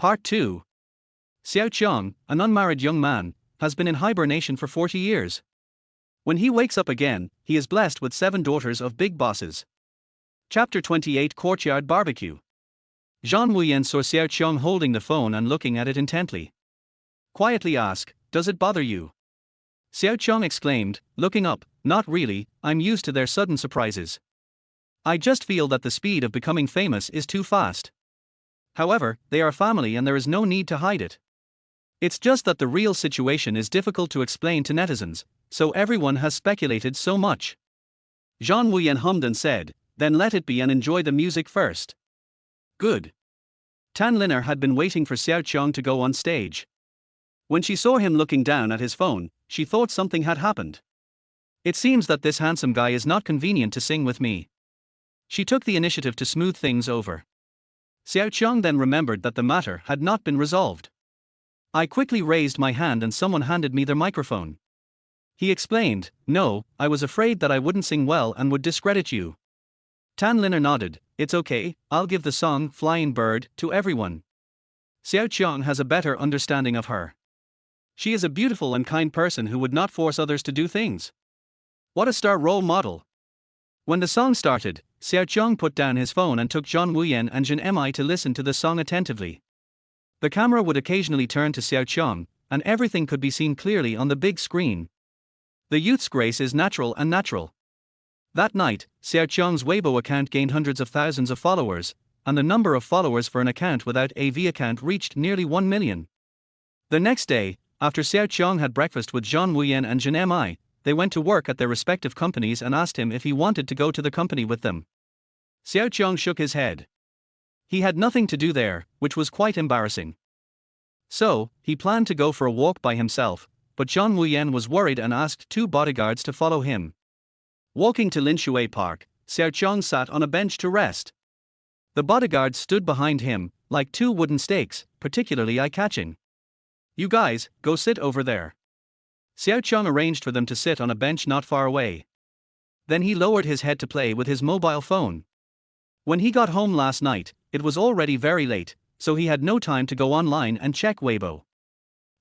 Part 2. Xiao Qiang, an unmarried young man, has been in hibernation for 40 years. When he wakes up again, he is blessed with 7 daughters of big bosses. Chapter 28 Courtyard Barbecue. Zhan Wuyan saw Xiao Qiang holding the phone and looking at it intently. Quietly asked, "Does it bother you?" Xiao Qiang exclaimed, looking up, "Not really, I'm used to their sudden surprises. I just feel that the speed of becoming famous is too fast. However, they are family and there is no need to hide it. It's just that the real situation is difficult to explain to netizens, so everyone has speculated so much." Zhan Wuyan hummed and said, "Then let it be and enjoy the music first." Good. Tan Linna had been waiting for Xiao Qiang to go on stage. When she saw him looking down at his phone, she thought something had happened. "It seems that this handsome guy is not convenient to sing with me." She took the initiative to smooth things over. Xiao Qiang then remembered that the matter had not been resolved. "I quickly raised my hand and someone handed me their microphone." He explained, "No, I was afraid that I wouldn't sing well and would discredit you." Tan Linna nodded, "It's okay, I'll give the song Flying Bird to everyone." Xiao Qiang has a better understanding of her. She is a beautiful and kind person who would not force others to do things. What a star role model. When the song started, Xiao Qiang put down his phone and took Zhan Wuyan and Zhan to listen to the song attentively. The camera would occasionally turn to Xiao Qiang, and everything could be seen clearly on the big screen. The youth's grace is natural and natural. That night, Xiao Qiang's Weibo account gained hundreds of thousands of followers, and the number of followers for an account without a V account reached nearly 1 million. The next day, after Xiao Qiang had breakfast with Zhan Wuyan and Zhan, they went to work at their respective companies and asked him if he wanted to go to the company with them. Xiao Qiang shook his head. He had nothing to do there, which was quite embarrassing. So, he planned to go for a walk by himself, but Zhan Wuyan was worried and asked 2 bodyguards to follow him. Walking to Linshui Park, Xiao Qiang sat on a bench to rest. The bodyguards stood behind him, like 2 wooden stakes, particularly eye-catching. "You guys, go sit over there." Xiao Qiang arranged for them to sit on a bench not far away. Then he lowered his head to play with his mobile phone. When he got home last night, it was already very late, so he had no time to go online and check Weibo.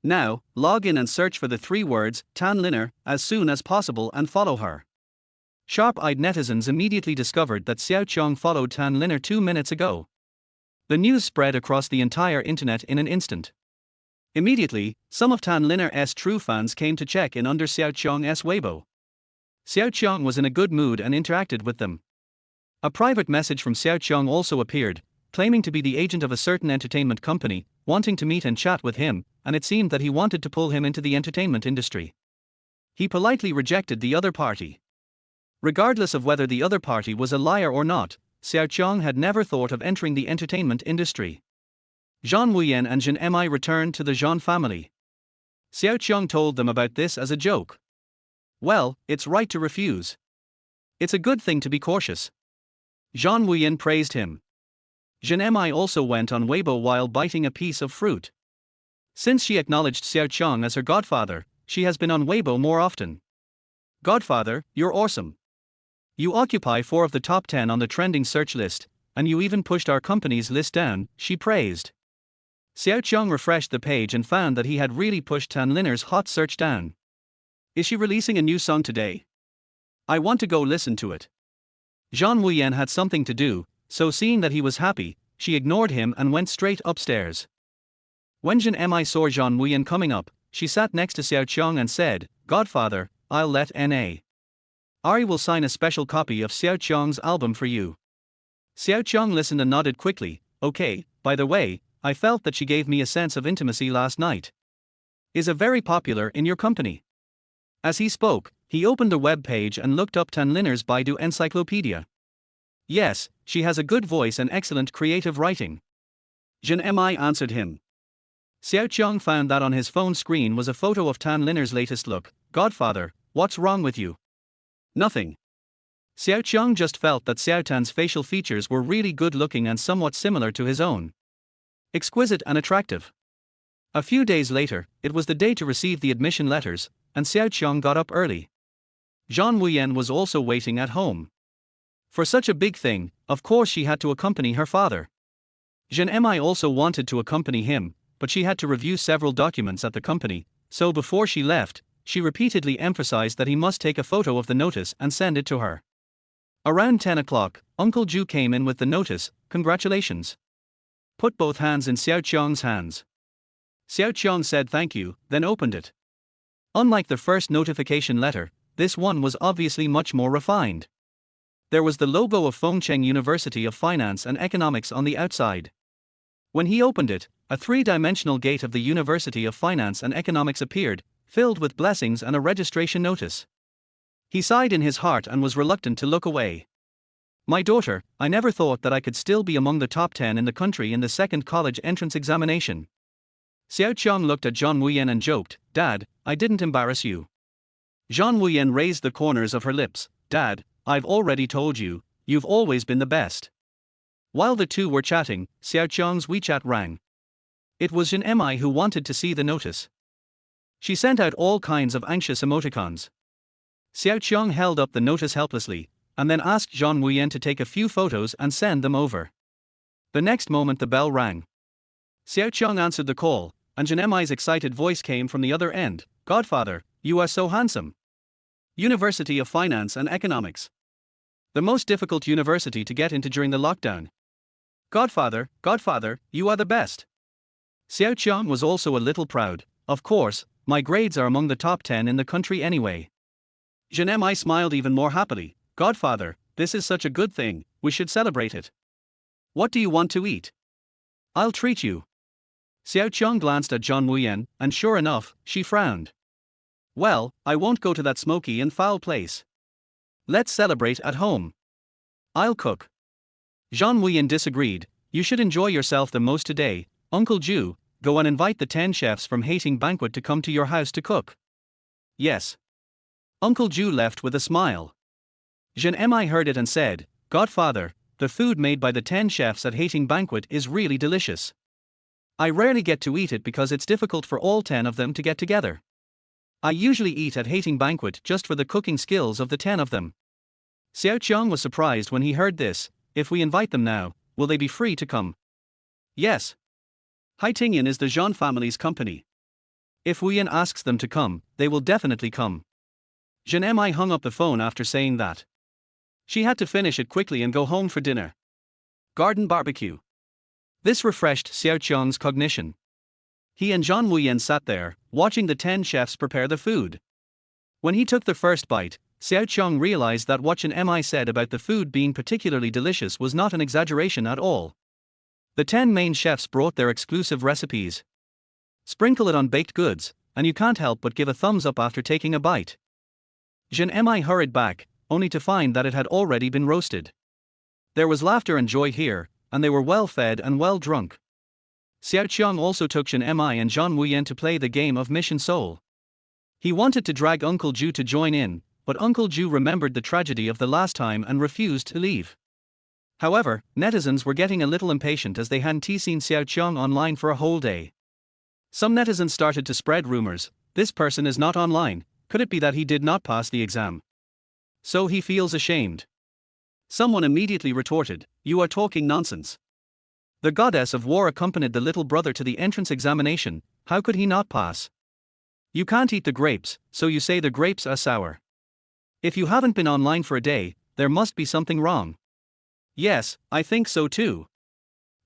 Now, log in and search for the 3 words, Tan Linna, as soon as possible and follow her. Sharp-eyed netizens immediately discovered that Xiao Qiang followed Tan Linna 2 minutes ago. The news spread across the entire internet in an instant. Immediately, some of Tan Linna's true fans came to check in under Xiao Qiang's Weibo. Xiao Qiang was in a good mood and interacted with them. A private message from Xiao Qiang also appeared, claiming to be the agent of a certain entertainment company, wanting to meet and chat with him, and it seemed that he wanted to pull him into the entertainment industry. He politely rejected the other party. Regardless of whether the other party was a liar or not, Xiao Qiang had never thought of entering the entertainment industry. Zhan Wuyan and Zhan returned to the Zhan family. Xiao Qiang told them about this as a joke. "Well, it's right to refuse. It's a good thing to be cautious." Zhan Wuyan praised him. Zhan also went on Weibo while biting a piece of fruit. Since she acknowledged Xiao Qiang as her godfather, she has been on Weibo more often. "Godfather, you're awesome. You occupy 4 of the top 10 on the trending search list, and you even pushed our company's list down," she praised. Xiao Qiang refreshed the page and found that he had really pushed Tan Linna's hot search down. "Is she releasing a new song today? I want to go listen to it." Zhan Wuyan had something to do, so seeing that he was happy, she ignored him and went straight upstairs. When Zhan saw Zhan Wuyan coming up, she sat next to Xiao Qiang and said, "Godfather, I'll let N.A. Ari will sign a special copy of Xiao Qiang's album for you." Xiao Qiang listened and nodded quickly. "Okay, by the way, I felt that she gave me a sense of intimacy last night. Is a very popular in your company?" As he spoke, he opened a web page and looked up Tan Linna's Baidu encyclopedia. "Yes, she has a good voice and excellent creative writing." Zhan answered him. Xiao Qiang found that on his phone screen was a photo of Tan Linna's latest look. "Godfather, what's wrong with you?" "Nothing." Xiao Qiang just felt that Xiao Tan's facial features were really good looking and somewhat similar to his own. Exquisite and attractive. A few days later, it was the day to receive the admission letters, and Xiao Qiang got up early. Zhan Wuyan was also waiting at home. For such a big thing, of course she had to accompany her father. Zhan Mi also wanted to accompany him, but she had to review several documents at the company, so before she left, she repeatedly emphasized that he must take a photo of the notice and send it to her. Around 10 o'clock, Uncle Zhu came in with the notice. "Congratulations." Put both hands in Xiao Qiang's hands. Xiao Qiang said thank you, then opened it. Unlike the first notification letter, this one was obviously much more refined. There was the logo of Fengcheng University of Finance and Economics on the outside. When he opened it, a three-dimensional gate of the University of Finance and Economics appeared, filled with blessings and a registration notice. He sighed in his heart and was reluctant to look away. "My daughter, I never thought that I could still be among the top 10 in the country in the second college entrance examination." Xiao Qiang looked at Zhan Wuyan and joked, "Dad, I didn't embarrass you." Zhan Wuyan raised the corners of her lips. "Dad, I've already told you, you've always been the best." While the two were chatting, Xiao Qiang's WeChat rang. It was Zhan Mi who wanted to see the notice. She sent out all kinds of anxious emoticons. Xiao Qiang held up the notice helplessly, and then asked Zhan Wuyan to take a few photos and send them over. The next moment the bell rang. Xiao Qiang answered the call, and Zhan Mi's excited voice came from the other end. "Godfather, you are so handsome. University of Finance and Economics. The most difficult university to get into during the lockdown. Godfather, you are the best." Xiao Qiang was also a little proud. "Of course, my grades are among the top 10 in the country anyway." Zhan Mi smiled even more happily. "Godfather, this is such a good thing, we should celebrate it. What do you want to eat? I'll treat you." Xiao Qiang glanced at Zhan Wuyan, and sure enough, she frowned. "Well, I won't go to that smoky and foul place. Let's celebrate at home. I'll cook." Zhan Wuyan disagreed. "You should enjoy yourself the most today, Uncle Zhu. Go and invite the 10 chefs from Hating Banquet to come to your house to cook." "Yes." Uncle Zhu left with a smile. Zhan Mi heard it and said, "Godfather, the food made by the 10 chefs at Hating Banquet is really delicious. I rarely get to eat it because it's difficult for all 10 of them to get together. I usually eat at Hating Banquet just for the cooking skills of the 10 of them." Xiao Qiang was surprised when he heard this. "If we invite them now, will they be free to come?" "Yes. Haitingyan is the Zhan family's company. If Wuyan asks them to come, they will definitely come." Zhan Mi hung up the phone after saying that. She had to finish it quickly and go home for dinner. Garden barbecue. This refreshed Xiao Qiang's cognition. He and Zhan Wuyan sat there, watching the 10 chefs prepare the food. When he took the first bite, Xiao Qiang realized that what Zhan Mi said about the food being particularly delicious was not an exaggeration at all. The 10 main chefs brought their exclusive recipes. Sprinkle it on baked goods, and you can't help but give a thumbs up after taking a bite. Zhan Mi hurried back, only to find that it had already been roasted. There was laughter and joy here, and they were well fed and well drunk. Xiao Qiang also took Zhan Mi and Zhan Wuyan to play the game of Mission Soul. He wanted to drag Uncle Zhu to join in, but Uncle Zhu remembered the tragedy of the last time and refused to leave. However, netizens were getting a little impatient as they hadn't seen Xiao Qiang online for a whole day. Some netizens started to spread rumors. "This person is not online, could it be that he did not pass the exam? So he feels ashamed." Someone immediately retorted, "You are talking nonsense. The goddess of war accompanied the little brother to the entrance examination, how could he not pass? You can't eat the grapes, so you say the grapes are sour. If you haven't been online for a day, there must be something wrong." Yes, I think so too.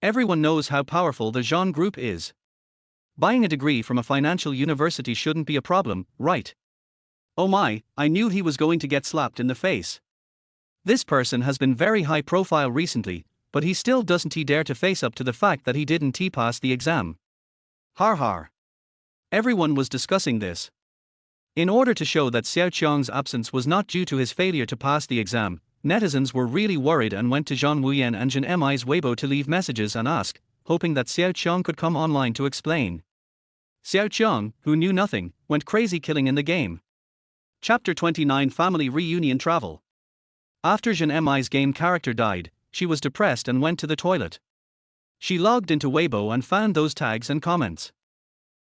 Everyone knows how powerful the Zhan group is. Buying a degree from a financial university shouldn't be a problem, right? Oh my, I knew he was going to get slapped in the face. This person has been very high profile recently, but he still doesn't dare to face up to the fact that he didn't pass the exam. Har har. Everyone was discussing this. In order to show that Xiao Qiang's absence was not due to his failure to pass the exam, netizens were really worried and went to Zhan Wuyan and Zhan Mi's Weibo to leave messages and ask, hoping that Xiao Qiang could come online to explain. Xiao Qiang, who knew nothing, went crazy killing in the game. Chapter 29 Family Reunion Travel. After Zhan Mi's game character died, she was depressed and went to the toilet. She logged into Weibo and found those tags and comments.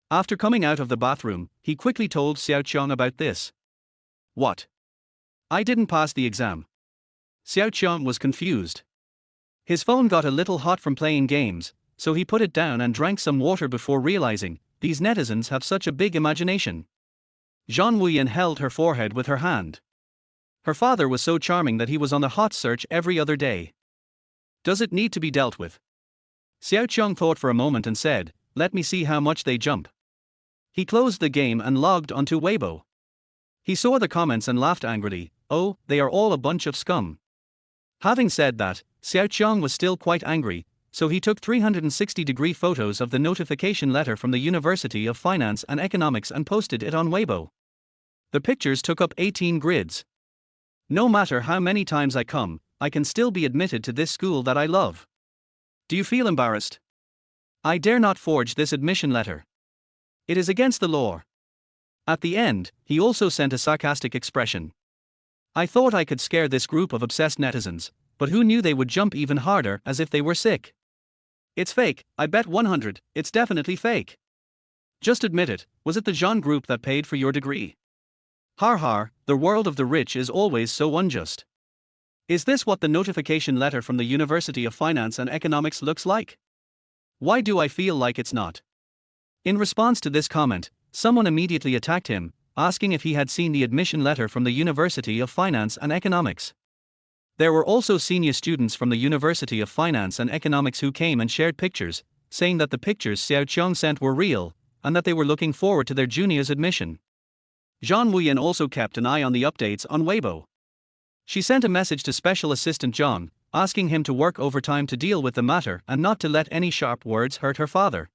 After coming out of the bathroom, he quickly told Xiao Qiang about this. "What? I didn't pass the exam." Xiao Qiang was confused. His phone got a little hot from playing games, so he put it down and drank some water before realizing, these netizens have such a big imagination. Zhan Wuyan held her forehead with her hand. Her father was so charming that he was on the hot search every other day. Does it need to be dealt with? Xiao Qiang thought for a moment and said, let me see how much they jump. He closed the game and logged onto Weibo. He saw the comments and laughed angrily, oh, they are all a bunch of scum. Having said that, Xiao Qiang was still quite angry, so he took 360-degree photos of the notification letter from the University of Finance and Economics and posted it on Weibo. The pictures took up 18 grids. No matter how many times I come, I can still be admitted to this school that I love. Do you feel embarrassed? I dare not forge this admission letter. It is against the law. At the end, he also sent a sarcastic expression. I thought I could scare this group of obsessed netizens, but who knew they would jump even harder as if they were sick? It's fake, I bet 100, it's definitely fake. Just admit it, was it the Zhan group that paid for your degree? Har har, the world of the rich is always so unjust. Is this what the notification letter from the University of Finance and Economics looks like? Why do I feel like it's not? In response to this comment, someone immediately attacked him, asking if he had seen the admission letter from the University of Finance and Economics. There were also senior students from the University of Finance and Economics who came and shared pictures, saying that the pictures Xiao Qiang sent were real, and that they were looking forward to their junior's admission. Zhan Wuyan also kept an eye on the updates on Weibo. She sent a message to Special Assistant Zhan, asking him to work overtime to deal with the matter and not to let any sharp words hurt her father.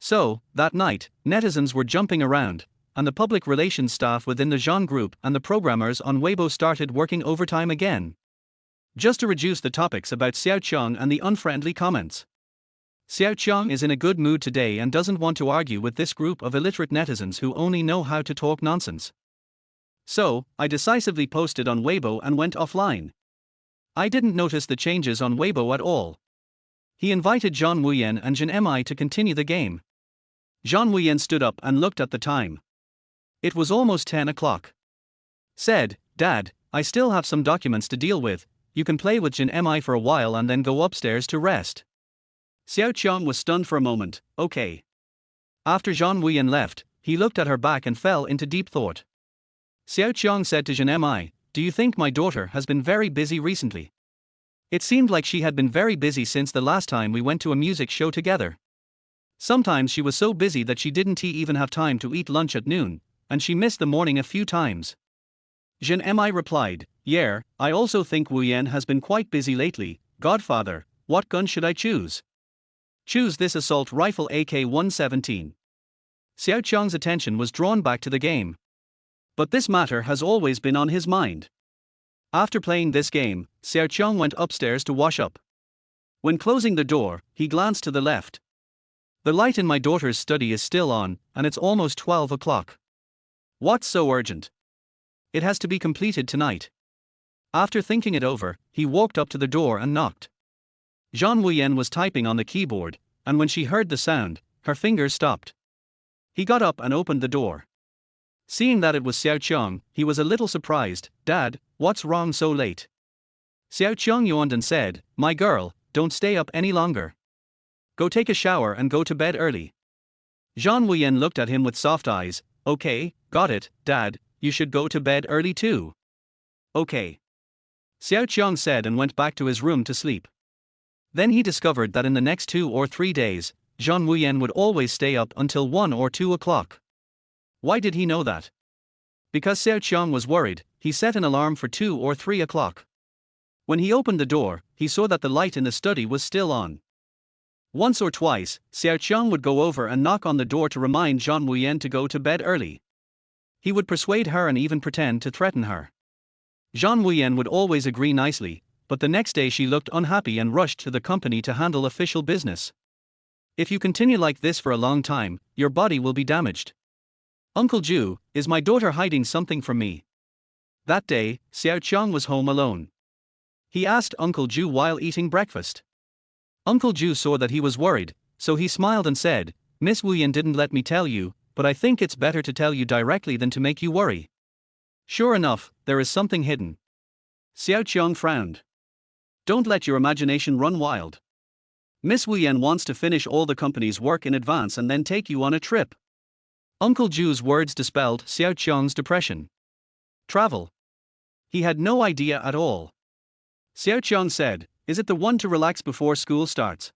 So, that night, netizens were jumping around, and the public relations staff within the Zhan group and the programmers on Weibo started working overtime again, just to reduce the topics about Xiao Qiang and the unfriendly comments. Xiao Qiang is in a good mood today and doesn't want to argue with this group of illiterate netizens who only know how to talk nonsense. So, I decisively posted on Weibo and went offline. I didn't notice the changes on Weibo at all. He invited Zhan Wuyan and Zhan Mi to continue the game. Zhan Wuyan stood up and looked at the time. It was almost 10 o'clock. Said, Dad, I still have some documents to deal with, you can play with Zhan Mi for a while and then go upstairs to rest. Xiao Qiang was stunned for a moment, okay. After Zhan Wuyan left, he looked at her back and fell into deep thought. Xiao Qiang said to Zhan Mi, do you think my daughter has been very busy recently? It seemed like she had been very busy since the last time we went to a music show together. Sometimes she was so busy that she didn't even have time to eat lunch at noon, and she missed the morning a few times. Zhan Mi replied, yeah, I also think Wuyan has been quite busy lately. Godfather, what gun should I choose? Choose this assault rifle AK-117. Xiao Qiang's attention was drawn back to the game. But this matter has always been on his mind. After playing this game, Xiao Qiang went upstairs to wash up. When closing the door, he glanced to the left. The light in my daughter's study is still on, and it's almost 12 o'clock. What's so urgent? It has to be completed tonight. After thinking it over, he walked up to the door and knocked. Zhan Wuyan was typing on the keyboard, and when she heard the sound, her fingers stopped. He got up and opened the door. Seeing that it was Xiao Qiang, he was a little surprised. Dad, what's wrong so late? Xiao Qiang yawned and said, my girl, don't stay up any longer. Go take a shower and go to bed early. Zhan Wuyan looked at him with soft eyes. Okay, got it, Dad, you should go to bed early too. Okay. Xiao Qiang said and went back to his room to sleep. Then he discovered that in the next 2 or 3 days, Zhan Wuyan would always stay up until 1 or 2 o'clock. Why did he know that? Because Xiao Qiang was worried, he set an alarm for 2 or 3 o'clock. When he opened the door, he saw that the light in the study was still on. Once or twice, Xiao Qiang would go over and knock on the door to remind Zhan Wuyan to go to bed early. He would persuade her and even pretend to threaten her. Zhan Wuyan would always agree nicely, but the next day she looked unhappy and rushed to the company to handle official business. If you continue like this for a long time, your body will be damaged. Uncle Ju, is my daughter hiding something from me? That day, Xiao Qiang was home alone. He asked Uncle Ju while eating breakfast. Uncle Ju saw that he was worried, so he smiled and said, Miss Wuyan didn't let me tell you, but I think it's better to tell you directly than to make you worry. Sure enough, there is something hidden. Xiao Qiang frowned. Don't let your imagination run wild. Miss Wuyan wants to finish all the company's work in advance and then take you on a trip. Uncle Ju's words dispelled Xiao Qiang's depression. Travel. He had no idea at all. Xiao Qiang said, "Is it the one to relax before school starts?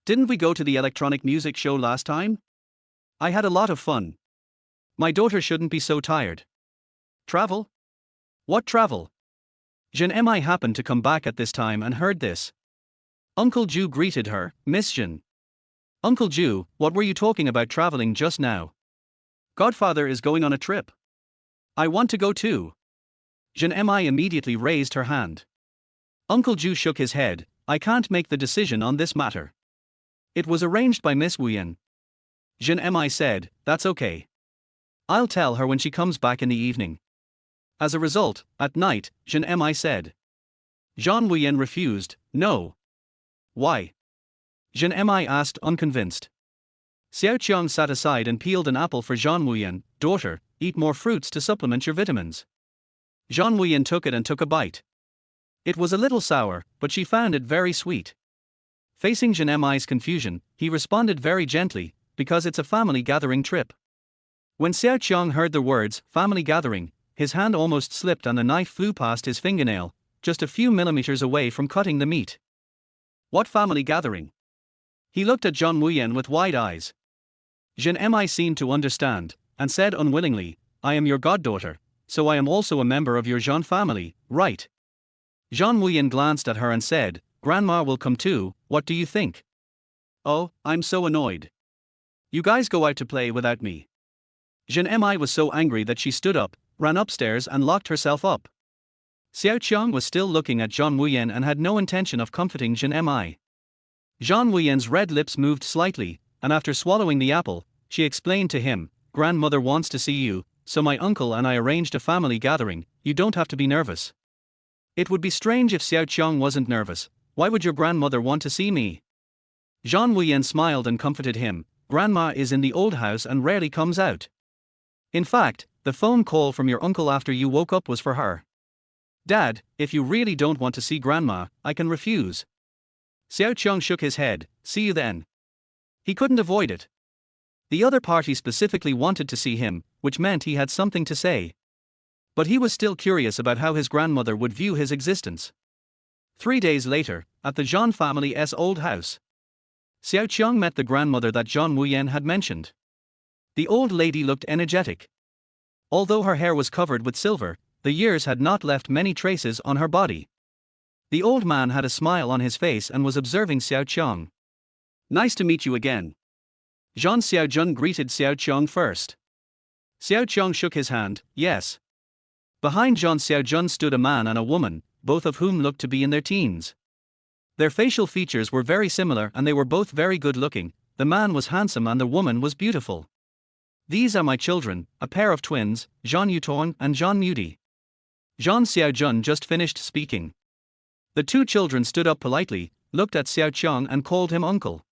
Didn't we go to the electronic music show last time? I had a lot of fun. My daughter shouldn't be so tired." Travel? What travel? Zhan Mi happened to come back at this time and heard this. Uncle Ju greeted her, "Miss Zhan." "Uncle Ju, what were you talking about traveling just now? Godfather is going on a trip. I want to go too." Zhan Mi immediately raised her hand. Uncle Ju shook his head, "I can't make the decision on this matter. It was arranged by Miss Wuyan." Zhan Mi said, "That's okay. I'll tell her when she comes back in the evening." As a result, at night, Zhan Mi said. Zhan Wuyan refused, "No." "Why?" Zhan Mi asked, unconvinced. Xiao Qiang sat aside and peeled an apple for Zhan Wuyan. "Daughter, eat more fruits to supplement your vitamins." Zhan Wuyan took it and took a bite. It was a little sour, but she found it very sweet. Facing Zhan Mi's confusion, he responded very gently, "Because it's a family gathering trip." When Xiao Qiang heard the words, family gathering, his hand almost slipped and the knife flew past his fingernail, just a few millimeters away from cutting the meat. What family gathering? He looked at Zhan Wuyan with wide eyes. Zhan Mi seemed to understand, and said unwillingly, "I am your goddaughter, so I am also a member of your Zhan family, right?" Zhan Wuyan glanced at her and said, "Grandma will come too, what do you think?" "Oh, I'm so annoyed. You guys go out to play without me." Zhan Mi was so angry that she stood up, ran upstairs and locked herself up. Xiao Qiang was still looking at Zhan Wuyan and had no intention of comforting Zhan Mi. Zhan Wuyan's red lips moved slightly, and after swallowing the apple, she explained to him, "Grandmother wants to see you, so my uncle and I arranged a family gathering, you don't have to be nervous." It would be strange if Xiao Qiang wasn't nervous. "Why would your grandmother want to see me?" Zhan Wuyan smiled and comforted him, "Grandma is in the old house and rarely comes out. In fact, the phone call from your uncle after you woke up was for her." "Dad, if you really don't want to see Grandma, I can refuse." Xiao Qiang shook his head, "See you then." He couldn't avoid it. The other party specifically wanted to see him, which meant he had something to say. But he was still curious about how his grandmother would view his existence. 3 days later, at the Zhan family's old house, Xiao Qiang met the grandmother that Zhan Wuyan had mentioned. The old lady looked energetic. Although her hair was covered with silver, the years had not left many traces on her body. The old man had a smile on his face and was observing Xiao Qiang. "Nice to meet you again." Zhan Xiaojun greeted Xiao Qiang first. Xiao Qiang shook his hand, "Yes." Behind Zhan Xiaojun stood a man and a woman, both of whom looked to be in their teens. Their facial features were very similar and they were both very good looking. The man was handsome and the woman was beautiful. "These are my children, a pair of twins, Zhan Yutong and Zhan Mudi." Zhan Xiaojun just finished speaking. The two children stood up politely, looked at Xiao Qiang and called him uncle.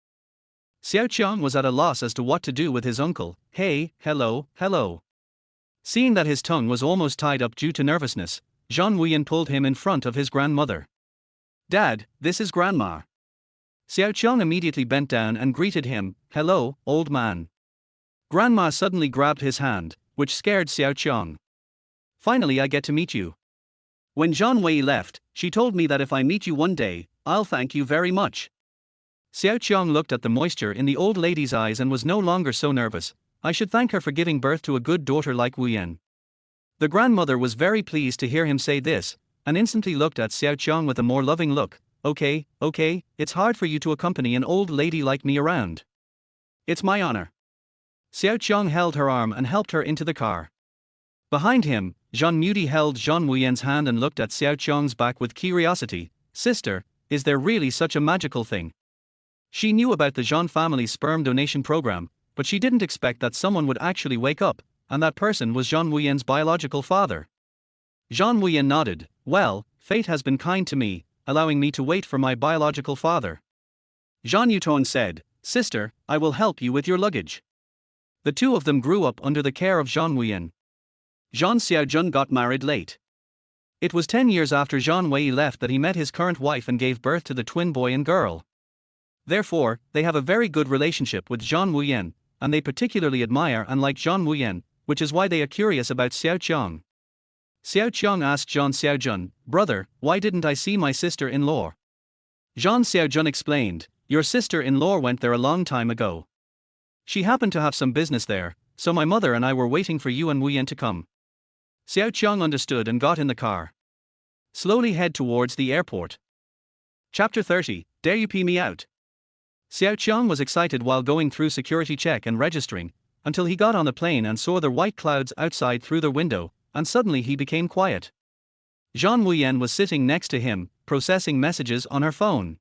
Xiao Qiang was at a loss as to what to do with his uncle. "Hey, hello, hello." Seeing that his tongue was almost tied up due to nervousness, Zhan Wuyan pulled him in front of his grandmother. "Dad, this is Grandma." Xiao Qiang immediately bent down and greeted him, "Hello, old man." Grandma suddenly grabbed his hand, which scared Xiao Qiang. "Finally I get to meet you. When Zhan Wei left, she told me that if I meet you one day, I'll thank you very much." Xiao Qiang looked at the moisture in the old lady's eyes and was no longer so nervous. "I should thank her for giving birth to a good daughter like Wuyan." The grandmother was very pleased to hear him say this, and instantly looked at Xiao Qiang with a more loving look. Okay, it's hard for you to accompany an old lady like me around. It's my honor." Xiao Qiang held her arm and helped her into the car. Behind him, Zhan Mudi held Zhan Wuyan's hand and looked at Xiao Qiang's back with curiosity. "Sister, is there really such a magical thing?" She knew about the Zhan family's sperm donation program, but she didn't expect that someone would actually wake up, and that person was Zhan Wuyan's biological father. Zhan Wuyan nodded. "Well, fate has been kind to me, allowing me to wait for my biological father." Zhan Yutong said, "Sister, I will help you with your luggage." The two of them grew up under the care of Zhan Wuyan. Zhan Xiaojun got married late. It was 10 years after Zhan Wei left that he met his current wife and gave birth to the twin boy and girl. Therefore, they have a very good relationship with Zhan Wuyan, and they particularly admire and like Zhan Wuyan, which is why they are curious about Xiao Qiang. Xiao Qiang asked Zhan Xiaojun, "Brother, why didn't I see my sister-in-law?" Zhan Xiaojun explained, "Your sister-in-law went there a long time ago. She happened to have some business there, so my mother and I were waiting for you and Wuyan to come." Xiao Qiang understood and got in the car. Slowly head towards the airport. Chapter 30, Dare You Pee Me Out? Xiao Qiang was excited while going through security check and registering, until he got on the plane and saw the white clouds outside through the window, and suddenly he became quiet. Zhan Wuyan was sitting next to him, processing messages on her phone.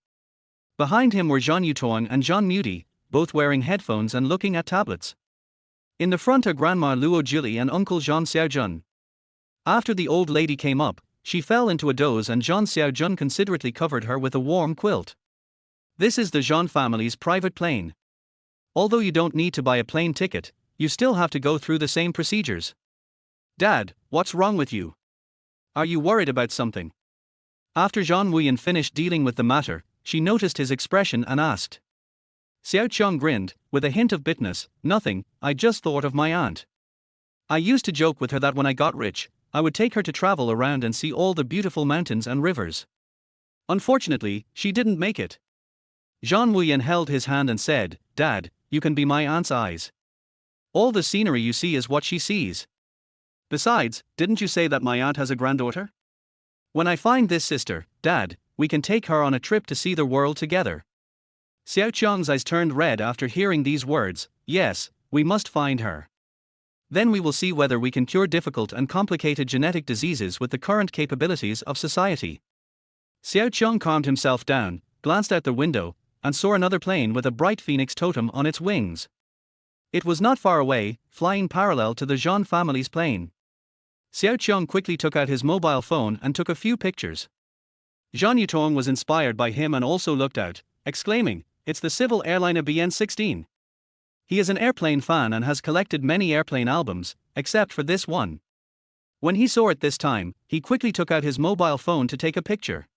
Behind him were Zhan Yutong and Zhan Muti, both wearing headphones and looking at tablets. In the front are Grandma Luo Jili and Uncle Zhan Xiaojun. After the old lady came up, she fell into a doze and Zhan Xiaojun considerately covered her with a warm quilt. This is the Zhan family's private plane. Although you don't need to buy a plane ticket, you still have to go through the same procedures. Dad, what's wrong with you? Are you worried about something? After Zhan Wuyan finished dealing with the matter, she noticed his expression and asked. Xiao Qiang grinned, with a hint of bitterness, "Nothing, I just thought of my aunt. I used to joke with her that when I got rich, I would take her to travel around and see all the beautiful mountains and rivers. Unfortunately, she didn't make it." Zhan Wuyan held his hand and said, "Dad, you can be my aunt's eyes. All the scenery you see is what she sees. Besides, didn't you say that my aunt has a granddaughter? When I find this sister, Dad, we can take her on a trip to see the world together." Xiao Qiang's eyes turned red after hearing these words. "Yes, we must find her. Then we will see whether we can cure difficult and complicated genetic diseases with the current capabilities of society." Xiao Qiang calmed himself down, glanced out the window, and saw another plane with a bright phoenix totem on its wings. It was not far away, flying parallel to the Zhan family's plane. Xiao Qiang quickly took out his mobile phone and took a few pictures. Zhan Yutong was inspired by him and also looked out, exclaiming, "It's the civil airliner BN16. He is an airplane fan and has collected many airplane albums, except for this one." When he saw it this time, he quickly took out his mobile phone to take a picture.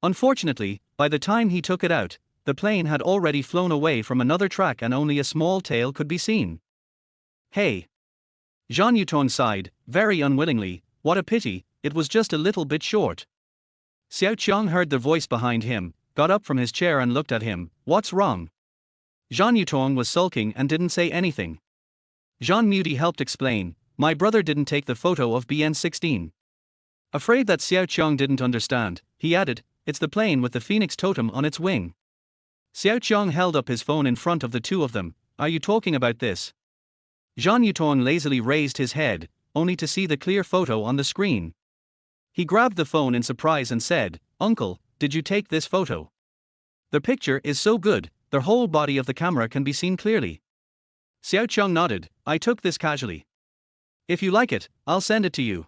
Unfortunately, by the time he took it out, the plane had already flown away from another track and only a small tail could be seen. "Hey!" Zhan Yutong sighed, very unwillingly, "What a pity, it was just a little bit short." Xiao Qiang heard the voice behind him, got up from his chair and looked at him. "What's wrong?" Zhan Yutong was sulking and didn't say anything. Zhan Muti helped explain, "My brother didn't take the photo of BN16. Afraid that Xiao Qiang didn't understand, he added, "It's the plane with the phoenix totem on its wing." Xiao Qiang held up his phone in front of the two of them. "Are you talking about this?" Zhan Yutong lazily raised his head, only to see the clear photo on the screen. He grabbed the phone in surprise and said, "Uncle, did you take this photo? The picture is so good, the whole body of the camera can be seen clearly." Xiao Qiang nodded, "I took this casually. If you like it, I'll send it to you."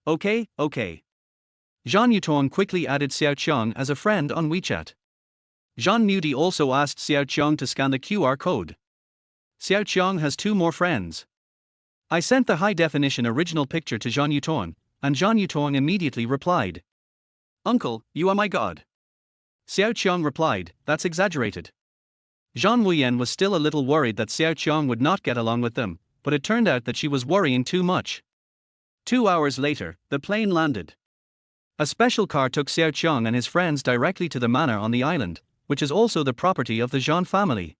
Okay. Zhan Yutong quickly added Xiao Qiang as a friend on WeChat. Zhan Muti also asked Xiao Qiang to scan the QR code. Xiao Qiang has two more friends. I sent the high-definition original picture to Zhan Yutong, and Zhan Yutong immediately replied, "Uncle, you are my god." Xiao Qiang replied, "That's exaggerated." Zhan Wuyan was still a little worried that Xiao Qiang would not get along with them, but it turned out that she was worrying too much. 2 hours later, the plane landed. A special car took Xiao Qiang and his friends directly to the manor on the island, which is also the property of the Zhan family.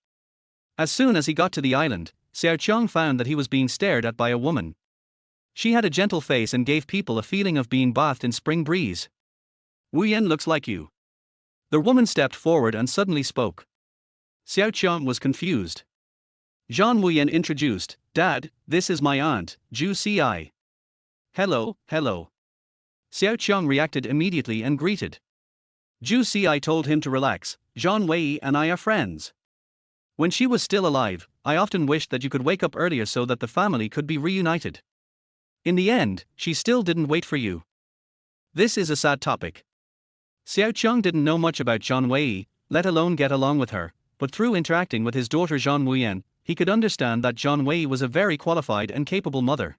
As soon as he got to the island, Xiao Qiang found that he was being stared at by a woman. She had a gentle face and gave people a feeling of being bathed in spring breeze. "Wuyan looks like you." The woman stepped forward and suddenly spoke. Xiao Qiang was confused. Zhan Wuyan introduced, "Dad, this is my aunt, Zhu Ci." Hello. Xiao Qiang reacted immediately and greeted. Zhu Ci told him to relax, "Zhan Wei and I are friends. When she was still alive, I often wished that you could wake up earlier so that the family could be reunited. In the end, she still didn't wait for you. This is a sad topic." Xiao Qiang didn't know much about Zhan Wei, let alone get along with her, but through interacting with his daughter Zhan Wuyan, he could understand that Zhan Wei was a very qualified and capable mother.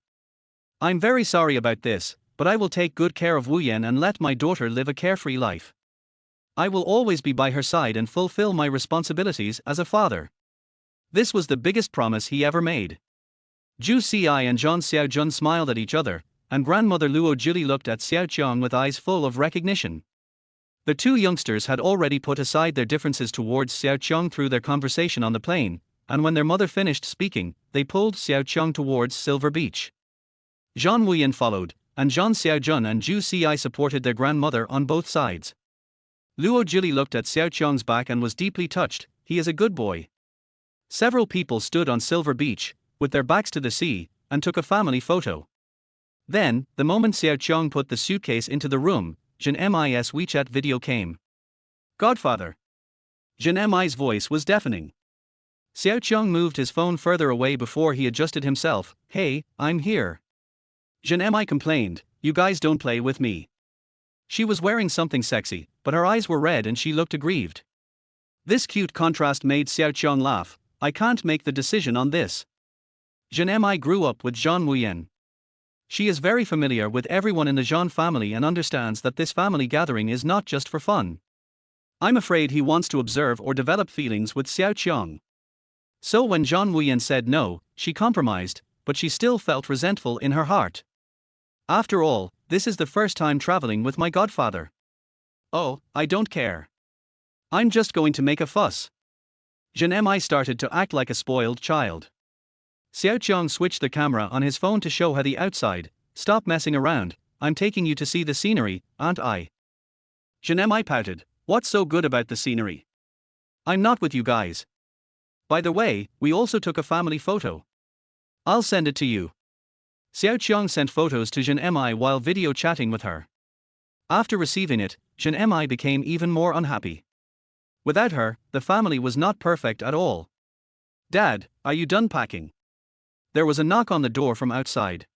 "I'm very sorry about this, but I will take good care of Wuyan and let my daughter live a carefree life. I will always be by her side and fulfill my responsibilities as a father. This was the biggest promise he ever made. Zhu Xi and Zhan Xiaojun smiled at each other, and grandmother Luo Jili looked at Xiao Qiang with eyes full of recognition. The two youngsters had already put aside their differences towards Xiao Qiang through their conversation on the plane, and when their mother finished speaking, they pulled Xiao Qiang towards Silver Beach. Zhan Wuyan followed, and Zhan Xiaojun and Zhu Xi supported their grandmother on both sides. Luo Jili looked at Xiao Qiang's back and was deeply touched. He is a good boy. Several people stood on Silver Beach, with their backs to the sea, and took a family photo. Then, the moment Xiao Qiang put the suitcase into the room, Zhan Mi's WeChat video came. Godfather. Zhan Mi's voice was deafening. Xiao Qiang moved his phone further away before he adjusted himself. Hey, I'm here. Zhan Mi complained, you guys don't play with me. She was wearing something sexy, but her eyes were red and she looked aggrieved. This cute contrast made Xiao Qiang laugh. I can't make the decision on this. Zhan Mi grew up with Zhan Wuyan. She is very familiar with everyone in the Zhan family and understands that this family gathering is not just for fun. I'm afraid he wants to observe or develop feelings with Xiao Qiang. So when Zhan Wuyan said no, she compromised, but she still felt resentful in her heart. After all, this is the first time traveling with my godfather. Oh, I don't care. I'm just going to make a fuss. Zhan Mi started to act like a spoiled child. Xiao Qiang switched the camera on his phone to show her the outside. Stop messing around, I'm taking you to see the scenery, aren't I? Zhan Mi pouted, what's so good about the scenery? I'm not with you guys. By the way, we also took a family photo. I'll send it to you. Xiao Qiang sent photos to Zhan Mi while video chatting with her. After receiving it, Zhan Mi became even more unhappy. Without her, the family was not perfect at all. Dad, are you done packing? There was a knock on the door from outside.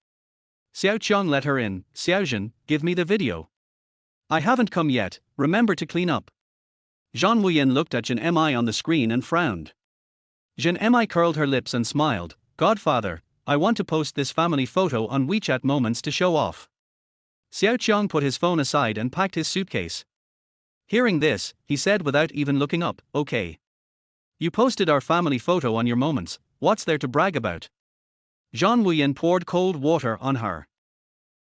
Xiao Qiang let her in. Xiaozhen, give me the video. I haven't come yet, remember to clean up. Zhan Wuyan looked at Zhan Mi on the screen and frowned. Zhan Mi curled her lips and smiled. Godfather, I want to post this family photo on WeChat Moments to show off. Xiao Qiang put his phone aside and packed his suitcase. Hearing this, he said without even looking up, okay. You posted our family photo on your Moments, what's there to brag about? Zhan Wuyan poured cold water on her.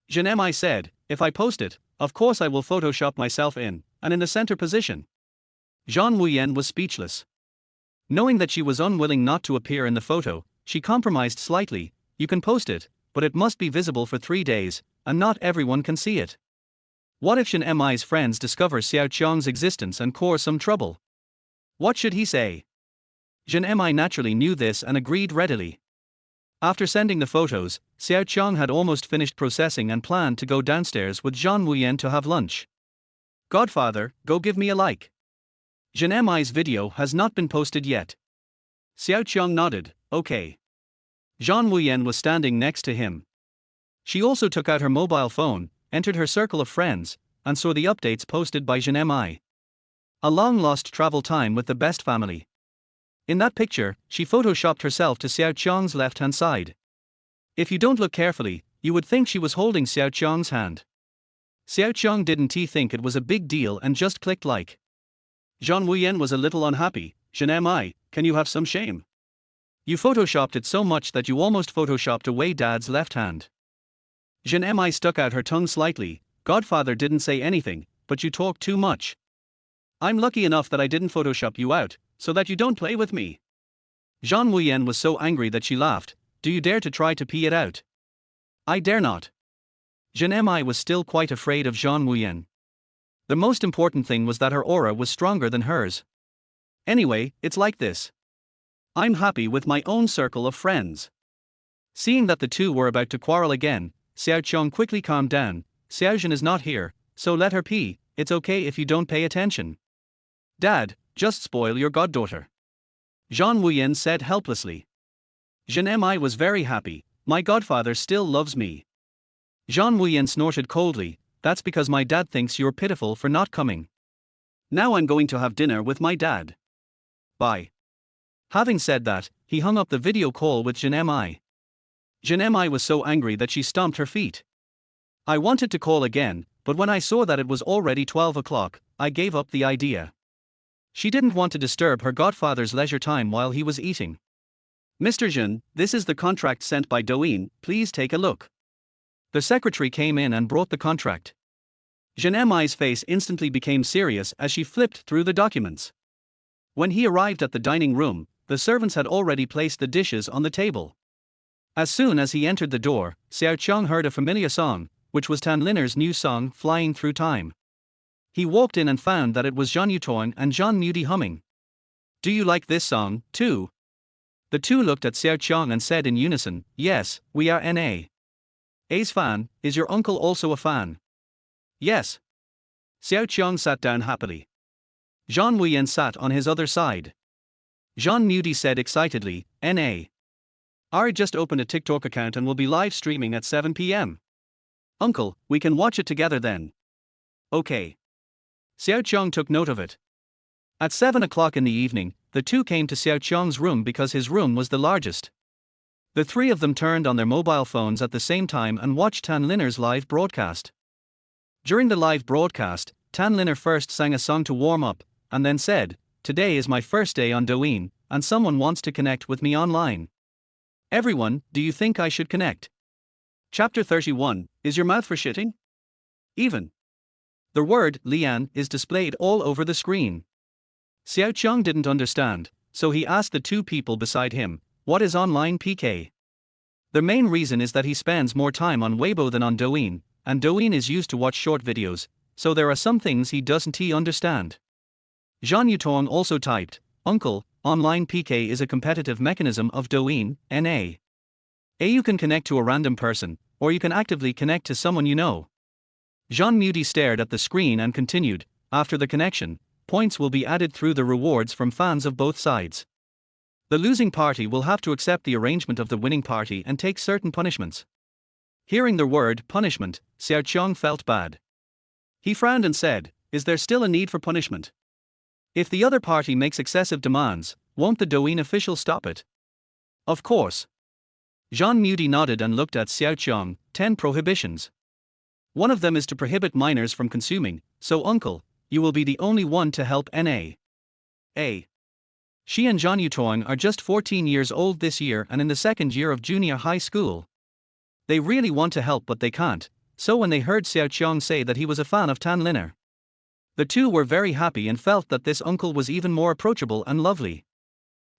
Zhan Mi said, if I post it, of course I will Photoshop myself in the center position. Zhan Wuyan was speechless. Knowing that she was unwilling not to appear in the photo, she compromised slightly. You can post it, but it must be visible for 3 days, and not everyone can see it. What if Zhan Mi's friends discover Xiao Qiang's existence and cause some trouble? What should he say? Zhan Mi naturally knew this and agreed readily. After sending the photos, Xiao Qiang had almost finished processing and planned to go downstairs with Zhan Wuyan to have lunch. Godfather, go give me a like. Zhan Mi's video has not been posted yet. Xiao Qiang nodded, okay. Zhan Wuyan was standing next to him. She also took out her mobile phone, entered her circle of friends, and saw the updates posted by Zhan Mi. A long-lost travel time with the best family. In that picture, she photoshopped herself to Xiao Qiang's left-hand side. If you don't look carefully, you would think she was holding Xiao Qiang's hand. Xiao Qiang didn't think it was a big deal and just clicked like. Zhan Wuyan was a little unhappy. Zhan Mi, can you have some shame? You photoshopped it so much that you almost photoshopped away Dad's left hand. Zhan Mi stuck out her tongue slightly. Godfather didn't say anything, but you talk too much. I'm lucky enough that I didn't Photoshop you out, so that you don't play with me. Zhan Wuyan was so angry that she laughed. Do you dare to try to pee it out? I dare not. Zhan Mi was still quite afraid of Zhan Wuyan. The most important thing was that her aura was stronger than hers. Anyway, it's like this. I'm happy with my own circle of friends. Seeing that the two were about to quarrel again, Xiao Qiang quickly calmed down. Xiaozhen is not here, so let her pee, it's okay if you don't pay attention. Dad, just spoil your goddaughter. Zhan Wuyan said helplessly. Zhan Mi was very happy. My godfather still loves me. Zhan Wuyan snorted coldly. That's because my dad thinks you're pitiful for not coming. Now I'm going to have dinner with my dad. Bye. Having said that, he hung up the video call with Zhan Mi. Zhan Mi was so angry that she stomped her feet. I wanted to call again, but but when I saw that it was already 12 o'clock, I gave up the idea. She didn't want to disturb her godfather's leisure time while he was eating. Mr. Zhan, this is the contract sent by Douyin, please take a look. The secretary came in and brought the contract. Zhan Mi's face instantly became serious as she flipped through the documents. When he arrived at the dining room, the servants had already placed the dishes on the table. As soon as he entered the door, Xiao Qiang heard a familiar song, which was Tan Linna's new song, Flying Through Time. He walked in and found that it was Zhan Yutuang and Zhan Mudi humming. Do you like this song, too? The two looked at Xiao Qiang and said in unison, yes, we are A's fan. Is your uncle also a fan? Yes. Xiao Qiang sat down happily. Zhan Wuyan sat on his other side. Zhan Mudi said excitedly, I just opened a TikTok account and will be live streaming at 7 p.m. Uncle, we can watch it together then. Okay. Xiao Qiang took note of it. At 7 o'clock in the evening, the two came to Xiao Qiang's room because his room was the largest. The three of them turned on their mobile phones at the same time and watched Tan Linna's live broadcast. During the live broadcast, Tan Linna first sang a song to warm up, and then said, Today is my first day on Douyin, and someone wants to connect with me online. Everyone, do you think I should connect? Chapter 31, Is your mouth for shitting? Even. The word, Lian, is displayed all over the screen. Xiao Qiang didn't understand, so he asked the two people beside him, what is online PK? The main reason is that he spends more time on Weibo than on Douyin, and Douyin is used to watch short videos, so there are some things he doesn't understand. Zhan Yutuang also typed, Uncle, online PK is a competitive mechanism of Douyin, NA. You can connect to a random person, or you can actively connect to someone you know. Zhan Mudi stared at the screen and continued, after the connection, points will be added through the rewards from fans of both sides. The losing party will have to accept the arrangement of the winning party and take certain punishments. Hearing the word punishment, Xiao Qiang felt bad. He frowned and said, Is there still a need for punishment? If the other party makes excessive demands, won't the Douyin official stop it? Of course. Zhan Mudi nodded and looked at Xiao Qiang, 10 prohibitions. One of them is to prohibit minors from consuming, so uncle, you will be the only one to help NA. She and Zhan Yutuang are just 14 years old this year and in the second year of junior high school. They really want to help but they can't, so when they heard Xiao Qiang say that he was a fan of Tan Linna, the two were very happy and felt that this uncle was even more approachable and lovely.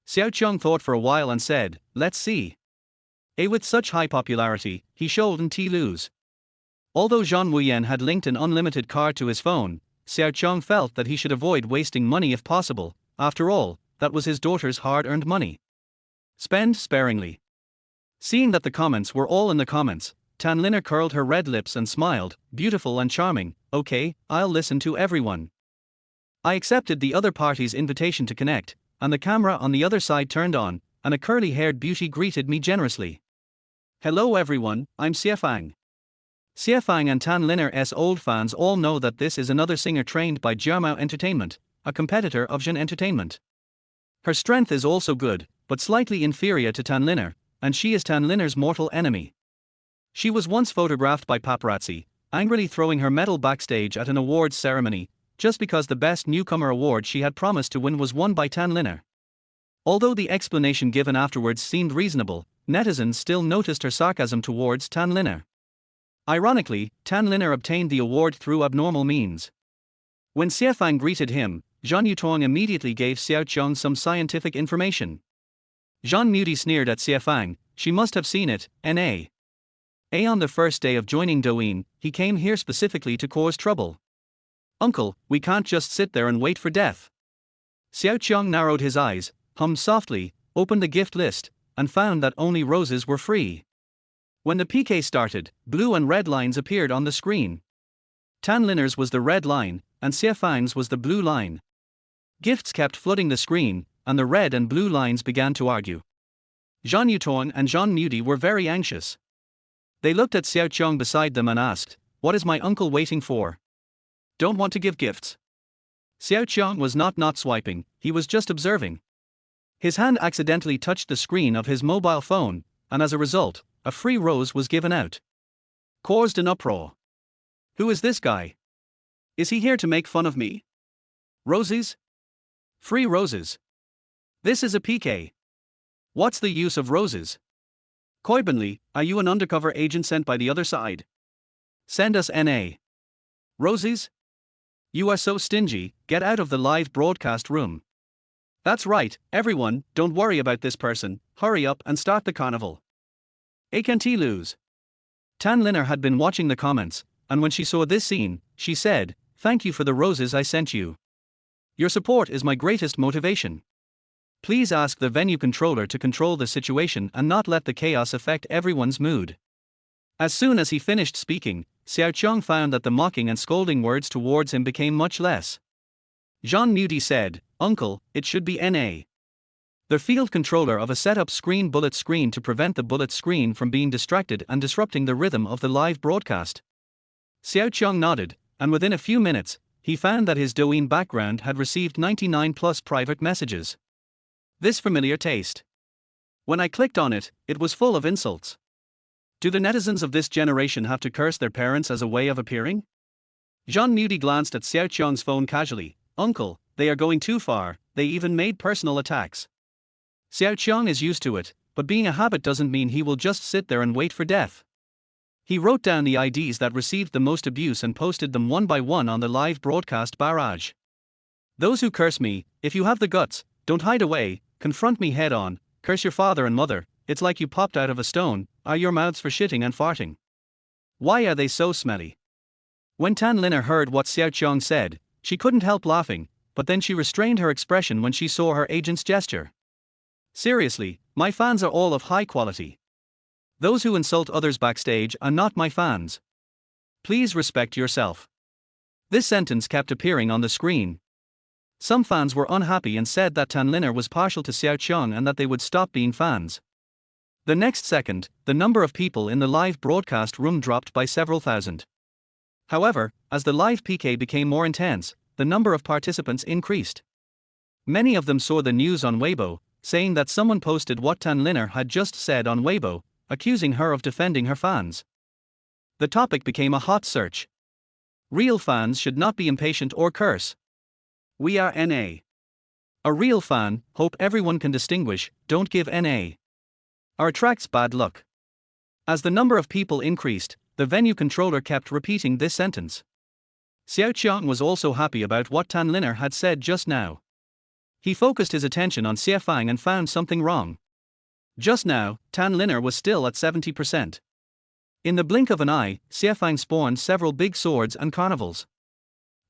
Xiao Qiang thought for a while and said, let's see. With such high popularity, he shouldn't lose. Although Zhan Wuyan had linked an unlimited card to his phone, Xiao Qiang felt that he should avoid wasting money if possible. After all, that was his daughter's hard-earned money. Spend sparingly. Seeing that the comments were all in the comments, Tan Linna curled her red lips and smiled, beautiful and charming. Okay, I'll listen to everyone. I accepted the other party's invitation to connect, and the camera on the other side turned on, and a curly-haired beauty greeted me generously. Hello everyone, I'm Xiefang. Xiefang and Tan Linna's old fans all know that this is another singer trained by Jiamao Entertainment, a competitor of Zhan Entertainment. Her strength is also good, but slightly inferior to Tan Linna, and she is Tan Linna's mortal enemy. She was once photographed by paparazzi, angrily throwing her medal backstage at an awards ceremony, just because the Best Newcomer award she had promised to win was won by Tan Linna. Although the explanation given afterwards seemed reasonable, netizens still noticed her sarcasm towards Tan Linna. Ironically, Tan Linna obtained the award through abnormal means. When Xiefang greeted him, Zhan Yutuang immediately gave Xiao Qiang some scientific information. Zhan Mudi sneered at Xiefang, she must have seen it, N.A. On the first day of joining Douyin, he came here specifically to cause trouble. Uncle, we can't just sit there and wait for death. Xiao Qiang narrowed his eyes, hummed softly, opened the gift list, and found that only roses were free. When the PK started, blue and red lines appeared on the screen. Tan Linna's was the red line, and Xiefang's was the blue line. Gifts kept flooding the screen, and the red and blue lines began to argue. Zhan Yutuang and Zhan Mudi were very anxious. They looked at Xiao Qiang beside them and asked, What is my uncle waiting for? Don't want to give gifts? Xiao Qiang was not swiping, he was just observing. His hand accidentally touched the screen of his mobile phone, and as a result, a free rose was given out. Caused an uproar. Who is this guy? Is he here to make fun of me? Roses? Free roses. This is a PK. What's the use of roses? Coybenly, are you an undercover agent sent by the other side? Send us NA. Roses? You are so stingy, get out of the live broadcast room. That's right, everyone, don't worry about this person, hurry up and start the carnival. Can't lose. Tan Linna had been watching the comments, and when she saw this scene, she said, "Thank you for the roses I sent you. Your support is my greatest motivation. Please ask the venue controller to control the situation and not let the chaos affect everyone's mood." As soon as he finished speaking, Xiao Qiang found that the mocking and scolding words towards him became much less. Zhan Muti said, "Uncle, it should be NA. The field controller of a setup screen bullet screen to prevent the bullet screen from being distracted and disrupting the rhythm of the live broadcast." Xiao Qiang nodded, and within a few minutes, he found that his Douyin background had received 99 plus private messages. This familiar taste. When I clicked on it, it was full of insults. Do the netizens of this generation have to curse their parents as a way of appearing? Zhan Muti glanced at Xiao Qiang's phone casually. "Uncle, they are going too far, they even made personal attacks." Xiao Qiang is used to it, but being a habit doesn't mean he will just sit there and wait for death. He wrote down the IDs that received the most abuse and posted them one by one on the live broadcast barrage. "Those who curse me, if you have the guts, don't hide away, confront me head on, curse your father and mother, it's like you popped out of a stone, are your mouths for shitting and farting? Why are they so smelly?" When Tan Linna heard what Xiao Qiang said, she couldn't help laughing, but then she restrained her expression when she saw her agent's gesture. "Seriously, my fans are all of high quality. Those who insult others backstage are not my fans. Please respect yourself." This sentence kept appearing on the screen. Some fans were unhappy and said that Tan Linna was partial to Xiao Qiang and that they would stop being fans. The next second, the number of people in the live broadcast room dropped by several thousand. However, as the live PK became more intense, the number of participants increased. Many of them saw the news on Weibo, saying that someone posted what Tan Linna had just said on Weibo, accusing her of defending her fans. The topic became a hot search. Real fans should not be impatient or curse. We are NA. A real fan, hope everyone can distinguish, don't give NA. Or attracts bad luck. As the number of people increased, the venue controller kept repeating this sentence. Xiao Qiang was also happy about what Tan Linna had said just now. He focused his attention on Xie Fang and found something wrong. Just now, Tan Linna was still at 70%. In the blink of an eye, Xie Fang spawned several big swords and carnivals.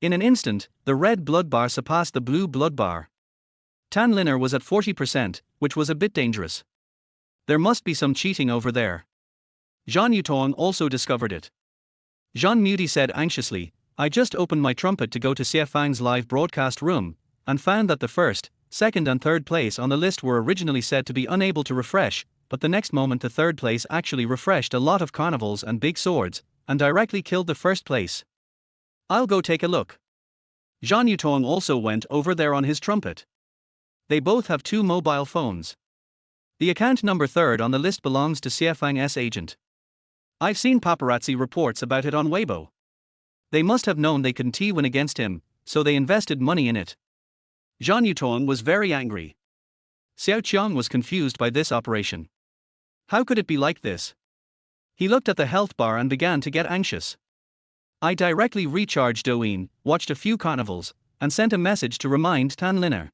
In an instant, the red blood bar surpassed the blue blood bar. Tan Linna was at 40%, which was a bit dangerous. There must be some cheating over there. Zhan Yutong also discovered it. Zhan Muti said anxiously, "I just opened my trumpet to go to Xie Fang's live broadcast room, and found that the first, second and third place on the list were originally said to be unable to refresh, but the next moment the third place actually refreshed a lot of carnivals and big swords, and directly killed the first place. I'll go take a look." Zhan Yutong also went over there on his trumpet. They both have 2 mobile phones. The account number 3rd on the list belongs to Xie Fang's agent. I've seen paparazzi reports about it on Weibo. They must have known they couldn't win against him, so they invested money in it. Zhan Yutong was very angry. Xiao Qiang was confused by this operation. How could it be like this? He looked at the health bar and began to get anxious. I directly recharged Douyin, watched a few carnivals, and sent a message to remind Tan Linna.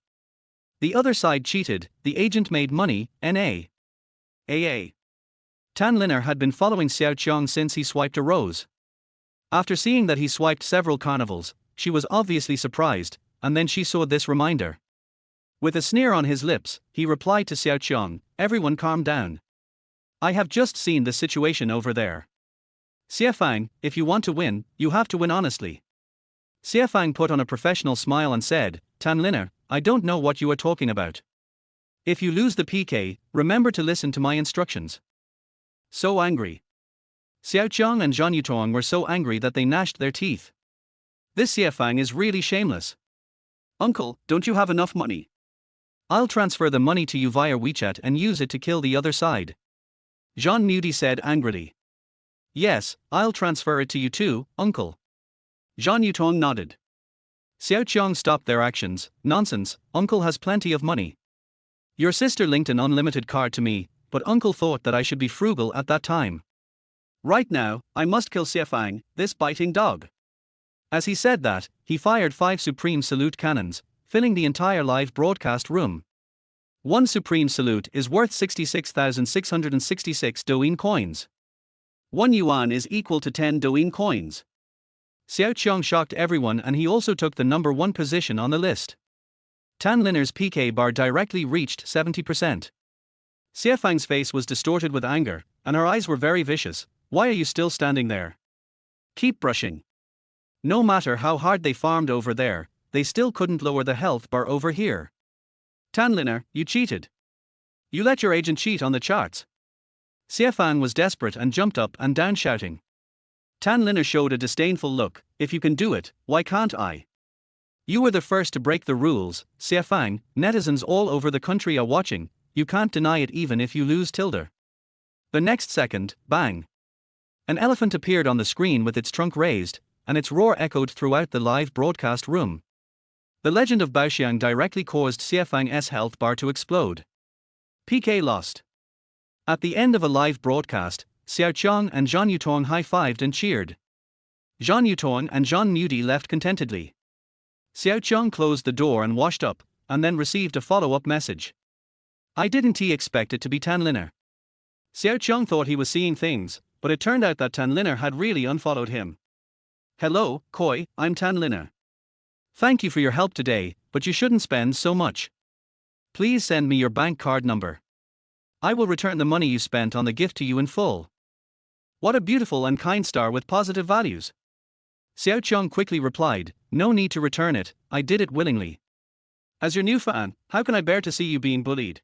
The other side cheated, the agent made money, NA. AA. Tan Linna had been following Xiao Qiang since he swiped a rose. After seeing that he swiped several carnivals, she was obviously surprised, and then she saw this reminder. With a sneer on his lips, he replied to Xiao Qiang, "Everyone calm down. I have just seen the situation over there. Xie Fang, if you want to win, you have to win honestly." Xie Fang put on a professional smile and said, "Tan Linna, I don't know what you are talking about. If you lose the PK, remember to listen to my instructions." So angry. Xiao Qiang and Zhan Yutong were so angry that they gnashed their teeth. This Xie Fang is really shameless. "Uncle, don't you have enough money? I'll transfer the money to you via WeChat and use it to kill the other side." Zhan Muti said angrily. "Yes, I'll transfer it to you too, uncle." Zhan Yutong nodded. Xiao Qiang stopped their actions. Nonsense, uncle has plenty of money. Your sister linked an unlimited card to me, but uncle thought that I should be frugal at that time. Right now, I must kill Xiefang, this biting dog. As he said that, he fired 5 Supreme Salute cannons, filling the entire live broadcast room. One Supreme Salute is worth 66,666 Douyin coins. 1 yuan is equal to 10 Douyin coins. Xiao Qiang shocked everyone, and he also took the number 1 position on the list. Tan Linna's PK bar directly reached 70%. Xiefang's face was distorted with anger, and her eyes were very vicious. Why are you still standing there? Keep brushing. No matter how hard they farmed over there, they still couldn't lower the health bar over here. Tan Linna, you cheated. You let your agent cheat on the charts. Xiefang was desperate and jumped up and down shouting. Tan Linna showed a disdainful look. If you can do it, why can't I? You were the first to break the rules, Xiefang. Netizens all over the country are watching. You can't deny it even if you lose tilde. The next second, bang. An elephant appeared on the screen with its trunk raised, and its roar echoed throughout the live broadcast room. The legend of Baoxiang directly caused Xiefang's health bar to explode. PK lost. At the end of a live broadcast, Xiao Qiang and Zhan Yutong high-fived and cheered. Zhan Yutong and Zhan Mudi left contentedly. Xiao Qiang closed the door and washed up, and then received a follow-up message. I didn't expect it to be Tan Linna. Xiao Qiang thought he was seeing things, but it turned out that Tan Linna had really unfollowed him. Hello, Koi, I'm Tan Linna. Thank you for your help today, but you shouldn't spend so much. Please send me your bank card number. I will return the money you spent on the gift to you in full. What a beautiful and kind star with positive values. Xiao Qiang quickly replied, no need to return it, I did it willingly. As your new fan, how can I bear to see you being bullied?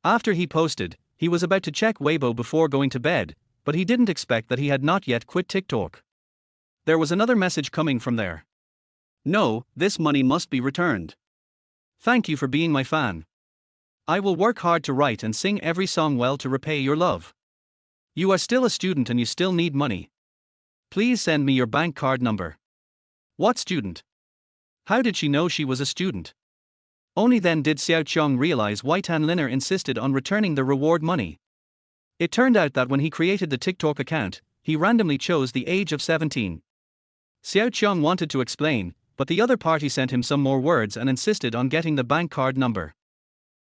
After he posted, he was about to check Weibo before going to bed, but he didn't expect that he had not yet quit TikTok. There was another message coming from there. No, this money must be returned. Thank you for being my fan. I will work hard to write and sing every song well to repay your love. You are still a student and you still need money. Please send me your bank card number. What student? How did she know she was a student? Only then did Xiao Qiang realize why Tan Linna insisted on returning the reward money. It turned out that when he created the TikTok account, he randomly chose the age of 17. Xiao Qiang wanted to explain, but the other party sent him some more words and insisted on getting the bank card number.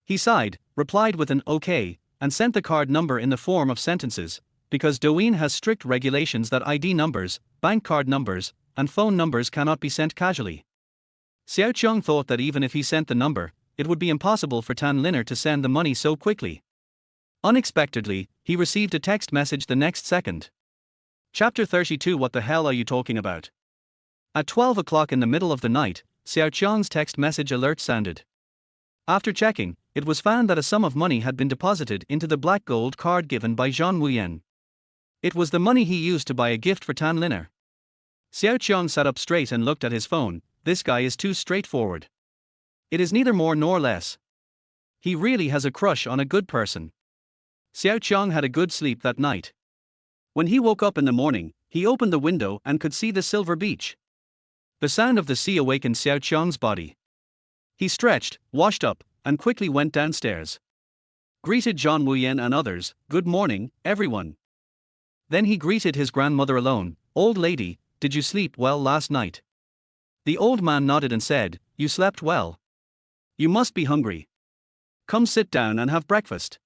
He sighed, replied with an okay, and sent the card number in the form of sentences, because Douyin has strict regulations that ID numbers, bank card numbers, and phone numbers cannot be sent casually. Xiao Qiang thought that even if he sent the number, it would be impossible for Tan Linna to send the money so quickly. Unexpectedly, he received a text message the next second. Chapter 32. What the hell are you talking about? At 12 o'clock in the middle of the night, Xiao Qiang's text message alert sounded. After checking, it was found that a sum of money had been deposited into the black gold card given by Zhan Wuyan. It was the money he used to buy a gift for Tan Linna. Xiao Qiang sat up straight and looked at his phone. This guy is too straightforward. It is neither more nor less. He really has a crush on a good person. Xiao Qiang had a good sleep that night. When he woke up in the morning, he opened the window and could see the silver beach. The sound of the sea awakened Xiao Qiang's body. He stretched, washed up, and quickly went downstairs. Greeted Zhan Wuyan and others, good morning, everyone. Then he greeted his grandmother alone, old lady, did you sleep well last night? The old man nodded and said, you slept well. You must be hungry. Come sit down and have breakfast.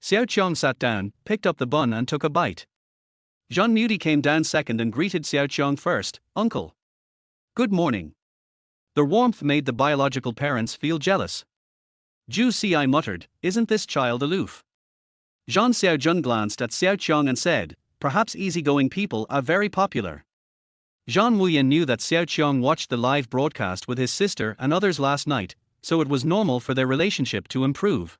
Xiao Qiang sat down, picked up the bun and took a bite. Zhan Mudi came down second and greeted Xiao Qiang first, uncle. Good morning. The warmth made the biological parents feel jealous. Zhu Xi muttered, isn't this child aloof? Zhan Xiaojun glanced at Xiao Qiang and said, perhaps easygoing people are very popular. Zhan Wuyan knew that Xiao Qiang watched the live broadcast with his sister and others last night, so it was normal for their relationship to improve.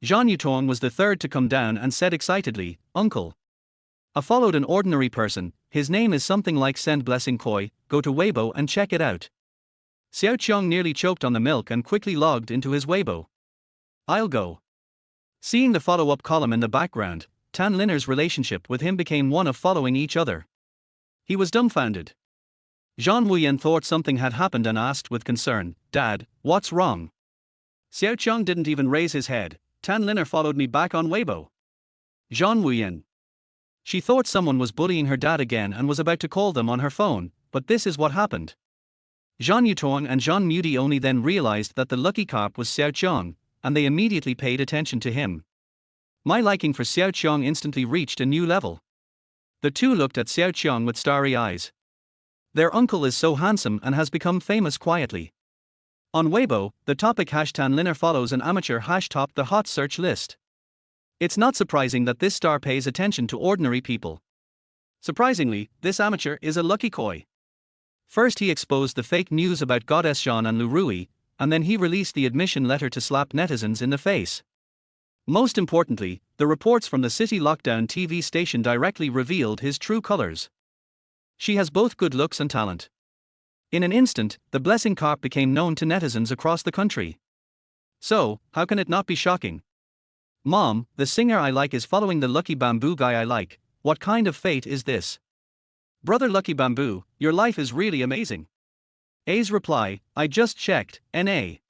Zhan Yutong was the third to come down and said excitedly, uncle. I followed an ordinary person, his name is something like Send Blessing Koi, go to Weibo and check it out. Xiao Qiang nearly choked on the milk and quickly logged into his Weibo. I'll go. Seeing the follow-up column in the background, Tan Linna's relationship with him became one of following each other. He was dumbfounded. Zhan Wuyan thought something had happened and asked with concern, "Dad, what's wrong?" Xiao Qiang didn't even raise his head. "Tan Linna followed me back on Weibo." Zhan Wuyan. She thought someone was bullying her dad again and was about to call them on her phone, but this is what happened. Zhan Yutong and Zhan Mudi only then realized that the lucky cop was Xiao Qiang, and they immediately paid attention to him. My liking for Xiao Qiang instantly reached a new level. The two looked at Xiao Qiang with starry eyes. Their uncle is so handsome and has become famous quietly. On Weibo, the topic #Tan Linna follows an amateur #top the hot search list. It's not surprising that this star pays attention to ordinary people. Surprisingly, this amateur is a lucky koi. First he exposed the fake news about goddess Zhan and Lu Rui, and then he released the admission letter to slap netizens in the face. Most importantly, the reports from the city lockdown TV station directly revealed his true colors. She has both good looks and talent. In an instant, the blessing cop became known to netizens across the country. So, how can it not be shocking? "Mom, the singer I like is following the lucky bamboo guy I like. What kind of fate is this?" "Brother Lucky Bamboo, your life is really amazing." A's reply, "I just checked, NA.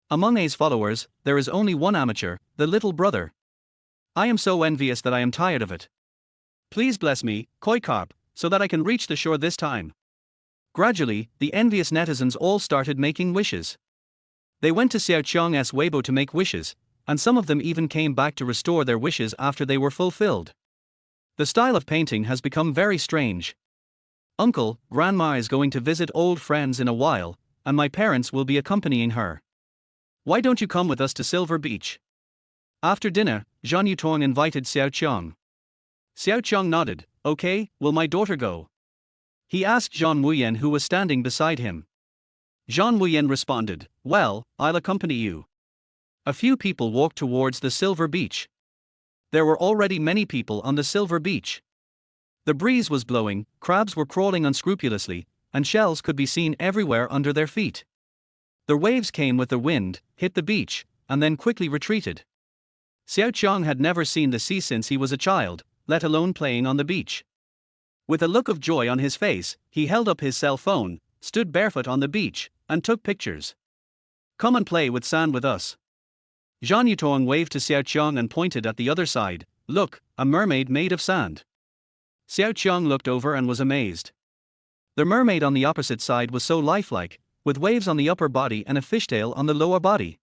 Among A's followers, there is only one amateur, the little brother. I am so envious that I am tired of it. Please bless me, Koi Cop, so that I can reach the shore this time." Gradually, the envious netizens all started making wishes. They went to Xiao Qiang's Weibo to make wishes, and some of them even came back to restore their wishes after they were fulfilled. The style of painting has become very strange. "Uncle, Grandma is going to visit old friends in a while, and my parents will be accompanying her. Why don't you come with us to Silver Beach?" After dinner, Zhan Yutong invited Xiao Qiang. Xiao Qiang nodded. "Okay, will my daughter go?" He asked Zhan Wuyan, who was standing beside him. Zhan Wuyan responded, "Well, I'll accompany you." A few people walked towards the Silver Beach. There were already many people on the Silver Beach. The breeze was blowing, crabs were crawling unscrupulously, and shells could be seen everywhere under their feet. The waves came with the wind, hit the beach, and then quickly retreated. Xiao Qiang had never seen the sea since he was a child, let alone playing on the beach. With a look of joy on his face, he held up his cell phone, stood barefoot on the beach, and took pictures. "Come and play with sand with us." Zhan Yutong waved to Xiao Qiang and pointed at the other side. "Look, a mermaid made of sand." Xiao Qiang looked over and was amazed. The mermaid on the opposite side was so lifelike, with waves on the upper body and a fishtail on the lower body.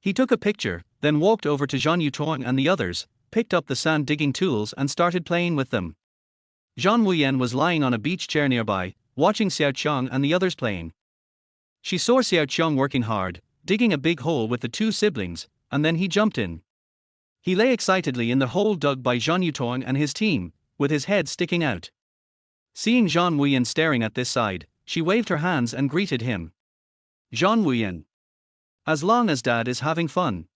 He took a picture, then walked over to Zhan Yutong and the others, picked up the sand digging tools and started playing with them. Zhan Wuyan was lying on a beach chair nearby, watching Xiao Qiang and the others playing. She saw Xiao Qiang working hard, digging a big hole with the two siblings, and then he jumped in. He lay excitedly in the hole dug by Zhan Yutong and his team, with his head sticking out. Seeing Zhan Wuyan staring at this side, she waved her hands and greeted him. "Zhan Wuyan. As long as Dad is having fun.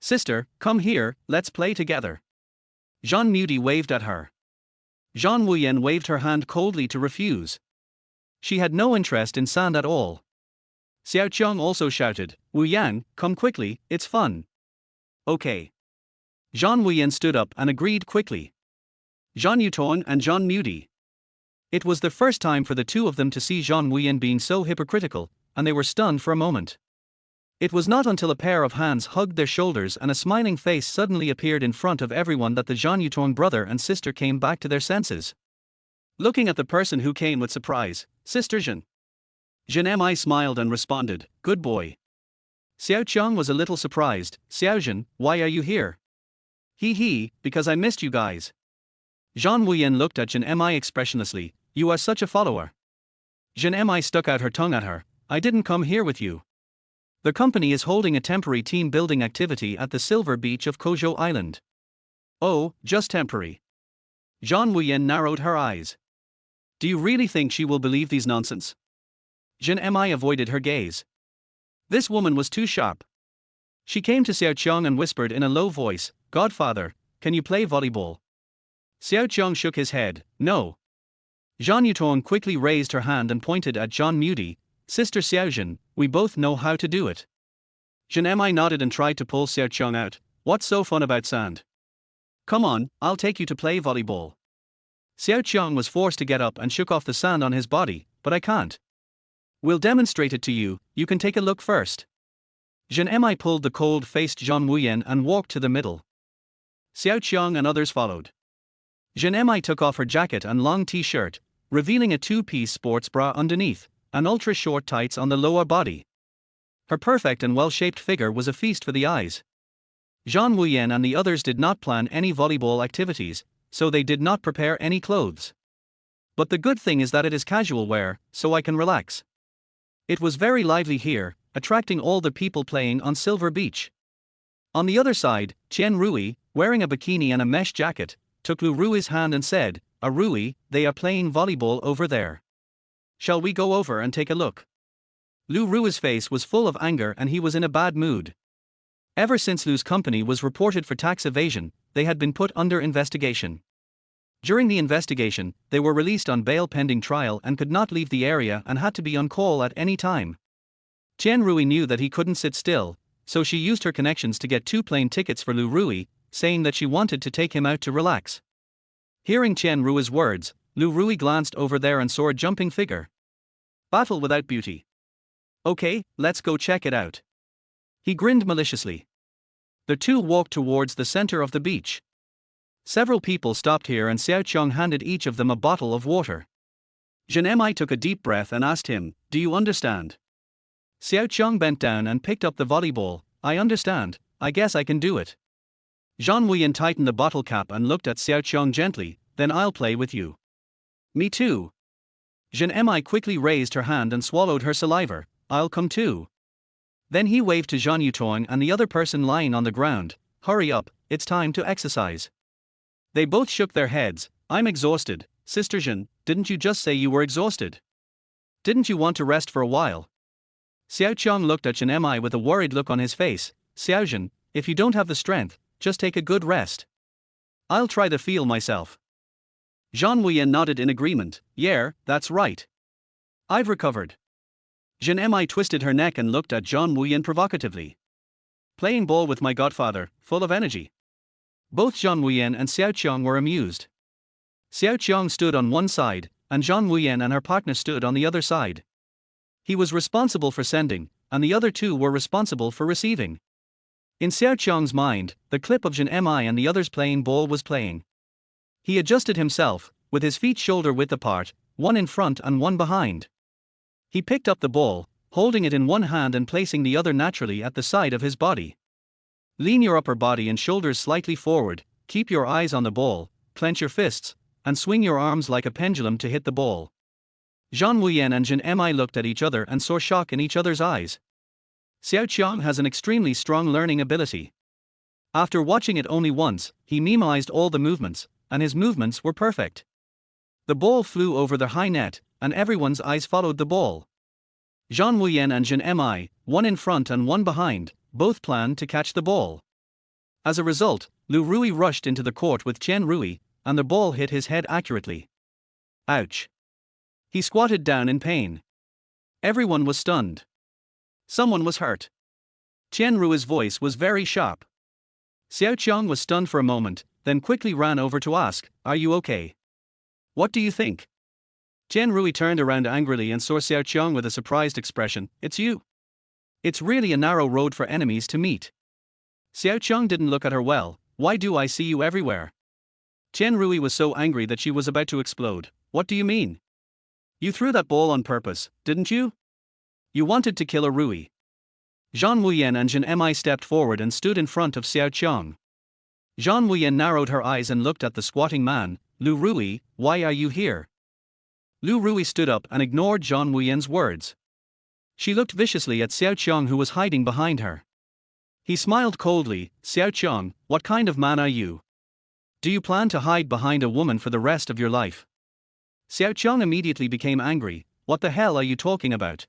Sister, come here, let's play together." Zhan Mudi waved at her. Zhan Wuyan waved her hand coldly to refuse. She had no interest in sand at all. Xiao Qiang also shouted, "Wuyang, come quickly, it's fun." "Okay." Zhan Wuyan stood up and agreed quickly. Zhan Yutong and Zhan Mudi. It was the first time for the two of them to see Zhan Wuyan being so hypocritical, and they were stunned for a moment. It was not until a pair of hands hugged their shoulders and a smiling face suddenly appeared in front of everyone that the Zhan Yutong brother and sister came back to their senses. Looking at the person who came with surprise, "Sister Zhan." Zhan Mi smiled and responded, "Good boy." Xiao Qiang was a little surprised. "Xiao Zhan, why are you here?" He, because I missed you guys." Zhan Wuyan looked at Zhan Mi expressionlessly. "You are such a follower." Zhan Mi stuck out her tongue at her. "I didn't come here with you. The company is holding a temporary team building activity at the Silver Beach of Kojo Island." "Oh, just temporary." Zhan Wuyan narrowed her eyes. "Do you really think she will believe these nonsense?" Zhan Mi avoided her gaze. This woman was too sharp. She came to Xiao Qiang and whispered in a low voice, "Godfather, can you play volleyball?" Xiao Qiang shook his head, "No." Zhan Yutong quickly raised her hand and pointed at Zhan Mudi. "Sister Xiao Zhan, we both know how to do it." Zhan Mi nodded and tried to pull Xiao Qiang out. "What's so fun about sand? Come on, I'll take you to play volleyball." Xiao Qiang was forced to get up and shook off the sand on his body, but I can't. We'll demonstrate it to you, you can take a look first. Zhan pulled the cold-faced Zhan Wuyan and walked to the middle. Xiao Qiang and others followed. Zhan took off her jacket and long t-shirt, revealing a two-piece sports bra underneath, and ultra-short tights on the lower body. Her perfect and well-shaped figure was a feast for the eyes. Zhan Wuyan and the others did not plan any volleyball activities, so they did not prepare any clothes. But the good thing is that it is casual wear, so I can relax. It was very lively here, attracting all the people playing on Silver Beach. On the other side, Chen Rui, wearing a bikini and a mesh jacket, took Lu Rui's hand and said, Rui, they are playing volleyball over there. Shall we go over and take a look? Lu Rui's face was full of anger and he was in a bad mood. Ever since Lu's company was reported for tax evasion, they had been put under investigation. During the investigation, they were released on bail pending trial and could not leave the area and had to be on call at any time. Chen Rui knew that he couldn't sit still, so she used her connections to get 2 plane tickets for Lu Rui, saying that she wanted to take him out to relax. Hearing Chen Rui's words, Lu Rui glanced over there and saw a jumping figure. Battle without beauty. Okay, let's go check it out. He grinned maliciously. The two walked towards the center of the beach. Several people stopped here and Xiao Qiang handed each of them a bottle of water. Zhan took a deep breath and asked him, do you understand? Xiao Qiang bent down and picked up the volleyball. I understand, I guess I can do it. Zhan Wuyan tightened the bottle cap and looked at Xiao Qiang gently, then I'll play with you. Me too. Zhan quickly raised her hand and swallowed her saliva. I'll come too. Then he waved to Zhan Yutong and the other person lying on the ground. Hurry up, it's time to exercise. They both shook their heads. I'm exhausted, Sister Zhan, didn't you just say you were exhausted? Didn't you want to rest for a while? Xiao Qiang looked at Zhan with a worried look on his face. Xiao Zhan, if you don't have the strength, just take a good rest. I'll try to feel myself. Zhan Wuyan nodded in agreement. Yeah, that's right. I've recovered. Zhan twisted her neck and looked at Zhan Wuyan provocatively. Playing ball with my godfather, full of energy. Both Zhan Wuyan and Xiao Qiang were amused. Xiao Qiang stood on one side, and Zhan Wuyan and her partner stood on the other side. He was responsible for sending, and the other two were responsible for receiving. In Xiao Qiang's mind, the clip of Zhan and the others playing ball was playing. He adjusted himself, with his feet shoulder-width apart, one in front and one behind. He picked up the ball, holding it in one hand and placing the other naturally at the side of his body. Lean your upper body and shoulders slightly forward, keep your eyes on the ball, clench your fists, and swing your arms like a pendulum to hit the ball. Zhan Wuyan and Zhan looked at each other and saw shock in each other's eyes. Xiao Qiang has an extremely strong learning ability. After watching it only once, he memoized all the movements, and his movements were perfect. The ball flew over the high net, and everyone's eyes followed the ball. Zhan Wuyan and Zhan, one in front and one behind, both planned to catch the ball. As a result, Lu Rui rushed into the court with Chen Rui, and the ball hit his head accurately. Ouch! He squatted down in pain. Everyone was stunned. Someone was hurt. Chen Rui's voice was very sharp. Xiao Qiang was stunned for a moment, then quickly ran over to ask, Are you okay? What do you think? Chen Rui turned around angrily and saw Xiao Qiang with a surprised expression. It's you. It's really a narrow road for enemies to meet. Xiao Qiang didn't look at her well. Why do I see you everywhere? Chen Rui was so angry that she was about to explode. What do you mean? You threw that ball on purpose, didn't you? You wanted to kill a Rui. Zhan Wuyan and Zhan stepped forward and stood in front of Xiao Qiang. Zhan Wuyan narrowed her eyes and looked at the squatting man. Lu Rui, why are you here? Lu Rui stood up and ignored Zhan Wuyan's words. She looked viciously at Xiao Qiang who was hiding behind her. He smiled coldly. Xiao Qiang, what kind of man are you? Do you plan to hide behind a woman for the rest of your life? Xiao Qiang immediately became angry. What the hell are you talking about?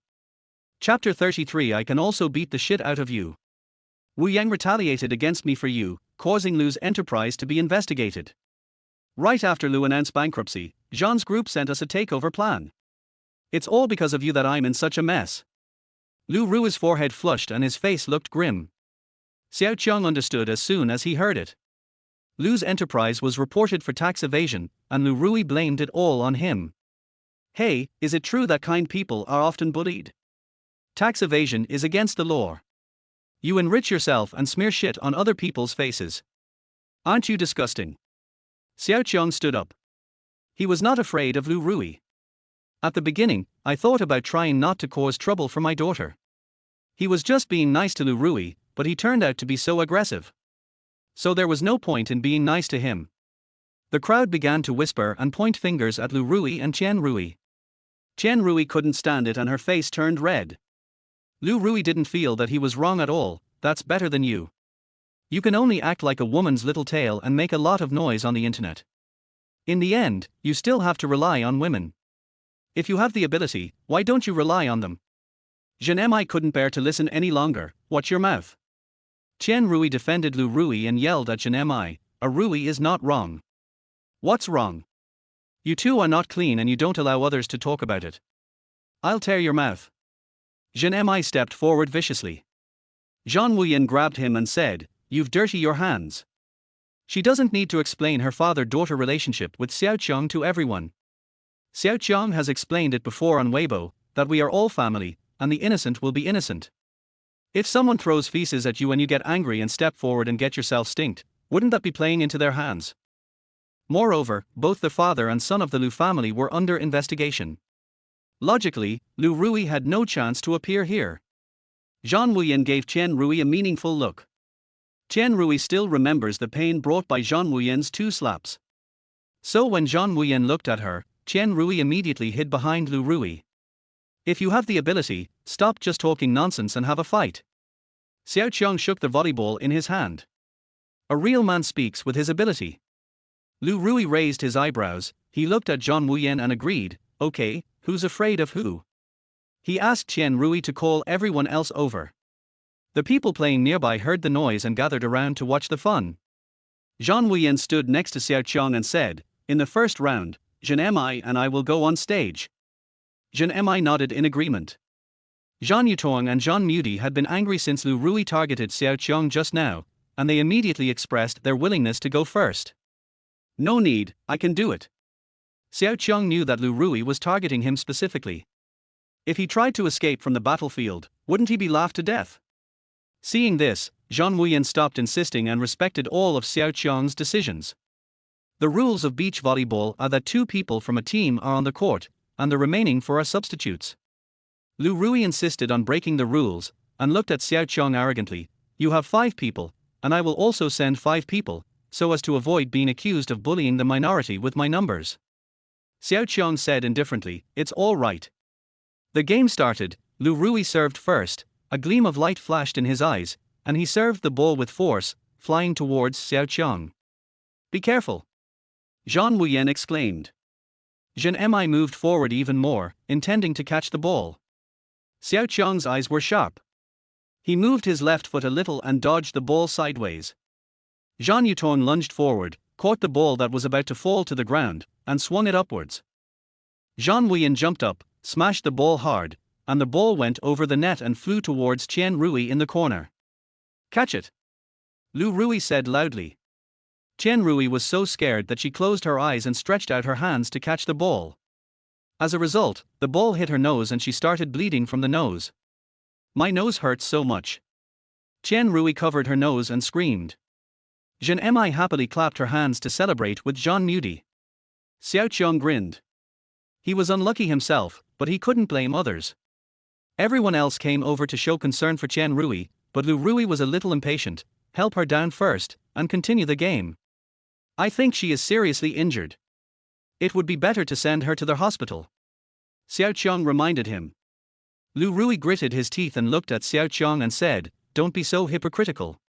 Chapter 33 I can also beat the shit out of you. Wu Yang retaliated against me for you, causing Lu's enterprise to be investigated. Right after Lu announced bankruptcy, Zhan's group sent us a takeover plan. It's all because of you that I'm in such a mess. Lu Rui's forehead flushed and his face looked grim. Xiao Qiang understood as soon as he heard it. Lu's enterprise was reported for tax evasion, and Lu Rui blamed it all on him. Hey, is it true that kind people are often bullied? Tax evasion is against the law. You enrich yourself and smear shit on other people's faces. Aren't you disgusting? Xiao Qiang stood up. He was not afraid of Lu Rui. At the beginning, I thought about trying not to cause trouble for my daughter. He was just being nice to Lu Rui, but he turned out to be so aggressive. So there was no point in being nice to him. The crowd began to whisper and point fingers at Lu Rui and Qian Rui. Qian Rui couldn't stand it and her face turned red. Lu Rui didn't feel that he was wrong at all. That's better than you. You can only act like a woman's little tail and make a lot of noise on the internet. In the end, you still have to rely on women. If you have the ability, why don't you rely on them? Zhan couldn't bear to listen any longer. Watch your mouth. Qian Rui defended Lu Rui and yelled at Zhan, a Rui is not wrong. What's wrong? You two are not clean and you don't allow others to talk about it. I'll tear your mouth. Zhan stepped forward viciously. Zhan Wuyan grabbed him and said, "You've dirty your hands." She doesn't need to explain her father-daughter relationship with Xiao Qiang to everyone. Xiao Qiang has explained it before on Weibo, that we are all family, and the innocent will be innocent. If someone throws feces at you and you get angry and step forward and get yourself stinked, wouldn't that be playing into their hands? Moreover, both the father and son of the Lu family were under investigation. Logically, Lu Rui had no chance to appear here. Zhan Wuyan gave Qian Rui a meaningful look. Qian Rui still remembers the pain brought by Zhan Wuyan's 2 slaps. So when Zhan Wuyan looked at her, Qian Rui immediately hid behind Lu Rui. If you have the ability, stop just talking nonsense and have a fight. Xiao Qiang shook the volleyball in his hand. A real man speaks with his ability. Lu Rui raised his eyebrows, he looked at Zhan Wuyan and agreed, okay, who's afraid of who? He asked Qian Rui to call everyone else over. The people playing nearby heard the noise and gathered around to watch the fun. Zhan Wuyan stood next to Xiao Qiang and said, "In the first round, Zhan and I will go on stage." Zhan nodded in agreement. Zhan Yutong and Zhan Mudi had been angry since Lu Rui targeted Xiao Qiang just now, and they immediately expressed their willingness to go first. No need, I can do it. Xiao Qiang knew that Lu Rui was targeting him specifically. If he tried to escape from the battlefield, wouldn't he be laughed to death? Seeing this, Zhan Wuyan stopped insisting and respected all of Xiao Qiang's decisions. The rules of beach volleyball are that 2 people from a team are on the court, and the remaining 4 are substitutes. Lu Rui insisted on breaking the rules, and looked at Xiao Qiang arrogantly, "You have 5 people, and I will also send 5 people, so as to avoid being accused of bullying the minority with my numbers." Xiao Qiang said indifferently, "It's all right." The game started. Lu Rui served first, a gleam of light flashed in his eyes, and he served the ball with force, flying towards Xiao Qiang. "Be careful!" Zhan Wuyan exclaimed. Zhan moved forward even more, intending to catch the ball. Xiao Qiang's eyes were sharp. He moved his left foot a little and dodged the ball sideways. Zhan Yutong lunged forward, caught the ball that was about to fall to the ground, and swung it upwards. Zhan Wuyan jumped up, smashed the ball hard, and the ball went over the net and flew towards Qian Rui in the corner. "Catch it!" Lu Rui said loudly. Qian Rui was so scared that she closed her eyes and stretched out her hands to catch the ball. As a result, the ball hit her nose and she started bleeding from the nose. "My nose hurts so much." Qian Rui covered her nose and screamed. Zhan happily clapped her hands to celebrate with Zhan Mudi. Xiao Qiang grinned. He was unlucky himself, but he couldn't blame others. Everyone else came over to show concern for Qian Rui, but Lu Rui was a little impatient. "Help her down first, and continue the game. I think she is seriously injured. It would be better to send her to the hospital." Xiao Qiang reminded him. Lu Rui gritted his teeth and looked at Xiao Qiang and said, "Don't be so hypocritical.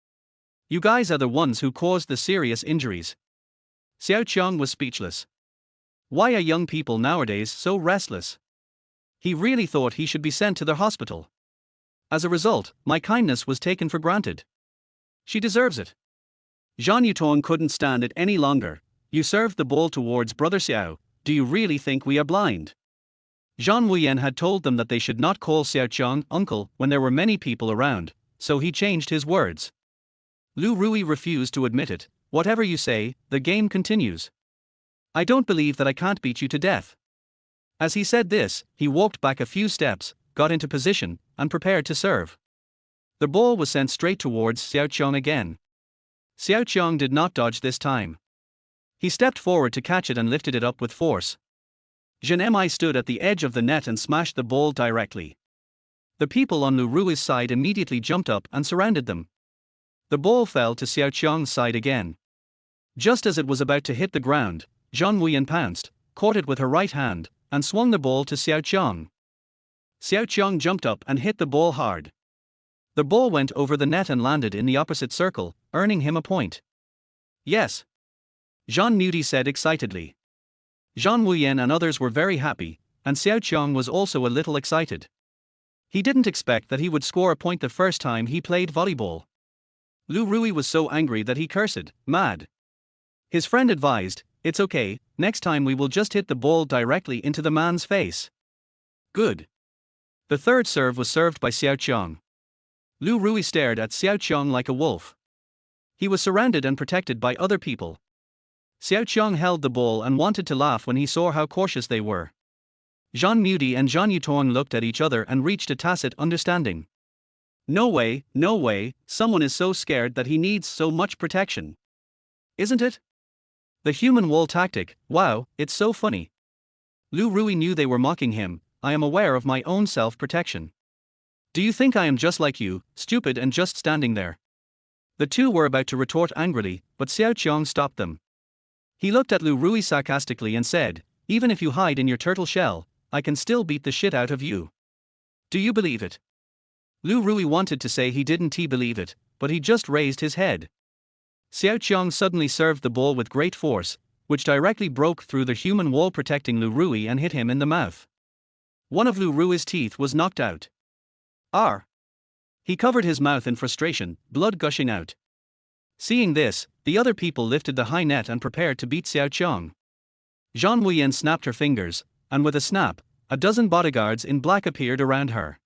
You guys are the ones who caused the serious injuries." Xiao Qiang was speechless. Why are young people nowadays so restless? He really thought he should be sent to the hospital. As a result, my kindness was taken for granted. She deserves it. Zhan Yutong couldn't stand it any longer. "You served the ball towards Brother Xiao, do you really think we are blind?" Zhan Wuyan had told them that they should not call Xiao Qiang uncle when there were many people around, so he changed his words. Lu Rui refused to admit it. "Whatever you say, the game continues. I don't believe that I can't beat you to death." As he said this, he walked back a few steps, got into position, and prepared to serve. The ball was sent straight towards Xiao Qiang again. Xiao Qiang did not dodge this time. He stepped forward to catch it and lifted it up with force. Zhan stood at the edge of the net and smashed the ball directly. The people on Lu Rui's side immediately jumped up and surrounded them. The ball fell to Xiao Qiang's side again. Just as it was about to hit the ground, Zhan Wuyan pounced, caught it with her right hand, and swung the ball to Xiao Qiang. Xiao Qiang jumped up and hit the ball hard. The ball went over the net and landed in the opposite circle, earning him a point. Yes, Zhan Muti said excitedly. Zhan Wuyan and others were very happy, and Xiao Qiang was also a little excited. He didn't expect that he would score a point the first time he played volleyball. Lu Rui was so angry that he cursed, mad. His friend advised, "It's okay, next time we will just hit the ball directly into the man's face." Good. The third serve was served by Xiao Qiang. Lu Rui stared at Xiao Qiang like a wolf. He was surrounded and protected by other people. Xiao Qiang held the ball and wanted to laugh when he saw how cautious they were. Zhan Muti and Zhan Yutong looked at each other and reached a tacit understanding. No way, someone is so scared that he needs so much protection. Isn't it? The human wall tactic, wow, it's so funny. Lu Rui knew they were mocking him. I am aware of my own self-protection. Do you think I am just like you, stupid and just standing there? The two were about to retort angrily, but Xiao Qiang stopped them. He looked at Lu Rui sarcastically and said, "Even if you hide in your turtle shell, I can still beat the shit out of you. Do you believe it?" Lu Rui wanted to say he didn't believe it, but he just raised his head. Xiao Qiang suddenly served the ball with great force, which directly broke through the human wall protecting Lu Rui and hit him in the mouth. One of Lu Rui's teeth was knocked out. Arr! He covered his mouth in frustration, blood gushing out. Seeing this, the other people lifted the high net and prepared to beat Xiao Qiang. Zhan Wuyan snapped her fingers, and with a snap, a dozen bodyguards in black appeared around her.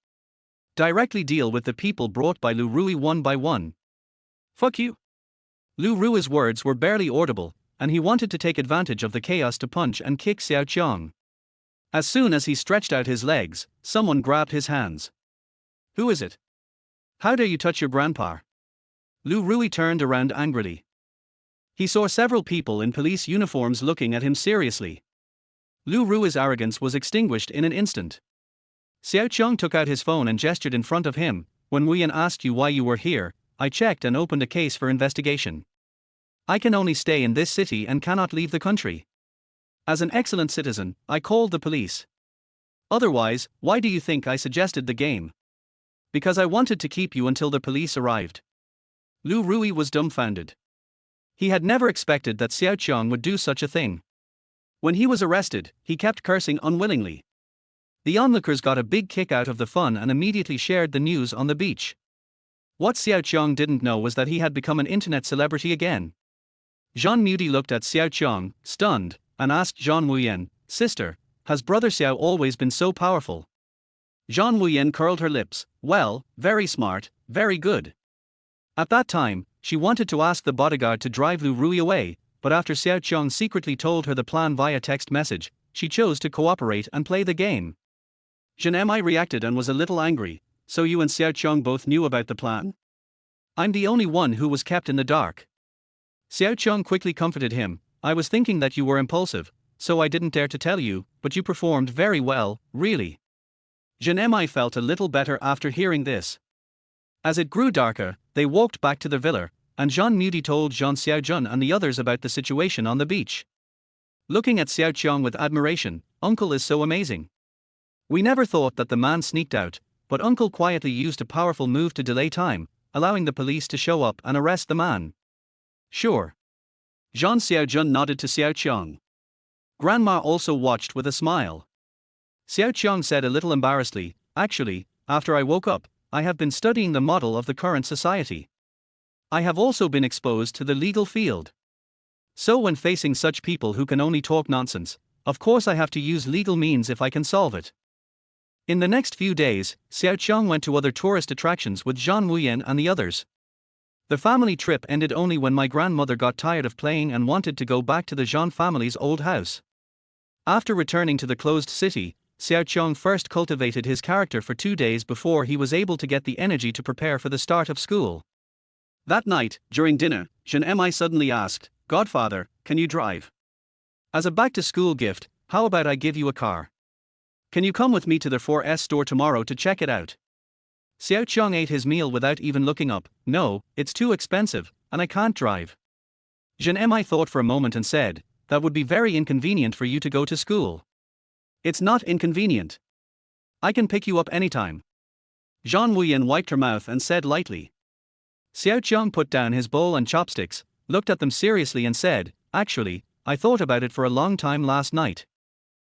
Directly deal with the people brought by Lu Rui one by one. Fuck you. Lu Rui's words were barely audible, and he wanted to take advantage of the chaos to punch and kick Xiao Qiang. As soon as he stretched out his legs, someone grabbed his hands. Who is it? How dare you touch your grandpa? Lu Rui turned around angrily. He saw several people in police uniforms looking at him seriously. Lu Rui's arrogance was extinguished in an instant. Xiao Qiang took out his phone and gestured in front of him. When Wuyan asked you why you were here, I checked and opened a case for investigation. I can only stay in this city and cannot leave the country. As an excellent citizen, I called the police. Otherwise, why do you think I suggested the game? Because I wanted to keep you until the police arrived. Lu Rui was dumbfounded. He had never expected that Xiao Qiang would do such a thing. When he was arrested, he kept cursing unwillingly. The onlookers got a big kick out of the fun and immediately shared the news on the beach. What Xiao Qiang didn't know was that he had become an internet celebrity again. Zhan Muti looked at Xiao Qiang, stunned, and asked Zhan Wuyan, "Sister, has Brother Xiao always been so powerful?" Zhan Wuyan curled her lips. Well, very smart, very good. At that time, she wanted to ask the bodyguard to drive Lu Rui away, but after Xiao Qiang secretly told her the plan via text message, she chose to cooperate and play the game. Zhan reacted and was a little angry. So you and Xiao Qiang both knew about the plan? I'm the only one who was kept in the dark. Xiao Qiang quickly comforted him. I was thinking that you were impulsive, so I didn't dare to tell you, but you performed very well, really. Zhan felt a little better after hearing this. As it grew darker, they walked back to the villa, and Zhan Muti told Zhan Xiaojun and the others about the situation on the beach. Looking at Xiao Qiang with admiration, Uncle is so amazing. We never thought that the man sneaked out, but Uncle quietly used a powerful move to delay time, allowing the police to show up and arrest the man. Sure. Zhan Xiaojun nodded to Xiao Qiang. Grandma also watched with a smile. Xiao Qiang said a little embarrassedly, actually, after I woke up, I have been studying the model of the current society. I have also been exposed to the legal field. So when facing such people who can only talk nonsense, of course I have to use legal means if I can solve it. In the next few days, Xiao Qiang went to other tourist attractions with Zhan Wuyan and the others. The family trip ended only when my grandmother got tired of playing and wanted to go back to the Zhan family's old house. After returning to the closed city, Xiao Qiang first cultivated his character for 2 days before he was able to get the energy to prepare for the start of school. That night, during dinner, Zhan suddenly asked, "Godfather, can you drive? As a back-to-school gift, how about I give you a car? Can you come with me to the 4S store tomorrow to check it out?" Xiao Qiang ate his meal without even looking up. "No, it's too expensive, and I can't drive." Zhan thought for a moment and said, "That would be very inconvenient for you to go to school." "It's not inconvenient. I can pick you up anytime." Zhan Wuyan wiped her mouth and said lightly. Xiao Qiang put down his bowl and chopsticks, looked at them seriously and said, "Actually, I thought about it for a long time last night.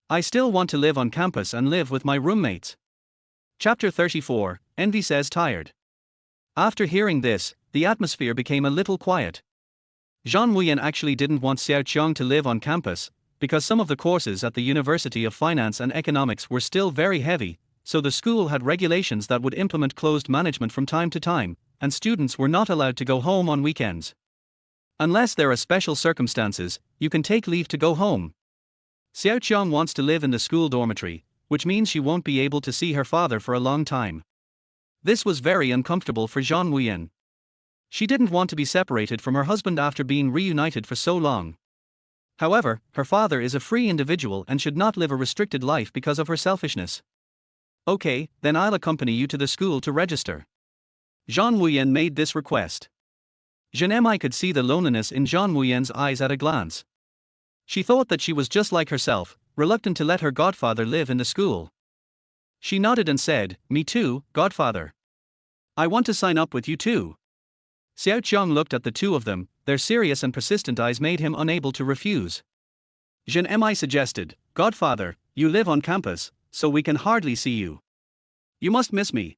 I still want to live on campus and live with my roommates." Chapter 34, Envy Says Tired. After hearing this, the atmosphere became a little quiet. Zhan Wuyan actually didn't want Xiao Qiang to live on campus, because some of the courses at the University of Finance and Economics were still very heavy, so the school had regulations that would implement closed management from time to time, and students were not allowed to go home on weekends. Unless there are special circumstances, you can take leave to go home. Xiao Qiang wants to live in the school dormitory, which means she won't be able to see her father for a long time. This was very uncomfortable for Zhan Wuyan. She didn't want to be separated from her husband after being reunited for so long. However, her father is a free individual and should not live a restricted life because of her selfishness. "Okay, then I'll accompany you to the school to register." Zhan Wuyan made this request. Zhan could see the loneliness in Zhan Wuyan's eyes at a glance. She thought that she was just like herself, reluctant to let her godfather live in the school. She nodded and said, "Me too, godfather. I want to sign up with you too." Xiao Qiang looked at the two of them, their serious and persistent eyes made him unable to refuse. Zhan suggested, "Godfather, you live on campus, so we can hardly see you. You must miss me.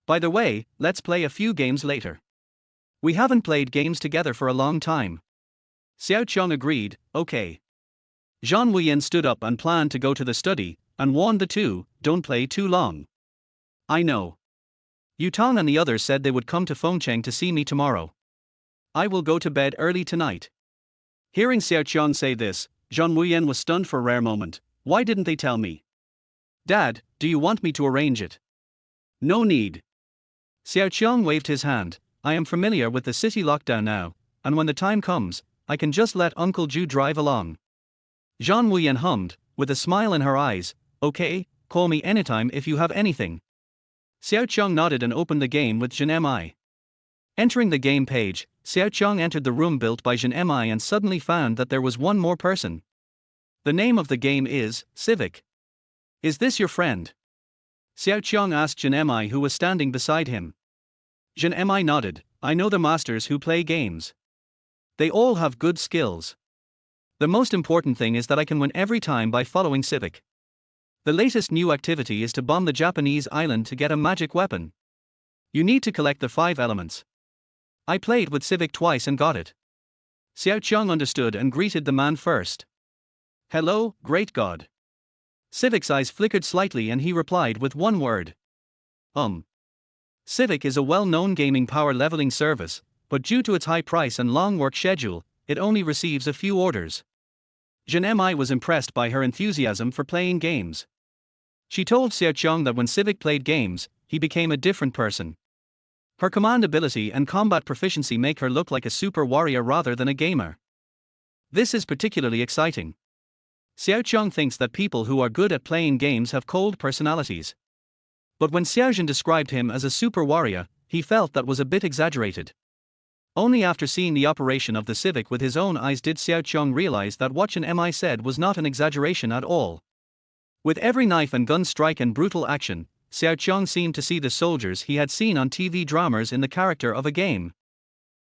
By the way, let's play a few games later. We haven't played games together for a long time." Xiao Qiang agreed, "Okay." Zhan Wuyan stood up and planned to go to the study, and warned the two, "Don't play too long. I know. Yutong and the others said they would come to Fengcheng to see me tomorrow. I will go to bed early tonight." Hearing Xiao Qiang say this, Zhan Wuyan was stunned for a rare moment. "Why didn't they tell me? Dad, do you want me to arrange it?" "No need." Xiao Qiang waved his hand. "I am familiar with the city lockdown now, and when the time comes, I can just let Uncle Ju drive along." Zhan Wuyan hummed, with a smile in her eyes, "Okay, call me anytime if you have anything." Xiao Qiang nodded and opened the game with Zhan. Entering the game page, Xiao Qiang entered the room built by Zhan and suddenly found that there was one more person. The name of the game is Civic. "Is this your friend?" Xiao Qiang asked Zhan who was standing beside him. Zhan nodded, "I know the masters who play games. They all have good skills. The most important thing is that I can win every time by following Civic. The latest new activity is to bomb the Japanese island to get a magic weapon. You need to collect the 5 elements. I played with Civic twice and got it." Xiao Qiang understood and greeted the man first. "Hello, great god." Civic's eyes flickered slightly and he replied with one word. Civic is a well-known gaming power leveling service, but due to its high price and long work schedule, it only receives a few orders. Zhan was impressed by her enthusiasm for playing games. She told Xiao Qiang that when Civic played games, he became a different person. Her command ability and combat proficiency make her look like a super warrior rather than a gamer. This is particularly exciting. Xiao Qiang thinks that people who are good at playing games have cold personalities. But when Xiao Zhan described him as a super warrior, he felt that was a bit exaggerated. Only after seeing the operation of the Civic with his own eyes did Xiao Qiang realize that what Zhan said was not an exaggeration at all. With every knife and gun strike and brutal action, Xiao Qiang seemed to see the soldiers he had seen on TV dramas in the character of a game.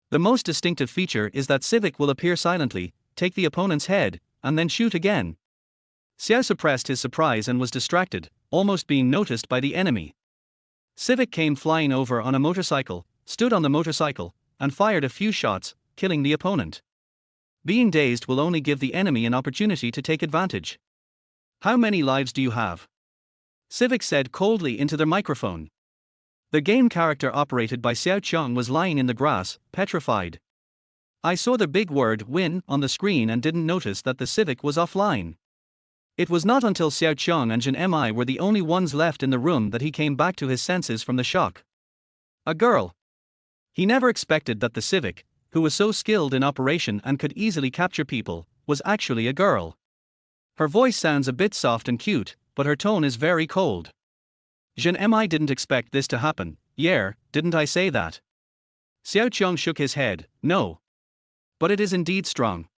The most distinctive feature is that Civic will appear silently, take the opponent's head, and then shoot again. Xiao suppressed his surprise and was distracted, almost being noticed by the enemy. Civic came flying over on a motorcycle, stood on the motorcycle, and fired a few shots, killing the opponent. Being dazed will only give the enemy an opportunity to take advantage. "How many lives do you have?" Civic said coldly into the microphone. The game character operated by Xiao Qiang was lying in the grass, petrified. "I saw the big word win on the screen and didn't notice that the Civic was offline." It was not until Xiao Qiang and Zhan Mi were the only ones left in the room that he came back to his senses from the shock. A girl. He never expected that the civic, who was so skilled in operation and could easily capture people, was actually a girl. Her voice sounds a bit soft and cute, but her tone is very cold. Zhan Mi didn't expect this to happen. Yeah, didn't I say that? Xiao Qiang shook his head. No. But it is indeed strong.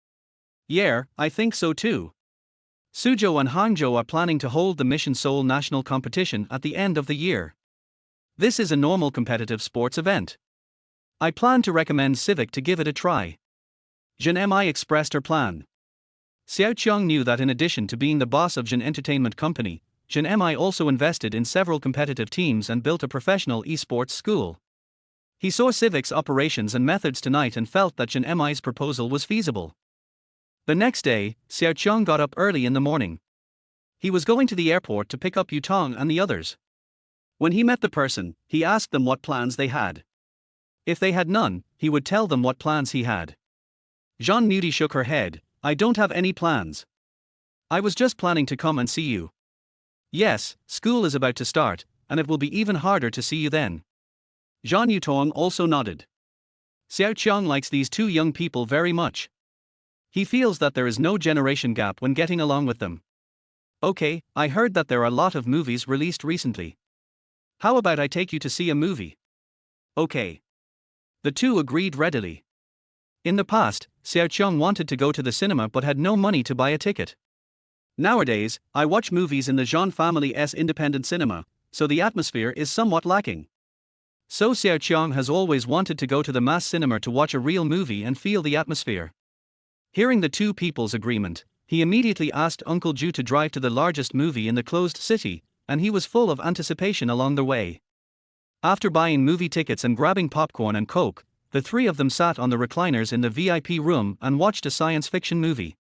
Yeah, I think so too. Suzhou and Hangzhou are planning to hold the Mission Seoul national competition at the end of the year. This is a normal competitive sports event. I plan to recommend Civic to give it a try. Zhan Mi expressed her plan. Xiao Qiang knew that in addition to being the boss of Zhan Entertainment Company, Zhan Mi also invested in several competitive teams and built a professional esports school. He saw Civic's operations and methods tonight and felt that Zhan Mi's proposal was feasible. The next day, Xiao Qiang got up early in the morning. He was going to the airport to pick up Yutong and the others. When he met the person, he asked them what plans they had. If they had none, he would tell them what plans he had. Zhan Muti shook her head. I don't have any plans. I was just planning to come and see you. Yes, school is about to start, and it will be even harder to see you then. Zhan Yutong also nodded. Xiao Qiang likes these two young people very much. He feels that there is no generation gap when getting along with them. Okay, I heard that there are a lot of movies released recently. How about I take you to see a movie? Okay. The two agreed readily. In the past, Xiao Qiang wanted to go to the cinema but had no money to buy a ticket. Nowadays, I watch movies in the Zhan family's independent cinema, so the atmosphere is somewhat lacking. So Xiao Qiang has always wanted to go to the mass cinema to watch a real movie and feel the atmosphere. Hearing the two people's agreement, he immediately asked Uncle Ju to drive to the largest movie in the closed city, and he was full of anticipation along the way. After buying movie tickets and grabbing popcorn and coke, the three of them sat on the recliners in the VIP room and watched a science fiction movie.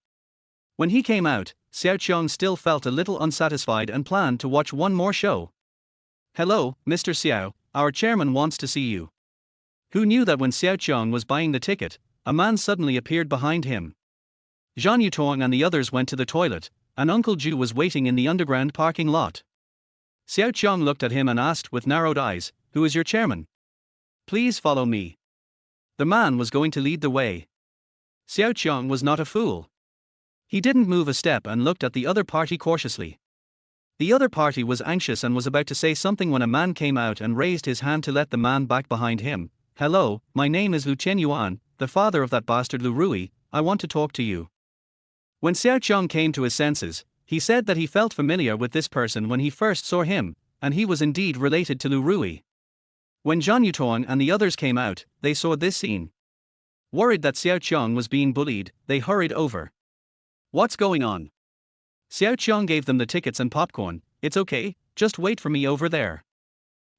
When he came out, Xiao Qiang still felt a little unsatisfied and planned to watch one more show. Hello, Mr. Xiao, our chairman wants to see you. Who knew that when Xiao Qiang was buying the ticket, a man suddenly appeared behind him. Zhan Yutong and the others went to the toilet, and Uncle Ju was waiting in the underground parking lot. Xiao Qiang looked at him and asked with narrowed eyes, "Who is your chairman? Please follow me." The man was going to lead the way. Xiao Qiang was not a fool. He didn't move a step and looked at the other party cautiously. The other party was anxious and was about to say something when a man came out and raised his hand to let the man back behind him. "Hello, my name is Lu Chenyuan, the father of that bastard Lu Rui. I want to talk to you." When Xiao Qiang came to his senses, he said that he felt familiar with this person when he first saw him, and he was indeed related to Lu Rui. When Zhan Yutong and the others came out, they saw this scene. Worried that Xiao Qiang was being bullied, they hurried over. "What's going on?" Xiao Qiang gave them the tickets and popcorn. "It's okay, just wait for me over there."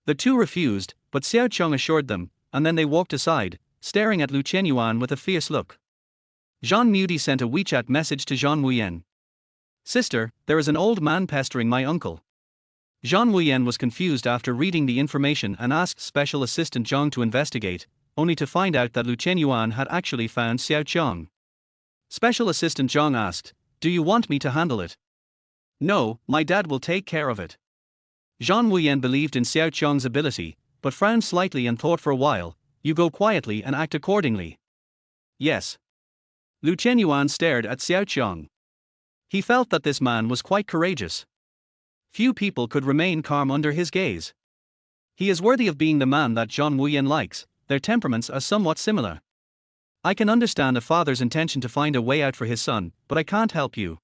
The two refused, but Xiao Qiang assured them, and then they walked aside, staring at Lu Chenyuan with a fierce look. Zhan Muti sent a WeChat message to Zhan Wuyen. "Sister, there is an old man pestering my uncle." Zhan Wuyen was confused after reading the information and asked Special Assistant Zhang to investigate, only to find out that Lu Chenyuan had actually found Xiao Qiang. Special Assistant Zhang asked, "Do you want me to handle it?" "No, my dad will take care of it." Zhan Wuyen believed in Xiao Qiang's ability, but frowned slightly and thought for a while. "You go quietly and act accordingly." "Yes." Lu Chenyuan stared at Xiao Qiang. He felt that this man was quite courageous. Few people could remain calm under his gaze. He is worthy of being the man that Zhan Wuyen likes. Their temperaments are somewhat similar. "I can understand a father's intention to find a way out for his son, but I can't help you."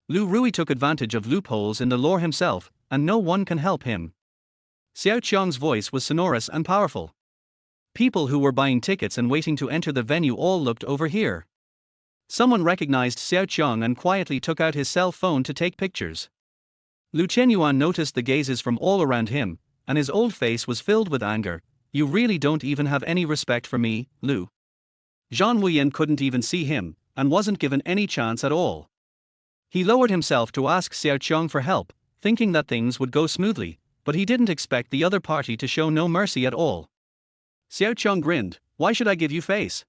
Lu Rui took advantage of loopholes in the law himself, and no one can help him. Xiao Qiang's voice was sonorous and powerful. People who were buying tickets and waiting to enter the venue all looked over here. Someone recognized Xiao Qiang and quietly took out his cell phone to take pictures. Lu Chenyuan noticed the gazes from all around him, and his old face was filled with anger. "You really don't even have any respect for me, Lu." Zhan Wuyen couldn't even see him, and wasn't given any chance at all. He lowered himself to ask Xiao Qiang for help, thinking that things would go smoothly, but he didn't expect the other party to show no mercy at all. Xiao Qiang grinned. "Why should I give you face?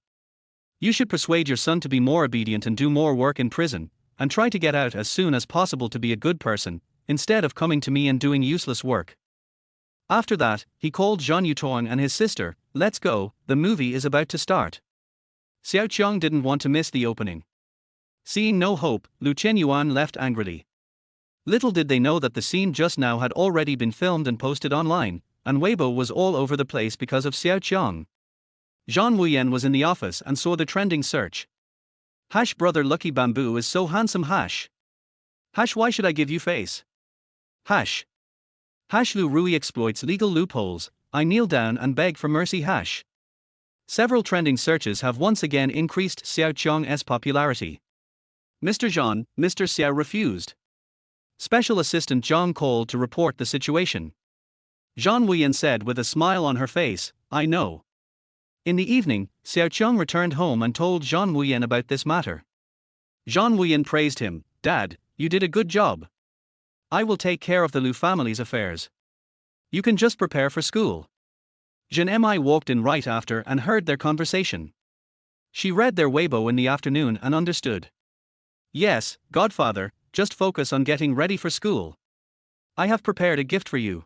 You should persuade your son to be more obedient and do more work in prison. and try to get out as soon as possible to be a good person, instead of coming to me and doing useless work. After that, he called Zhan Yutong and his sister. Let's go, the movie is about to start. Xiao Qiang didn't want to miss the opening. Seeing no hope, Lu Qianyuan left angrily. Little did they know that the scene just now had already been filmed and posted online, and Weibo was all over the place because of Xiao Qiang. Zhan Wuyan was in the office and saw the trending search. Hash brother Lucky Bamboo is so handsome. Hash. Hash, why should I give you face? Hash. Hash Lu Rui exploits legal loopholes. I kneel down and beg for mercy. Hash. Several trending searches have once again increased Xiao Qiang's popularity. Mr. Zhan, Mr. Xiao refused. Special Assistant Zhang called to report the situation. Zhan Wuyan said with a smile on her face, I know. In the evening, Xiao Qiang returned home and told Zhan Wuyan about this matter. Zhan Wuyan praised him. Dad, you did a good job. I will take care of the Lu family's affairs. You can just prepare for school. Zhan Mi walked in right after and heard their conversation. She read their Weibo in the afternoon and understood. Yes, Godfather, just focus on getting ready for school. I have prepared a gift for you.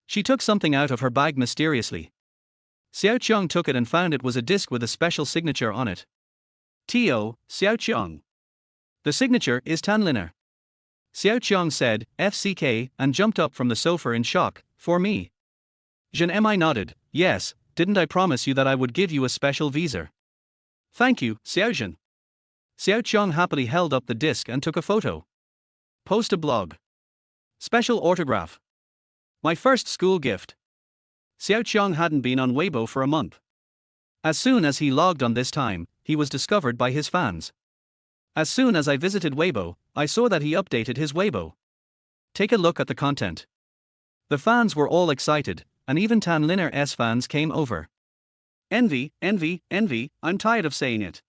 She took something out of her bag mysteriously. Xiao Qiang took it and found it was a disc with a special signature on it. T.O. Xiao Qiang. The signature is Tan Linna. Xiao Qiang said, FCK, and jumped up from the sofa in shock. For me? Zhan Mi nodded. Yes, didn't I promise you that I would give you a special visa? Thank you, Xiao Zhan. Xiao Qiang happily held up the disc and took a photo. Post a blog. Special autograph. My first school gift. Xiao Qiang hadn't been on Weibo for a month. As soon as he logged on this time, he was discovered by his fans. As soon as I visited Weibo, I saw that he updated his Weibo. Take a look at the content. The fans were all excited, and even Tan Linna's fans came over. Envy, envy, envy, I'm tired of saying it.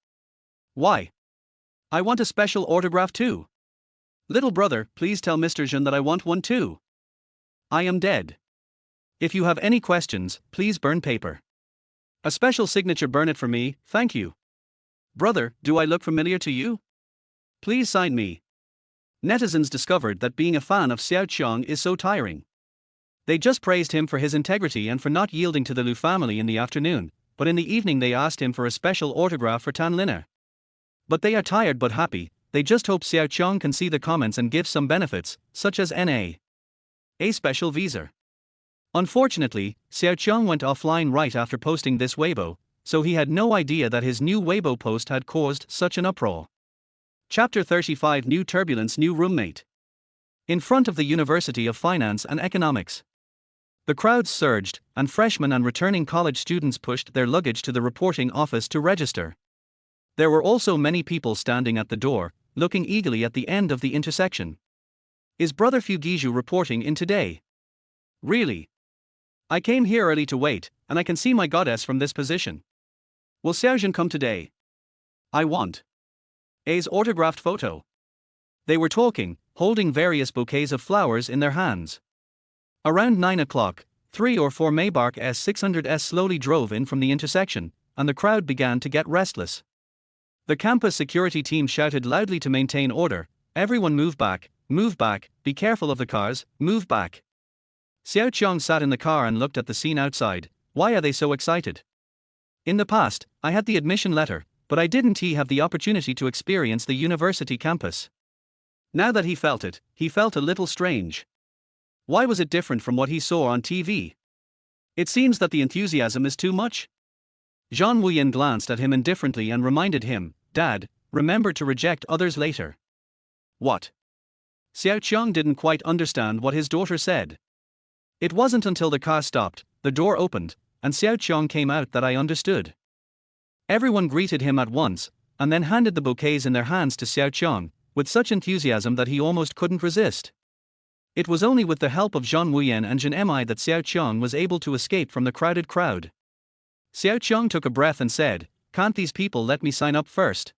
Why? I want a special autograph too. Little brother, please tell Mr. Zhan that I want one too. I am dead. If you have any questions, please burn paper. A special signature, burn it for me, thank you. Brother, do I look familiar to you? Please sign me. Netizens discovered that being a fan of Xiao Qiang is so tiring. They just praised him for his integrity and for not yielding to the Lu family in the afternoon, but in the evening they asked him for a special autograph for Tan Linna. But they are tired but happy, they just hope Xiao Qiang can see the comments and give some benefits, such as a special visa. Unfortunately, Xiao Qiang went offline right after posting this Weibo, so he had no idea that his new Weibo post had caused such an uproar. Chapter 35 New Turbulence, New Roommate. In front of the University of Finance and Economics. The crowds surged, and freshmen and returning college students pushed their luggage to the reporting office to register. There were also many people standing at the door, looking eagerly at the end of the intersection. Is Brother Fugiju reporting in today? Really? I came here early to wait, and I can see my goddess from this position. Will Xiao Zhan come today? I want A's autographed photo. They were talking, holding various bouquets of flowers in their hands. Around 9 o'clock, 3 or 4 Maybach S600s slowly drove in from the intersection, and the crowd began to get restless. The campus security team shouted loudly to maintain order, everyone move back, be careful of the cars, move back. Xiao Qiang sat in the car and looked at the scene outside. Why are they so excited? In the past, I had the admission letter, but I didn't have the opportunity to experience the university campus. Now that he felt it, he felt a little strange. Why was it different from what he saw on TV? It seems that the enthusiasm is too much. Zhan Wuyan glanced at him indifferently and reminded him, Dad, remember to reject others later. What? Xiao Qiang didn't quite understand what his daughter said. It wasn't until the car stopped, the door opened, and Xiao Qiang came out that I understood. Everyone greeted him at once, and then handed the bouquets in their hands to Xiao Qiang, with such enthusiasm that he almost couldn't resist. It was only with the help of Zhan Wuyan and Zhan Mi that Xiao Qiang was able to escape from the crowded crowd. Xiao Qiang took a breath and said, Can't these people let me sign up first?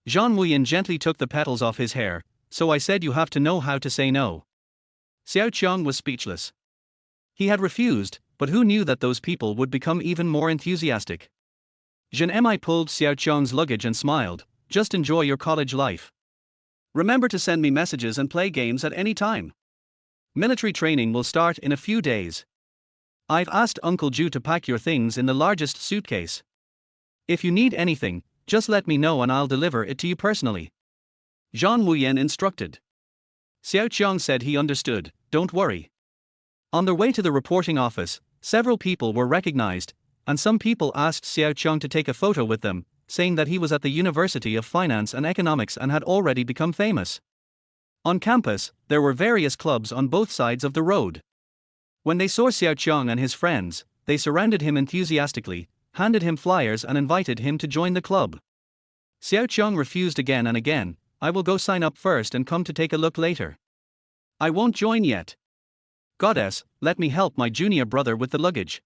Zhan Wuyan gently took the petals off his hair, so I said you have to know how to say no. Xiao Qiang was speechless. He had refused, but who knew that those people would become even more enthusiastic? Zhan Mi pulled Xiao Qiang's luggage and smiled, just enjoy your college life. Remember to send me messages and play games at any time. Military training will start in a few days. I've asked Uncle Ju to pack your things in the largest suitcase. If you need anything, just let me know and I'll deliver it to you personally. Zhan Wuyan instructed. Xiao Qiang said he understood, don't worry. On their way to the reporting office, several people were recognized, and some people asked Xiao Qiang to take a photo with them, saying that he was at the University of Finance and Economics and had already become famous. On campus, there were various clubs on both sides of the road. When they saw Xiao Qiang and his friends, they surrounded him enthusiastically, handed him flyers and invited him to join the club. Xiao Qiang refused again and again. I will go sign up first and come to take a look later. I won't join yet. Goddess, let me help my junior brother with the luggage.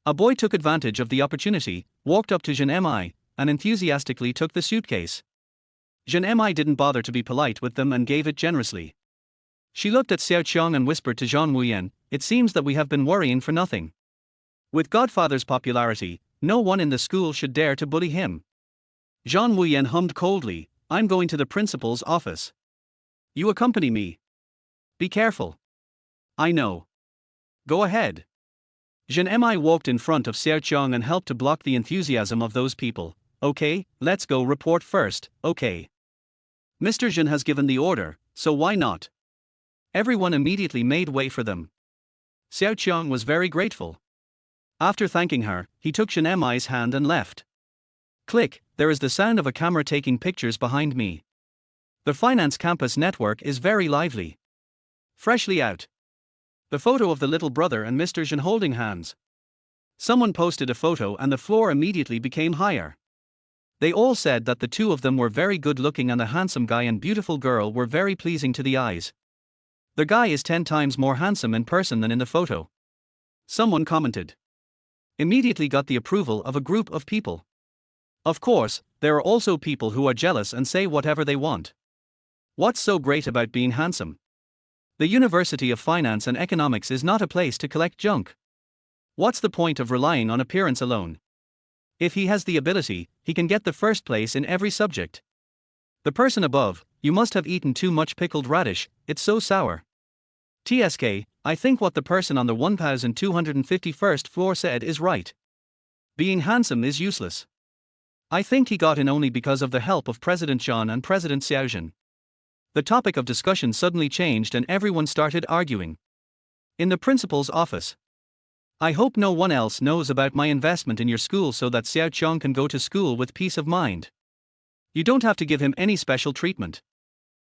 A boy took advantage of the opportunity, walked up to Zhan Mi, and enthusiastically took the suitcase. Zhan Mi didn't bother to be polite with them and gave it generously. She looked at Xiao Qiang and whispered to Zhan Wuyan, it seems that we have been worrying for nothing. With Godfather's popularity, no one in the school should dare to bully him. Zhan Wuyan hummed coldly, I'm going to the principal's office. You accompany me. Be careful. I know. Go ahead. Zhan Mi walked in front of Xiao Qiang and helped to block the enthusiasm of those people. Okay, let's go report first, okay. Mr. Zhan has given the order, so why not? Everyone immediately made way for them. Xiao Qiang was very grateful. After thanking her, he took Zhan Mi's hand and left. Click, there is the sound of a camera taking pictures behind me. The finance campus network is very lively. Freshly out. The photo of the little brother and Mr. Zhan holding hands. Someone posted a photo and the floor immediately became higher. They all said that the two of them were very good looking and the handsome guy and beautiful girl were very pleasing to the eyes. The guy is 10 times more handsome in person than in the photo. Someone commented. Immediately got the approval of a group of people. Of course, there are also people who are jealous and say whatever they want. What's so great about being handsome? The University of Finance and Economics is not a place to collect junk. What's the point of relying on appearance alone? If he has the ability, he can get the first place in every subject. The person above, you must have eaten too much pickled radish, it's so sour. TSK, I think what the person on the 1251st floor said is right. Being handsome is useless. I think he got in only because of the help of President Zhan and President Xiaozhen. The topic of discussion suddenly changed and everyone started arguing. In the principal's office. I hope no one else knows about my investment in your school so that Xiao Qiang can go to school with peace of mind. You don't have to give him any special treatment.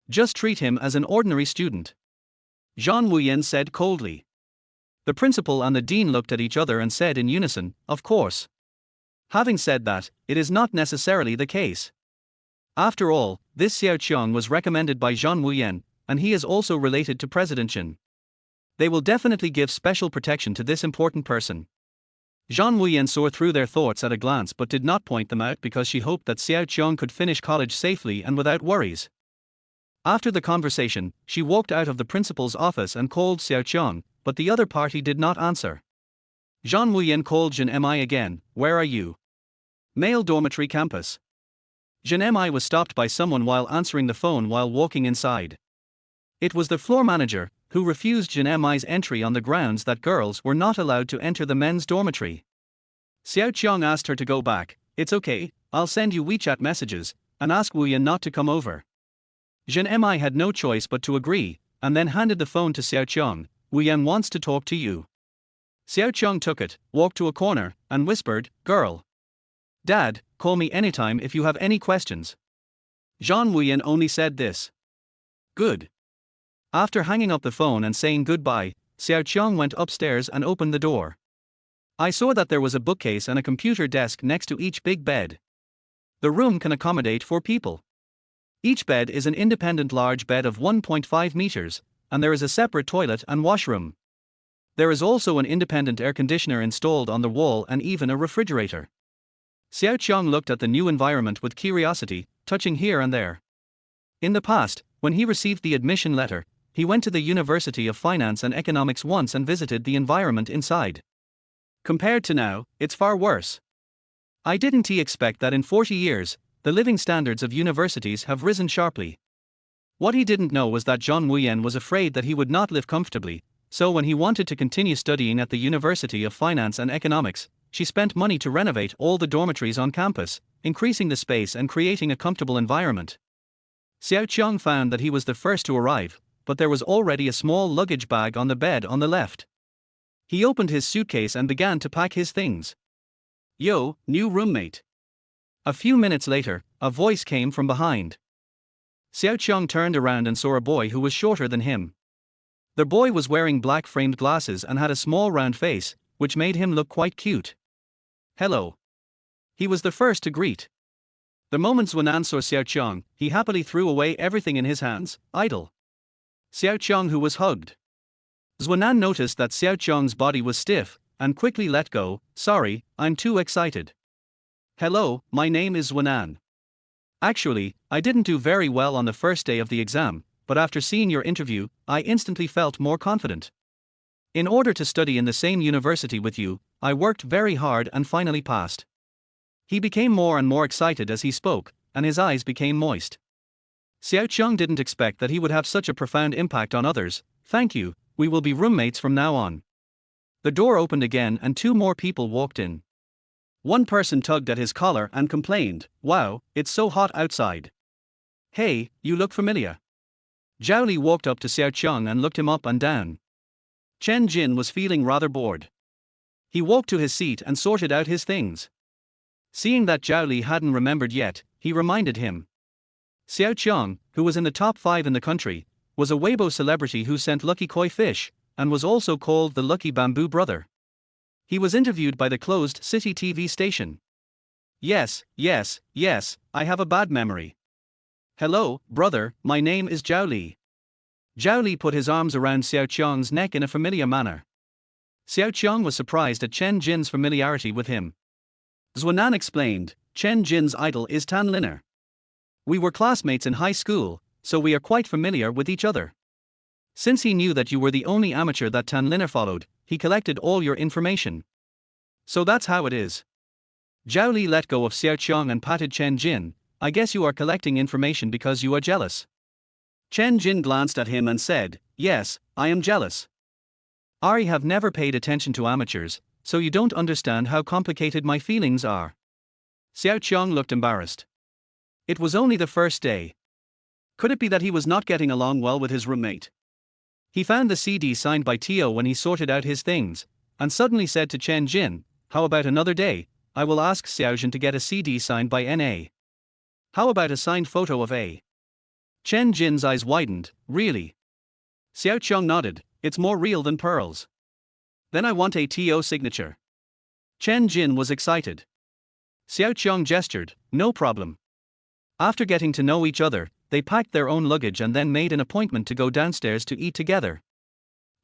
Just treat him as an ordinary student. Zhan Wuyan said coldly. The principal and the dean looked at each other and said in unison, of course. Having said that, it is not necessarily the case. After all, this Xiao Qiang was recommended by Zhan Wuyan, and he is also related to President Zhan. They will definitely give special protection to this important person. Zhan Wuyan saw through their thoughts at a glance but did not point them out because she hoped that Xiao Qiang could finish college safely and without worries. After the conversation, she walked out of the principal's office and called Xiao Qiang, but the other party did not answer. Zhan Wuyan called Zhan Mi again, where are you? Male dormitory campus. Zhan Mi was stopped by someone while answering the phone while walking inside. It was the floor manager, who refused Zhan Mi's entry on the grounds that girls were not allowed to enter the men's dormitory. Xiao Qiang asked her to go back, it's okay, I'll send you WeChat messages, and ask Wuyan not to come over. Zhan Mi had no choice but to agree, and then handed the phone to Xiao Qiang, Wuyan wants to talk to you. Xiao Qiang took it, walked to a corner, and whispered, girl. Dad, call me anytime if you have any questions. Zhan Wuyan only said this. Good. After hanging up the phone and saying goodbye, Xiao Qiang went upstairs and opened the door. I saw that there was a bookcase and a computer desk next to each big bed. The room can accommodate 4 people. Each bed is an independent large bed of 1.5 meters, and there is a separate toilet and washroom. There is also an independent air conditioner installed on the wall and even a refrigerator. Xiao Qiang looked at the new environment with curiosity, touching here and there. In the past, when he received the admission letter, he went to the University of Finance and Economics once and visited the environment inside. Compared to now, it's far worse. I didn't expect that in 40 years, the living standards of universities have risen sharply. What he didn't know was that Zhan Wuyan was afraid that he would not live comfortably, so when he wanted to continue studying at the University of Finance and Economics, she spent money to renovate all the dormitories on campus, increasing the space and creating a comfortable environment. Xiao Qiang found that he was the first to arrive, but there was already a small luggage bag on the bed on the left. He opened his suitcase and began to pack his things. "Yo, new roommate." A few minutes later, a voice came from behind. Xiao Qiang turned around and saw a boy who was shorter than him. The boy was wearing black framed glasses and had a small round face, which made him look quite cute. "Hello." He was the first to greet. The moment Zhunan saw Xiao Qiang, he happily threw away everything in his hands, idle. Xiao Qiang, who was hugged. Zhunan noticed that Xiao Qiang's body was stiff, and quickly let go. "Sorry, I'm too excited." "Hello, my name is Zhunan. Actually, I didn't do very well on the first day of the exam, but after seeing your interview, I instantly felt more confident. In order to study in the same university with you, I worked very hard and finally passed." He became more and more excited as he spoke, and his eyes became moist. Xiao Qiang didn't expect that he would have such a profound impact on others. "Thank you, we will be roommates from now on." The door opened again and two more people walked in. One person tugged at his collar and complained, "Wow, it's so hot outside." "Hey, you look familiar." Zhao Li walked up to Xiao Qiang and looked him up and down. Chen Jin was feeling rather bored. He walked to his seat and sorted out his things. Seeing that Zhao Li hadn't remembered yet, he reminded him. Xiao Qiang, who was in the top 5 in the country, was a Weibo celebrity who sent lucky koi fish, and was also called the Lucky Bamboo Brother. He was interviewed by the closed city TV station. Yes, I have a bad memory. "Hello, brother, my name is Zhao Li." Zhao Li put his arms around Xiao Qiang's neck in a familiar manner. Xiao Qiang was surprised at Chen Jin's familiarity with him. Zhunan explained, "Chen Jin's idol is Tan Linna. We were classmates in high school, so we are quite familiar with each other. Since he knew that you were the only amateur that Tan Linna followed, he collected all your information. So that's how it is." Zhao Li let go of Xiao Qiang and patted Chen Jin. "I guess you are collecting information because you are jealous." Chen Jin glanced at him and said, "Yes, I am jealous. I have never paid attention to amateurs, so you don't understand how complicated my feelings are." Xiao Qiang looked embarrassed. It was only the first day. Could it be that he was not getting along well with his roommate? He found the CD signed by Tio when he sorted out his things, and suddenly said to Chen Jin, "How about another day? I will ask Xiaojin to get a CD signed by NA. How about a signed photo of A?" Chen Jin's eyes widened. "Really?" Xiao Qiang nodded. "It's more real than pearls." "Then I want a TO signature." Chen Jin was excited. Xiao Qiang gestured, "No problem." After getting to know each other, they packed their own luggage and then made an appointment to go downstairs to eat together.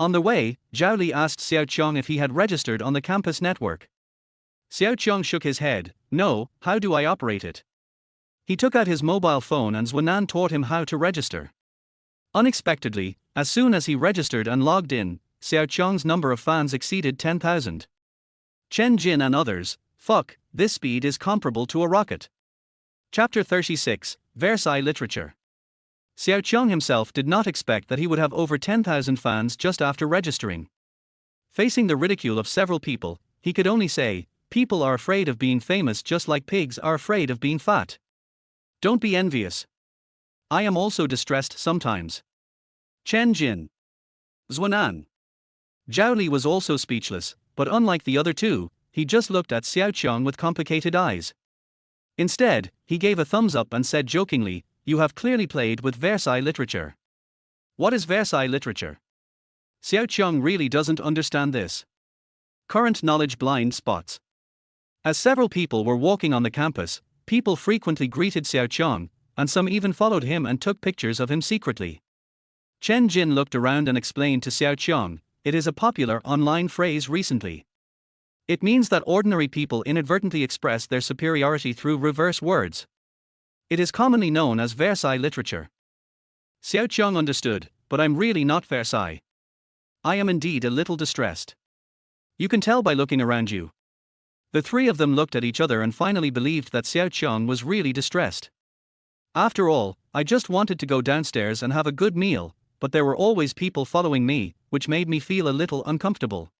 On the way, Zhao Li asked Xiao Qiang if he had registered on the campus network. Xiao Qiang shook his head. "No, how do I operate it?" He took out his mobile phone and Zhunan taught him how to register. Unexpectedly, as soon as he registered and logged in, Xiao Qiang's number of fans exceeded 10,000. Chen Jin and others, "Fuck, this speed is comparable to a rocket." Chapter 36, Versailles Literature. Xiao Qiang himself did not expect that he would have over 10,000 fans just after registering. Facing the ridicule of several people, he could only say, "People are afraid of being famous just like pigs are afraid of being fat. Don't be envious. I am also distressed sometimes." Chen Jin. Zhunan. Zhao Li was also speechless, but unlike the other two, he just looked at Xiao Qiang with complicated eyes. Instead, he gave a thumbs up and said jokingly, "You have clearly played with Versailles literature." What is Versailles literature? Xiao Qiang really doesn't understand this. Current knowledge blind spots. As several people were walking on the campus, people frequently greeted Xiao Qiang, and some even followed him and took pictures of him secretly. Chen Jin looked around and explained to Xiao Qiang, "It is a popular online phrase recently. It means that ordinary people inadvertently express their superiority through reverse words. It is commonly known as Versailles literature." Xiao Qiang understood, "But I'm really not Versailles. I am indeed a little distressed. You can tell by looking around you." The three of them looked at each other and finally believed that Xiao Qiang was really distressed. After all, I just wanted to go downstairs and have a good meal, but there were always people following me, which made me feel a little uncomfortable.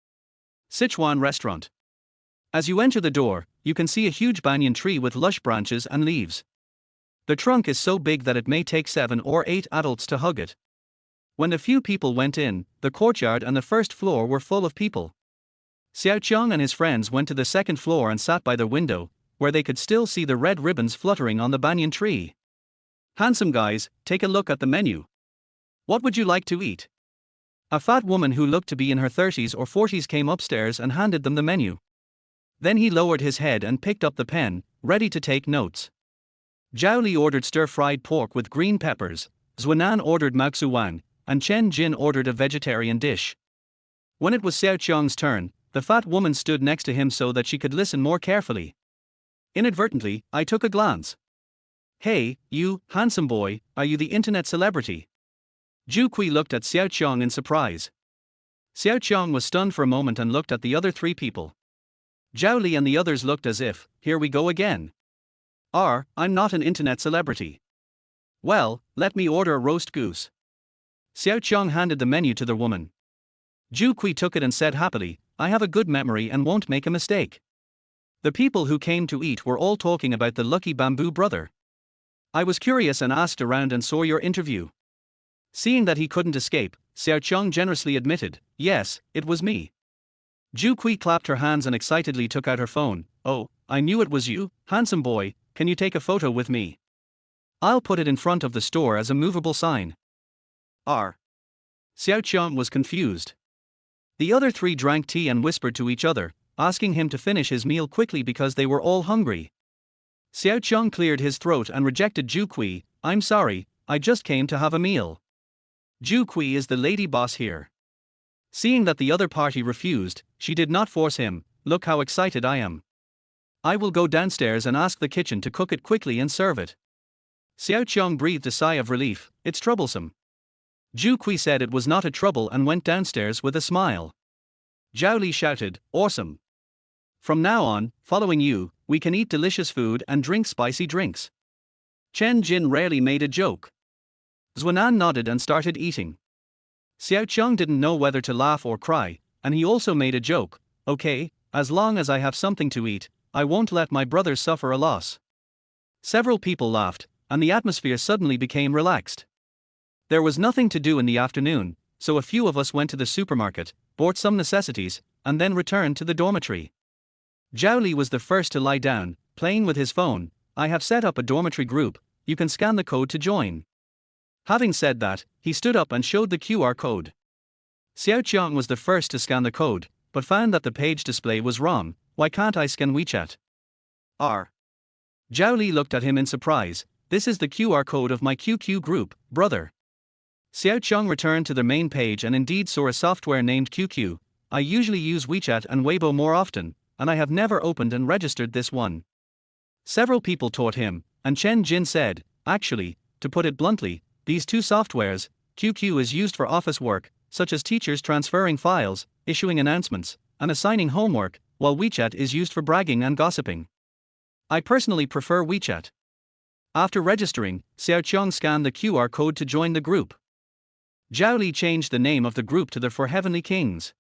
Sichuan Restaurant. As you enter the door, you can see a huge banyan tree with lush branches and leaves. The trunk is so big that it may take 7 or 8 adults to hug it. When the few people went in, the courtyard and the first floor were full of people. Xiao Qiang and his friends went to the second floor and sat by the window, where they could still see the red ribbons fluttering on the banyan tree. Handsome guys, take a look at the menu. What would you like to eat? A fat woman who looked to be in her 30s or 40s came upstairs and handed them the menu. Then he lowered his head and picked up the pen, ready to take notes. Zhao Li ordered stir-fried pork with green peppers, Zhuanan ordered maoxu wang, and Chen Jin ordered a vegetarian dish. When it was Xiao Qiang's turn, the fat woman stood next to him so that she could listen more carefully. Inadvertently, I took a glance. Hey, you, handsome boy, are you the internet celebrity? Zhu Kui looked at Xiao Qiang in surprise. Xiao Qiang was stunned for a moment and looked at the other 3 people. Zhao Li and the others looked as if, here we go again. I'm not an internet celebrity. Well, let me order a roast goose. Xiao Qiang handed the menu to the woman. Zhu Kui took it and said happily, I have a good memory and won't make a mistake. The people who came to eat were all talking about the lucky bamboo brother. I was curious and asked around and saw your interview. Seeing that he couldn't escape, Xiao Qiang generously admitted, yes, it was me. Zhu Kui clapped her hands and excitedly took out her phone. Oh, I knew it was you, handsome boy, can you take a photo with me? I'll put it in front of the store as a movable sign. Xiao Qiang was confused. The other 3 drank tea and whispered to each other, asking him to finish his meal quickly because they were all hungry. Xiao Qiang cleared his throat and rejected Zhu Kui, I'm sorry, I just came to have a meal. Zhu Kui is the lady boss here. Seeing that the other party refused, she did not force him, look how excited I am. I will go downstairs and ask the kitchen to cook it quickly and serve it. Xiao Qiang breathed a sigh of relief, it's troublesome. Zhu Kui said it was not a trouble and went downstairs with a smile. Zhao Li shouted, awesome. From now on, following you, we can eat delicious food and drink spicy drinks. Chen Jin rarely made a joke. Zhuanan nodded and started eating. Xiao Qiang didn't know whether to laugh or cry, and he also made a joke, okay, as long as I have something to eat, I won't let my brothers suffer a loss. Several people laughed, and the atmosphere suddenly became relaxed. There was nothing to do in the afternoon, so a few of us went to the supermarket, bought some necessities, and then returned to the dormitory. Zhao Li was the first to lie down, playing with his phone. I have set up a dormitory group, you can scan the code to join. Having said that, he stood up and showed the QR code. Xiao Qiang was the first to scan the code, but found that the page display was wrong. Why can't I scan WeChat? Zhao Li looked at him in surprise, this is the QR code of my QQ group, brother. Xiao Qiang returned to the main page and indeed saw a software named QQ. I usually use WeChat and Weibo more often, and I have never opened and registered this one. Several people taught him, and Chen Jin said, actually, to put it bluntly, these 2 softwares, QQ is used for office work, such as teachers transferring files, issuing announcements, and assigning homework, while WeChat is used for bragging and gossiping. I personally prefer WeChat. After registering, Xiao Qiang scanned the QR code to join the group. Zhao Li changed the name of the group to the For Heavenly Kings.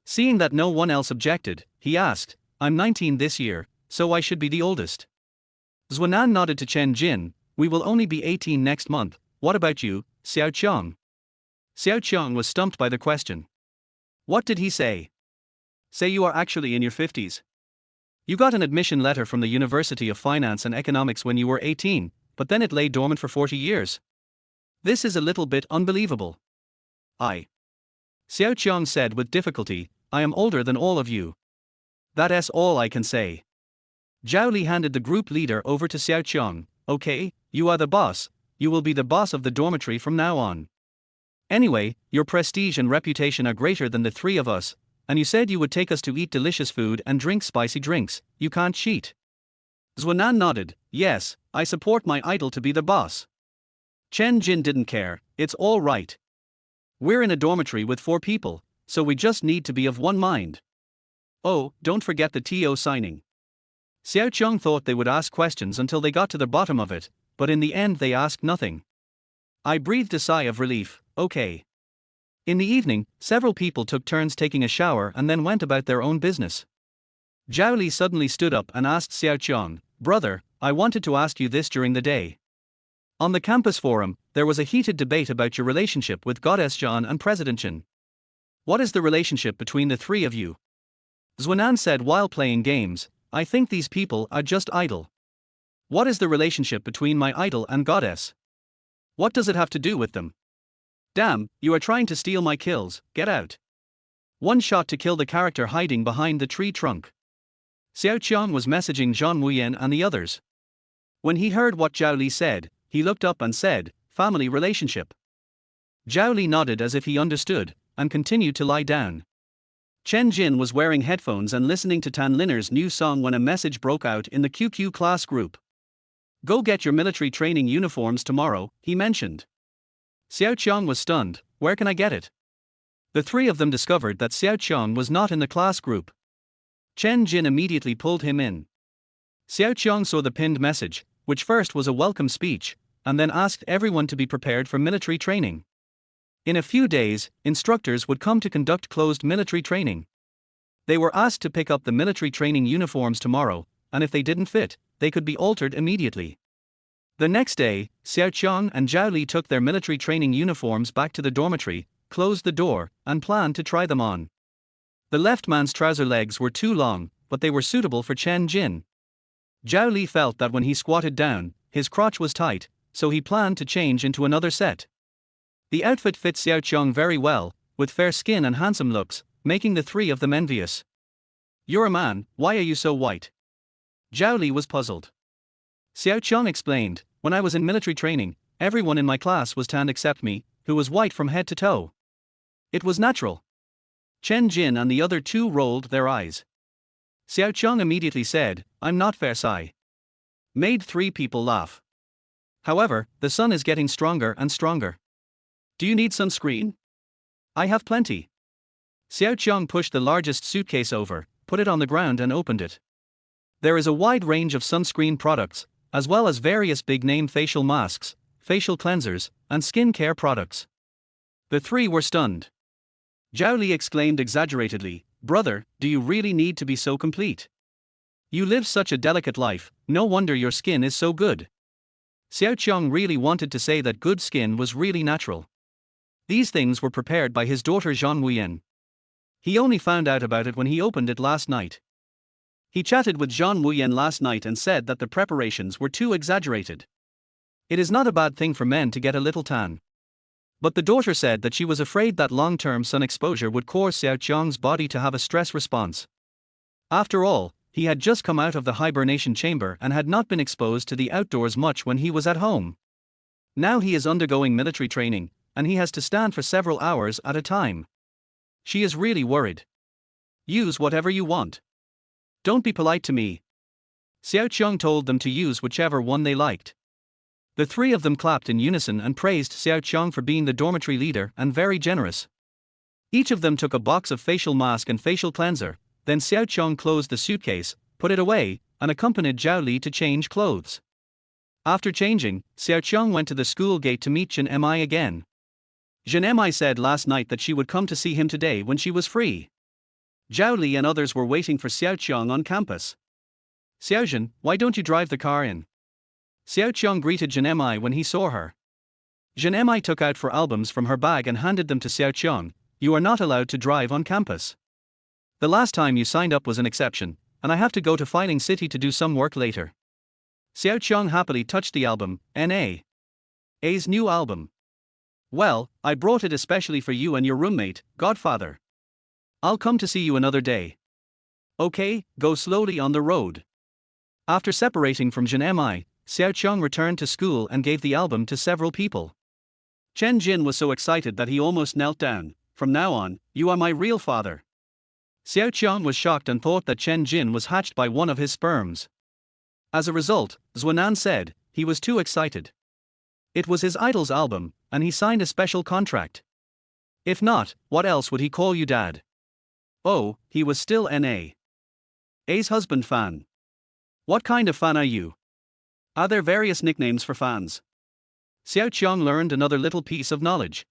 Seeing that no one else objected, he asked, I'm 19 this year, so I should be the oldest. Zhuanan nodded to Chen Jin, we will only be 18 next month, what about you, Xiao Qiang? Xiao Qiang was stumped by the question. What did he say? Say you are actually in your 50s. You got an admission letter from the University of Finance and Economics when you were 18, but then it lay dormant for 40 years. This is a little bit unbelievable. Xiao Qiang said with difficulty, I am older than all of you. That's all I can say. Zhao Li handed the group leader over to Xiao Qiang, okay, you are the boss, you will be the boss of the dormitory from now on. Anyway, your prestige and reputation are greater than the 3 of us, and you said you would take us to eat delicious food and drink spicy drinks, you can't cheat. Zhuanan nodded, yes, I support my idol to be the boss. Chen Jin didn't care, it's all right. We're in a dormitory with 4 people, so we just need to be of one mind. Oh, don't forget the TO signing. Xiao Qiang thought they would ask questions until they got to the bottom of it, but in the end they asked nothing. I breathed a sigh of relief. Okay. In the evening, several people took turns taking a shower and then went about their own business. Zhao Li suddenly stood up and asked Xiao Qiang, "Brother, I wanted to ask you this during the day." On the campus forum, there was a heated debate about your relationship with Goddess Zhan and President Zhan. What is the relationship between the three of you? Zhuanan said while playing games, "I think these people are just idle." What is the relationship between my idol and Goddess? What does it have to do with them? Damn, you are trying to steal my kills, get out. One shot to kill the character hiding behind the tree trunk. Xiao Qiang was messaging Zhan Wuyan and the others. When he heard what Zhao Li said, he looked up and said, "Family relationship." Zhao Li nodded as if he understood, and continued to lie down. Chen Jin was wearing headphones and listening to Tan Linna's new song when a message broke out in the QQ class group. "Go get your military training uniforms tomorrow," he mentioned. Xiao Qiang was stunned. "Where can I get it?" The three of them discovered that Xiao Qiang was not in the class group. Chen Jin immediately pulled him in. Xiao Qiang saw the pinned message, which first was a welcome speech, and then asked everyone to be prepared for military training. In a few days, instructors would come to conduct closed military training. They were asked to pick up the military training uniforms tomorrow, and if they didn't fit, they could be altered immediately. The next day, Xiao Qiang and Zhao Li took their military training uniforms back to the dormitory, closed the door, and planned to try them on. The left man's trouser legs were too long, but they were suitable for Chen Jin. Zhao Li felt that when he squatted down, his crotch was tight, so he planned to change into another set. The outfit fit Xiao Qiang very well, with fair skin and handsome looks, making the three of them envious. "You're a man, why are you so white?" Zhao Li was puzzled. Xiao Qiang explained, "When I was in military training, everyone in my class was tanned except me, who was white from head to toe. It was natural." Chen Jin and the other two rolled their eyes. Xiao Qiang immediately said, "I'm not fair Sai." Made three people laugh. However, the sun is getting stronger and stronger. Do you need sunscreen? I have plenty. Xiao Qiang pushed the largest suitcase over, put it on the ground and opened it. There is a wide range of sunscreen products, as well as various big-name facial masks, facial cleansers, and skin care products. The three were stunned. Zhao Li exclaimed exaggeratedly, "Brother, do you really need to be so complete? You live such a delicate life, no wonder your skin is so good." Xiao Qiang really wanted to say that good skin was really natural. These things were prepared by his daughter Zhan Wuyan. He only found out about it when he opened it last night. He chatted with Zhan Wuyan last night and said that the preparations were too exaggerated. It is not a bad thing for men to get a little tan. But the daughter said that she was afraid that long-term sun exposure would cause Xiao Qiang's body to have a stress response. After all, he had just come out of the hibernation chamber and had not been exposed to the outdoors much when he was at home. Now he is undergoing military training, and he has to stand for several hours at a time. She is really worried. "Use whatever you want. Don't be polite to me." Xiao Qiang told them to use whichever one they liked. The three of them clapped in unison and praised Xiao Qiang for being the dormitory leader and very generous. Each of them took a box of facial mask and facial cleanser, then Xiao Qiang closed the suitcase, put it away, and accompanied Zhao Li to change clothes. After changing, Xiao Qiang went to the school gate to meet Zhan Mi again. Zhan Mi said last night that she would come to see him today when she was free. Zhao Li and others were waiting for Xiao Qiang on campus. "Xiao Zhan, why don't you drive the car in?" Xiao Qiang greeted Zhan Mi when he saw her. Zhan Mi took out 4 albums from her bag and handed them to Xiao Qiang. "You are not allowed to drive on campus. The last time you signed up was an exception, and I have to go to Filing City to do some work later." Xiao Qiang happily touched the album, N.A.'s new album. "Well, I brought it especially for you and your roommate, Godfather. I'll come to see you another day. Okay, go slowly on the road." After separating from Zhan Mi, Xiao Qiang returned to school and gave the album to several people. Chen Jin was so excited that he almost knelt down. "From now on, you are my real father." Xiao Qiang was shocked and thought that Chen Jin was hatched by one of his sperms. As a result, Zhuanan said, he was too excited. It was his idol's album, and he signed a special contract. If not, what else would he call you dad? Oh, he was still N.A.'s husband fan. What kind of fan are you? Are there various nicknames for fans? Xiao Qiang learned another little piece of knowledge.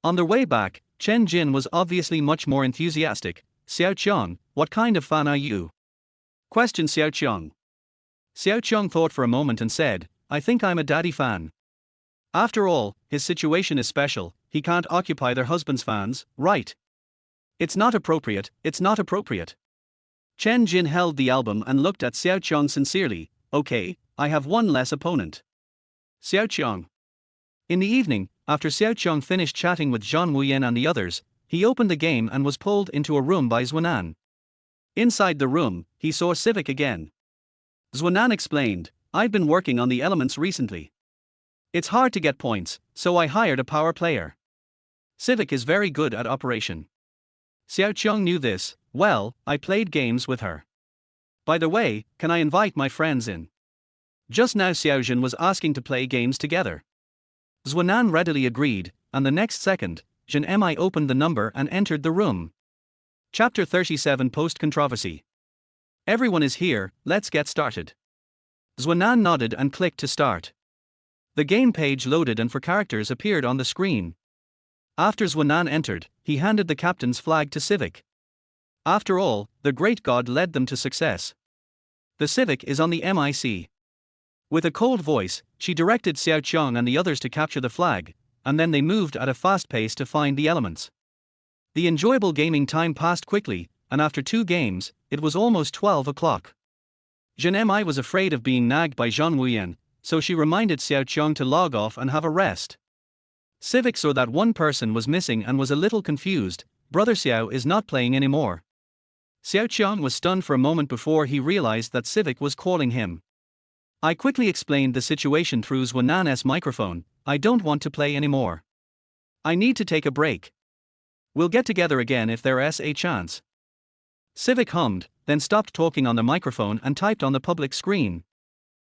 On their way back, Chen Jin was obviously much more enthusiastic. Xiao Qiang, what kind of fan are you? Questioned Xiao Qiang. Xiao Qiang thought for a moment and said, I think I'm a daddy fan. After all, his situation is special, he can't occupy their husband's fans, right? It's not appropriate, it's not appropriate. Chen Jin held the album and looked at Xiao Qiang sincerely. Okay, I have one less opponent. Xiao Qiang. In the evening, after Xiao Qiang finished chatting with Zhan Wuyan and the others, he opened the game and was pulled into a room by Zhuanan. Inside the room, he saw Civic again. Zhuanan explained, I've been working on the elements recently. It's hard to get points, so I hired a power player. Civic is very good at operation. Xiao Qiang knew this. Well, I played games with her. By the way, can I invite my friends in? Just now Xiao Zhan was asking to play games together. Zhuanan readily agreed, and the next second, Zhan Mi opened the number and entered the room. Chapter 37 Post-Controversy. Everyone is here, let's get started. Zhuanan nodded and clicked to start. The game page loaded and 4 characters appeared on the screen. After Zhuanan entered, he handed the captain's flag to Civic. After all, the great god led them to success. The Civic is on the MIC. With a cold voice, she directed Xiao Qiang and the others to capture the flag, and then they moved at a fast pace to find the elements. The enjoyable gaming time passed quickly, and after 2 games, it was almost 12 o'clock. Zhan Mi was afraid of being nagged by Zhan Wuyan, so she reminded Xiao Qiang to log off and have a rest. Civic saw that one person was missing and was a little confused. Brother Xiao is not playing anymore. Xiao Qiang was stunned for a moment before he realized that Civic was calling him. I quickly explained the situation through Zhuanan's microphone. I don't want to play anymore. I need to take a break. We'll get together again if there's a chance. Civic hummed, then stopped talking on the microphone and typed on the public screen.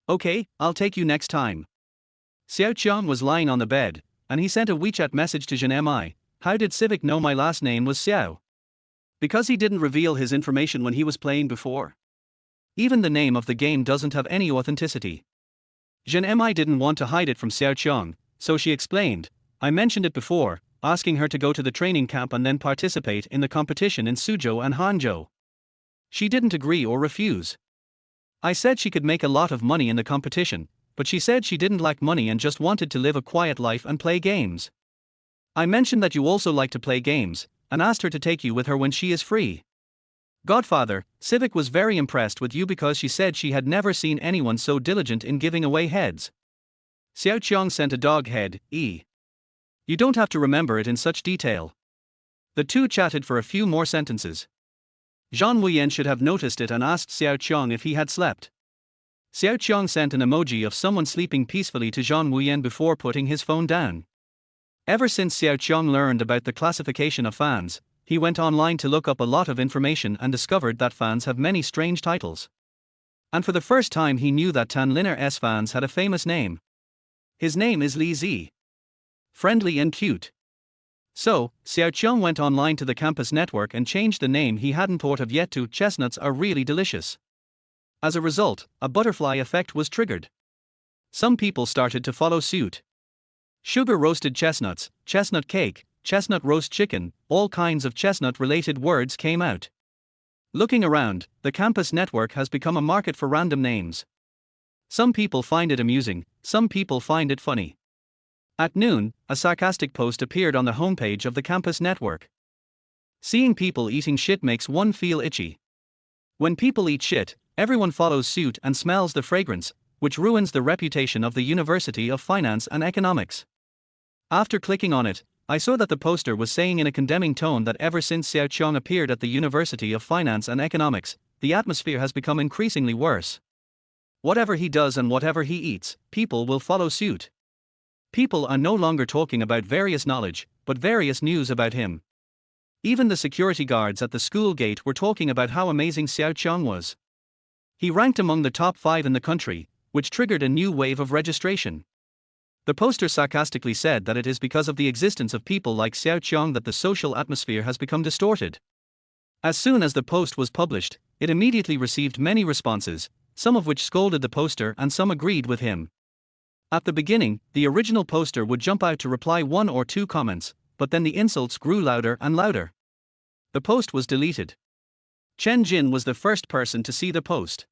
Okay, I'll take you next time. Xiao Qiang was lying on the bed, and he sent a WeChat message to Zhan Mi. How did Civic know my last name was Xiao? Because he didn't reveal his information when he was playing before. Even the name of the game doesn't have any authenticity. Zhan Mi didn't want to hide it from Xiao Qiang, so she explained, I mentioned it before, asking her to go to the training camp and then participate in the competition in Suzhou and Hangzhou. She didn't agree or refuse. I said she could make a lot of money in the competition, but she said she didn't lack money and just wanted to live a quiet life and play games. I mentioned that you also like to play games, and asked her to take you with her when she is free. Godfather, Civic was very impressed with you because she said she had never seen anyone so diligent in giving away heads. Xiao Qiang sent a dog head, You don't have to remember it in such detail. The two chatted for a few more sentences. Zhan Wuyan should have noticed it and asked Xiao Qiang if he had slept. Xiao Qiang sent an emoji of someone sleeping peacefully to Zhan Wuyan before putting his phone down. Ever since Xiao Qiang learned about the classification of fans, he went online to look up a lot of information and discovered that fans have many strange titles. And for the first time he knew that Tan Linna's fans had a famous name. His name is Li Zi. Friendly and cute. So, Xiao Qiang went online to the campus network and changed the name he hadn't thought of yet to Chestnuts Are Really Delicious. As a result, a butterfly effect was triggered. Some people started to follow suit. Sugar roasted chestnuts, chestnut cake, chestnut roast chicken, all kinds of chestnut-related words came out. Looking around, the campus network has become a market for random names. Some people find it amusing, some people find it funny. At noon, a sarcastic post appeared on the homepage of the campus network. Seeing people eating shit makes one feel itchy. When people eat shit, everyone follows suit and smells the fragrance, which ruins the reputation of the University of Finance and Economics. After clicking on it, I saw that the poster was saying in a condemning tone that ever since Xiao Qiang appeared at the University of Finance and Economics, the atmosphere has become increasingly worse. Whatever he does and whatever he eats, people will follow suit. People are no longer talking about various knowledge, but various news about him. Even the security guards at the school gate were talking about how amazing Xiao Qiang was. He ranked among the top 5 in the country, which triggered a new wave of registration. The poster sarcastically said that it is because of the existence of people like Xiao Qiang that the social atmosphere has become distorted. As soon as the post was published, it immediately received many responses, some of which scolded the poster and some agreed with him. At the beginning, the original poster would jump out to reply one or two comments, but then the insults grew louder and louder. The post was deleted. Chen Jin was the first person to see the post.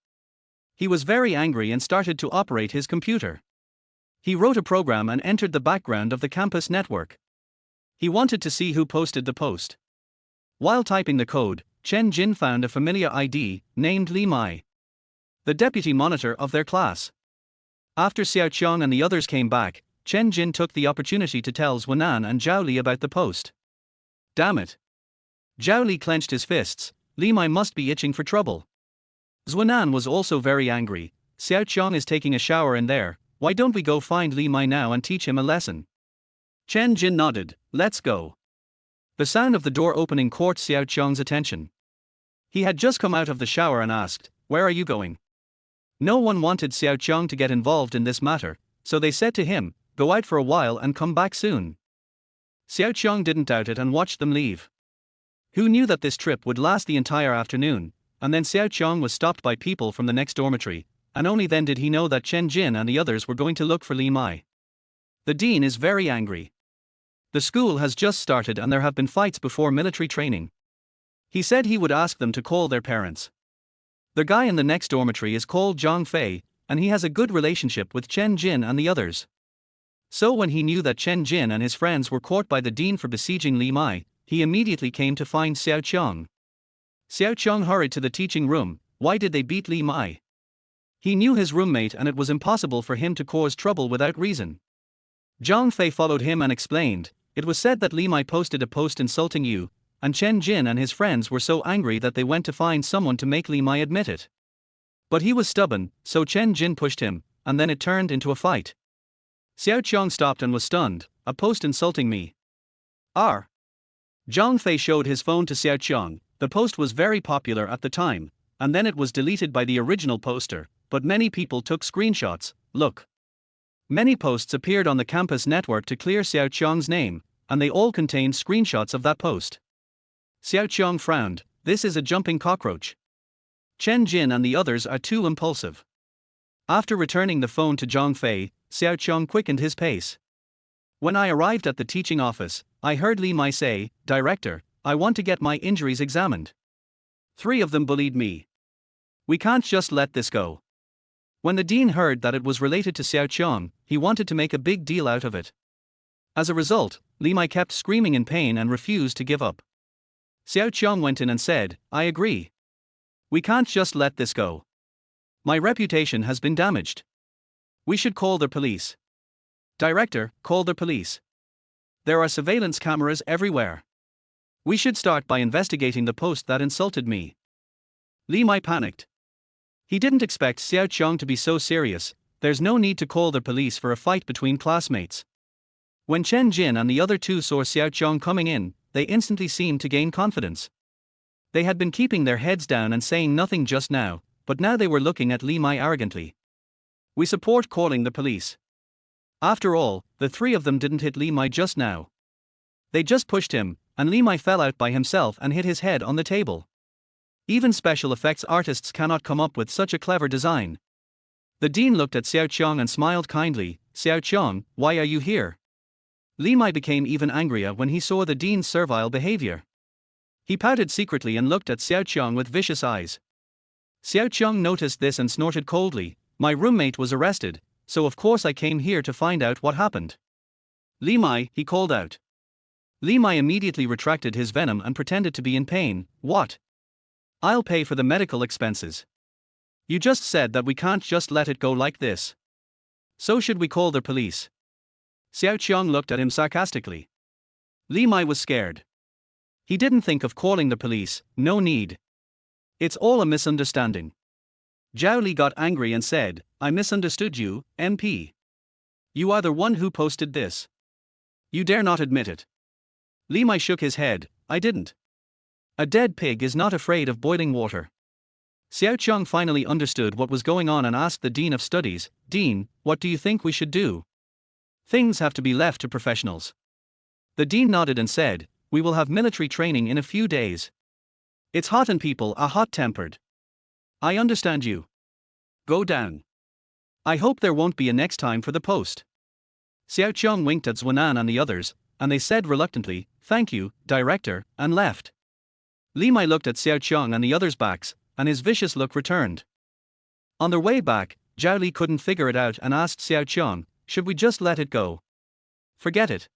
He was very angry and started to operate his computer. He wrote a program and entered the background of the campus network. He wanted to see who posted the post. While typing the code, Chen Jin found a familiar ID, named Li Mai, the deputy monitor of their class. After Xiao Qiang and the others came back, Chen Jin took the opportunity to tell Zhuanan and Zhao Li about the post. Damn it! Zhao Li clenched his fists. Li Mai must be itching for trouble. Zhuanan was also very angry. Xiao Qiang is taking a shower in there, why don't we go find Li Mai now and teach him a lesson? Chen Jin nodded, let's go. The sound of the door opening caught Xiao Qiang's attention. He had just come out of the shower and asked, where are you going? No one wanted Xiao Qiang to get involved in this matter, so they said to him, go out for a while and come back soon. Xiao Qiang didn't doubt it and watched them leave. Who knew that this trip would last the entire afternoon? And then Xiao Qiang was stopped by people from the next dormitory, and only then did he know that Chen Jin and the others were going to look for Li Mai. The dean is very angry. The school has just started and there have been fights before military training. He said he would ask them to call their parents. The guy in the next dormitory is called Zhang Fei, and he has a good relationship with Chen Jin and the others. So when he knew that Chen Jin and his friends were caught by the dean for besieging Li Mai, he immediately came to find Xiao Qiang. Xiao Qiang hurried to the teaching room. Why did they beat Li Mai? He knew his roommate and it was impossible for him to cause trouble without reason. Zhang Fei followed him and explained, it was said that Li Mai posted a post insulting you, and Chen Jin and his friends were so angry that they went to find someone to make Li Mai admit it. But he was stubborn, so Chen Jin pushed him, and then it turned into a fight. Xiao Qiang stopped and was stunned, a post insulting me. Zhang Fei showed his phone to Xiao Qiang. The post was very popular at the time, and then it was deleted by the original poster, but many people took screenshots. Look. Many posts appeared on the campus network to clear Xiao Qiang's name, and they all contained screenshots of that post. Xiao Qiang frowned, this is a jumping cockroach. Chen Jin and the others are too impulsive. After returning the phone to Zhang Fei, Xiao Qiang quickened his pace. When I arrived at the teaching office, I heard Li Mai say, Director, I want to get my injuries examined. 3 of them bullied me. We can't just let this go. When the dean heard that it was related to Xiao Qiang, he wanted to make a big deal out of it. As a result, Li Mai kept screaming in pain and refused to give up. Xiao Qiang went in and said, I agree. We can't just let this go. My reputation has been damaged. We should call the police. Director, call the police. There are surveillance cameras everywhere. We should start by investigating the post that insulted me. Li Mai panicked. He didn't expect Xiao Qiang to be so serious. There's no need to call the police for a fight between classmates. When Chen Jin and the other 2 saw Xiao Qiang coming in, they instantly seemed to gain confidence. They had been keeping their heads down and saying nothing just now, but now they were looking at Li Mai arrogantly. We support calling the police. After all, the 3 of them didn't hit Li Mai just now. They just pushed him, and Li Mai fell out by himself and hit his head on the table. Even special effects artists cannot come up with such a clever design. The dean looked at Xiao Qiang and smiled kindly. Xiao Qiang, why are you here? Li Mai became even angrier when he saw the dean's servile behavior. He pouted secretly and looked at Xiao Qiang with vicious eyes. Xiao Qiang noticed this and snorted coldly. My roommate was arrested, so of course I came here to find out what happened. Li Mai, he called out. Li Mai immediately retracted his venom and pretended to be in pain. What? I'll pay for the medical expenses. You just said that we can't just let it go like this. So should we call the police? Xiao Qiang looked at him sarcastically. Li Mai was scared. He didn't think of calling the police, no need. It's all a misunderstanding. Zhao Li got angry and said, I misunderstood you, MP. You are the one who posted this. You dare not admit it. Li Mai shook his head, I didn't. A dead pig is not afraid of boiling water. Xiao Qiang finally understood what was going on and asked the Dean of Studies, Dean, what do you think we should do? Things have to be left to professionals. The Dean nodded and said, we will have military training in a few days. It's hot and people are hot-tempered. I understand you. Go down. I hope there won't be a next time for the post. Xiao Qiang winked at Zhuanan and the others, and they said reluctantly, "Thank you, director," and left. Li Mai looked at Xiao Qiang and the others' backs, and his vicious look returned. On their way back, Zhao Li couldn't figure it out and asked Xiao Qiang, "Should we just let it go? Forget it.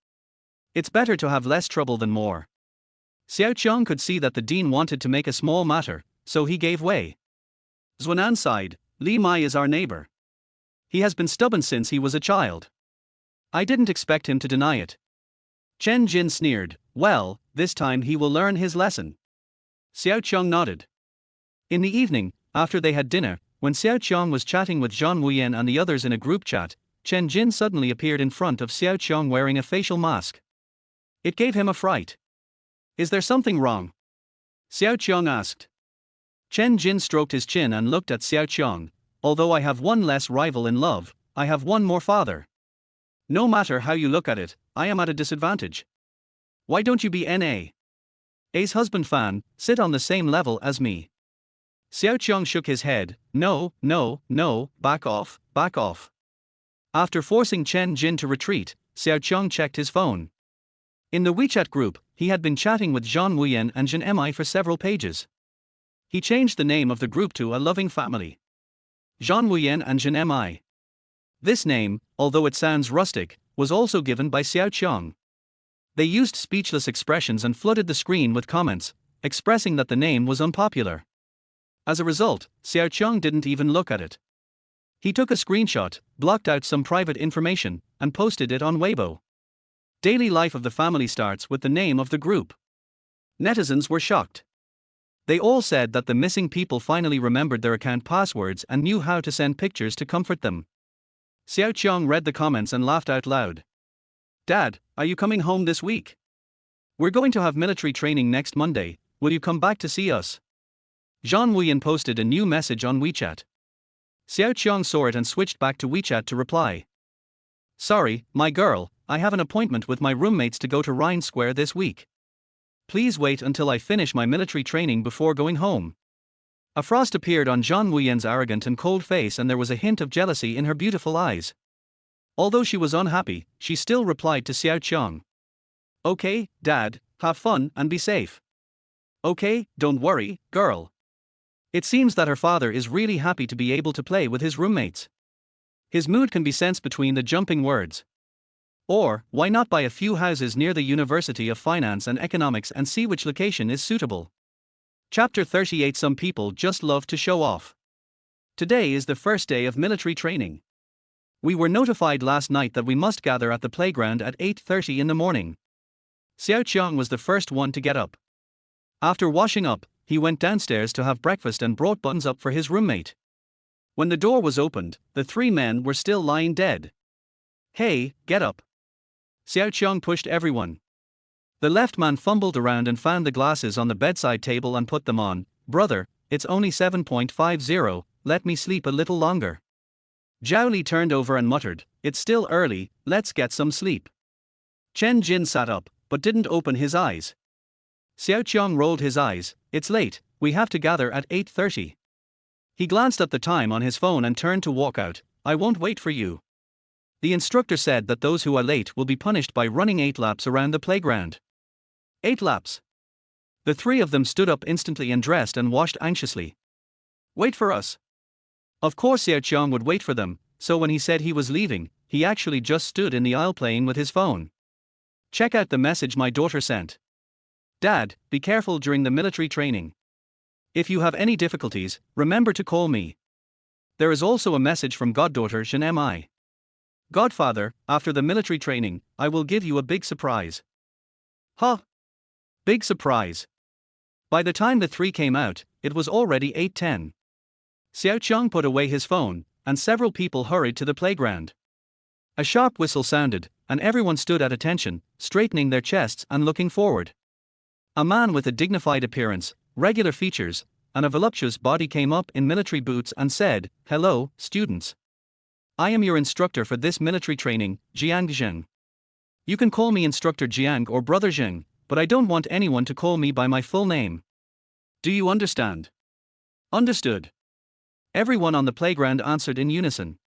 It's better to have less trouble than more." Xiao Qiang could see that the dean wanted to make a small matter, so he gave way. Zhuanan sighed, "Li Mai is our neighbor. He has been stubborn since he was a child. I didn't expect him to deny it." Chen Jin sneered, "Well, this time he will learn his lesson." Xiao Qiang nodded. In the evening, after they had dinner, when Xiao Qiang was chatting with Zhan Wuyan and the others in a group chat, Chen Jin suddenly appeared in front of Xiao Qiang wearing a facial mask. It gave him a fright. "Is there something wrong?" Xiao Qiang asked. Chen Jin stroked his chin and looked at Xiao Qiang. "Although I have one less rival in love, I have one more father. No matter how you look at it, I am at a disadvantage. Why don't you be N.A.'s husband Fan, sit on the same level as me?" Xiao Qiang shook his head, No, back off, back off." After forcing Chen Jin to retreat, Xiao Qiang checked his phone. In the WeChat group, he had been chatting with Zhan Wuyan and Zhan Mi for several pages. He changed the name of the group to A Loving Family. Zhan Wuyan and Zhan Mi. This name, although it sounds rustic, was also given by Xiao Qiang. They used speechless expressions and flooded the screen with comments, expressing that the name was unpopular. As a result, Xiao Qiang didn't even look at it. He took a screenshot, blocked out some private information, and posted it on Weibo. Daily life of the family starts with the name of the group. Netizens were shocked. They all said that the missing people finally remembered their account passwords and knew how to send pictures to comfort them. Xiao Qiang read the comments and laughed out loud. "Dad, are you coming home this week? We're going to have military training next Monday, will you come back to see us?" Zhan Wuyan posted a new message on WeChat. Xiao Qiang saw it and switched back to WeChat to reply. "Sorry, my girl, I have an appointment with my roommates to go to Rhine Square this week. Please wait until I finish my military training before going home." A frost appeared on Zhan Wuyan's arrogant and cold face and there was a hint of jealousy in her beautiful eyes. Although she was unhappy, she still replied to Xiao Qiang. "Okay, Dad, have fun and be safe." "Okay, don't worry, girl." It seems that her father is really happy to be able to play with his roommates. His mood can be sensed between the jumping words. Or, why not buy a few houses near the University of Finance and Economics and see which location is suitable? Chapter 38. Some people just love to show off. Today is the first day of military training. We were notified last night that we must gather at the playground at 8:30 in the morning. Xiao Qiang was the first one to get up. After washing up, he went downstairs to have breakfast and brought buns up for his roommate. When the door was opened, the three men were still lying dead. "Hey, get up." Xiao Qiang pushed everyone. The left man fumbled around and found the glasses on the bedside table and put them on. "Brother, it's only 7:50, let me sleep a little longer." Zhao Li turned over and muttered, "It's still early, let's get some sleep." Chen Jin sat up, but didn't open his eyes. Xiao Qiang rolled his eyes, "It's late, we have to gather at 8:30. He glanced at the time on his phone and turned to walk out. "I won't wait for you." The instructor said that those who are late will be punished by running 8 laps around the playground. 8 laps. The three of them stood up instantly and dressed and washed anxiously. "Wait for us." Of course Xiao Qiang would wait for them, so when he said he was leaving, he actually just stood in the aisle playing with his phone. "Check out the message my daughter sent. Dad, be careful during the military training. If you have any difficulties, remember to call me." There is also a message from goddaughter Zhan Mi. "Godfather, after the military training, I will give you a big surprise." Huh? Big surprise. By the time the three came out, it was already 8:10. Xiao Qiang put away his phone, and several people hurried to the playground. A sharp whistle sounded, and everyone stood at attention, straightening their chests and looking forward. A man with a dignified appearance, regular features, and a voluptuous body came up in military boots and said, "Hello, students. I am your instructor for this military training, Jiang Zheng. You can call me Instructor Jiang or Brother Zheng, but I don't want anyone to call me by my full name. Do you understand?" "Understood." Everyone on the playground answered in unison.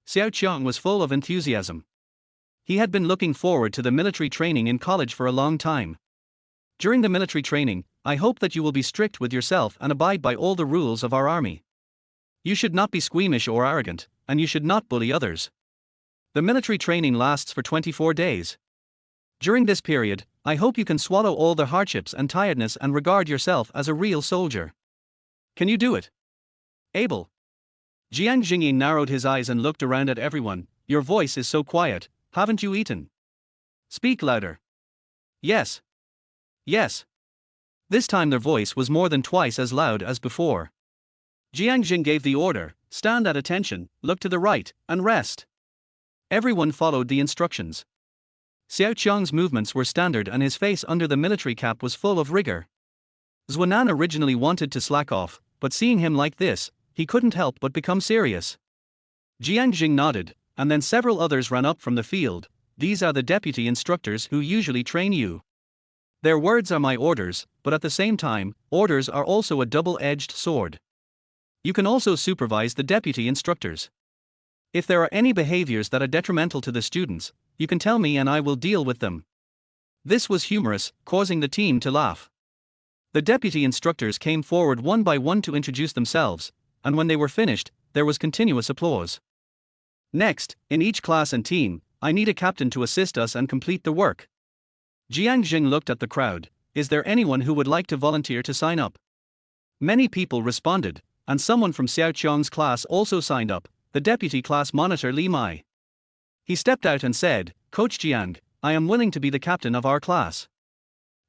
Xiao Qiang was full of enthusiasm. He had been looking forward to the military training in college for a long time. During the military training, I hope that you will be strict with yourself and abide by all the rules of our army. You should not be squeamish or arrogant, and you should not bully others. The military training lasts for 24 days. During this period, I hope you can swallow all the hardships and tiredness and regard yourself as a real soldier. Can you do it? Able. Jiang Jingyi narrowed his eyes and looked around at everyone. Your voice is so quiet, haven't you eaten? Speak louder. Yes. Yes. This time their voice was more than twice as loud as before. Jiang Jing gave the order, stand at attention, look to the right, and rest. Everyone followed the instructions. Xiao Qiang's movements were standard and his face under the military cap was full of rigor. Zhuanan originally wanted to slack off, but seeing him like this, he couldn't help but become serious. Jiang Jing nodded, and then several others ran up from the field. These are the deputy instructors who usually train you. Their words are my orders, but at the same time, orders are also a double-edged sword. You can also supervise the deputy instructors. If there are any behaviors that are detrimental to the students, you can tell me and I will deal with them. This was humorous, causing the team to laugh. The deputy instructors came forward one by one to introduce themselves, and when they were finished, there was continuous applause. Next, in each class and team, I need a captain to assist us and complete the work. Jiang Jing looked at the crowd. Is there anyone who would like to volunteer to sign up? Many people responded, and someone from Xiao Qiang's class also signed up, the deputy class monitor Li Mai. He stepped out and said, Coach Jiang, I am willing to be the captain of our class.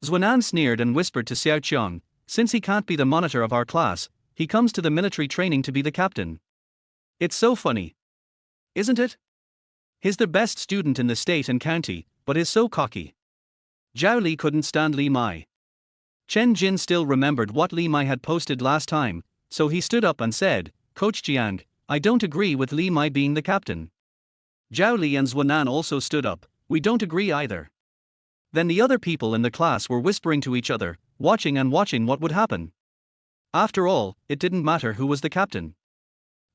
Zhuanan sneered and whispered to Xiao Qiang, since he can't be the monitor of our class, he comes to the military training to be the captain. It's so funny. Isn't it? He's the best student in the state and county, but is so cocky. Zhao Li couldn't stand Li Mai. Chen Jin still remembered what Li Mai had posted last time, so he stood up and said, Coach Jiang, I don't agree with Li Mai being the captain. Zhao Li and Zhuanan also stood up, we don't agree either. Then the other people in the class were whispering to each other, watching what would happen. After all, it didn't matter who was the captain.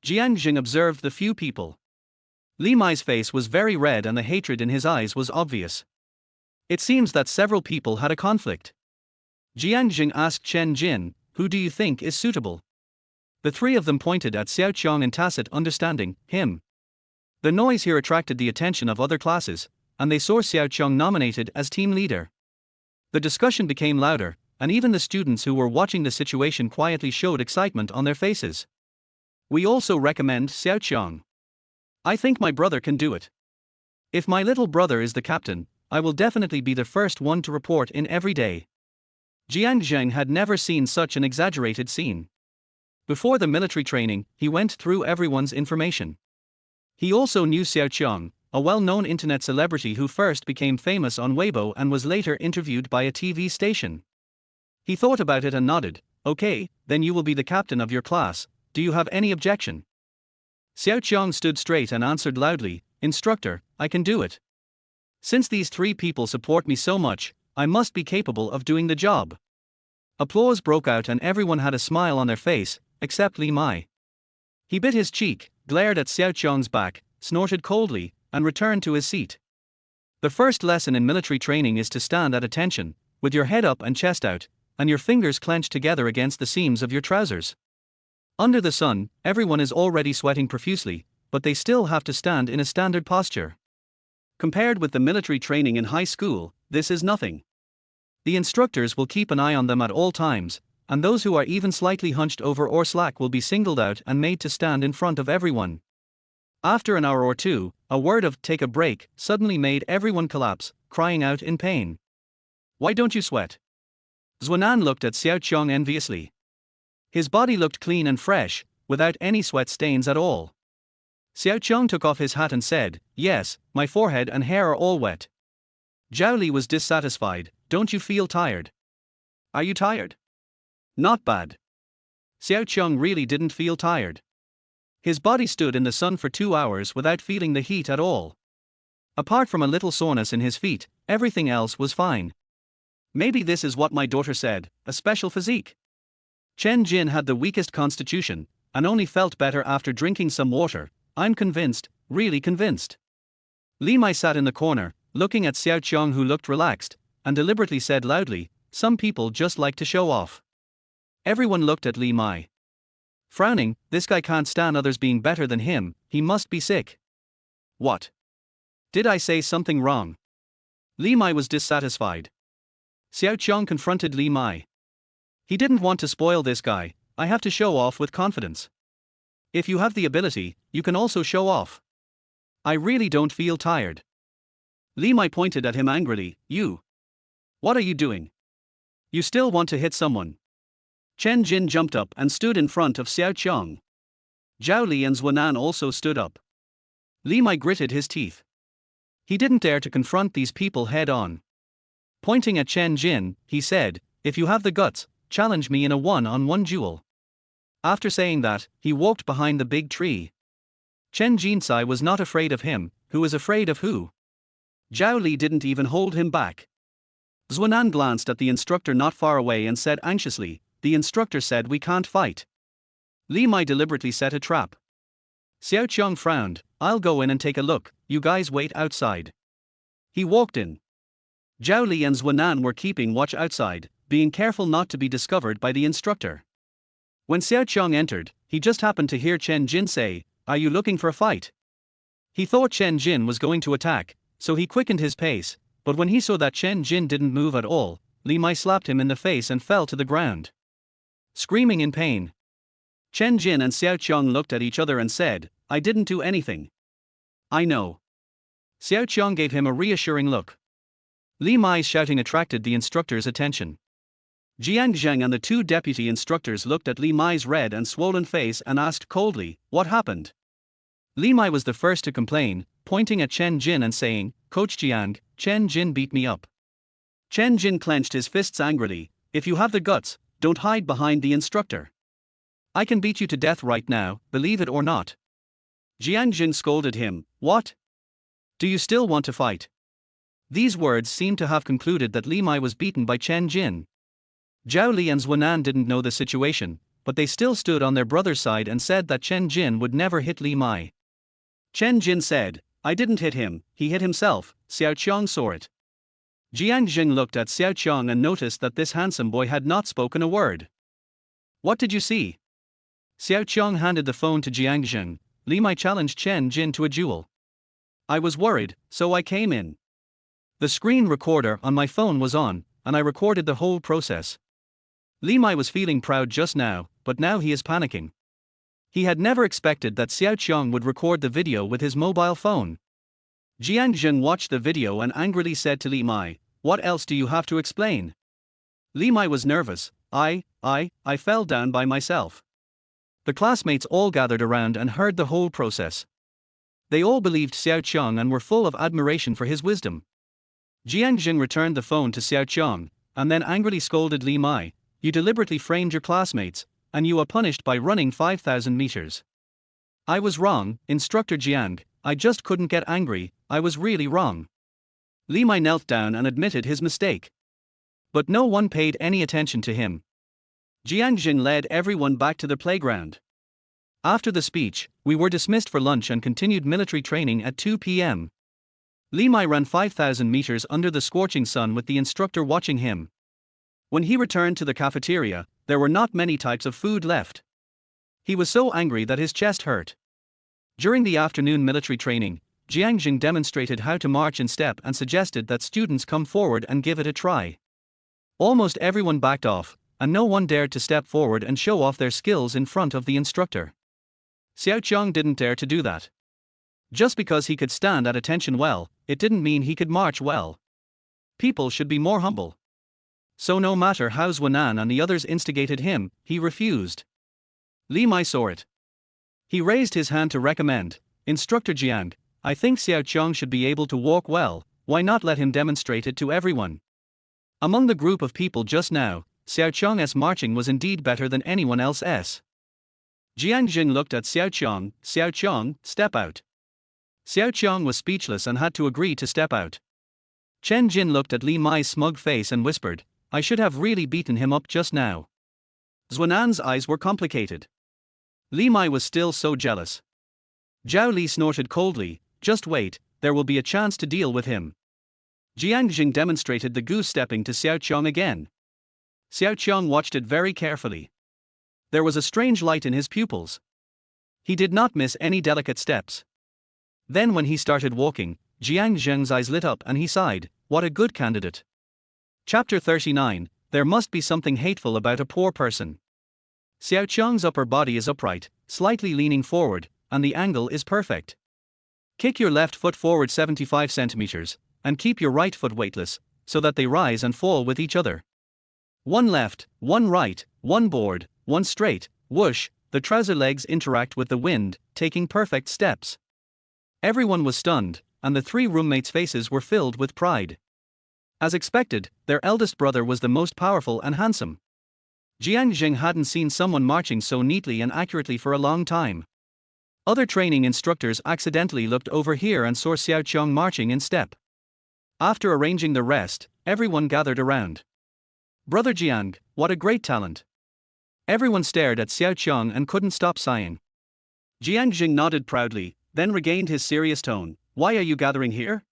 Jiang Jing observed the few people. Li Mai's face was very red and the hatred in his eyes was obvious. It seems that several people had a conflict. Jiang Jing asked Chen Jin, who do you think is suitable? The three of them pointed at Xiao Qiang in tacit understanding, him. The noise here attracted the attention of other classes, and they saw Xiao Qiang nominated as team leader. The discussion became louder, and even the students who were watching the situation quietly showed excitement on their faces. We also recommend Xiao Qiang. I think my brother can do it. If my little brother is the captain, I will definitely be the first one to report in every day. Jiang Zheng had never seen such an exaggerated scene. Before the military training, he went through everyone's information. He also knew Xiao Qiang, a well-known internet celebrity who first became famous on Weibo and was later interviewed by a TV station. He thought about it and nodded, okay, then you will be the captain of your class, do you have any objection? Xiao Qiang stood straight and answered loudly, Instructor, I can do it. Since these three people support me so much, I must be capable of doing the job. Applause broke out and everyone had a smile on their face, except Li Mai. He bit his cheek, glared at Xiao Qiang's back, snorted coldly, and returned to his seat. The first lesson in military training is to stand at attention, with your head up and chest out, and your fingers clenched together against the seams of your trousers. Under the sun, everyone is already sweating profusely, but they still have to stand in a standard posture. Compared with the military training in high school, this is nothing. The instructors will keep an eye on them at all times, and those who are even slightly hunched over or slack will be singled out and made to stand in front of everyone. After an hour or two, a word of "take a break" suddenly made everyone collapse, crying out in pain. Why don't you sweat? Zhuanan looked at Xiao Qiang enviously. His body looked clean and fresh, without any sweat stains at all. Xiao Qiang took off his hat and said, Yes, my forehead and hair are all wet. Zhao Li was dissatisfied, Don't you feel tired? Are you tired? Not bad. Xiao Qiang really didn't feel tired. His body stood in the sun for 2 hours without feeling the heat at all. Apart from a little soreness in his feet, everything else was fine. Maybe this is what my daughter said, a special physique. Chen Jin had the weakest constitution, and only felt better after drinking some water. I'm convinced, really convinced. Li Mai sat in the corner, looking at Xiao Qiang, who looked relaxed, and deliberately said loudly, "Some people just like to show off." Everyone looked at Li Mai. Frowning, this guy can't stand others being better than him, he must be sick. What? Did I say something wrong? Li Mai was dissatisfied. Xiao Qiang confronted Li Mai. He didn't want to spoil this guy. I have to show off with confidence. If you have the ability, you can also show off. I really don't feel tired. Li Mai pointed at him angrily. You. What are you doing? You still want to hit someone? Chen Jin jumped up and stood in front of Xiao Qiang. Zhao Li and Zhuanan also stood up. Li Mai gritted his teeth. He didn't dare to confront these people head on. Pointing at Chen Jin, he said, "If you have the guts, challenge me in a one-on-one duel." After saying that, he walked behind the big tree. Chen Jinsai was not afraid of him. Who is afraid of who? Zhao Li didn't even hold him back. Zhuanan glanced at the instructor not far away and said anxiously, "The instructor said we can't fight." Li Mai deliberately set a trap. Xiao Qiang frowned. "I'll go in and take a look, you guys wait outside." He walked in. Zhao Li and Zhuanan were keeping watch outside, being careful not to be discovered by the instructor. When Xiao Qiang entered, he just happened to hear Chen Jin say, "Are you looking for a fight?" He thought Chen Jin was going to attack, so he quickened his pace, but when he saw that Chen Jin didn't move at all, Li Mai slapped him in the face and fell to the ground, screaming in pain. Chen Jin and Xiao Qiang looked at each other and said, "I didn't do anything." "I know." Xiao Qiang gave him a reassuring look. Li Mai's shouting attracted the instructor's attention. Jiang Zheng and the two deputy instructors looked at Li Mai's red and swollen face and asked coldly, "What happened?" Li Mai was the first to complain, pointing at Chen Jin and saying, "Coach Jiang, Chen Jin beat me up." Chen Jin clenched his fists angrily. "If you have the guts, don't hide behind the instructor. I can beat you to death right now, believe it or not." Jiang Jin scolded him. "What? Do you still want to fight?" These words seemed to have concluded that Li Mai was beaten by Chen Jin. Zhao Li and Zhuanan didn't know the situation, but they still stood on their brother's side and said that Chen Jin would never hit Li Mai. Chen Jin said, "I didn't hit him, he hit himself." Xiao Qiang saw it. Jiang Jing looked at Xiao Qiang and noticed that this handsome boy had not spoken a word. "What did you see?" Xiao Qiang handed the phone to Jiang Jing. "Li Mai challenged Chen Jin to a duel. I was worried, so I came in. The screen recorder on my phone was on, and I recorded the whole process." Li Mai was feeling proud just now, but now he is panicking. He had never expected that Xiao Qiang would record the video with his mobile phone. Jiang Jing watched the video and angrily said to Li Mai, "What else do you have to explain?" Li Mai was nervous. I fell down by myself." The classmates all gathered around and heard the whole process. They all believed Xiao Qiang and were full of admiration for his wisdom. Jiang Jing returned the phone to Xiao Qiang, and then angrily scolded Li Mai, "You deliberately framed your classmates, and you are punished by running 5,000 meters. I was wrong, Instructor Jiang, I just couldn't get angry, I was really wrong." Li Mai knelt down and admitted his mistake. But no one paid any attention to him. Jiang Jing led everyone back to the playground. After the speech, we were dismissed for lunch and continued military training at 2 p.m. Li Mai ran 5,000 meters under the scorching sun with the instructor watching him. When he returned to the cafeteria, there were not many types of food left. He was so angry that his chest hurt. During the afternoon military training, Jiang Jing demonstrated how to march in step and suggested that students come forward and give it a try. Almost everyone backed off, and no one dared to step forward and show off their skills in front of the instructor. Xiao Qiang didn't dare to do that. Just because he could stand at attention well, it didn't mean he could march well. People should be more humble. So no matter how Zhuanan and the others instigated him, he refused. Li Mai saw it. He raised his hand to recommend, "Instructor Jiang, I think Xiao Qiang should be able to walk well, why not let him demonstrate it to everyone?" Among the group of people just now, Xiao Qiang's marching was indeed better than anyone else's. Jiang Jing looked at Xiao Qiang, step out. Xiao Qiang was speechless and had to agree to step out. Chen Jin looked at Li Mai's smug face and whispered, "I should have really beaten him up just now." Zhuanan's eyes were complicated. Li Mai was still so jealous. Zhao Li snorted coldly, just wait, there will be a chance to deal with him. Jiang Jing demonstrated the goose stepping to Xiao Qiang again. Xiao Qiang watched it very carefully. There was a strange light in his pupils. He did not miss any delicate steps. Then when he started walking, Jiang Jing's eyes lit up and he sighed, what a good candidate. Chapter 39, There must be something hateful about a poor person. Xiao Qiang's upper body is upright, slightly leaning forward, and the angle is perfect. Kick your left foot forward 75 centimeters, and keep your right foot weightless, so that they rise and fall with each other. One left, one right, one board, one straight, whoosh, the trouser legs interact with the wind, taking perfect steps. Everyone was stunned, and the three roommates' faces were filled with pride. As expected, their eldest brother was the most powerful and handsome. Jiang Jing hadn't seen someone marching so neatly and accurately for a long time. Other training instructors accidentally looked over here and saw Xiao Qiang marching in step. After arranging the rest, everyone gathered around. Brother Jiang, what a great talent. Everyone stared at Xiao Qiang and couldn't stop sighing. Jiang Jing nodded proudly, then regained his serious tone. Why are you gathering here?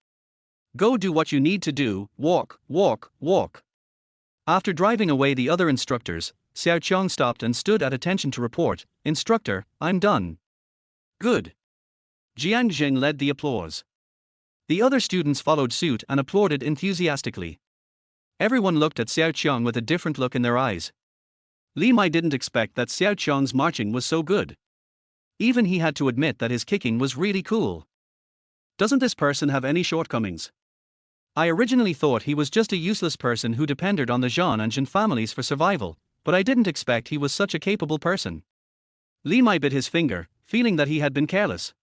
Go do what you need to do, walk, walk, walk. After driving away the other instructors, Xiao Qiang stopped and stood at attention to report, Instructor, I'm done. Good. Jiang Jing led the applause. The other students followed suit and applauded enthusiastically. Everyone looked at Xiao Qiang with a different look in their eyes. Li Mai didn't expect that Xiao Qiang's marching was so good. Even he had to admit that his kicking was really cool. Doesn't this person have any shortcomings? I originally thought he was just a useless person who depended on the Zhan and Zhan families for survival, but I didn't expect he was such a capable person. Li Mai bit his finger, feeling that he had been careless.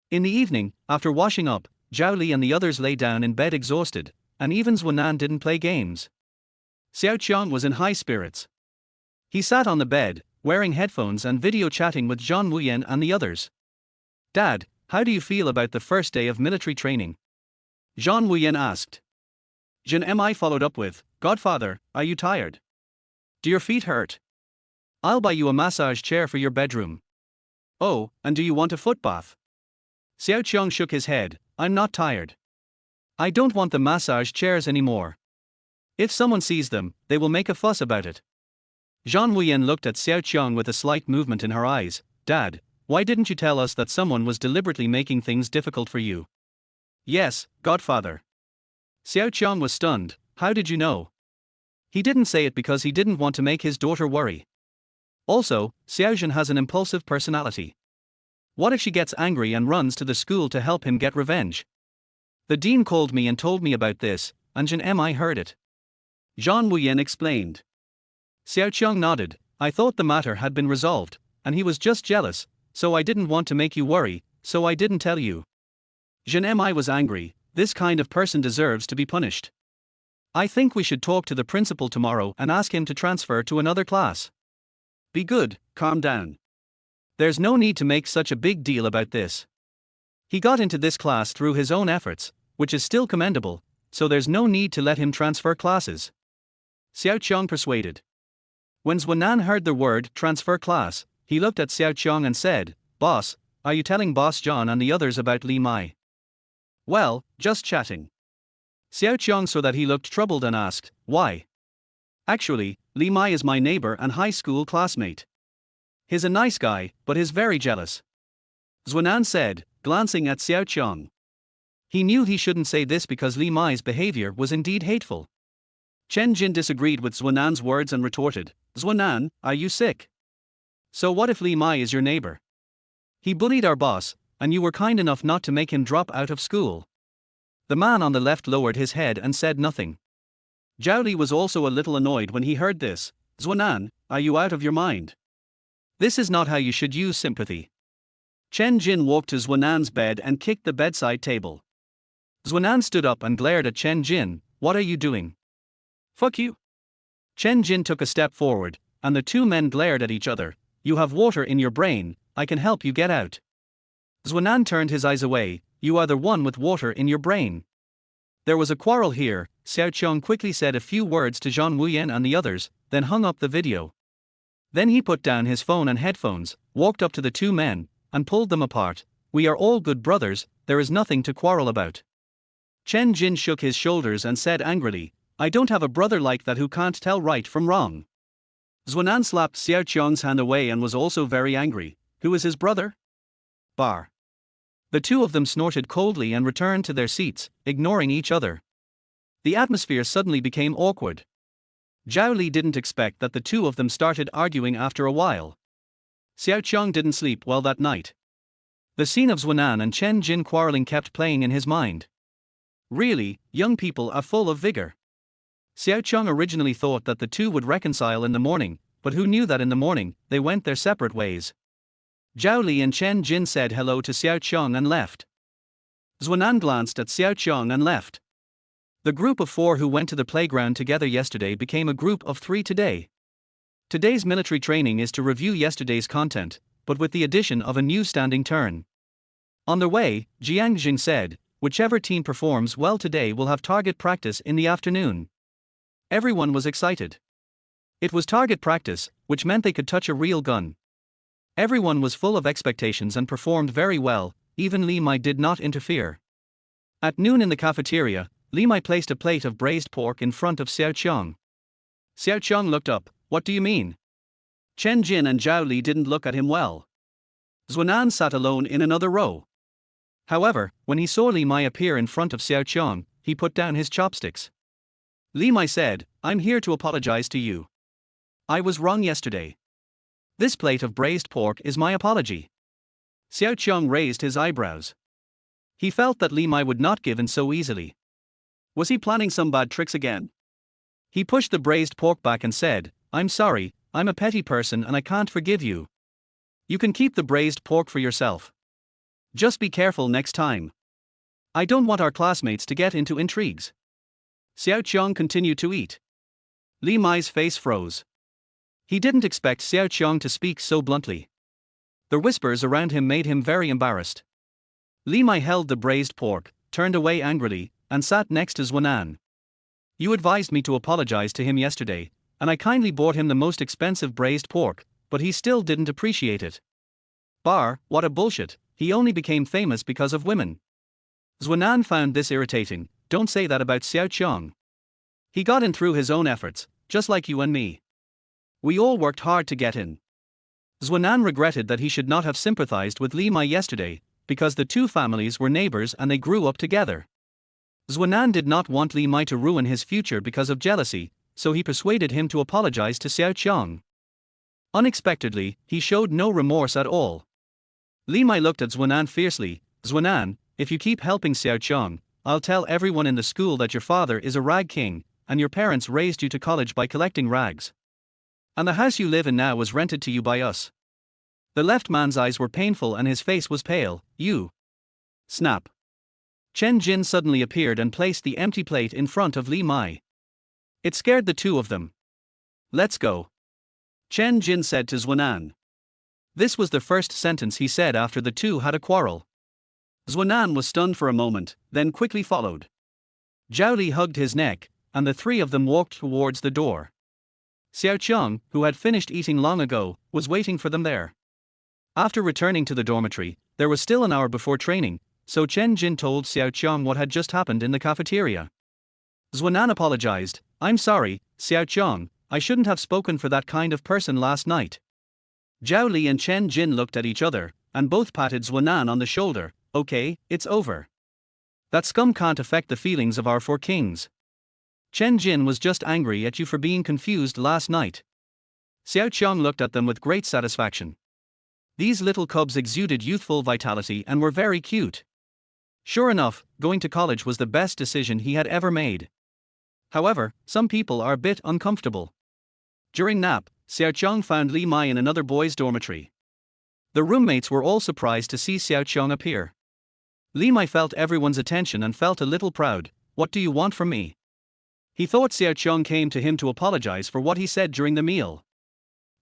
In the evening, after washing up, Zhao Li and the others lay down in bed exhausted, and even Zhuanan didn't play games. Xiao Qiang was in high spirits. He sat on the bed, wearing headphones and video chatting with Zhan Wuyan and the others. Dad, how do you feel about the first day of military training? Zhan Wuyan asked. Zhan Mi followed up with, Godfather, are you tired? Do your feet hurt? I'll buy you a massage chair for your bedroom. Oh, and do you want a foot bath? Xiao Qiang shook his head, I'm not tired. I don't want the massage chairs anymore. If someone sees them, they will make a fuss about it. Zhan Wuyan looked at Xiao Qiang with a slight movement in her eyes. Dad, why didn't you tell us that someone was deliberately making things difficult for you? Yes, Godfather. Xiao Qiang was stunned. How did you know? He didn't say it because he didn't want to make his daughter worry. Also, Xiao Zhan has an impulsive personality. What if she gets angry and runs to the school to help him get revenge? The dean called me and told me about this, and Zhan Mi heard it. Zhan Wuyan explained. Xiao Qiang nodded. I thought the matter had been resolved, and he was just jealous, so I didn't want to make you worry, so I didn't tell you. Zhan Mi was angry. This kind of person deserves to be punished. I think we should talk to the principal tomorrow and ask him to transfer to another class. Be good, calm down. There's no need to make such a big deal about this. He got into this class through his own efforts, which is still commendable, so there's no need to let him transfer classes. Xiao Qiang persuaded. When Zhuanan heard the word transfer class, he looked at Xiao Qiang and said, Boss, are you telling Boss Zhan and the others about Li Mai? Well, just chatting. Xiao Qiang saw that he looked troubled and asked, Why? Actually, Li Mai is my neighbor and high school classmate. He's a nice guy, but he's very jealous. Zhuanan said, glancing at Xiao Qiang. He knew he shouldn't say this because Li Mai's behavior was indeed hateful. Chen Jin disagreed with Zhuanan's words and retorted, Zhuanan, are you sick? So what if Li Mai is your neighbor? He bullied our boss, and you were kind enough not to make him drop out of school. The man on the left lowered his head and said nothing. Zhao Li was also a little annoyed when he heard this. Zhuanan, are you out of your mind? This is not how you should use sympathy. Chen Jin walked to Zhuanan's bed and kicked the bedside table. Zhuanan stood up and glared at Chen Jin. What are you doing? Fuck you. Chen Jin took a step forward, and the two men glared at each other. You have water in your brain, I can help you get out. Zhuanan turned his eyes away. You are the one with water in your brain. There was a quarrel here. Xiao Qiang quickly said a few words to Zhan Wuyan and the others, then hung up the video. Then he put down his phone and headphones, walked up to the two men, and pulled them apart. We are all good brothers, there is nothing to quarrel about. Chen Jin shook his shoulders and said angrily, I don't have a brother like that who can't tell right from wrong. Zhuanan slapped Xiao Qiang's hand away and was also very angry. Who is his brother? Bar. The two of them snorted coldly and returned to their seats, ignoring each other. The atmosphere suddenly became awkward. Zhao Li didn't expect that the two of them started arguing after a while. Xiao Qiang didn't sleep well that night. The scene of Zhuanan and Chen Jin quarreling kept playing in his mind. Really, young people are full of vigor. Xiao Qiang originally thought that the two would reconcile in the morning, but who knew that in the morning, they went their separate ways. Zhao Li and Chen Jin said hello to Xiao Qiang and left. Zhuanan glanced at Xiao Qiang and left. The group of 4 who went to the playground together yesterday became a group of 3 today. Today's military training is to review yesterday's content, but with the addition of a new standing turn. On their way, Jiang Jing said, whichever team performs well today will have target practice in the afternoon. Everyone was excited. It was target practice, which meant they could touch a real gun. Everyone was full of expectations and performed very well, even Li Mai did not interfere. At noon in the cafeteria, Li Mai placed a plate of braised pork in front of Xiao Qiang. Xiao Qiang looked up, what do you mean? Chen Jin and Zhao Li didn't look at him well. Zhuanan sat alone in another row. However, when he saw Li Mai appear in front of Xiao Qiang, he put down his chopsticks. Li Mai said, I'm here to apologize to you. I was wrong yesterday. This plate of braised pork is my apology. Xiao Qiang raised his eyebrows. He felt that Li Mai would not give in so easily. Was he planning some bad tricks again? He pushed the braised pork back and said, I'm sorry, I'm a petty person and I can't forgive you. You can keep the braised pork for yourself. Just be careful next time. I don't want our classmates to get into intrigues. Xiao Qiang continued to eat. Li Mai's face froze. He didn't expect Xiao Qiang to speak so bluntly. The whispers around him made him very embarrassed. Li Mai held the braised pork, turned away angrily, and sat next to Zhuanan. You advised me to apologize to him yesterday, and I kindly bought him the most expensive braised pork, but he still didn't appreciate it. Bar, what a bullshit, he only became famous because of women. Zhuanan found this irritating, don't say that about Xiao Qiang. He got in through his own efforts, just like you and me. We all worked hard to get in. Zhuanan regretted that he should not have sympathized with Li Mai yesterday, because the two families were neighbors and they grew up together. Zhuanan did not want Li Mai to ruin his future because of jealousy, so he persuaded him to apologize to Xiao Qiang. Unexpectedly, he showed no remorse at all. Li Mai looked at Zhuanan fiercely. Zhuanan, if you keep helping Xiao Qiang, I'll tell everyone in the school that your father is a rag king, and your parents raised you to college by collecting rags. And the house you live in now was rented to you by us. The left man's eyes were painful and his face was pale. You. Snap. Chen Jin suddenly appeared and placed the empty plate in front of Li Mai. It scared the two of them. Let's go. Chen Jin said to Zhuanan. This was the first sentence he said after the two had a quarrel. Zhuanan was stunned for a moment, then quickly followed. Zhao Li hugged his neck, and the 3 of them walked towards the door. Xiao Qiang, who had finished eating long ago, was waiting for them there. After returning to the dormitory, there was still an hour before training, so Chen Jin told Xiao Qiang what had just happened in the cafeteria. Zhuanan apologized, I'm sorry, Xiao Qiang, I shouldn't have spoken for that kind of person last night. Zhao Li and Chen Jin looked at each other, and both patted Zhuanan on the shoulder. Okay, it's over. That scum can't affect the feelings of our 4 kings. Chen Jin was just angry at you for being confused last night. Xiao Qiang looked at them with great satisfaction. These little cubs exuded youthful vitality and were very cute. Sure enough, going to college was the best decision he had ever made. However, some people are a bit uncomfortable. During nap, Xiao Qiang found Li Mai in another boys' dormitory. The roommates were all surprised to see Xiao Qiang appear. Li Mai felt everyone's attention and felt a little proud. What do you want from me? He thought Xiao Qiang came to him to apologize for what he said during the meal.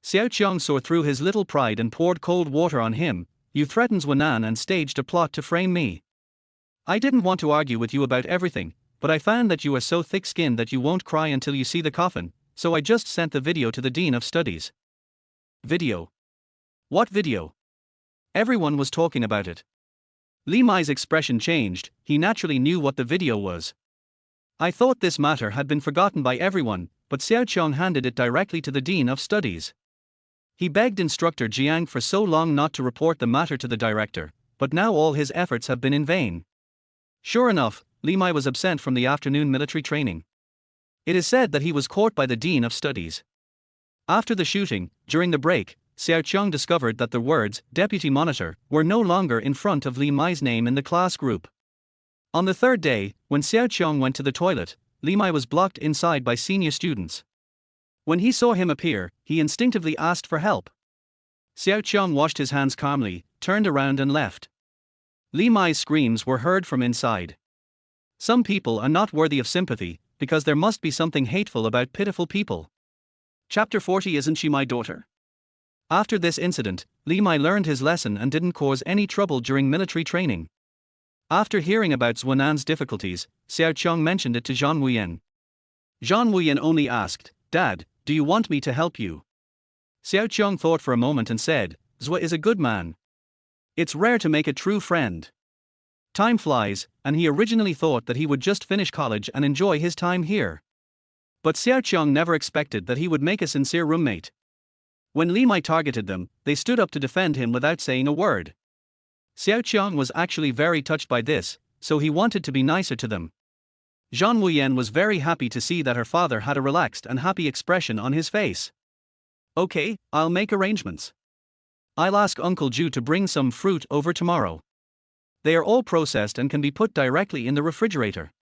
Xiao Qiang saw through his little pride and poured cold water on him. You threatened Zhuanan and staged a plot to frame me. I didn't want to argue with you about everything, but I found that you are so thick-skinned that you won't cry until you see the coffin, so I just sent the video to the Dean of Studies. Video. What video? Everyone was talking about it. Li Mai's expression changed, he naturally knew what the video was. I thought this matter had been forgotten by everyone, but Xiao Qiang handed it directly to the Dean of Studies. He begged Instructor Jiang for so long not to report the matter to the director, but now all his efforts have been in vain. Sure enough, Li Mai was absent from the afternoon military training. It is said that he was caught by the Dean of Studies. After the shooting, during the break, Xiao Qiang discovered that the words "Deputy Monitor" were no longer in front of Li Mai's name in the class group. On the third day, when Xiao Qiang went to the toilet, Li Mai was blocked inside by senior students. When he saw him appear, he instinctively asked for help. Xiao Qiang washed his hands calmly, turned around and left. Li Mai's screams were heard from inside. Some people are not worthy of sympathy, because there must be something hateful about pitiful people. Chapter 40. Isn't she my daughter? After this incident, Li Mai learned his lesson and didn't cause any trouble during military training. After hearing about Zhuanan's difficulties, Xiao Qiang mentioned it to Zhan Wuyan. Zhan Wuyan only asked, "Dad, do you want me to help you?" Xiao Qiang thought for a moment and said, "Zhua is a good man. It's rare to make a true friend. Time flies, and he originally thought that he would just finish college and enjoy his time here. But Xiao Qiang never expected that he would make a sincere roommate. When Li Mai targeted them, they stood up to defend him without saying a word. Xiao Qiang was actually very touched by this, so he wanted to be nicer to them. Zhan Wuyan was very happy to see that her father had a relaxed and happy expression on his face. "Okay, I'll make arrangements. I'll ask Uncle Ju to bring some fruit over tomorrow. They are all processed and can be put directly in the refrigerator."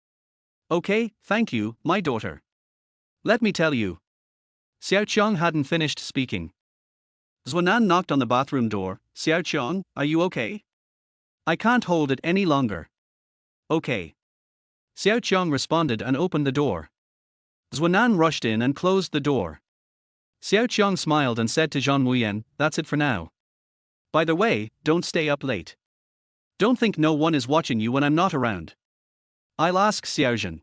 "Okay, thank you, my daughter. Let me tell you." Xiao Qiang hadn't finished speaking. Zhuanan knocked on the bathroom door. "Xiao Qiang, are you okay? I can't hold it any longer." "Okay." Xiao Qiang responded and opened the door. Zhuanan rushed in and closed the door. Xiao Qiang smiled and said to Zhan Wuyan, "That's it for now. By the way, don't stay up late. Don't think no one is watching you when I'm not around. I'll ask Xiaozhen.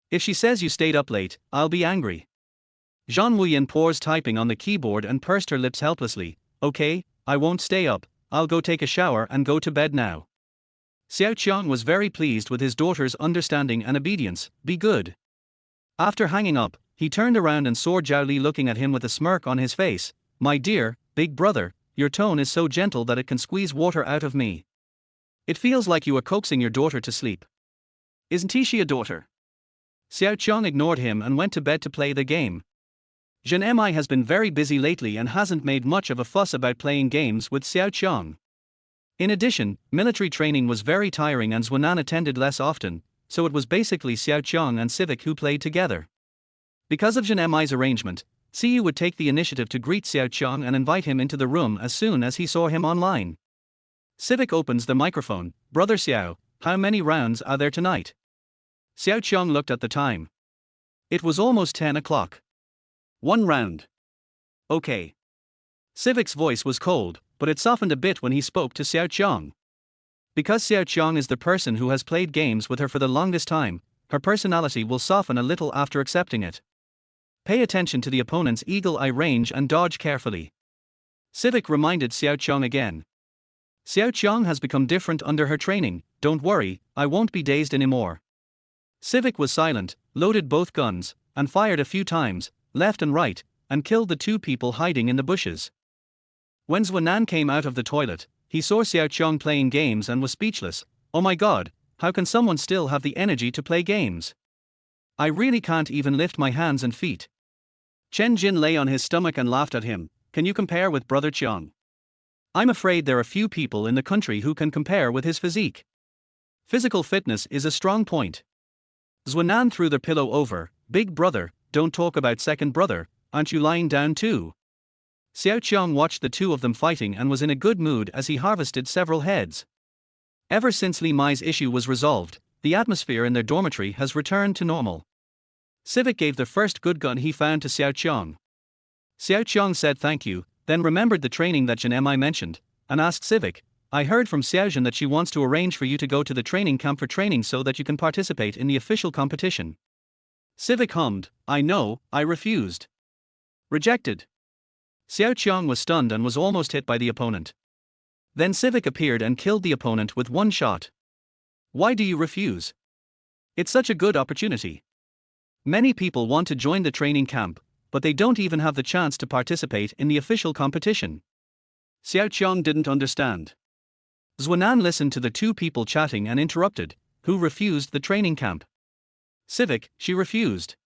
If she says you stayed up late, I'll be angry." Zhan Wuyan paused typing on the keyboard and pursed her lips helplessly. "Okay, I won't stay up, I'll go take a shower and go to bed now." Xiao Qiang was very pleased with his daughter's understanding and obedience. "Be good." After hanging up, he turned around and saw Zhao Li looking at him with a smirk on his face. "My dear, big brother, your tone is so gentle that it can squeeze water out of me. It feels like you are coaxing your daughter to sleep. Isn't she a daughter?" Xiao Qiang ignored him and went to bed to play the game. Zhan Mi has been very busy lately and hasn't made much of a fuss about playing games with Xiao Qiang. In addition, military training was very tiring and Zhuanan attended less often, so it was basically Xiao Qiang and Civic who played together. Because of Zhan Mi's arrangement, Xiyu would take the initiative to greet Xiao Qiang and invite him into the room as soon as he saw him online. Civic opens the microphone. "Brother Xiao, how many rounds are there tonight?" Xiao Qiang looked at the time. It was almost 10 o'clock. "1 round." "Okay." Civic's voice was cold, but it softened a bit when he spoke to Xiao Qiang. Because Xiao Qiang is the person who has played games with her for the longest time, her personality will soften a little after accepting it. Pay attention to the opponent's eagle eye range and dodge carefully. Civic reminded Xiao Qiang again. Xiao Qiang has become different under her training. "Don't worry, I won't be dazed anymore." Civic was silent, loaded both guns, and fired a few times, left and right, and killed the 2 people hiding in the bushes. When Zhuanan came out of the toilet, he saw Xiao Qiang playing games and was speechless. "Oh my god, how can someone still have the energy to play games? I really can't even lift my hands and feet." Chen Jin lay on his stomach and laughed at him. "Can you compare with Brother Qiang? I'm afraid there are few people in the country who can compare with his physique. Physical fitness is a strong point." Zhuanan threw the pillow over. "Big brother, don't talk about second brother, aren't you lying down too?" Xiao Qiang watched the 2 of them fighting and was in a good mood as he harvested several heads. Ever since Li Mai's issue was resolved, the atmosphere in their dormitory has returned to normal. Civic gave the first good gun he found to Xiao Qiang. Xiao Qiang said thank you, then remembered the training that Zhan Mi mentioned, and asked Civic, "I heard from Xiaozhen that she wants to arrange for you to go to the training camp for training so that you can participate in the official competition." Civic hummed, "I know, I refused. Rejected." Xiao Qiang was stunned and was almost hit by the opponent. Then Civic appeared and killed the opponent with one shot. Why do you refuse? It's such a good opportunity. Many people want to join the training camp, but they don't even have the chance to participate in the official competition. Xiao Qiang didn't understand. Zhan listened to the two people chatting and interrupted. Who refused the training camp? Civic, she refused.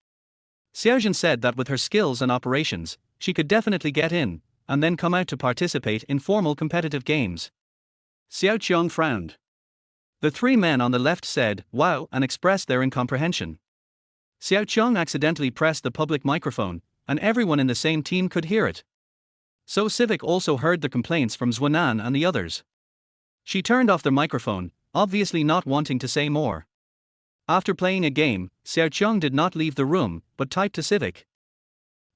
Xiao Zhan said that with her skills and operations, she could definitely get in, and then come out to participate in formal competitive games. Xiao Qiang frowned. The three men on the left said, "Wow," and expressed their incomprehension. Xiao Qiang accidentally pressed the public microphone, and everyone in the same team could hear it. So Civic also heard the complaints from Zhan and the others. She turned off the microphone, obviously not wanting to say more. After playing a game, Xiao Qiang did not leave the room, but typed to Civic.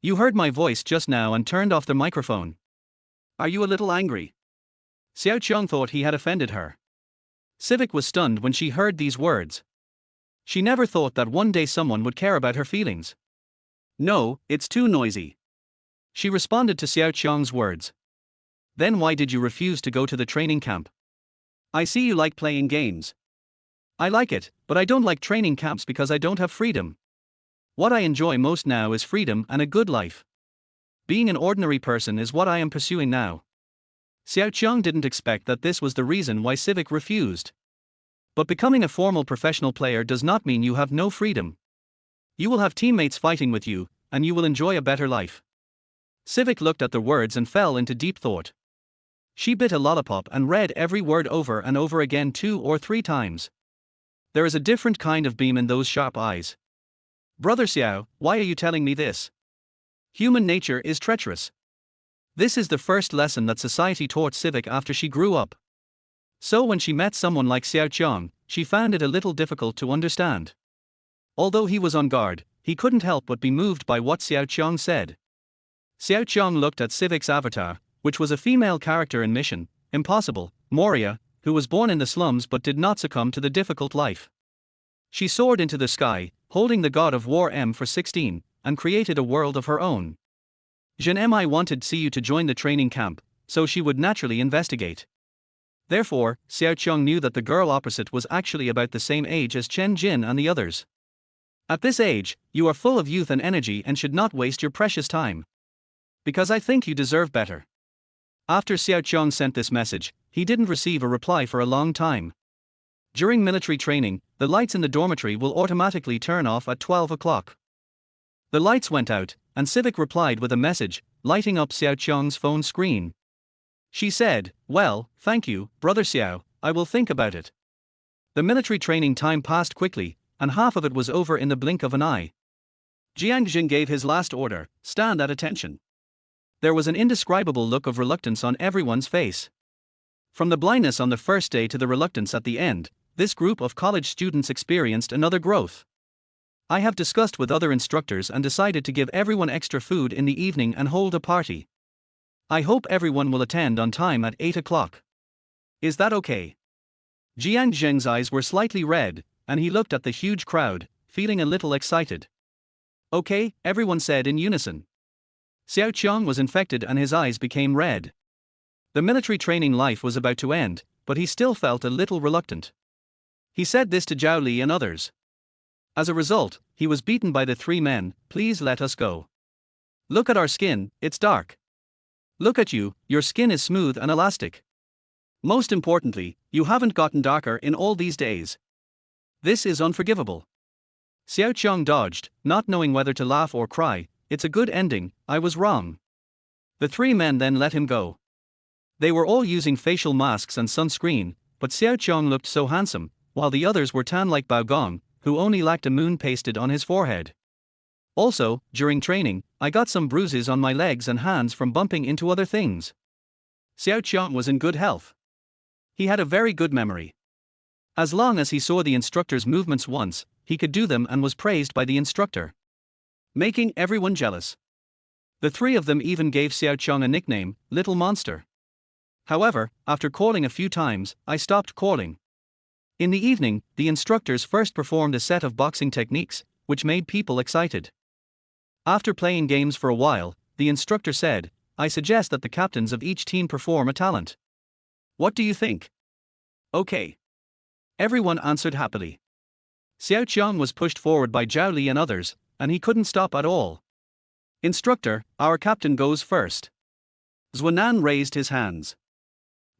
You heard my voice just now and turned off the microphone. Are you a little angry? Xiao Qiang thought he had offended her. Civic was stunned when she heard these words. She never thought that one day someone would care about her feelings. No, it's too noisy. She responded to Xiao Qiang's words. Then why did you refuse to go to the training camp? I see you like playing games. I like it, but I don't like training camps because I don't have freedom. What I enjoy most now is freedom and a good life. Being an ordinary person is what I am pursuing now. Xiao Qiang didn't expect that this was the reason why Civic refused. But becoming a formal professional player does not mean you have no freedom. You will have teammates fighting with you, and you will enjoy a better life. Civic looked at the words and fell into deep thought. She bit a lollipop and read every word over and over again 2 or 3 times. There is a different kind of beam in those sharp eyes. Brother Xiao, why are you telling me this? Human nature is treacherous. This is the first lesson that society taught Civic after she grew up. So when she met someone like Xiao Qiang, she found it a little difficult to understand. Although he was on guard, he couldn't help but be moved by what Xiao Qiang said. Xiao Qiang looked at Civic's avatar, which was a female character in Mission Impossible, Moria, who was born in the slums but did not succumb to the difficult life. She soared into the sky, holding the god of war M416, and created a world of her own. Zhan Mi wanted Xiu to join the training camp, so she would naturally investigate. Therefore, Xiao Qiang knew that the girl opposite was actually about the same age as Chen Jin and the others. At this age, you are full of youth and energy and should not waste your precious time. Because I think you deserve better. After Xiao Qiang sent this message, he didn't receive a reply for a long time. During military training, the lights in the dormitory will automatically turn off at 12 o'clock. The lights went out, and Civic replied with a message, lighting up Xiao Qiang's phone screen. She said, "Well, thank you, Brother Xiao, I will think about it." The military training time passed quickly, and half of it was over in the blink of an eye. Jiang Jing gave his last order, "Stand at attention." There was an indescribable look of reluctance on everyone's face. From the blindness on the first day to the reluctance at the end, this group of college students experienced another growth. I have discussed with other instructors and decided to give everyone extra food in the evening and hold a party. I hope everyone will attend on time at 8 o'clock. Is that okay? Jiang Zheng's eyes were slightly red, and he looked at the huge crowd, feeling a little excited. Okay, everyone said in unison. Xiao Qiang was infected and his eyes became red. The military training life was about to end, but he still felt a little reluctant. He said this to Zhao Li and others. As a result, he was beaten by the 3 men. "Please let us go. Look at our skin, it's dark. Look at you, your skin is smooth and elastic. Most importantly, you haven't gotten darker in all these days. This is unforgivable." Xiao Qiang dodged, not knowing whether to laugh or cry. "It's a good ending, I was wrong." The 3 men then let him go. They were all using facial masks and sunscreen, but Xiao Qiang looked so handsome, while the others were tan like Bao Gong, who only lacked a moon pasted on his forehead. Also, during training, I got some bruises on my legs and hands from bumping into other things. Xiao Qiang was in good health. He had a very good memory. As long as he saw the instructor's movements once, he could do them and was praised by the instructor, making everyone jealous. The 3 of them even gave Xiao Qiang a nickname, Little Monster. However, after calling a few times, I stopped calling. In the evening, the instructors first performed a set of boxing techniques, which made people excited. After playing games for a while, the instructor said, I suggest that the captains of each team perform a talent. What do you think? Okay. Everyone answered happily. Xiao Qiang was pushed forward by Zhao Li and others, and he couldn't stop at all. Instructor, our captain goes first. Zhuanan raised his hands.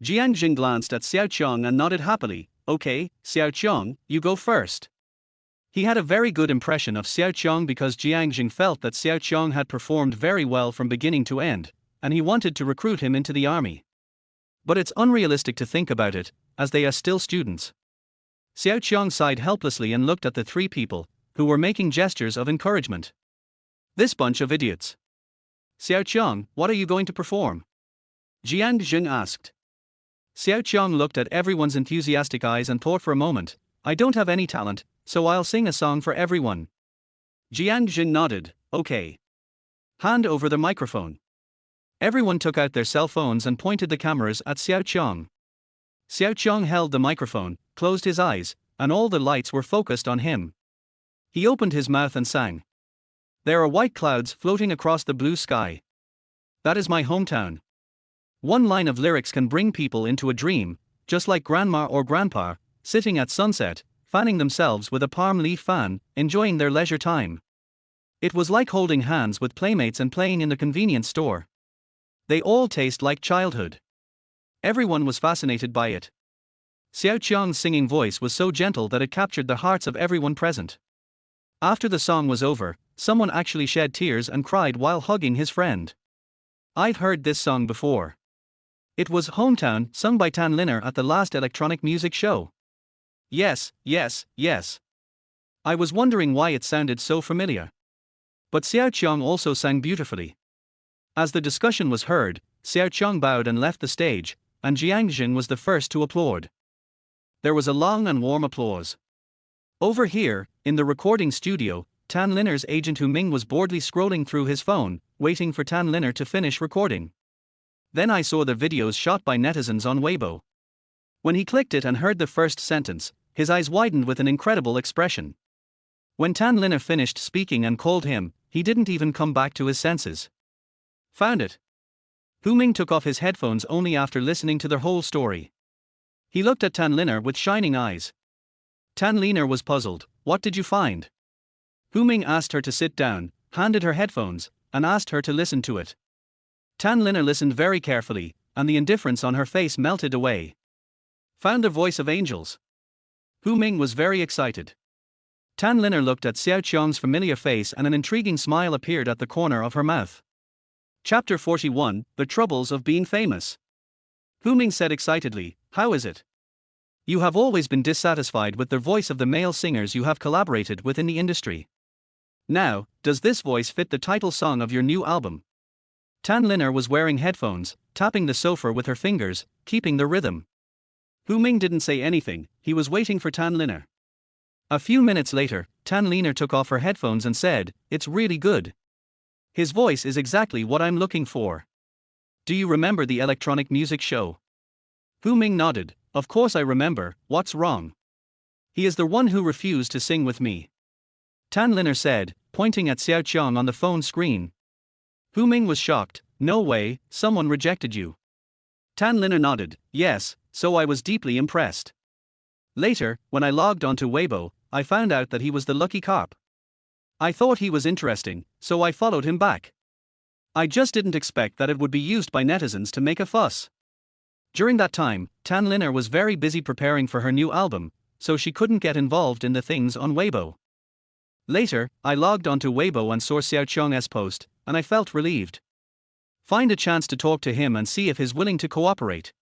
Jiang Jing glanced at Xiao Qiang and nodded happily. Okay, Xiao Qiang, you go first. He had a very good impression of Xiao Qiang because Jiang Jing felt that Xiao Qiang had performed very well from beginning to end, and he wanted to recruit him into the army. But it's unrealistic to think about it, as they are still students. Xiao Qiang sighed helplessly and looked at the three people, who were making gestures of encouragement. This bunch of idiots. Xiao Qiang, what are you going to perform? Jiang Jing asked. Xiao Qiang looked at everyone's enthusiastic eyes and thought for a moment. I don't have any talent, so I'll sing a song for everyone. Jiang Jing nodded. Okay. Hand over the microphone. Everyone took out their cell phones and pointed the cameras at Xiao Qiang. Xiao Qiang held the microphone, closed his eyes, and all the lights were focused on him. He opened his mouth and sang. There are white clouds floating across the blue sky. That is my hometown. One line of lyrics can bring people into a dream, just like grandma or grandpa, sitting at sunset, fanning themselves with a palm leaf fan, enjoying their leisure time. It was like holding hands with playmates and playing in the convenience store. They all taste like childhood. Everyone was fascinated by it. Xiao Qiang's singing voice was so gentle that it captured the hearts of everyone present. After the song was over, someone actually shed tears and cried while hugging his friend. I've heard this song before. It was Hometown, sung by Tan Linna at the last electronic music show. Yes. I was wondering why it sounded so familiar. But Xiao Qiang also sang beautifully. As the discussion was heard, Xiao Qiang bowed and left the stage, and Jiang Jing was the first to applaud. There was a long and warm applause. Over here, in the recording studio, Tan Linna's agent Hu Ming was boredly scrolling through his phone, waiting for Tan Linna to finish recording. Then I saw the videos shot by netizens on Weibo. When he clicked it and heard the first sentence, his eyes widened with an incredible expression. When Tan Linna finished speaking and called him, he didn't even come back to his senses. Found it. Hu Ming took off his headphones only after listening to the whole story. He looked at Tan Linna with shining eyes. Tan Linna was puzzled. What did you find? Hu Ming asked her to sit down, handed her headphones, and asked her to listen to it. Tan Linna listened very carefully, and the indifference on her face melted away. Found the voice of angels. Hu Ming was very excited. Tan Linna looked at Xiao Qiang's familiar face and an intriguing smile appeared at the corner of her mouth. Chapter 41, The Troubles of Being Famous. Hu Ming said excitedly, how is it? You have always been dissatisfied with the voice of the male singers you have collaborated with in the industry. Now, does this voice fit the title song of your new album? Tan Linna was wearing headphones, tapping the sofa with her fingers, keeping the rhythm. Hu Ming didn't say anything, he was waiting for Tan Linna. A few minutes later, Tan Linna took off her headphones and said, it's really good. His voice is exactly what I'm looking for. Do you remember the electronic music show? Hu Ming nodded. Of course I remember, what's wrong? He is the one who refused to sing with me. Tan Linna said, pointing at Xiao Qiang on the phone screen. Hu Ming was shocked. No way, someone rejected you. Tan Linna nodded. Yes, so I was deeply impressed. Later, when I logged onto Weibo, I found out that he was the lucky cop. I thought he was interesting, so I followed him back. I just didn't expect that it would be used by netizens to make a fuss. During that time, Tan Linna was very busy preparing for her new album, so she couldn't get involved in the things on Weibo. Later, I logged onto Weibo and saw Xiao Qiang's post, and I felt relieved. Find a chance to talk to him and see if he's willing to cooperate.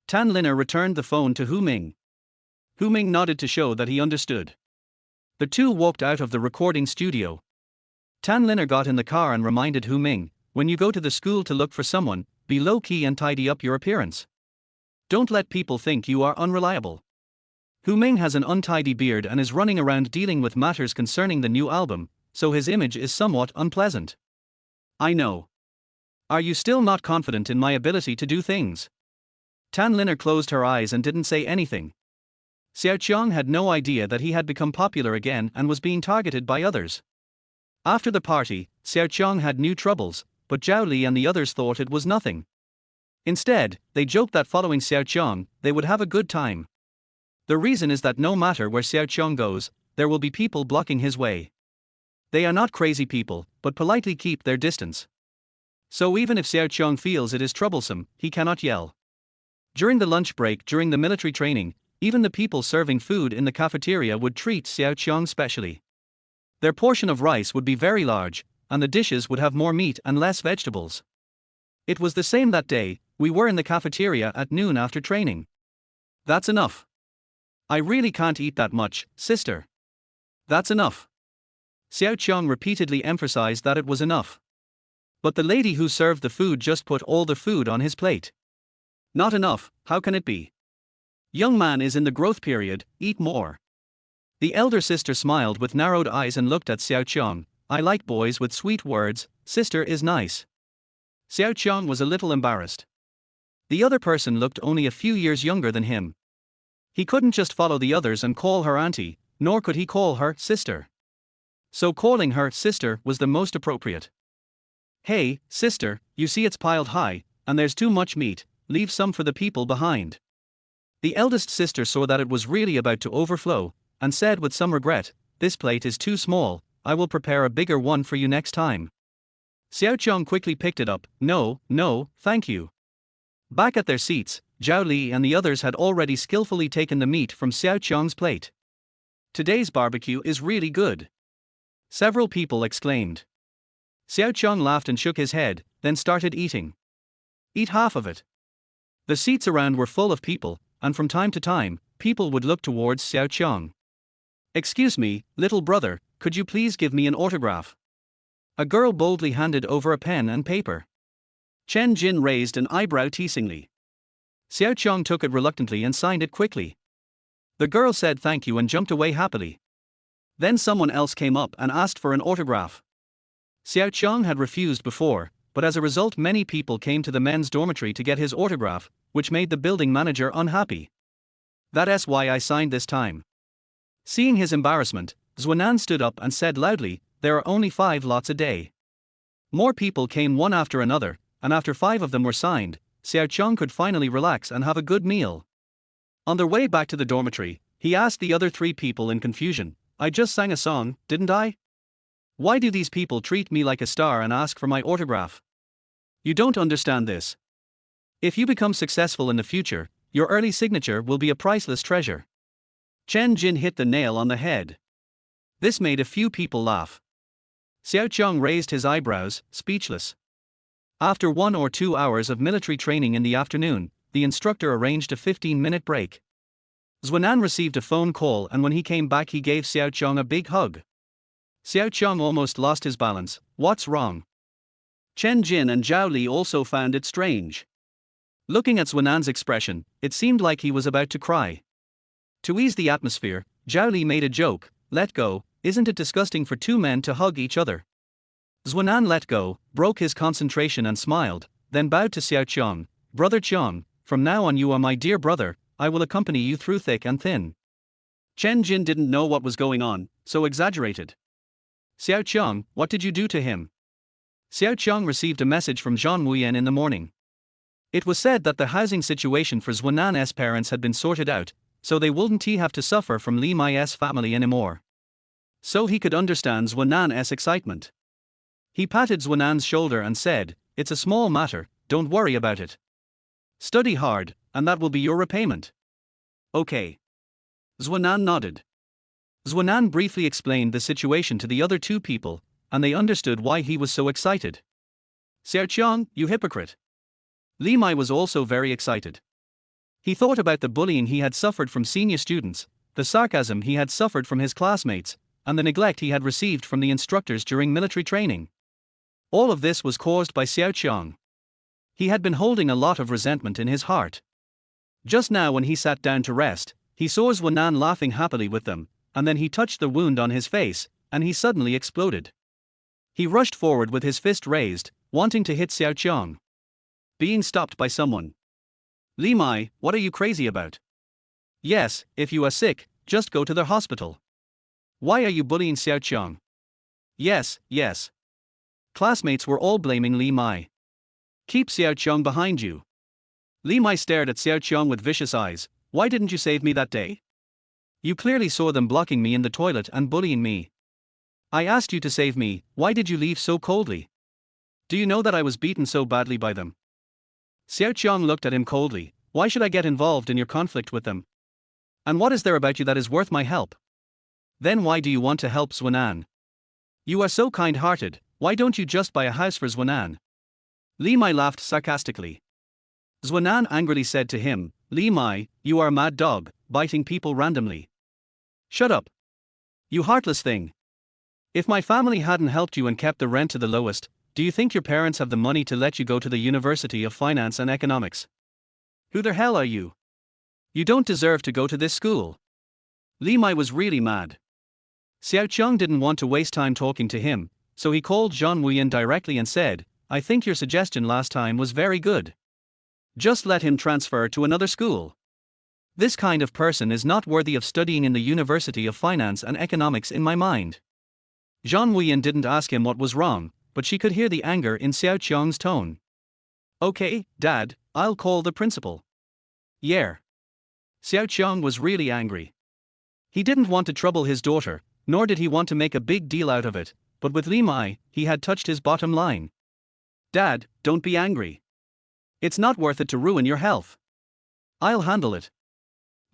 Tan Linna returned the phone to Hu Ming. Hu Ming nodded to show that he understood. The two walked out of the recording studio. Tan Linna got in the car and reminded Hu Ming, when you go to the school to look for someone, be low-key and tidy up your appearance. Don't let people think you are unreliable. Hu Ming has an untidy beard and is running around dealing with matters concerning the new album, so his image is somewhat unpleasant. I know. Are you still not confident in my ability to do things? Tan Linna closed her eyes and didn't say anything. Xiao Qiang had no idea that he had become popular again and was being targeted by others. After the party, Xiao Qiang had new troubles, but Zhao Li and the others thought it was nothing. Instead, they joked that following Xiao Qiang, they would have a good time. The reason is that no matter where Xiao Qiang goes, there will be people blocking his way. They are not crazy people, but politely keep their distance. So even if Xiao Qiang feels it is troublesome, he cannot yell. During the lunch break during the military training, even the people serving food in the cafeteria would treat Xiao Qiang specially. Their portion of rice would be very large, and the dishes would have more meat and less vegetables. It was the same that day. We were in the cafeteria at noon after training. That's enough. I really can't eat that much, sister. That's enough. Xiao Qiang repeatedly emphasized that it was enough. But the lady who served the food just put all the food on his plate. Not enough, how can it be? Young man is in the growth period, eat more. The elder sister smiled with narrowed eyes and looked at Xiao Qiang. I like boys with sweet words, sister is nice. Xiao Qiang was a little embarrassed. The other person looked only a few years younger than him. He couldn't just follow the others and call her auntie, nor could he call her sister. So calling her sister was the most appropriate. Hey, sister, you see it's piled high, and there's too much meat, leave some for the people behind. The eldest sister saw that it was really about to overflow, and said with some regret, this plate is too small, I will prepare a bigger one for you next time. Xiao Qiang quickly picked it up, no, thank you. Back at their seats, Zhao Li and the others had already skillfully taken the meat from Xiao Qiang's plate. Today's barbecue is really good. Several people exclaimed. Xiao Qiang laughed and shook his head, then started eating. Eat half of it. The seats around were full of people, and from time to time, people would look towards Xiao Qiang. Excuse me, little brother, could you please give me an autograph? A girl boldly handed over a pen and paper. Chen Jin raised an eyebrow teasingly. Xiao Qiang took it reluctantly and signed it quickly. The girl said thank you and jumped away happily. Then someone else came up and asked for an autograph. Xiao Qiang had refused before, but as a result many people came to the men's dormitory to get his autograph, which made the building manager unhappy. That's why I signed this time. Seeing his embarrassment, Zhuanan stood up and said loudly, there are only 5 lots a day. More people came one after another, and after 5 of them were signed, Xiao Qiang could finally relax and have a good meal. On their way back to the dormitory, he asked the other 3 people in confusion, I just sang a song, didn't I? Why do these people treat me like a star and ask for my autograph? You don't understand this. If you become successful in the future, your early signature will be a priceless treasure. Chen Jin hit the nail on the head. This made a few people laugh. Xiao Qiang raised his eyebrows, speechless. After 1 or 2 hours of military training in the afternoon, the instructor arranged a 15-minute break. Zhuanan received a phone call and when he came back he gave Xiao Qiang a big hug. Xiao Qiang almost lost his balance, what's wrong? Chen Jin and Zhao Li also found it strange. Looking at Zhuanan's expression, it seemed like he was about to cry. To ease the atmosphere, Zhao Li made a joke, let go, isn't it disgusting for 2 men to hug each other? Zhuanan let go, broke his concentration and smiled, then bowed to Xiao Qiang, Brother Qiang, from now on you are my dear brother, I will accompany you through thick and thin. Chen Jin didn't know what was going on, so exaggerated. Xiao Qiang, what did you do to him? Xiao Qiang received a message from Zhan Wuyan in the morning. It was said that the housing situation for Zhuanan's parents had been sorted out, so they wouldn't have to suffer from Li Mai's family anymore. So he could understand Zhuanan's excitement. He patted Zhuanan's shoulder and said, it's a small matter, don't worry about it. Study hard, and that will be your repayment. Okay. Zhuanan nodded. Zhuanan briefly explained the situation to the other 2 people, and they understood why he was so excited. Xiao Qiang, you hypocrite. Li Mai was also very excited. He thought about the bullying he had suffered from senior students, the sarcasm he had suffered from his classmates, and the neglect he had received from the instructors during military training. All of this was caused by Xiao Qiang. He had been holding a lot of resentment in his heart. Just now when he sat down to rest, he saw Zhuanan laughing happily with them, and then he touched the wound on his face, and he suddenly exploded. He rushed forward with his fist raised, wanting to hit Xiao Qiang. Being stopped by someone. Li Mai, what are you crazy about? Yes, if you are sick, just go to the hospital. Why are you bullying Xiao Qiang? Yes. Classmates were all blaming Li Mai. Keep Xiao Qiang behind you. Li Mai stared at Xiao Qiang with vicious eyes. Why didn't you save me that day? You clearly saw them blocking me in the toilet and bullying me. I asked you to save me, why did you leave so coldly? Do you know that I was beaten so badly by them? Xiao Qiang looked at him coldly. Why should I get involved in your conflict with them? And what is there about you that is worth my help? Then why do you want to help Zhuanan? You are so kind-hearted, why don't you just buy a house for Zhuanan? Li Mai laughed sarcastically. Zhuanan angrily said to him, Li Mai, you are a mad dog, biting people randomly. Shut up. You heartless thing. If my family hadn't helped you and kept the rent to the lowest, do you think your parents have the money to let you go to the University of Finance and Economics? Who the hell are you? You don't deserve to go to this school. Li Mai was really mad. Xiao Qiang didn't want to waste time talking to him, so he called Zhan Wuyan directly and said, I think your suggestion last time was very good. Just let him transfer to another school. This kind of person is not worthy of studying in the University of Finance and Economics in my mind. Zhan Wuyan didn't ask him what was wrong, but she could hear the anger in Xiao Qiang's tone. Okay, Dad, I'll call the principal. Yeah. Xiao Qiang was really angry. He didn't want to trouble his daughter, nor did he want to make a big deal out of it, but with Li Mai, he had touched his bottom line. Dad, don't be angry. It's not worth it to ruin your health. I'll handle it.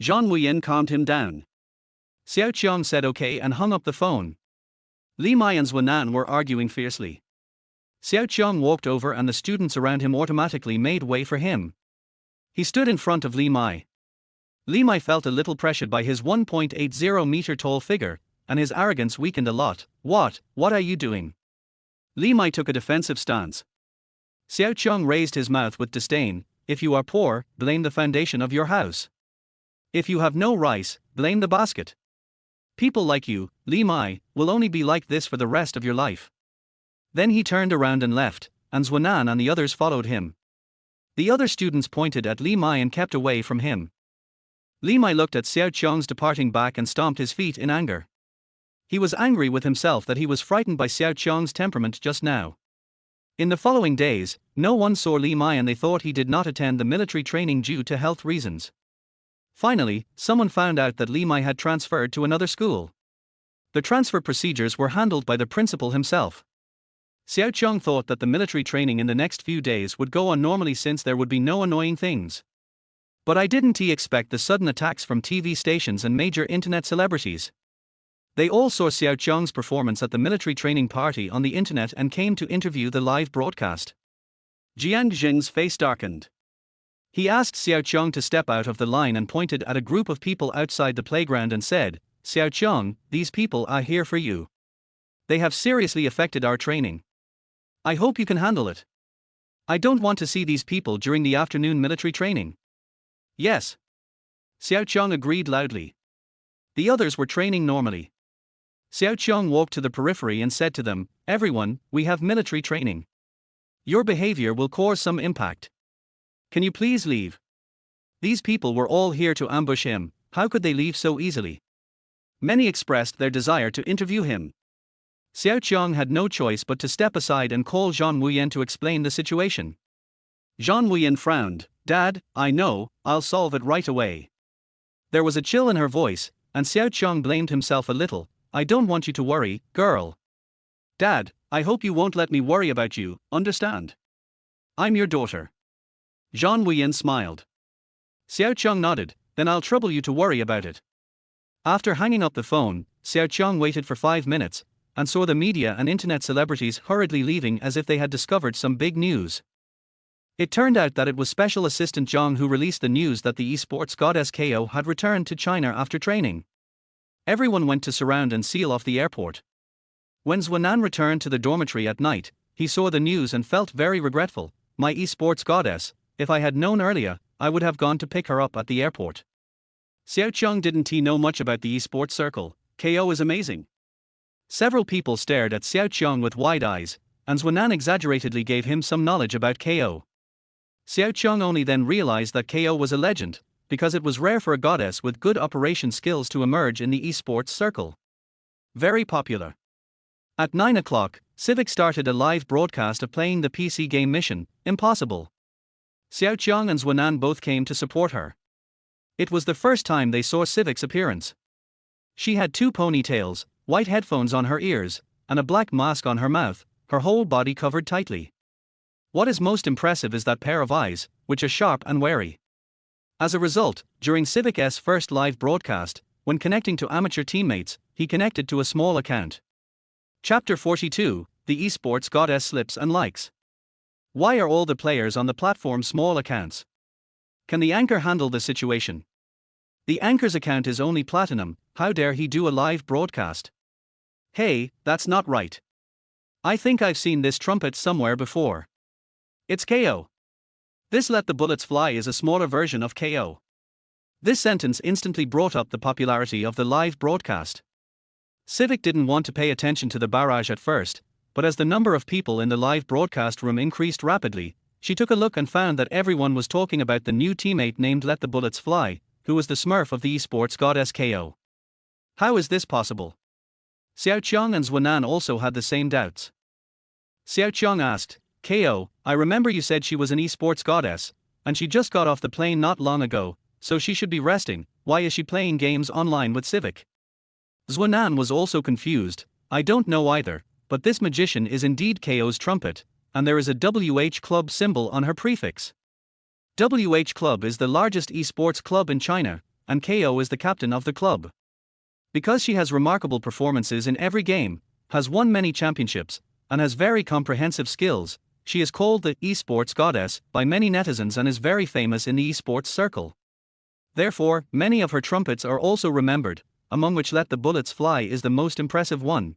Zhan Wuyan calmed him down. Xiao Qiang said okay and hung up the phone. Li Mai and Zhuanan were arguing fiercely. Xiao Qiang walked over and the students around him automatically made way for him. He stood in front of Li Mai. Li Mai felt a little pressured by his 1.80-meter tall figure, and his arrogance weakened a lot. What are you doing? Li Mai took a defensive stance. Xiao Qiang raised his mouth with disdain. If you are poor, blame the foundation of your house. If you have no rice, blame the basket. People like you, Li Mai, will only be like this for the rest of your life. Then he turned around and left, and Zhuanan and the others followed him. The other students pointed at Li Mai and kept away from him. Li Mai looked at Xiao Qiang's departing back and stomped his feet in anger. He was angry with himself that he was frightened by Xiao Qiang's temperament just now. In the following days, no one saw Li Mai and they thought he did not attend the military training due to health reasons. Finally, someone found out that Li Mai had transferred to another school. The transfer procedures were handled by the principal himself. Xiao Qiang thought that the military training in the next few days would go on normally since there would be no annoying things. But didn't he expect the sudden attacks from TV stations and major internet celebrities? They all saw Xiao Qiang's performance at the military training party on the internet and came to interview the live broadcast. Jiang Jing's face darkened. He asked Xiao Qiang to step out of the line and pointed at a group of people outside the playground and said, Xiao Qiang, these people are here for you. They have seriously affected our training. I hope you can handle it. I don't want to see these people during the afternoon military training. Yes. Xiao Qiang agreed loudly. The others were training normally. Xiao Qiang walked to the periphery and said to them, Everyone, we have military training. Your behavior will cause some impact. Can you please leave? These people were all here to ambush him, how could they leave so easily? Many expressed their desire to interview him. Xiao Qiang had no choice but to step aside and call Zhan Wuyan to explain the situation. Zhan Wuyan frowned. Dad, I know, I'll solve it right away. There was a chill in her voice, and Xiao Qiang blamed himself a little. I don't want you to worry, girl. Dad, I hope you won't let me worry about you, understand? I'm your daughter. Zhan Wuyan smiled. Xiao Qiang nodded, then I'll trouble you to worry about it. After hanging up the phone, Xiao Qiang waited for 5 minutes, and saw the media and internet celebrities hurriedly leaving as if they had discovered some big news. It turned out that it was Special Assistant Zhang who released the news that the esports goddess KO had returned to China after training. Everyone went to surround and seal off the airport. When Zhuanan returned to the dormitory at night, he saw the news and felt very regretful. My esports goddess, if I had known earlier, I would have gone to pick her up at the airport. Xiao Qiang didn't know much about the esports circle. KO is amazing. Several people stared at Xiao Qiang with wide eyes, and Zhuanan exaggeratedly gave him some knowledge about KO. Xiao Qiang only then realized that KO was a legend, because it was rare for a goddess with good operation skills to emerge in the esports circle. Very popular. At 9 o'clock, Civic started a live broadcast of playing the PC game Mission Impossible. Xiao Qiang and Zhan both came to support her. It was the first time they saw Civic's appearance. She had 2 ponytails, white headphones on her ears, and a black mask on her mouth, her whole body covered tightly. What is most impressive is that pair of eyes, which are sharp and wary. As a result, during Civic's first live broadcast, when connecting to amateur teammates, he connected to a small account. Chapter 42, The Esports Goddess Slips and Likes. Why are all the players on the platform small accounts? Can the anchor handle the situation? The anchor's account is only platinum, how dare he do a live broadcast? Hey, that's not right. I think I've seen this trumpet somewhere before. It's KO. This Let the Bullets Fly is a smaller version of KO. This sentence instantly brought up the popularity of the live broadcast. Civic didn't want to pay attention to the barrage at first, but as the number of people in the live broadcast room increased rapidly, she took a look and found that everyone was talking about the new teammate named Let the Bullets Fly, who was the Smurf of the esports goddess KO. How is this possible? Xiao Qiang and Zhan also had the same doubts. Xiao Qiang asked, KO, I remember you said she was an esports goddess, and she just got off the plane not long ago, so she should be resting. Why is she playing games online with Civic? Zhan was also confused. I don't know either, but this magician is indeed KO's trumpet, and there is a WH Club symbol on her prefix. WH Club is the largest esports club in China, and KO is the captain of the club. Because she has remarkable performances in every game, has won many championships, and has very comprehensive skills, she is called the esports goddess by many netizens and is very famous in the esports circle. Therefore, many of her trumpets are also remembered, among which Let the Bullets Fly is the most impressive one.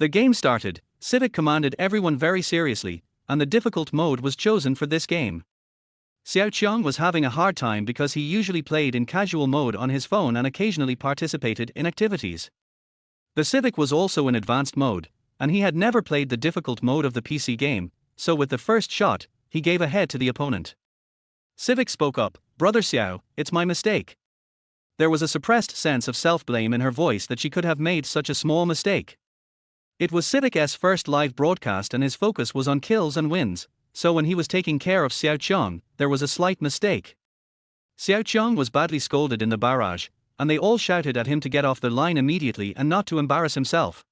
The game started, Civic commanded everyone very seriously, and the difficult mode was chosen for this game. Xiao Qiang was having a hard time because he usually played in casual mode on his phone and occasionally participated in activities. The Civic was also in advanced mode, and he had never played the difficult mode of the PC game, so with the first shot, he gave a head to the opponent. Civic spoke up, Brother Xiao, it's my mistake. There was a suppressed sense of self-blame in her voice that she could have made such a small mistake. It was Civic's first live broadcast and his focus was on kills and wins, so when he was taking care of Xiao Qiang, there was a slight mistake. Xiao Qiang was badly scolded in the barrage, and they all shouted at him to get off the line immediately and not to embarrass himself.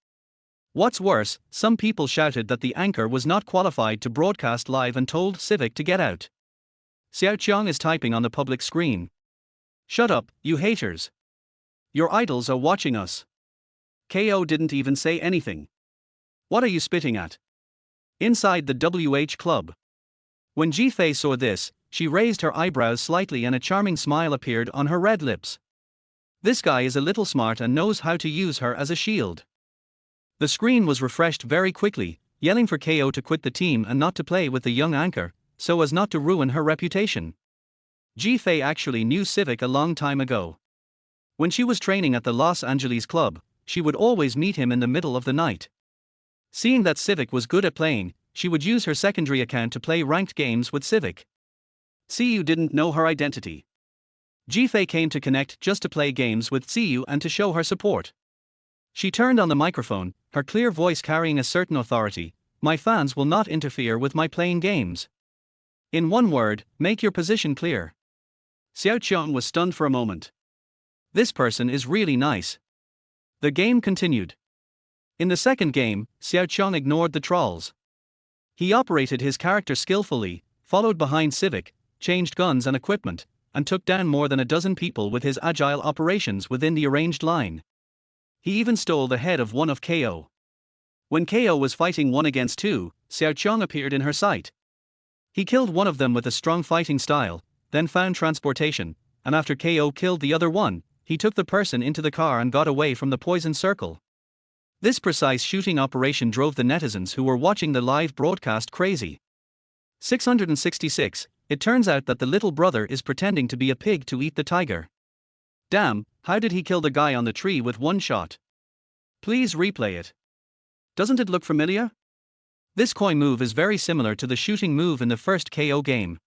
What's worse, some people shouted that the anchor was not qualified to broadcast live and told Civic to get out. Xiao Qiang is typing on the public screen. Shut up, you haters. Your idols are watching us. KO didn't even say anything. What are you spitting at? Inside the WH Club. When Jifei saw this, she raised her eyebrows slightly and a charming smile appeared on her red lips. This guy is a little smart and knows how to use her as a shield. The screen was refreshed very quickly, yelling for KO to quit the team and not to play with the young anchor, so as not to ruin her reputation. Jifei actually knew Civic a long time ago. When she was training at the Los Angeles club, she would always meet him in the middle of the night. Seeing that Civic was good at playing, she would use her secondary account to play ranked games with Civic. Xiu didn't know her identity. Jifei came to connect just to play games with Xiu and to show her support. She turned on the microphone, her clear voice carrying a certain authority. My fans will not interfere with my playing games. In one word, make your position clear. Xiao Qiang was stunned for a moment. This person is really nice. The game continued. In the second game, Xiao Qiang ignored the trolls. He operated his character skillfully, followed behind Civic, changed guns and equipment, and took down more than a dozen people with his agile operations within the arranged line. He even stole the head of one of KO. When KO was fighting 1 against 2, Xiao Qiang appeared in her sight. He killed one of them with a strong fighting style, then found transportation, and after KO killed the other one, he took the person into the car and got away from the poison circle. This precise shooting operation drove the netizens who were watching the live broadcast crazy. 666, it turns out that the little brother is pretending to be a pig to eat the tiger. Damn, how did he kill the guy on the tree with one shot? Please replay it. Doesn't it look familiar? This coin move is very similar to the shooting move in the first KO game.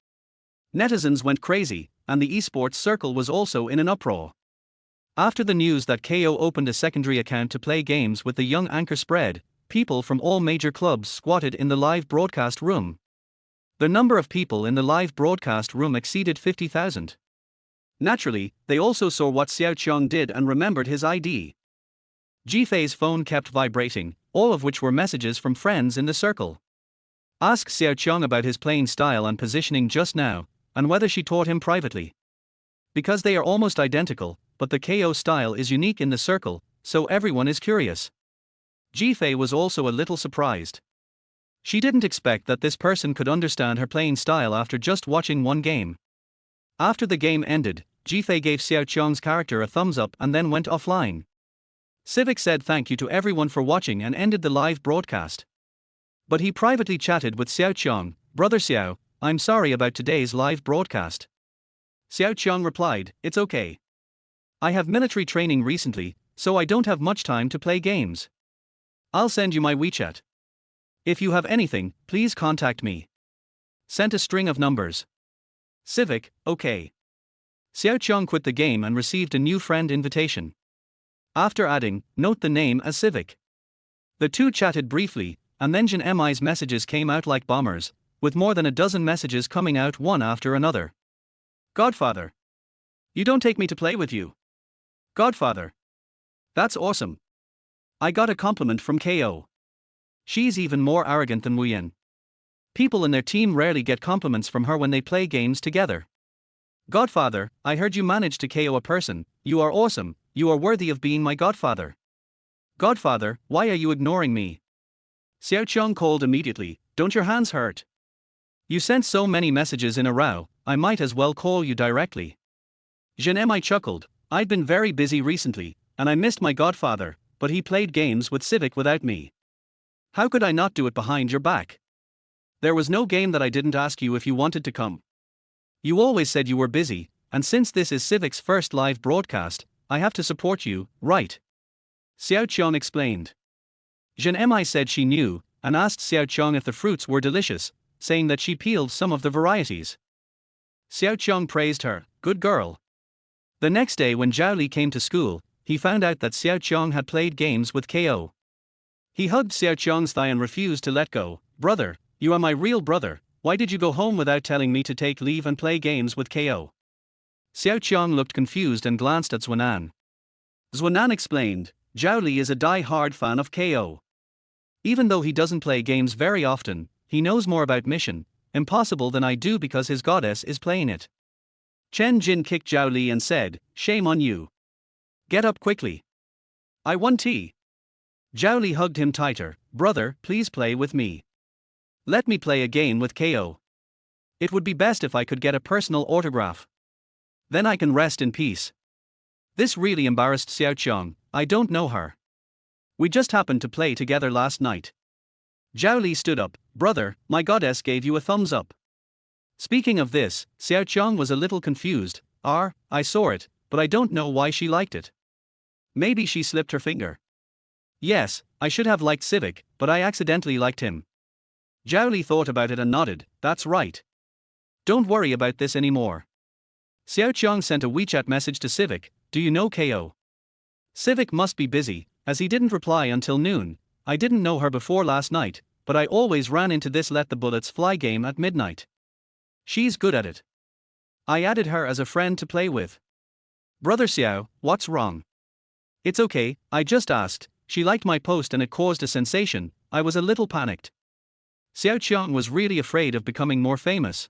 Netizens went crazy, and the esports circle was also in an uproar. After the news that KO opened a secondary account to play games with the young anchor spread, people from all major clubs squatted in the live broadcast room. The number of people in the live broadcast room exceeded 50,000. Naturally, they also saw what Xiao Qiang did and remembered his ID. Jifei's phone kept vibrating, all of which were messages from friends in the circle. Ask Xiao Qiang about his playing style and positioning just now, and whether she taught him privately. Because they are almost identical, but the KO style is unique in the circle, so everyone is curious. Jifei was also a little surprised. She didn't expect that this person could understand her playing style after just watching one game. After the game ended, Jifei gave Xiao Qiang's character a thumbs up and then went offline. Civic said thank you to everyone for watching and ended the live broadcast. But he privately chatted with Xiao Qiang. Brother Xiao, I'm sorry about today's live broadcast. Xiao Qiang replied, it's okay. I have military training recently, so I don't have much time to play games. I'll send you my WeChat. If you have anything, please contact me. Sent a string of numbers. Civic, okay. Xiao Qiang quit the game and received a new friend invitation. After adding, note the name as Civic. The two chatted briefly, and then Zhan Mi's messages came out like bombers, with more than a dozen messages coming out one after another. Godfather. You don't take me to play with you. Godfather. That's awesome. I got a compliment from KO. She's even more arrogant than Wuyan. People in their team rarely get compliments from her when they play games together. Godfather, I heard you managed to KO a person. You are awesome, you are worthy of being my godfather. Godfather, why are you ignoring me? Xiao Qiang called immediately, don't your hands hurt? You sent so many messages in a row, I might as well call you directly. Zhan Mi chuckled, I'd been very busy recently, and I missed my godfather, but he played games with Civic without me. How could I not do it behind your back? There was no game that I didn't ask you if you wanted to come. You always said you were busy, and since this is Civic's first live broadcast, I have to support you, right? Xiao Qiang explained. Zhan Mi said she knew, and asked Xiao Qiang if the fruits were delicious, saying that she peeled some of the varieties. Xiao Qiang praised her, good girl. The next day when Zhao Li came to school, he found out that Xiao Qiang had played games with KO. He hugged Xiao Qiang's thigh and refused to let go. Brother, you are my real brother, why did you go home without telling me to take leave and play games with KO? Xiao Qiang looked confused and glanced at Zhuanan. Zhuanan explained, Zhao Li is a die-hard fan of KO. Even though he doesn't play games very often, he knows more about Mission Impossible than I do because his goddess is playing it. Chen Jin kicked Zhao Li and said, shame on you. Get up quickly. I want tea. Zhao Li hugged him tighter, brother, please play with me. Let me play a game with KO. It would be best if I could get a personal autograph. Then I can rest in peace. This really embarrassed Xiao Qiang, I don't know her. We just happened to play together last night. Zhao Li stood up, brother, my goddess gave you a thumbs up. Speaking of this, Xiao Qiang was a little confused, I saw it, but I don't know why she liked it. Maybe she slipped her finger. Yes, I should have liked Civic, but I accidentally liked him. Zhao Li thought about it and nodded, that's right. Don't worry about this anymore. Xiao Qiang sent a WeChat message to Civic, do you know KO? Civic must be busy, as he didn't reply until noon. I didn't know her before last night, but I always ran into this let the bullets fly game at midnight. She's good at it. I added her as a friend to play with. Brother Xiao, what's wrong? It's okay, I just asked, she liked my post and it caused a sensation, I was a little panicked. Xiao Qiang was really afraid of becoming more famous.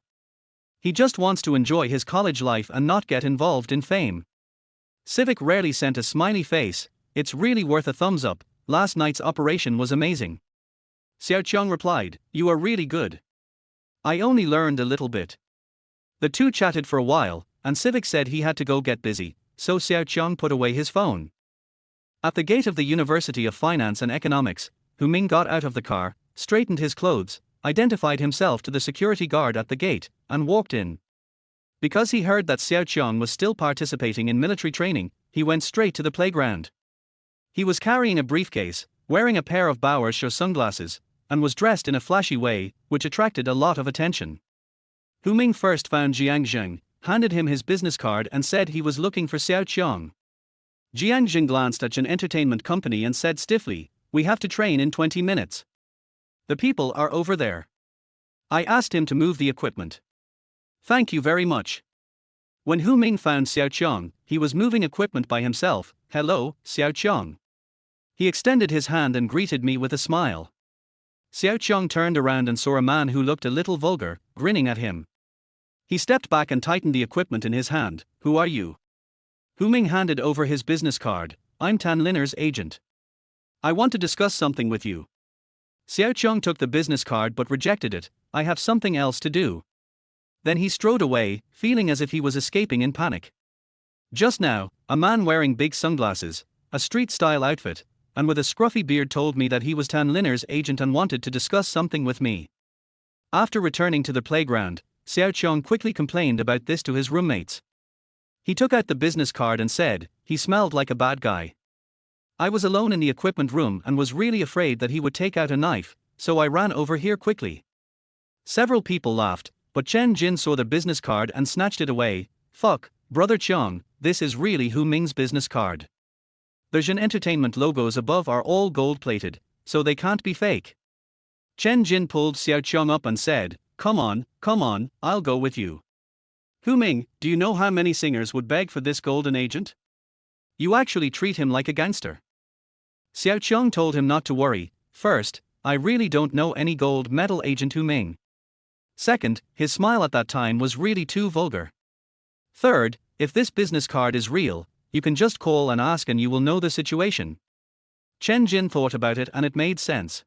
He just wants to enjoy his college life and not get involved in fame. Civic rarely sent a smiley face, it's really worth a thumbs up, last night's operation was amazing. Xiao Qiang replied, you are really good. I only learned a little bit. The two chatted for a while, and Civic said he had to go get busy, so Xiao Qiang put away his phone. At the gate of the University of Finance and Economics, Hu Ming got out of the car, straightened his clothes, identified himself to the security guard at the gate, and walked in. Because he heard that Xiao Qiang was still participating in military training, he went straight to the playground. He was carrying a briefcase, wearing a pair of Bauer's show sunglasses, and was dressed in a flashy way, which attracted a lot of attention. Hu Ming first found Jiang Zheng, handed him his business card and said he was looking for Xiao Qiang. Jiang Zheng glanced at an entertainment company and said stiffly, We have to train in 20 minutes. The people are over there. I asked him to move the equipment. Thank you very much. When Hu Ming found Xiao Qiang, he was moving equipment by himself. Hello, Xiao Qiang. He extended his hand and greeted me with a smile. Xiao Qiang turned around and saw a man who looked a little vulgar, grinning at him. He stepped back and tightened the equipment in his hand. Who are you? Hu Ming handed over his business card. I'm Tan Linna's agent. I want to discuss something with you. Xiao Qiang took the business card but rejected it. I have something else to do. Then he strode away, feeling as if he was escaping in panic. Just now, a man wearing big sunglasses, a street-style outfit, and with a scruffy beard told me that he was Tan Linna's agent and wanted to discuss something with me. After returning to the playground, Xiao Qiang quickly complained about this to his roommates. He took out the business card and said, he smelled like a bad guy. I was alone in the equipment room and was really afraid that he would take out a knife, so I ran over here quickly. Several people laughed, but Chen Jin saw the business card and snatched it away. Fuck, brother Qiang, this is really Hu Ming's business card. The Zhan Entertainment logos above are all gold-plated, so they can't be fake. Chen Jin pulled Xiao Qiang up and said, come on, I'll go with you. Hu Ming, do you know how many singers would beg for this golden agent? You actually treat him like a gangster. Xiao Qiang told him not to worry. First, I really don't know any gold medal agent Hu Ming. Second, his smile at that time was really too vulgar. Third, if this business card is real, you can just call and ask and you will know the situation. Chen Jin thought about it and it made sense.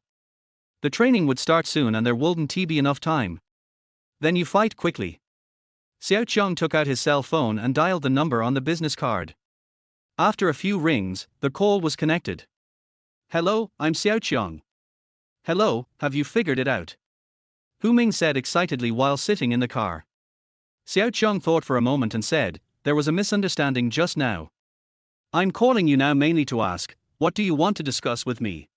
The training would start soon and there wouldn't be enough time. Then you fight quickly. Xiao Qiang took out his cell phone and dialed the number on the business card. After a few rings, the call was connected. Hello, I'm Xiao Qiang. Hello, have you figured it out? Hu Ming said excitedly while sitting in the car. Xiao Qiang thought for a moment and said, there was a misunderstanding just now. I'm calling you now mainly to ask, what do you want to discuss with me?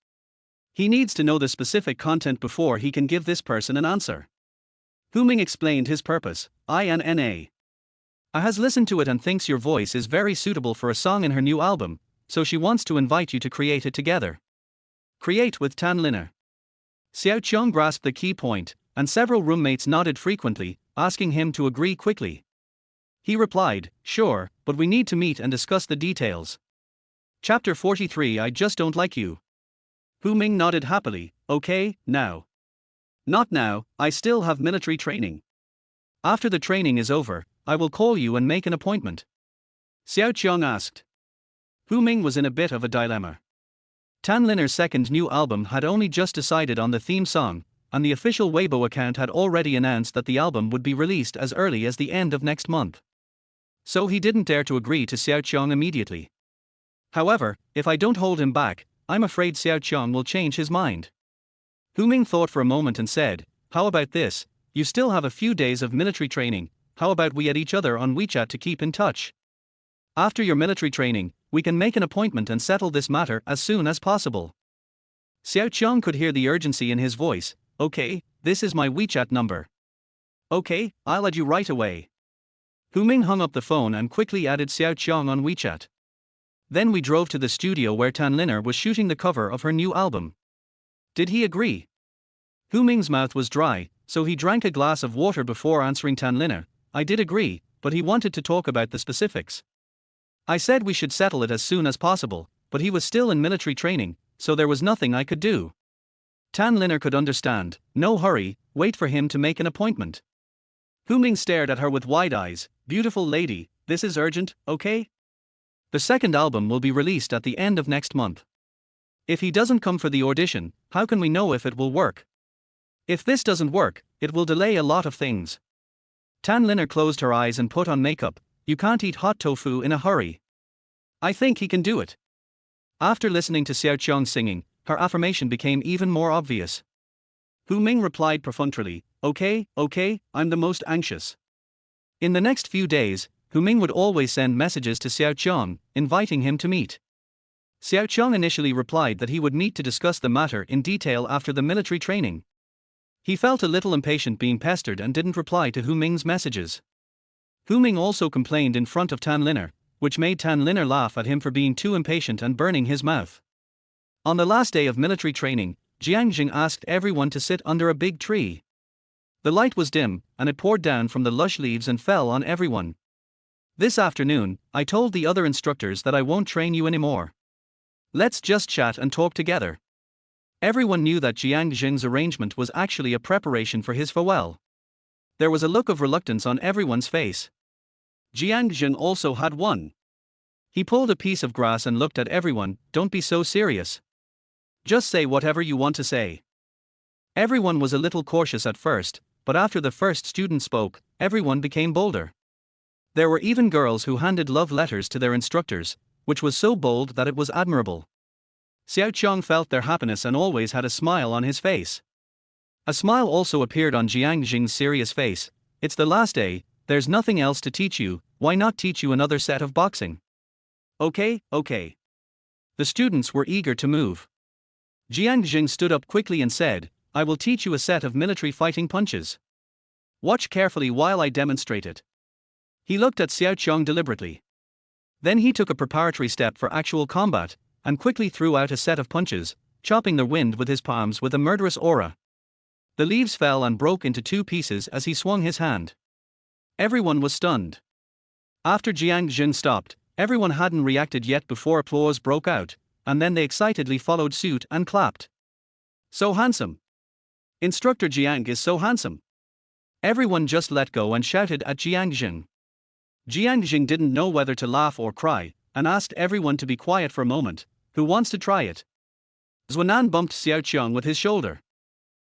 He needs to know the specific content before he can give this person an answer. Hu Ming explained his purpose. I has listened to it and thinks your voice is very suitable for a song in her new album, so she wants to invite you to create it together. Create with Tan Linna. Xiao Qiang grasped the key point, and several roommates nodded frequently, asking him to agree quickly. He replied, sure, but we need to meet and discuss the details. Chapter 43 I just don't like you. Hu Ming nodded happily. Okay, now. Not now, I still have military training. After the training is over, I will call you and make an appointment. Xiao Qiang asked. Hu Ming was in a bit of a dilemma. Tan Linna's second new album had only just decided on the theme song, and the official Weibo account had already announced that the album would be released as early as the end of next month. So he didn't dare to agree to Xiao Qiang immediately. However, if I don't hold him back, I'm afraid Xiao Qiang will change his mind. Hu Ming thought for a moment and said, how about this, you still have a few days of military training, how about we add each other on WeChat to keep in touch? After your military training, we can make an appointment and settle this matter as soon as possible. Xiao Qiang could hear the urgency in his voice. Okay, this is my WeChat number. Okay, I'll add you right away. Hu Ming hung up the phone and quickly added Xiao Qiang on WeChat. Then we drove to the studio where Tan Linna was shooting the cover of her new album. Did he agree? Hu Ming's mouth was dry, so he drank a glass of water before answering Tan Linna. I did agree, but he wanted to talk about the specifics. I said we should settle it as soon as possible, but he was still in military training, so there was nothing I could do. Tan Linna could understand. No hurry, wait for him to make an appointment. Hu Ming stared at her with wide eyes. Beautiful lady, this is urgent, okay? The second album will be released at the end of next month. If he doesn't come for the audition, how can we know if it will work? If this doesn't work, it will delay a lot of things. Tan Linna closed her eyes and put on makeup. You can't eat hot tofu in a hurry. I think he can do it. After listening to Xiao Qiang singing, her affirmation became even more obvious. Hu Ming replied perfunctorily, okay, I'm the most anxious. In the next few days, Hu Ming would always send messages to Xiao Qiang, inviting him to meet. Xiao Qiang initially replied that he would meet to discuss the matter in detail after the military training. He felt a little impatient being pestered and didn't reply to Hu Ming's messages. Hu Ming also complained in front of Tan Linna, which made Tan Linna laugh at him for being too impatient and burning his mouth. On the last day of military training, Jiang asked everyone to sit under a big tree. The light was dim, and it poured down from the lush leaves and fell on everyone. This afternoon, I told the other instructors that I won't train you anymore. Let's just chat and talk together. Everyone knew that Jiang's arrangement was actually a preparation for his farewell. There was a look of reluctance on everyone's face. Jiang also had one. He pulled a piece of grass and looked at everyone. Don't be so serious. Just say whatever you want to say. Everyone was a little cautious at first, but after the first student spoke, everyone became bolder. There were even girls who handed love letters to their instructors, which was so bold that it was admirable. Xiao Qiang felt their happiness and always had a smile on his face. A smile also appeared on Jiang's serious face. It's the last day, there's nothing else to teach you, why not teach you another set of boxing? Okay. The students were eager to move. Jiang stood up quickly and said, I will teach you a set of military fighting punches. Watch carefully while I demonstrate it. He looked at Xiao Qiang deliberately. Then he took a preparatory step for actual combat, and quickly threw out a set of punches, chopping the wind with his palms with a murderous aura. The leaves fell and broke into two pieces as he swung his hand. Everyone was stunned. After Jiang stopped, everyone hadn't reacted yet before applause broke out, and then they excitedly followed suit and clapped. So handsome. Instructor Jiang is so handsome. Everyone just let go and shouted at Jiang. Jiang didn't know whether to laugh or cry, and asked everyone to be quiet for a moment. Who wants to try it? Zhuan bumped Xiao Qiang with his shoulder.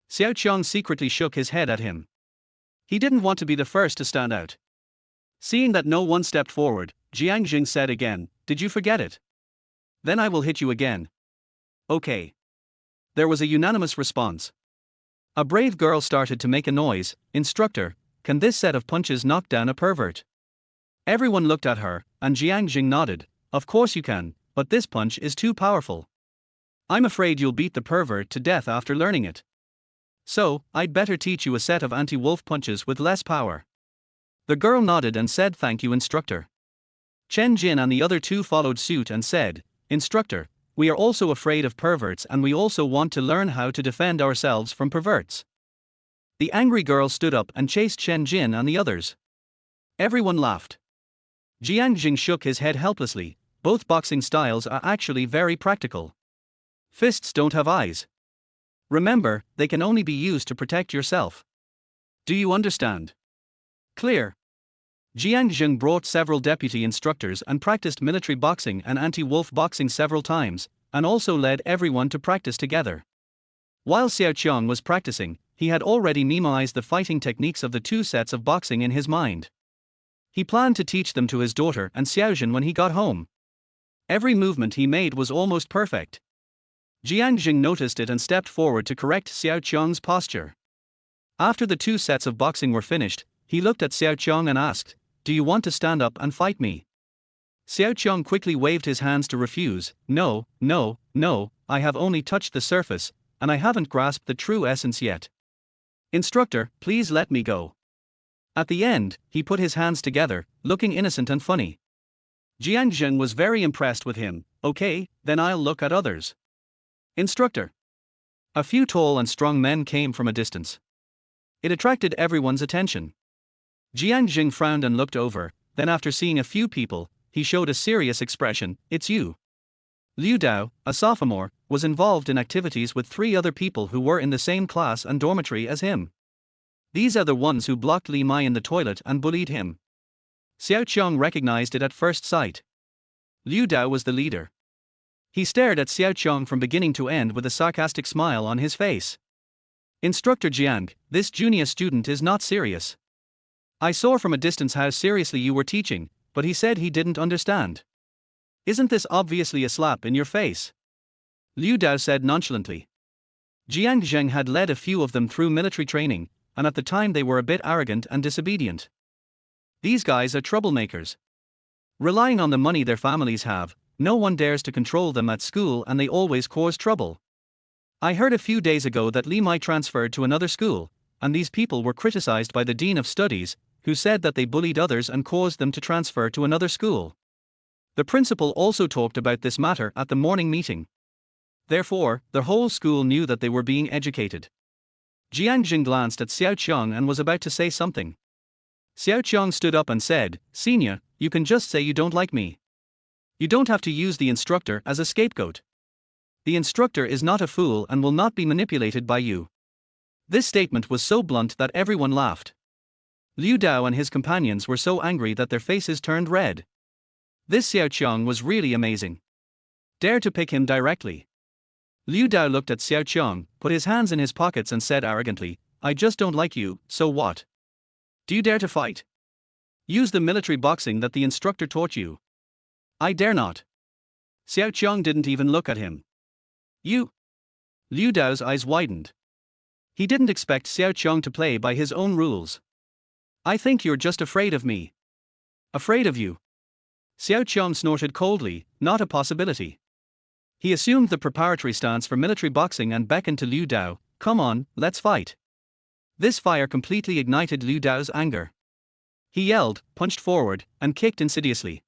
Xiao Qiang secretly shook his head at him. He didn't want to be the first to stand out. Seeing that no one stepped forward, Jiang said again, Did you forget it? Then I will hit you again. Okay. There was a unanimous response. A brave girl started to make a noise. Instructor, can this set of punches knock down a pervert? Everyone looked at her, and Jiang nodded. Of course you can, but this punch is too powerful. I'm afraid you'll beat the pervert to death after learning it. So, I'd better teach you a set of anti-wolf punches with less power. The girl nodded and said thank you instructor. Chen Jin and the other two followed suit and said, Instructor, we are also afraid of perverts and we also want to learn how to defend ourselves from perverts. The angry girl stood up and chased Chen Jin and the others. Everyone laughed. Jiang shook his head helplessly. Both boxing styles are actually very practical. Fists don't have eyes. Remember, they can only be used to protect yourself. Do you understand? Clear. Jiang brought several deputy instructors and practiced military boxing and anti-wolf boxing several times, and also led everyone to practice together. While Xiao Qiang was practicing, he had already memorized the fighting techniques of the two sets of boxing in his mind. He planned to teach them to his daughter and Xiaojin when he got home. Every movement he made was almost perfect. Jiang noticed it and stepped forward to correct Xiao Qiang's posture. After the two sets of boxing were finished, he looked at Xiao Qiang and asked, Do you want to stand up and fight me? Xiao Qiang quickly waved his hands to refuse. No, I have only touched the surface, and I haven't grasped the true essence yet. Instructor, please let me go. At the end, he put his hands together, looking innocent and funny. Jiang was very impressed with him. Okay, then I'll look at others. Instructor. A few tall and strong men came from a distance. It attracted everyone's attention. Jiang frowned and looked over, then after seeing a few people, he showed a serious expression. It's you. Liu Dao, a sophomore, was involved in activities with 3 other people who were in the same class and dormitory as him. These are the ones who blocked Li Mai in the toilet and bullied him. Xiao Qiang recognized it at first sight. Liu Dao was the leader. He stared at Xiao Qiang from beginning to end with a sarcastic smile on his face. Instructor Jiang, this junior student is not serious. I saw from a distance how seriously you were teaching, but he said he didn't understand. Isn't this obviously a slap in your face? Liu Dao said nonchalantly. Jiang had led a few of them through military training, and at the time they were a bit arrogant and disobedient. These guys are troublemakers. Relying on the money their families have, no one dares to control them at school and they always cause trouble. I heard a few days ago that Li Mai transferred to another school, and these people were criticized by the Dean of Studies, who said that they bullied others and caused them to transfer to another school. The principal also talked about this matter at the morning meeting. Therefore, the whole school knew that they were being educated. Jiang glanced at Xiao Qiang and was about to say something. Xiao Qiang stood up and said, "Senior, you can just say you don't like me. You don't have to use the instructor as a scapegoat. The instructor is not a fool and will not be manipulated by you." This statement was so blunt that everyone laughed. Liu Dao and his companions were so angry that their faces turned red. This Xiao Qiang was really amazing. Dare to pick him directly. Liu Dao looked at Xiao Qiang, put his hands in his pockets and said arrogantly, "I just don't like you, so what? Do you dare to fight? Use the military boxing that the instructor taught you." "I dare not." Xiao Qiang didn't even look at him. "You?" Liu Dao's eyes widened. He didn't expect Xiao Qiang to play by his own rules. "I think you're just afraid of me." "Afraid of you?" Xiao Qiang snorted coldly, "Not a possibility." He assumed the preparatory stance for military boxing and beckoned to Liu Dao, "Come on, let's fight." This fire completely ignited Liu Dao's anger. He yelled, punched forward, and kicked insidiously.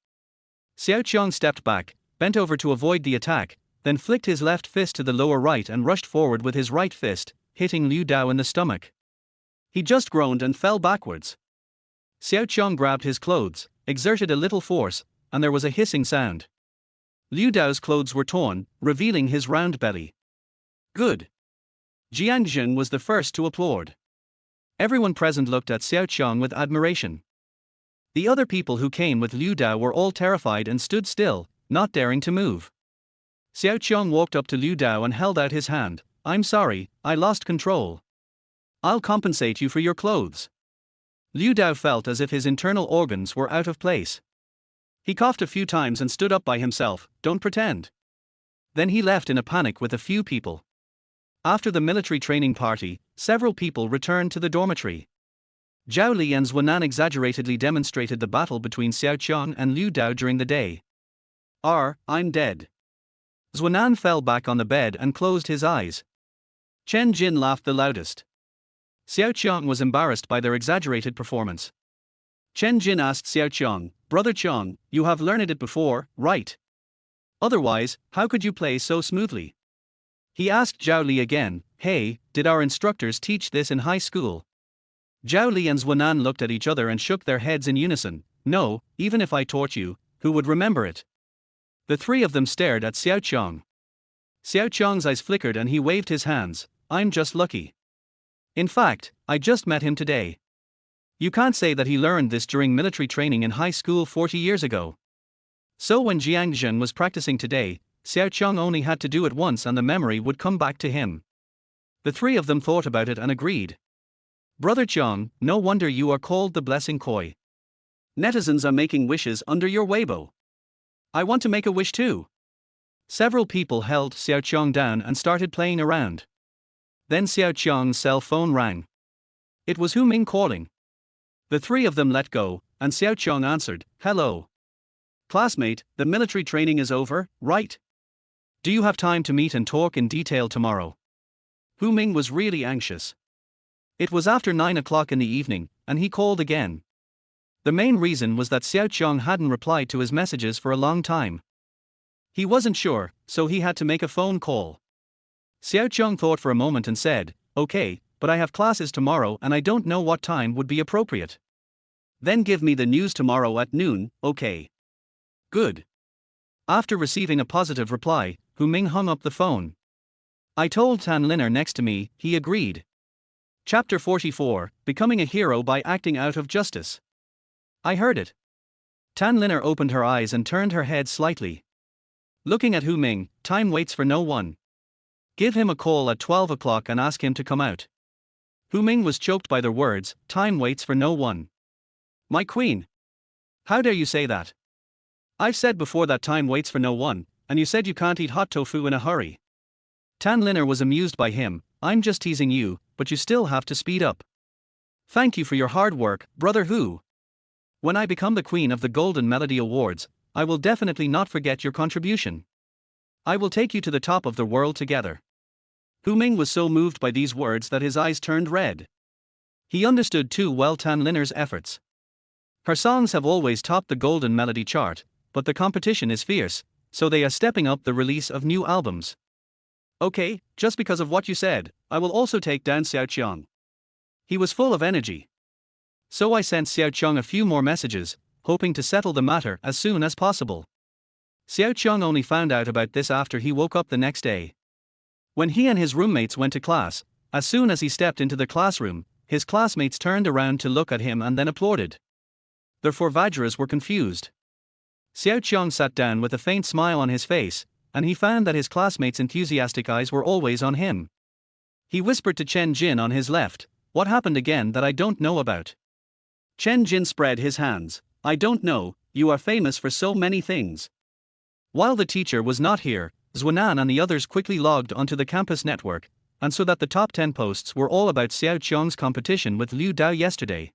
Xiao Qiang stepped back, bent over to avoid the attack, then flicked his left fist to the lower right and rushed forward with his right fist, hitting Liu Dao in the stomach. He just groaned and fell backwards. Xiao Qiang grabbed his clothes, exerted a little force, and there was a hissing sound. Liu Dao's clothes were torn, revealing his round belly. "Good." Jiang was the first to applaud. Everyone present looked at Xiao Qiang with admiration. The other people who came with Liu Dao were all terrified and stood still, not daring to move. Xiao Qiang walked up to Liu Dao and held out his hand. "I'm sorry, I lost control. I'll compensate you for your clothes." Liu Dao felt as if his internal organs were out of place. He coughed a few times and stood up by himself. "Don't pretend." Then he left in a panic with a few people. After the military training party, several people returned to the dormitory. Zhao Li and Zhuanan exaggeratedly demonstrated the battle between Xiao Qiang and Liu Dao during the day. "I'm dead." Zhuanan fell back on the bed and closed his eyes. Chen Jin laughed the loudest. Xiao Qiang was embarrassed by their exaggerated performance. Chen Jin asked Xiao Qiang, "Brother Qiang, you have learned it before, right? Otherwise, how could you play so smoothly?" He asked Zhao Li again, "Hey, did our instructors teach this in high school?" Zhao Li and Zhuanan looked at each other and shook their heads in unison. "No, even if I taught you, who would remember it?" The three of them stared at Xiao Qiang. Xiao Qiang's eyes flickered and he waved his hands. "I'm just lucky. In fact, I just met him today. You can't say that he learned this during military training in high school 40 years ago." So when Jiang was practicing today, Xiao Qiang only had to do it once and the memory would come back to him. The three of them thought about it and agreed. "Brother Qiang, no wonder you are called the Blessing Koi. Netizens are making wishes under your Weibo. I want to make a wish too." Several people held Xiao Qiang down and started playing around. Then Xiao Qiang's cell phone rang. It was Hu Ming calling. The three of them let go, and Xiao Qiang answered, "Hello. Classmate, the military training is over, right? Do you have time to meet and talk in detail tomorrow?" Hu Ming was really anxious. It was after 9 o'clock in the evening, and he called again. The main reason was that Xiao Qiang hadn't replied to his messages for a long time. He wasn't sure, so he had to make a phone call. Xiao Qiang thought for a moment and said, "Okay, but I have classes tomorrow and I don't know what time would be appropriate." "Then give me the news tomorrow at noon, okay?" "Good." After receiving a positive reply, Hu Ming hung up the phone. "I told Tan Linna next to me," he agreed. Chapter 44, Becoming a Hero by Acting Out of Justice. "I heard it." Tan Linna opened her eyes and turned her head slightly. Looking at Hu Ming, "Time waits for no one. Give him a call at 12 o'clock and ask him to come out." Hu Ming was choked by their words, "Time waits for no one." "My queen. How dare you say that? I've said before that time waits for no one, and you said you can't eat hot tofu in a hurry." Tan Linna was amused by him. "I'm just teasing you, but you still have to speed up. Thank you for your hard work, Brother Hu. When I become the queen of the Golden Melody Awards, I will definitely not forget your contribution. I will take you to the top of the world together." Hu Ming was so moved by these words that his eyes turned red. He understood too well Tan Linna's efforts. Her songs have always topped the Golden Melody chart, but the competition is fierce, so they are stepping up the release of new albums. Okay, just because of what you said, I will also take down Xiao Qiang. He was full of energy. So I sent Xiao Qiang a few more messages, hoping to settle the matter as soon as possible. Xiao Qiang only found out about this after he woke up the next day. When he and his roommates went to class, as soon as he stepped into the classroom, his classmates turned around to look at him and then applauded. Their four Vajras were confused. Xiao Qiang sat down with a faint smile on his face, and he found that his classmates' enthusiastic eyes were always on him. He whispered to Chen Jin on his left, "What happened again that I don't know about?" Chen Jin spread his hands. "I don't know, you are famous for so many things." While the teacher was not here, Zhuanan and the others quickly logged onto the campus network, and so that the top 10 posts were all about Xiao Qiang's competition with Liu Dao yesterday.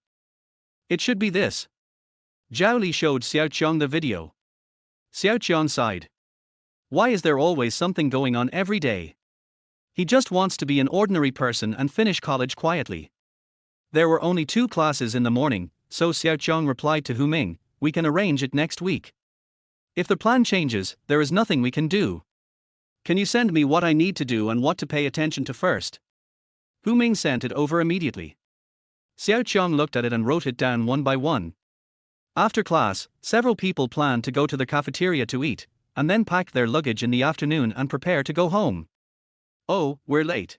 It should be this. Zhao Li showed Xiao Qiang the video. Xiao Qiang sighed. Why is there always something going on every day? He just wants to be an ordinary person and finish college quietly. There were only 2 classes in the morning, so Xiao Qiang replied to Hu Ming, "We can arrange it next week. If the plan changes, there is nothing we can do. Can you send me what I need to do and what to pay attention to first?" Hu Ming sent it over immediately. Xiao Qiang looked at it and wrote it down one by one. After class, several people planned to go to the cafeteria to eat, and then pack their luggage in the afternoon and prepare to go home. "Oh, we're late."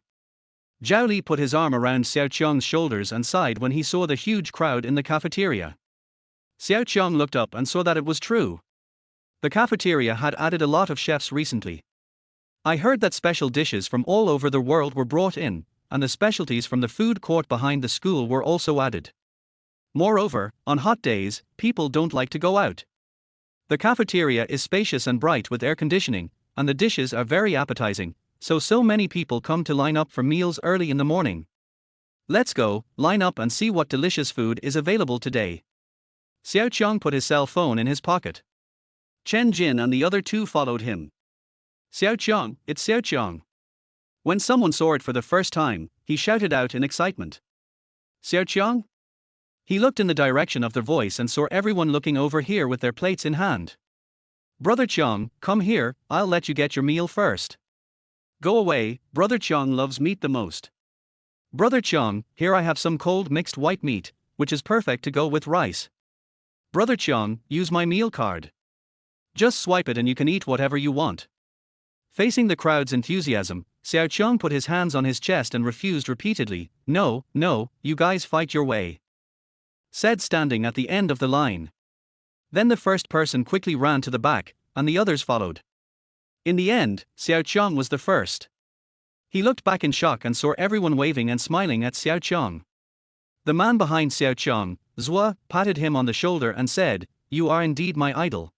Zhao Li put his arm around Xiao Qiang's shoulders and sighed when he saw the huge crowd in the cafeteria. Xiao Qiang looked up and saw that it was true. The cafeteria had added a lot of chefs recently. I heard that special dishes from all over the world were brought in, and the specialties from the food court behind the school were also added. Moreover, on hot days, people don't like to go out. The cafeteria is spacious and bright with air conditioning, and the dishes are very appetizing, so many people come to line up for meals early in the morning. Let's go, line up and see what delicious food is available today. Xiao Qiang put his cell phone in his pocket. Chen Jin and the other 2 followed him. "Xiao Qiang, it's Xiao Qiang." When someone saw it for the first time, he shouted out in excitement. "Xiao Qiang?" He looked in the direction of their voice and saw everyone looking over here with their plates in hand. "Brother Qiang, come here, I'll let you get your meal first." "Go away, Brother Qiang loves meat the most." "Brother Qiang, here I have some cold mixed white meat, which is perfect to go with rice." "Brother Qiang, use my meal card. Just swipe it and you can eat whatever you want." Facing the crowd's enthusiasm, Xiao Qiang put his hands on his chest and refused repeatedly. No, you guys fight your way," said standing at the end of the line. Then the first person quickly ran to the back, and the others followed. In the end, Xiao Qiang was the first. He looked back in shock and saw everyone waving and smiling at Xiao Qiang. The man behind Xiao Qiang, Zhua, patted him on the shoulder and said, "You are indeed my idol.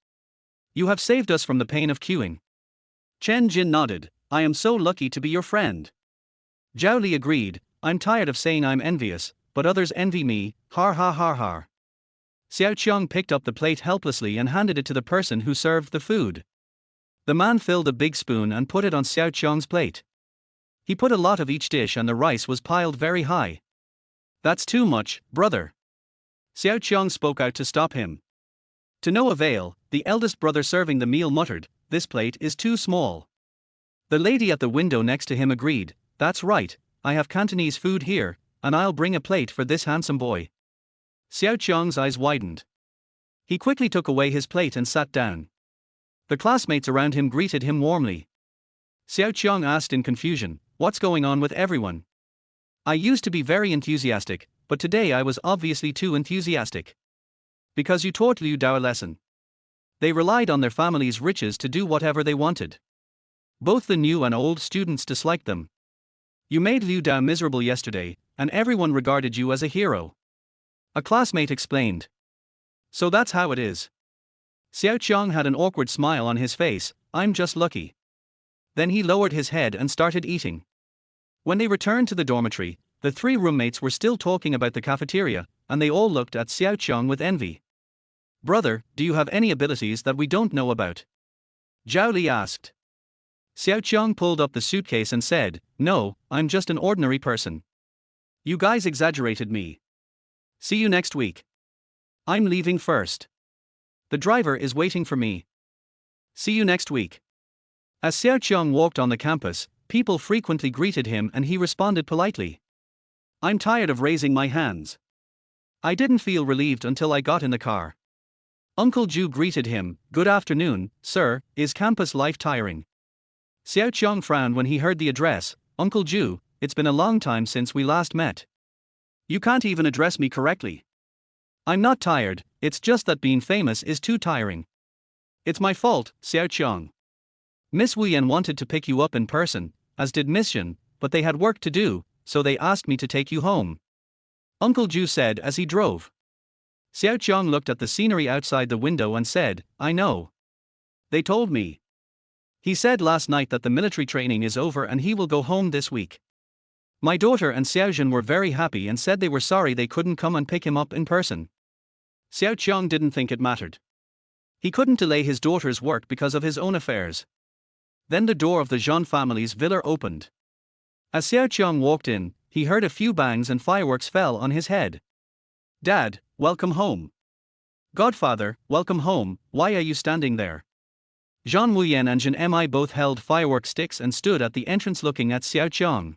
You have saved us from the pain of queuing." Chen Jin nodded, "I am so lucky to be your friend." Zhao Li agreed, "I'm tired of saying I'm envious, but others envy me, har har har har." Xiao Qiang picked up the plate helplessly and handed it to the person who served the food. The man filled a big spoon and put it on Xiao Qiang's plate. He put a lot of each dish and the rice was piled very high. "That's too much, brother." Xiao Qiang spoke out to stop him. To no avail, the eldest brother serving the meal muttered, "This plate is too small." The lady at the window next to him agreed, "That's right, I have Cantonese food here, and I'll bring a plate for this handsome boy." Xiao Qiang's eyes widened. He quickly took away his plate and sat down. The classmates around him greeted him warmly. Xiao Qiang asked in confusion, "What's going on with everyone? I used to be very enthusiastic, but today I was obviously too enthusiastic." "Because you taught Liu Dao a lesson. They relied on their family's riches to do whatever they wanted. Both the new and old students disliked them. You made Liu Dao miserable yesterday, and everyone regarded you as a hero." A classmate explained. "So that's how it is." Xiao Qiang had an awkward smile on his face, "I'm just lucky." Then he lowered his head and started eating. When they returned to the dormitory, the 3 roommates were still talking about the cafeteria, and they all looked at Xiao Qiang with envy. "Brother, do you have any abilities that we don't know about?" Zhao Li asked. Xiao Qiang pulled up the suitcase and said, "No, I'm just an ordinary person. You guys exaggerated me. See you next week. I'm leaving first. The driver is waiting for me. See you next week." As Xiao Qiang walked on the campus, People frequently greeted him and he responded politely. I'm tired of raising my hands. I didn't feel relieved until I got in the car. Uncle Ju greeted him, Good afternoon, sir, is campus life tiring? Xiao Qiang frowned when he heard the address, Uncle Ju, it's been a long time since we last met. You can't even address me correctly. I'm not tired, it's just that being famous is too tiring. It's my fault, Xiao Qiang. Miss Wu Yan wanted to pick you up in person, as did Miss Zhan, but they had work to do, so they asked me to take you home. Uncle Ju said as he drove. Xiao Qiang looked at the scenery outside the window and said, I know. They told me. He said last night that the military training is over and he will go home this week. My daughter and Xiao Zhan were very happy and said they were sorry they couldn't come and pick him up in person. Xiao Qiang didn't think it mattered. He couldn't delay his daughter's work because of his own affairs. Then the door of the Zhan family's villa opened. As Xiao Qiang walked in, he heard a few bangs and fireworks fell on his head. Dad, welcome home. Godfather, welcome home, why are you standing there? Zhan Wuyan and Zhan Mi both held firework sticks and stood at the entrance looking at Xiao Qiang.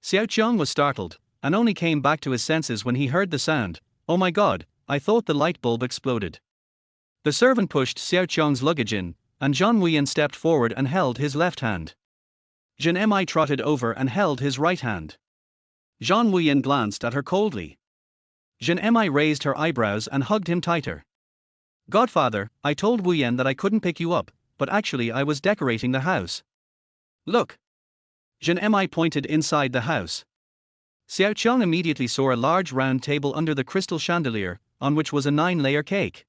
Xiao Qiang was startled, and only came back to his senses when he heard the sound. Oh my god, I thought the light bulb exploded. The servant pushed Xiao Qiang's luggage in, and Zhan Wuyan stepped forward and held his left hand. Zhan Mi trotted over and held his right hand. Zhan Wuyan glanced at her coldly. Zhan Mi raised her eyebrows and hugged him tighter. Godfather, I told Wuyan that I couldn't pick you up, but actually I was decorating the house. Look. Zhan Mi pointed inside the house. Xiao Qiang immediately saw a large round table under the crystal chandelier, on which was a 9-layer cake.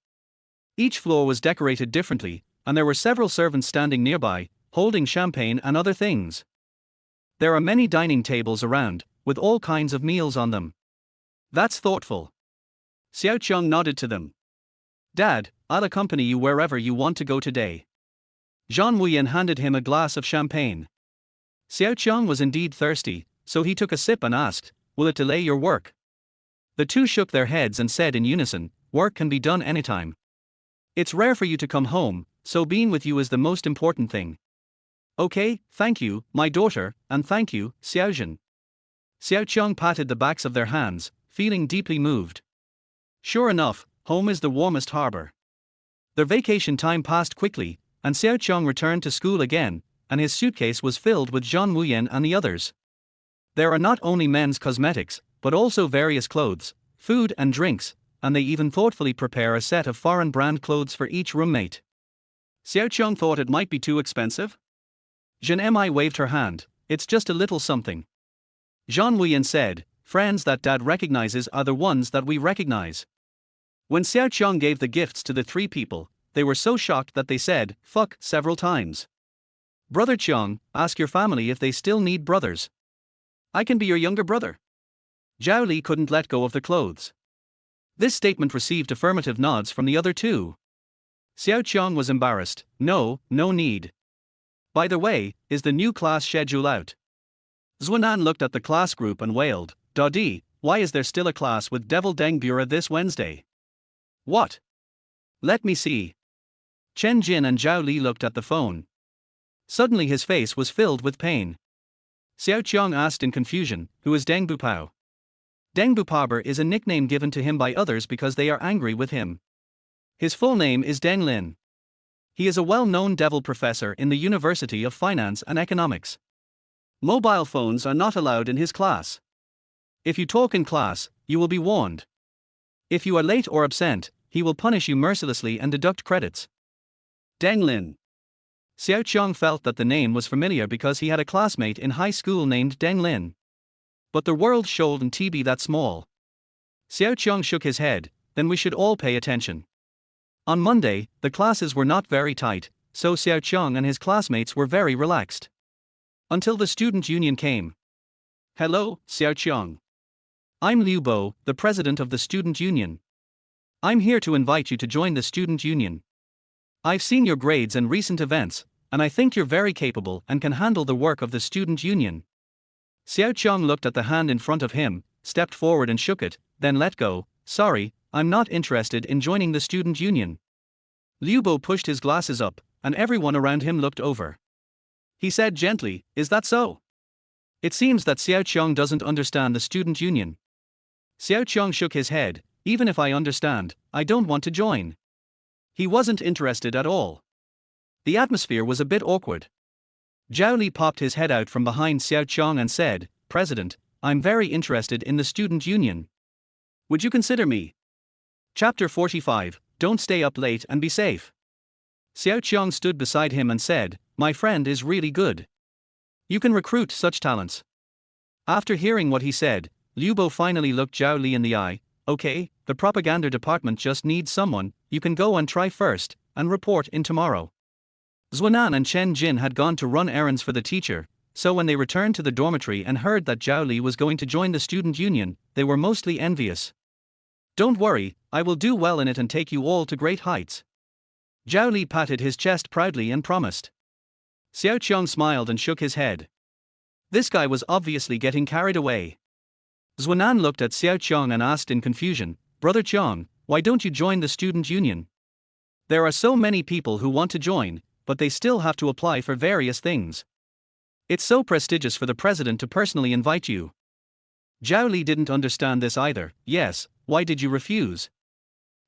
Each floor was decorated differently, and there were several servants standing nearby, holding champagne and other things. There are many dining tables around, with all kinds of meals on them. That's thoughtful. Xiao Qiang nodded to them. Dad, I'll accompany you wherever you want to go today. Zhan Wuyan handed him a glass of champagne. Xiao Qiang was indeed thirsty, so he took a sip and asked, Will it delay your work? The two shook their heads and said in unison, Work can be done anytime. It's rare for you to come home, so being with you is the most important thing. Okay, thank you, my daughter, and thank you, Xiao Zhan. Xiao Qiang patted the backs of their hands, feeling deeply moved. Sure enough, home is the warmest harbor. Their vacation time passed quickly, and Xiao Qiang returned to school again, and his suitcase was filled with Zhan Wuyan and the others. There are not only men's cosmetics, but also various clothes, food and drinks, and they even thoughtfully prepare a set of foreign brand clothes for each roommate. Xiao Qiang thought it might be too expensive. Zhan Mi waved her hand, It's just a little something. Zhan Wuyan said, Friends that Dad recognizes are the ones that we recognize. When Xiao Qiang gave the gifts to the three people, they were so shocked that they said, fuck, several times. Brother Qiang, ask your family if they still need brothers. I can be your younger brother. Zhao Li couldn't let go of the clothes. This statement received affirmative nods from the other two. Xiao Qiang was embarrassed, no need. By the way, is the new class schedule out? Zuanan looked at the class group and wailed, Dodi, why is there still a class with Devil Deng Bura this Wednesday? What? Let me see. Chen Jin and Zhao Li looked at the phone. Suddenly his face was filled with pain. Xiao Qiang asked in confusion, Who is Deng Bupao? Deng Bupao is a nickname given to him by others because they are angry with him. His full name is Deng Lin. He is a well-known devil professor in the University of Finance and Economics. Mobile phones are not allowed in his class. If you talk in class, you will be warned. If you are late or absent, he will punish you mercilessly and deduct credits. Deng Lin. Xiao Qiang felt that the name was familiar because he had a classmate in high school named Deng Lin. But the world shouldn't be that small. Xiao Qiang shook his head, then we should all pay attention. On Monday, the classes were not very tight, so Xiao Qiang and his classmates were very relaxed. Until the student union came. Hello, Xiao Qiang. I'm Liu Bo, the president of the student union. I'm here to invite you to join the student union. I've seen your grades and recent events, and I think you're very capable and can handle the work of the student union. Xiao Qiang looked at the hand in front of him, stepped forward and shook it, then let go. Sorry, I'm not interested in joining the student union. Liu Bo pushed his glasses up, and everyone around him looked over. He said gently, is that so? It seems that Xiao Qiang doesn't understand the student union. Xiao Qiang shook his head, even if I understand, I don't want to join. He wasn't interested at all. The atmosphere was a bit awkward. Zhao Li popped his head out from behind Xiao Qiang and said, President, I'm very interested in the student union. Would you consider me? Chapter 45, Don't stay up late and be safe. Xiao Qiang stood beside him and said, my friend is really good. You can recruit such talents. After hearing what he said, Liu Bo finally looked Zhao Li in the eye. Okay, the propaganda department just needs someone, you can go and try first, and report in tomorrow. Zuanan and Chen Jin had gone to run errands for the teacher, so when they returned to the dormitory and heard that Zhao Li was going to join the student union, they were mostly envious. Don't worry, I will do well in it and take you all to great heights. Zhao Li patted his chest proudly and promised. Xiao Qiang smiled and shook his head. This guy was obviously getting carried away. Zuanan looked at Xiao Qiang and asked in confusion, Brother Qiang, why don't you join the student union? There are so many people who want to join, but they still have to apply for various things. It's so prestigious for the president to personally invite you. Zhao Li didn't understand this either. Yes, why did you refuse?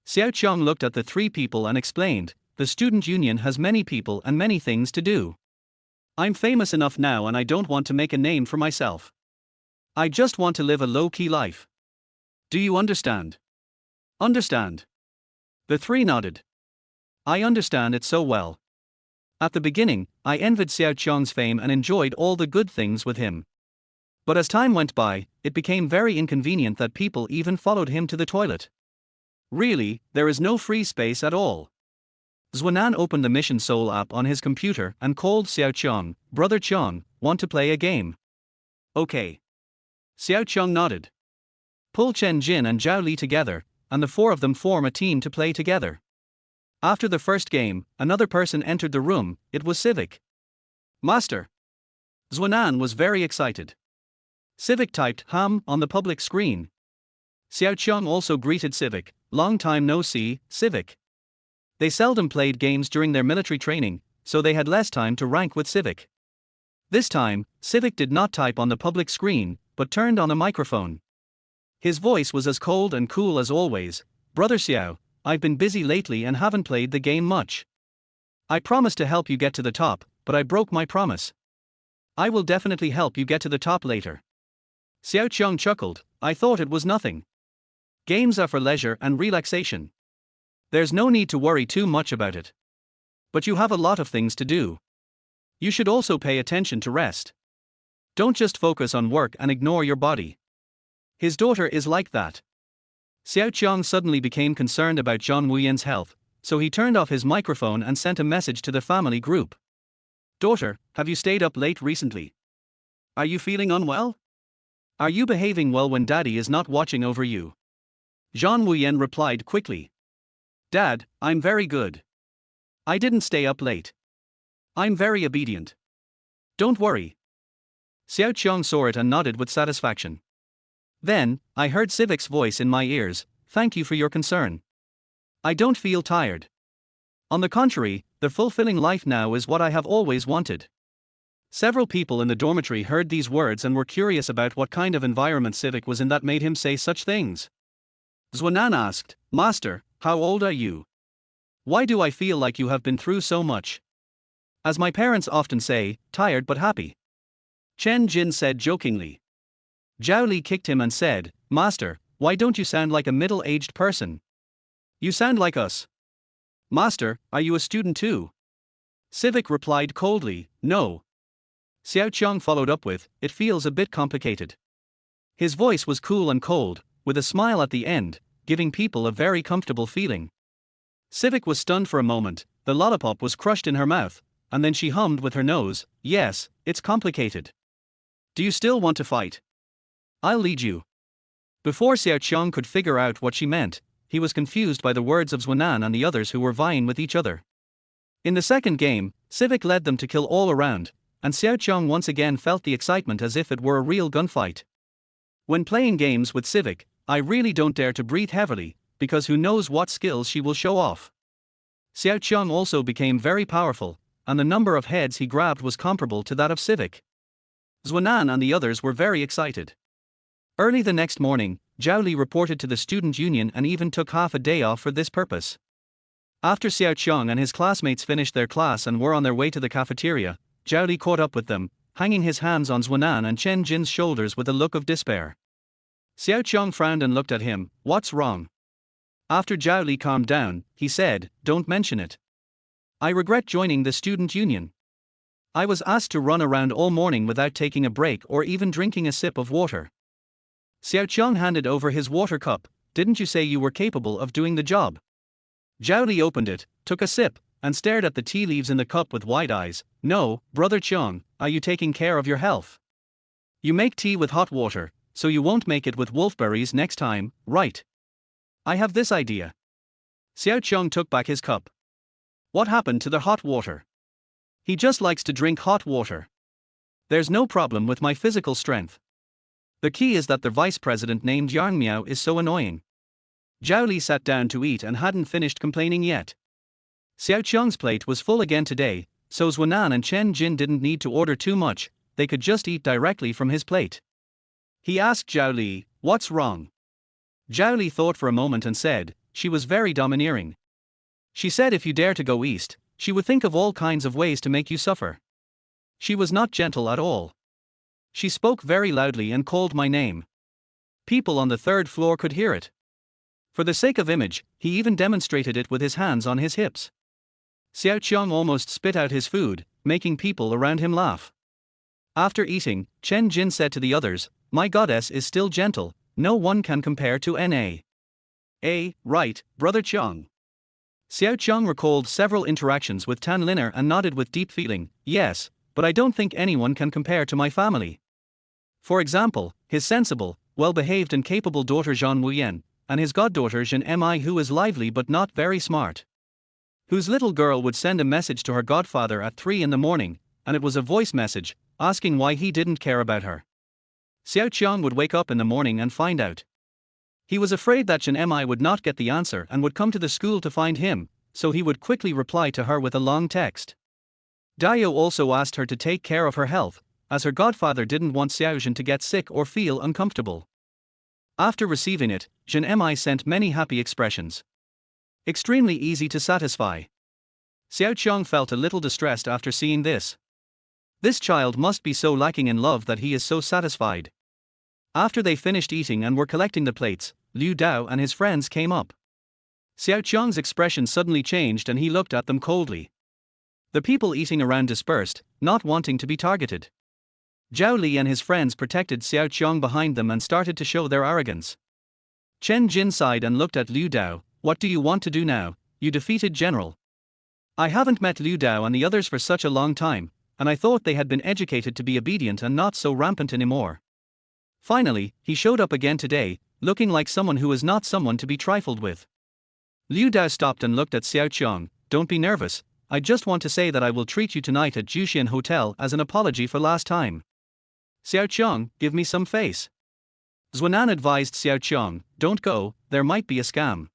Xiao Qiang looked at the three people and explained, the student union has many people and many things to do. I'm famous enough now and I don't want to make a name for myself. I just want to live a low-key life. Do you understand? Understand. The three nodded. I understand it so well. At the beginning, I envied Xiao Qiang's fame and enjoyed all the good things with him. But as time went by, it became very inconvenient that people even followed him to the toilet. Really, there is no free space at all. Zuanan opened the Mission Soul app on his computer and called Xiao Qiang, Brother Qiang, want to play a game? Okay. Xiao Qiang nodded. Pull Chen Jin and Zhao Li together, and the four of them form a team to play together. After the first game, another person entered the room, it was Civic. Master. Zuanan was very excited. Civic typed on the public screen. Xiao Qiang also greeted Civic, long time no see, Civic. They seldom played games during their military training, so they had less time to rank with Civic. This time, Civic did not type on the public screen, but turned on a microphone. His voice was as cold and cool as always. Brother Xiao, I've been busy lately and haven't played the game much. I promised to help you get to the top, but I broke my promise. I will definitely help you get to the top later. Xiao Qiang chuckled, I thought it was nothing. Games are for leisure and relaxation. There's no need to worry too much about it. But you have a lot of things to do. You should also pay attention to rest. Don't just focus on work and ignore your body. His daughter is like that. Xiao Qiang suddenly became concerned about Zhan Wuyan's health, so he turned off his microphone and sent a message to the family group. Daughter, have you stayed up late recently? Are you feeling unwell? Are you behaving well when daddy is not watching over you? Zhan Wuyan replied quickly. Dad, I'm very good. I didn't stay up late. I'm very obedient. Don't worry. Xiao Qiang saw it and nodded with satisfaction. Then, I heard Civic's voice in my ears, thank you for your concern. I don't feel tired. On the contrary, the fulfilling life now is what I have always wanted. Several people in the dormitory heard these words and were curious about what kind of environment Civic was in that made him say such things. Zuanan asked, Master, how old are you? Why do I feel like you have been through so much? As my parents often say, tired but happy. Chen Jin said jokingly. Zhao Li kicked him and said, Master, why don't you sound like a middle-aged person? You sound like us. Master, are you a student too? Civic replied coldly, no. Xiao Qiang followed up with, it feels a bit complicated. His voice was cool and cold, with a smile at the end, giving people a very comfortable feeling. Civic was stunned for a moment, the lollipop was crushed in her mouth, and then she hummed with her nose, yes, it's complicated. Do you still want to fight? I'll lead you. Before Xiao Qiang could figure out what she meant, he was confused by the words of Zuanan and the others who were vying with each other. In the second game, Civic led them to kill all around, and Xiao Qiang once again felt the excitement as if it were a real gunfight. When playing games with Civic, I really don't dare to breathe heavily, because who knows what skills she will show off. Xiao Qiang also became very powerful, and the number of heads he grabbed was comparable to that of Civic. Zhuanan and the others were very excited. Early the next morning, Zhao Li reported to the student union and even took half a day off for this purpose. After Xiao Qiang and his classmates finished their class and were on their way to the cafeteria, Zhao Li caught up with them, hanging his hands on Zhuanan and Chen Jin's shoulders with a look of despair. Xiao Qiang frowned and looked at him. What's wrong? After Zhao Li calmed down, he said, don't mention it. I regret joining the student union. I was asked to run around all morning without taking a break or even drinking a sip of water. Xiao Qiang handed over his water cup. Didn't you say you were capable of doing the job? Zhao Li opened it, took a sip, and stared at the tea leaves in the cup with wide eyes. No, Brother Qiang, are you taking care of your health? You make tea with hot water, so you won't make it with wolfberries next time, right? I have this idea. Xiao Qiang took back his cup. What happened to the hot water? He just likes to drink hot water. There's no problem with my physical strength. The key is that the vice president named Yang Miao is so annoying. Zhao Li sat down to eat and hadn't finished complaining yet. Xiao Qiang's plate was full again today, so Zhuanan and Chen Jin didn't need to order too much, they could just eat directly from his plate. He asked Zhao Li, what's wrong? Zhao Li thought for a moment and said, she was very domineering. She said if you dare to go east, she would think of all kinds of ways to make you suffer. She was not gentle at all. She spoke very loudly and called my name. People on the third floor could hear it. For the sake of image, he even demonstrated it with his hands on his hips. Xiao Qiang almost spit out his food, making people around him laugh. After eating, Chen Jin said to the others, my goddess is still gentle, no one can compare to N.A. Right, Brother Qiang. Xiao Qiang recalled several interactions with Tan Linna and nodded with deep feeling, yes, but I don't think anyone can compare to my family. For example, his sensible, well-behaved and capable daughter Zhan Wuyan, and his goddaughter Zhan Mi, who is lively but not very smart. Whose little girl would send a message to her godfather at 3 in the morning, and it was a voice message, asking why he didn't care about her. Xiao Qiang would wake up in the morning and find out. He was afraid that Zhan Mi would not get the answer and would come to the school to find him, so he would quickly reply to her with a long text. Dayo also asked her to take care of her health, as her godfather didn't want Xiao Zhan to get sick or feel uncomfortable. After receiving it, Zhan Mi sent many happy expressions. Extremely easy to satisfy. Xiao Qiang felt a little distressed after seeing this. This child must be so lacking in love that he is so satisfied. After they finished eating and were collecting the plates, Liu Dao and his friends came up. Xiao Qiang's expression suddenly changed and he looked at them coldly. The people eating around dispersed, not wanting to be targeted. Zhao Li and his friends protected Xiao Qiang behind them and started to show their arrogance. Chen Jin sighed and looked at Liu Dao. What do you want to do now, you defeated general? I haven't met Liu Dao and the others for such a long time, and I thought they had been educated to be obedient and not so rampant anymore. Finally, he showed up again today, looking like someone who is not someone to be trifled with. Liu Dao stopped and looked at Xiao Qiang. Don't be nervous, I just want to say that I will treat you tonight at Jushian Hotel as an apology for last time. Xiao Qiang, give me some face. Zhuanan advised Xiao Qiang, don't go, there might be a scam.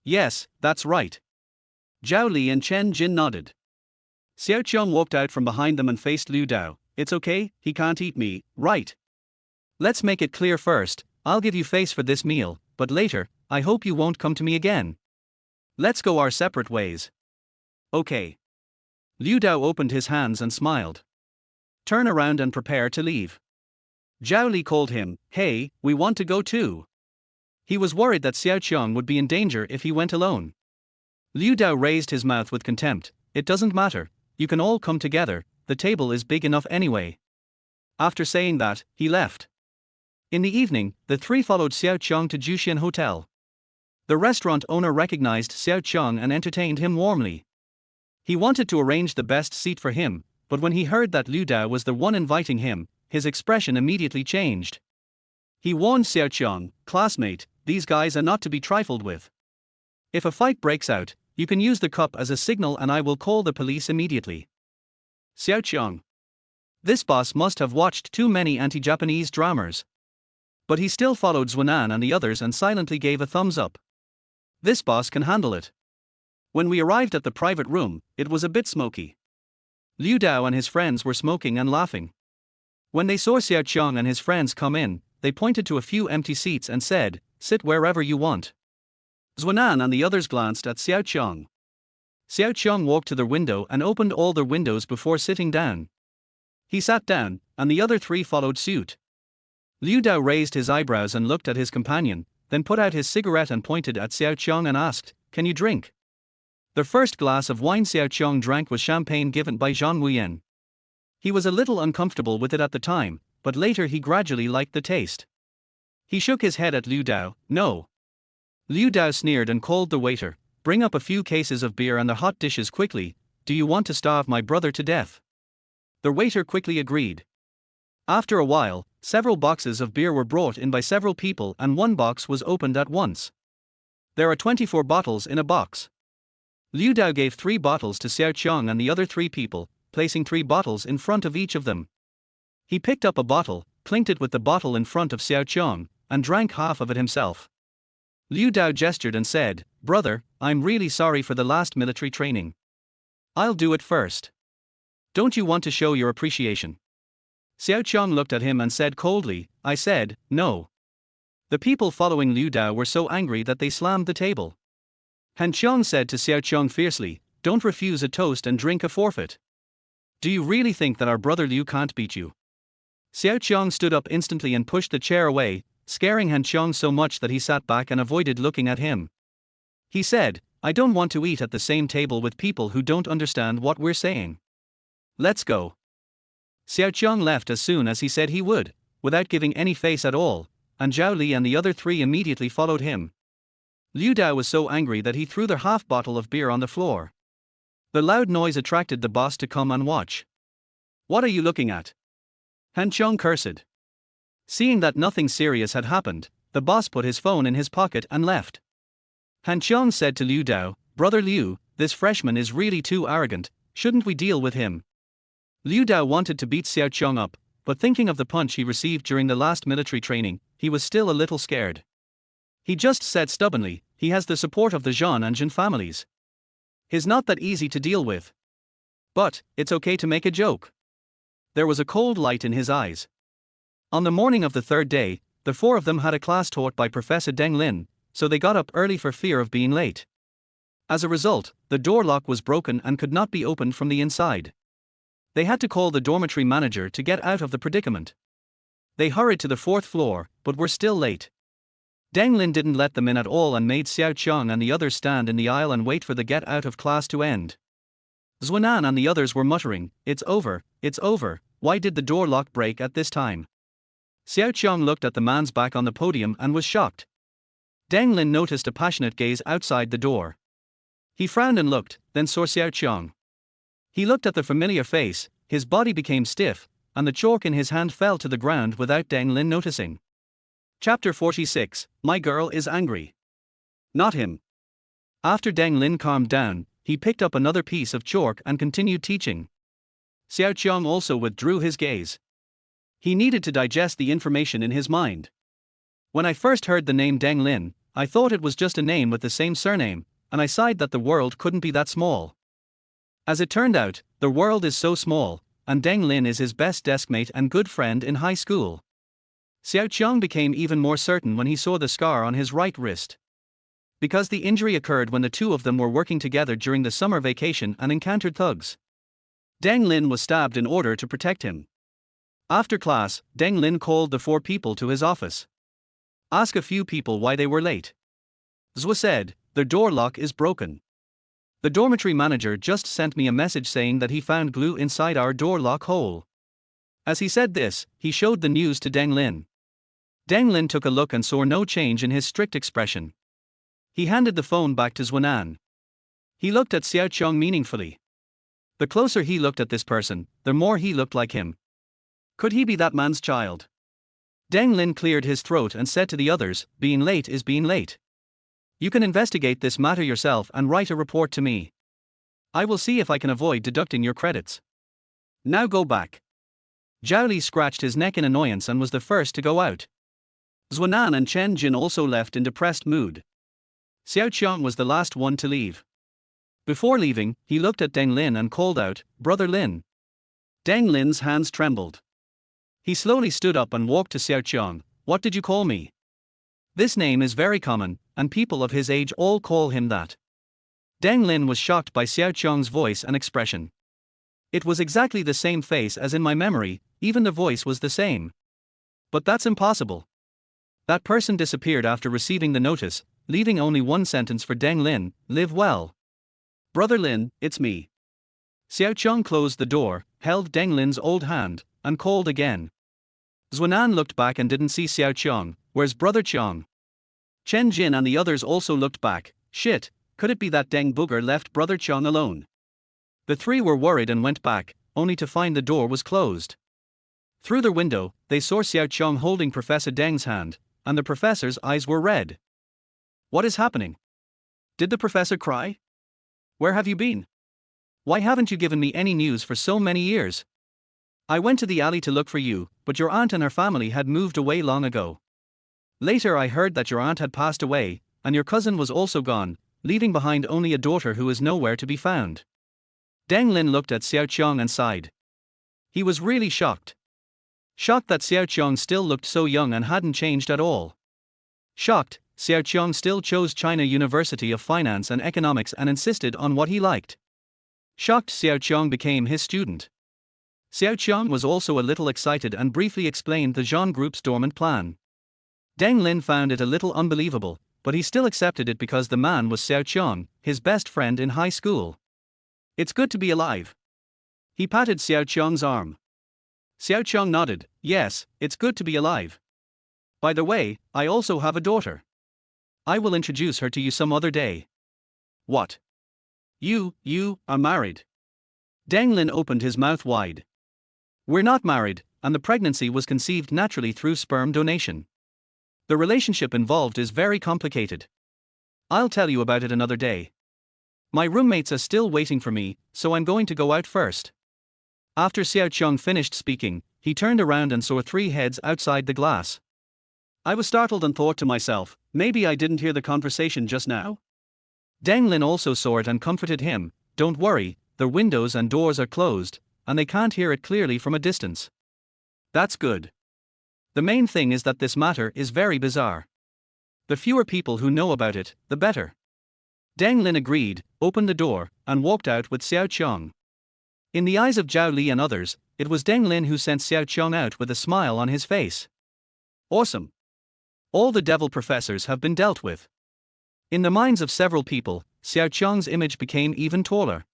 Yes, that's right. Zhao Li and Chen Jin nodded. Xiao Qiang walked out from behind them and faced Liu Dao. It's okay, he can't eat me, right? Let's make it clear first, I'll give you face for this meal, but later, I hope you won't come to me again. Let's go our separate ways. Okay. Liu Dao opened his hands and smiled. Turn around and prepare to leave. Zhao Li called him, hey, we want to go too. He was worried that Xiao Qiang would be in danger if he went alone. Liu Dao raised his mouth with contempt. It doesn't matter, you can all come together, the table is big enough anyway. After saying that, he left. In the evening, the three followed Xiao Qiang to Jushian Hotel. The restaurant owner recognized Xiao Qiang and entertained him warmly. He wanted to arrange the best seat for him, but when he heard that Liu Dao was the one inviting him, his expression immediately changed. He warned Xiao Qiang, classmate, these guys are not to be trifled with. If a fight breaks out, you can use the cup as a signal and I will call the police immediately. Xiao Qiang. This boss must have watched too many anti-Japanese dramas. But he still followed Zhuanan and the others and silently gave a thumbs up. This boss can handle it. When we arrived at the private room, it was a bit smoky. Liu Dao and his friends were smoking and laughing. When they saw Xiao Qiang and his friends come in, they pointed to a few empty seats and said, "Sit wherever you want." Zhuanan and the others glanced at Xiao Qiang. Xiao Qiang walked to their window and opened all their windows before sitting down. He sat down, and the other three followed suit. Liu Dao raised his eyebrows and looked at his companion, then put out his cigarette and pointed at Xiao Qiang and asked, "Can you drink?" The first glass of wine Xiao Qiang drank was champagne given by Zhan Wuyan. He was a little uncomfortable with it at the time, but later he gradually liked the taste. He shook his head at Liu Dao, "No." Liu Dao sneered and called the waiter, "Bring up a few cases of beer and the hot dishes quickly. Do you want to starve my brother to death?" The waiter quickly agreed. After a while, several boxes of beer were brought in by several people and one box was opened at once. There are 24 bottles in a box. Liu Dao gave 3 bottles to Xiao Qiang and the other 3 people, placing 3 bottles in front of each of them. He picked up a bottle, clinked it with the bottle in front of Xiao Qiang, and drank half of it himself. Liu Dao gestured and said, "Brother, I'm really sorry for the last military training. I'll do it first. Don't you want to show your appreciation?" Xiao Qiang looked at him and said coldly, "I said, no." The people following Liu Dao were so angry that they slammed the table. Han Qiang said to Xiao Qiang fiercely, "Don't refuse a toast and drink a forfeit. Do you really think that our brother Liu can't beat you?" Xiao Qiang stood up instantly and pushed the chair away, scaring Han Qiang so much that he sat back and avoided looking at him. He said, "I don't want to eat at the same table with people who don't understand what we're saying. Let's go." Xiao Qiang left as soon as he said he would, without giving any face at all, and Zhao Li and the other 3 immediately followed him. Liu Dao was so angry that he threw their half bottle of beer on the floor. The loud noise attracted the boss to come and watch. "What are you looking at?" Han Qiang cursed. Seeing that nothing serious had happened, the boss put his phone in his pocket and left. Han Qiang said to Liu Dao, "Brother Liu, this freshman is really too arrogant, shouldn't we deal with him?" Liu Dao wanted to beat Xiao Qiang up, but thinking of the punch he received during the last military training, he was still a little scared. He just said stubbornly, "He has the support of the Zhan and Zhan families. He's not that easy to deal with. But, it's okay to make a joke." There was a cold light in his eyes. On the morning of the 3rd day, the 4 of them had a class taught by Professor Tan Linna, so they got up early for fear of being late. As a result, the door lock was broken and could not be opened from the inside. They had to call the dormitory manager to get out of the predicament. They hurried to the 4th floor, but were still late. Tan Linna didn't let them in at all and made Xiao Qiang and the others stand in the aisle and wait for the get out of class to end. Zhuanan and the others were muttering, it's over, why did the door lock break at this time?" Xiao Qiang looked at the man's back on the podium and was shocked. Tan Linna noticed a passionate gaze outside the door. He frowned and looked, then saw Xiao Qiang. He looked at the familiar face, his body became stiff, and the chalk in his hand fell to the ground without Tan Linna noticing. Chapter 46, My Girl is Angry. Not him. After Tan Linna calmed down, he picked up another piece of chalk and continued teaching. Xiao Qiang also withdrew his gaze. He needed to digest the information in his mind. When I first heard the name Tan Linna, I thought it was just a name with the same surname, and I sighed that the world couldn't be that small. As it turned out, the world is so small, and Tan Linna is his best deskmate and good friend in high school. Xiao Qiang became even more certain when he saw the scar on his right wrist. Because the injury occurred when the 2 of them were working together during the summer vacation and encountered thugs. Tan Linna was stabbed in order to protect him. After class, Tan Linna called the 4 people to his office. "Ask a few people why they were late." Zhua said, "Their door lock is broken. The dormitory manager just sent me a message saying that he found glue inside our door lock hole." As he said this, he showed the news to Tan Linna. Tan Linna took a look and saw no change in his strict expression. He handed the phone back to Zhuanan. He looked at Xiao Qiang meaningfully. The closer he looked at this person, the more he looked like him. Could he be that man's child? Tan Linna cleared his throat and said to the others, "Being late is being late. You can investigate this matter yourself and write a report to me. I will see if I can avoid deducting your credits. Now go back." Zhao Li scratched his neck in annoyance and was the first to go out. Zhuanan and Chen Jin also left in depressed mood. Xiao Qiang was the last one to leave. Before leaving, he looked at Tan Linna and called out, "Brother Lin." Deng Lin's hands trembled. He slowly stood up and walked to Xiao Qiang. What did you call me? This name is very common, and people of his age all call him that. Deng Lin was shocked by Xiao Qiang's voice and expression. It was exactly the same face as in my memory, even the voice was the same. But that's impossible. That person disappeared after receiving the notice, leaving only one sentence for Deng Lin: live well. Brother Lin, it's me. Xiao Qiang closed the door, held Deng Lin's old hand, and called again. Zhuanan looked back and didn't see Xiao Qiang. Where's Brother Qiang? Chen Jin and the others also looked back. Shit, could it be that Deng Booger left Brother Qiang alone? The three were worried and went back, only to find the door was closed. Through the window, they saw Xiao Qiang holding Professor Deng's hand, and the professor's eyes were red. What is happening? Did the professor cry? Where have you been? Why haven't you given me any news for so many years? I went to the alley to look for you, but your aunt and her family had moved away long ago. Later I heard that your aunt had passed away, and your cousin was also gone, leaving behind only a daughter who is nowhere to be found. Deng Lin looked at Xiao Qiang and sighed. He was really shocked. Shocked that Xiao Qiang still looked so young and hadn't changed at all. Shocked, Xiao Qiang still chose China University of Finance and Economics and insisted on what he liked. Shocked, Xiao Qiang became his student. Xiao Qiang was also a little excited and briefly explained the Zhan group's dormant plan. Deng Lin found it a little unbelievable, but he still accepted it because the man was Xiao Qiang, his best friend in high school. It's good to be alive. He patted Xiao Qiang's arm. Xiao Qiang nodded. Yes, it's good to be alive. By the way, I also have a daughter. I will introduce her to you some other day. What? You are married. Deng Lin opened his mouth wide. We're not married, and the pregnancy was conceived naturally through sperm donation. The relationship involved is very complicated. I'll tell you about it another day. My roommates are still waiting for me, so I'm going to go out first. After Xiao Qiang finished speaking, he turned around and saw three heads outside the glass. I was startled and thought to myself, maybe I didn't hear the conversation just now? Deng Lin also saw it and comforted him. Don't worry, the windows and doors are closed, and they can't hear it clearly from a distance. That's good. The main thing is that this matter is very bizarre. The fewer people who know about it, the better. Deng Lin agreed, opened the door, and walked out with Xiao Qiang. In the eyes of Zhao Li and others, it was Deng Lin who sent Xiao Qiang out with a smile on his face. Awesome. All the devil professors have been dealt with. In the minds of several people, Xiao Qiang's image became even taller.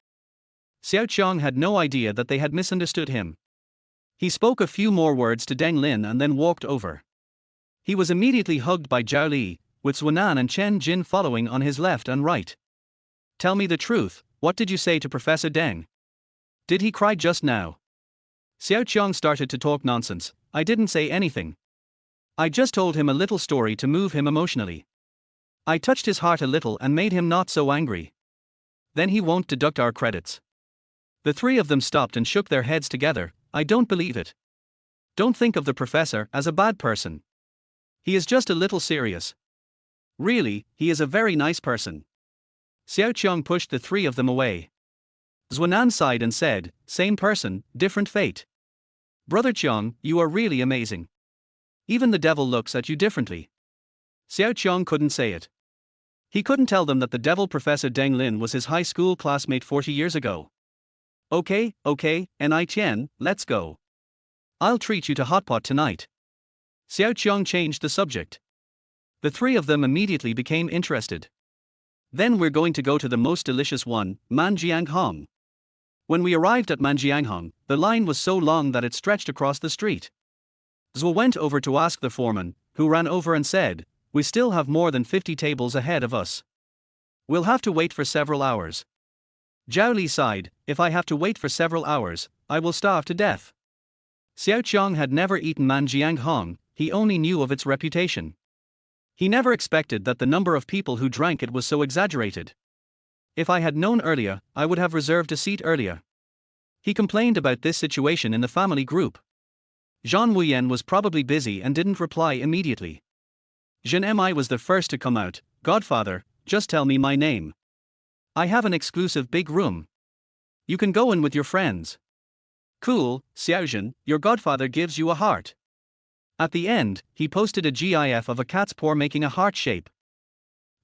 Xiao Qiang had no idea that they had misunderstood him. He spoke a few more words to Deng Lin and then walked over. He was immediately hugged by Zhao Li, with Zhuanan and Chen Jin following on his left and right. Tell me the truth, what did you say to Professor Deng? Did he cry just now? Xiao Qiang started to talk nonsense. I didn't say anything. I just told him a little story to move him emotionally. I touched his heart a little and made him not so angry. Then he won't deduct our credits. The three of them stopped and shook their heads together. I don't believe it. Don't think of the professor as a bad person. He is just a little serious. Really, he is a very nice person. Xiao Qiang pushed the three of them away. Zhuanan sighed and said, same person, different fate. Brother Qiang, you are really amazing. Even the devil looks at you differently. Xiao Qiang couldn't say it. He couldn't tell them that the devil Professor Deng Lin was his high school classmate 40 years ago. Okay, Ni Qian, let's go. I'll treat you to hotpot tonight. Xiao Qiang changed the subject. The three of them immediately became interested. Then we're going to go to the most delicious one, Manjianghong. When we arrived at Manjianghong, the line was so long that it stretched across the street. Zhuo went over to ask the foreman, who ran over and said, we still have more than 50 tables ahead of us. We'll have to wait for several hours. Zhao Li sighed, if I have to wait for several hours, I will starve to death. Xiao Qiang had never eaten Manjianghong, he only knew of its reputation. He never expected that the number of people who drank it was so exaggerated. If I had known earlier, I would have reserved a seat earlier. He complained about this situation in the family group. Zhan Wuyan was probably busy and didn't reply immediately. Zhan Mi was the first to come out. Godfather, just tell me my name. I have an exclusive big room. You can go in with your friends. Cool, Xiao, your godfather gives you a heart. At the end, he posted a GIF of a cat's paw making a heart shape.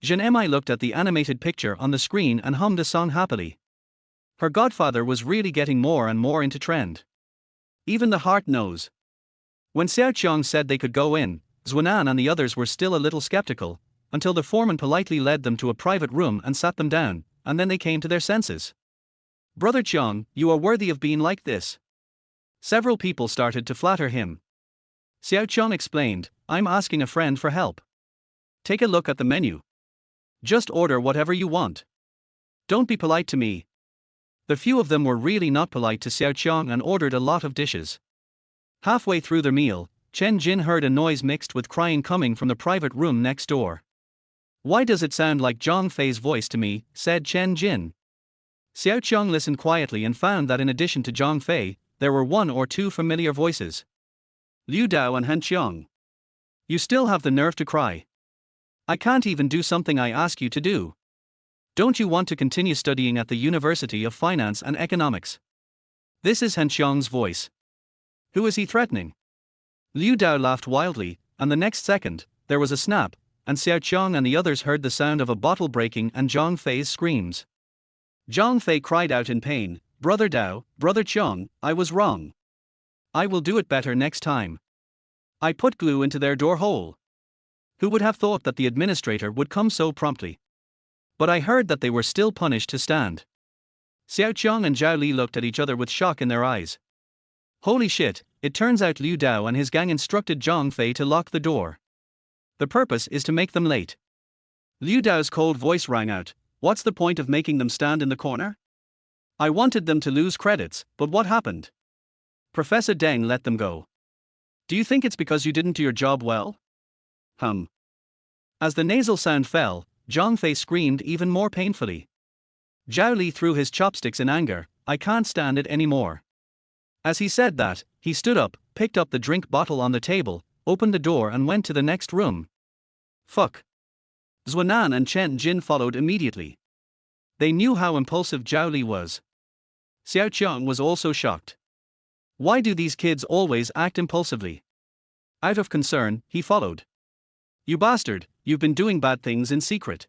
Zhan looked at the animated picture on the screen and hummed a song happily. Her godfather was really getting more and more into trend. Even the heart knows. When Xiao Qiang said they could go in, Zhan and the others were still a little skeptical, until the foreman politely led them to a private room and sat them down, and then they came to their senses. Brother Qiang, you are worthy of being like this. Several people started to flatter him. Xiao Qiang explained, I'm asking a friend for help. Take a look at the menu. Just order whatever you want. Don't be polite to me. The few of them were really not polite to Xiao Qiang and ordered a lot of dishes. Halfway through their meal, Chen Jin heard a noise mixed with crying coming from the private room next door. Why does it sound like Zhang Fei's voice to me, said Chen Jin. Xiao Qiang listened quietly and found that in addition to Zhang Fei, there were one or two familiar voices. Liu Dao and Han Qiang. You still have the nerve to cry. I can't even do something I ask you to do. Don't you want to continue studying at the University of Finance and Economics? This is Han Qiang's voice. Who is he threatening? Liu Dao laughed wildly, and the next second, there was a snap, and Xiao Qiang and the others heard the sound of a bottle breaking and Zhang Fei's screams. Zhang Fei cried out in pain, Brother Dao, Brother Qiang, I was wrong. I will do it better next time. I put glue into their door hole. Who would have thought that the administrator would come so promptly? But I heard that they were still punished to stand. Xiao Qiang and Zhao Li looked at each other with shock in their eyes. Holy shit, it turns out Liu Dao and his gang instructed Zhang Fei to lock the door. The purpose is to make them late. Liu Dao's cold voice rang out, what's the point of making them stand in the corner? I wanted them to lose credits, but what happened? Professor Deng let them go. Do you think it's because you didn't do your job well? As the nasal sound fell, Zhang Fei screamed even more painfully. Zhao Li threw his chopsticks in anger, I can't stand it anymore. As he said that, he stood up, picked up the drink bottle on the table, opened the door and went to the next room. Fuck. Zhuanan and Chen Jin followed immediately. They knew how impulsive Zhao Li was. Xiao Qiang was also shocked. Why do these kids always act impulsively? Out of concern, he followed. You bastard, you've been doing bad things in secret.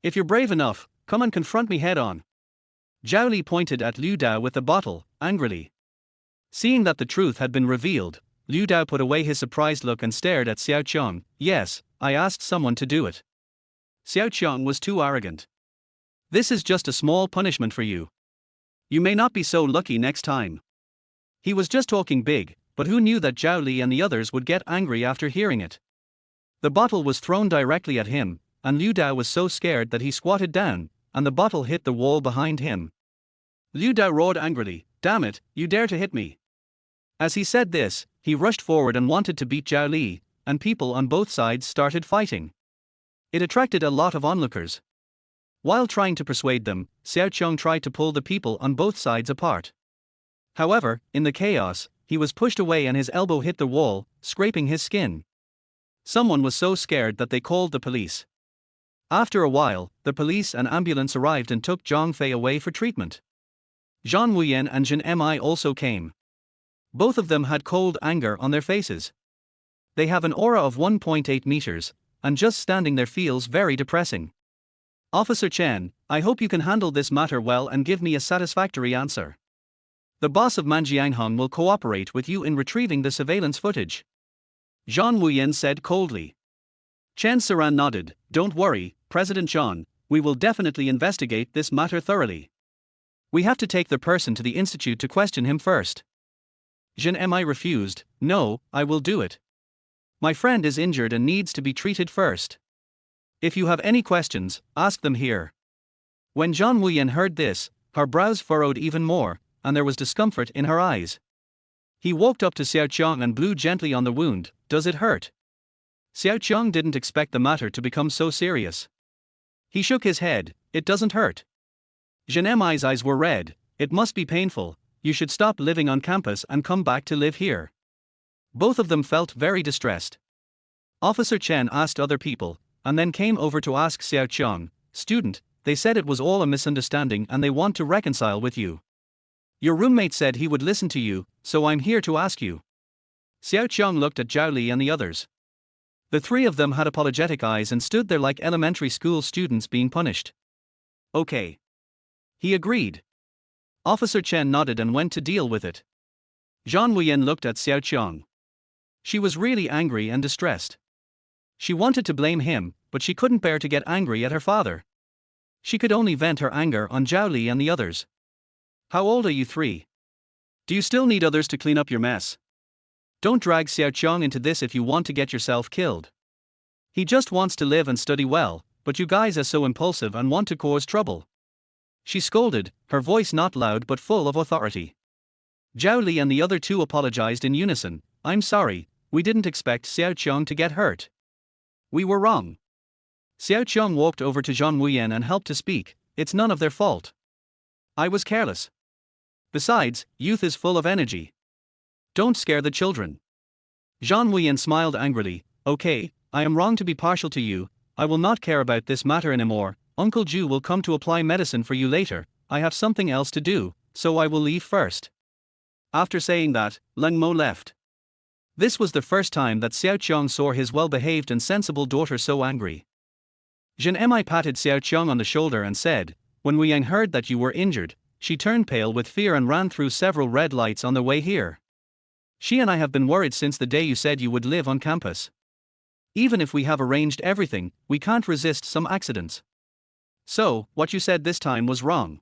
If you're brave enough, come and confront me head on. Zhao Li pointed at Liu Dao with the bottle, angrily. Seeing that the truth had been revealed, Liu Dao put away his surprised look and stared at Xiao Qiang. Yes, I asked someone to do it. Xiao Qiang was too arrogant. This is just a small punishment for you. You may not be so lucky next time. He was just talking big, but who knew that Zhao Li and the others would get angry after hearing it? The bottle was thrown directly at him, and Liu Dao was so scared that he squatted down, and the bottle hit the wall behind him. Liu Dao roared angrily, damn it, you dare to hit me. As he said this, he rushed forward and wanted to beat Zhao Li, and people on both sides started fighting. It attracted a lot of onlookers. While trying to persuade them, Xiao Qiang tried to pull the people on both sides apart. However, in the chaos, he was pushed away and his elbow hit the wall, scraping his skin. Someone was so scared that they called the police. After a while, the police and ambulance arrived and took Zhang Fei away for treatment. Zhan Wuyan and Zhan Mi also came. Both of them had cold anger on their faces. They have an aura of 1.8 meters, and just standing there feels very depressing. Officer Chen, I hope you can handle this matter well and give me a satisfactory answer. The boss of Manjiangheng will cooperate with you in retrieving the surveillance footage. Zhan Wuyan said coldly. Chen Saran nodded, don't worry, President Zhan, we will definitely investigate this matter thoroughly. We have to take the person to the institute to question him first. Zhan Mi refused, no, I will do it. My friend is injured and needs to be treated first. If you have any questions, ask them here. When Zhan Wuyan heard this, her brows furrowed even more, and there was discomfort in her eyes. He walked up to Xiao Qiang and blew gently on the wound, does it hurt? Xiao Qiang didn't expect the matter to become so serious. He shook his head, it doesn't hurt. Zhan Mi's eyes were red, it must be painful, you should stop living on campus and come back to live here. Both of them felt very distressed. Officer Chen asked other people, and then came over to ask Xiao Qiang, student, they said it was all a misunderstanding and they want to reconcile with you. Your roommate said he would listen to you, so I'm here to ask you. Xiao Qiang looked at Zhao Li and the others. The three of them had apologetic eyes and stood there like elementary school students being punished. Okay. He agreed. Officer Chen nodded and went to deal with it. Zhan Wuyan looked at Xiao Qiang. She was really angry and distressed. She wanted to blame him, but she couldn't bear to get angry at her father. She could only vent her anger on Zhao Li and the others. How old are you three? Do you still need others to clean up your mess? Don't drag Xiao Qiang into this if you want to get yourself killed. He just wants to live and study well, but you guys are so impulsive and want to cause trouble. She scolded, her voice not loud but full of authority. Zhao Li and the other two apologized in unison. I'm sorry, we didn't expect Xiao Qiang to get hurt. We were wrong. Xiao Qiang walked over to Zhan Wuyan and helped to speak. It's none of their fault. I was careless. Besides, youth is full of energy. Don't scare the children. Zhan Wuyan smiled angrily. Okay, I am wrong to be partial to you. I will not care about this matter anymore. Uncle Ju will come to apply medicine for you later. I have something else to do, so I will leave first. After saying that, Leng Mo left. This was the first time that Xiao Qiang saw his well-behaved and sensible daughter so angry. Zhan Mi patted Xiao Qiang on the shoulder and said, when Wu Yang heard that you were injured, she turned pale with fear and ran through several red lights on the way here. She and I have been worried since the day you said you would live on campus. Even if we have arranged everything, we can't resist some accidents. So, what you said this time was wrong.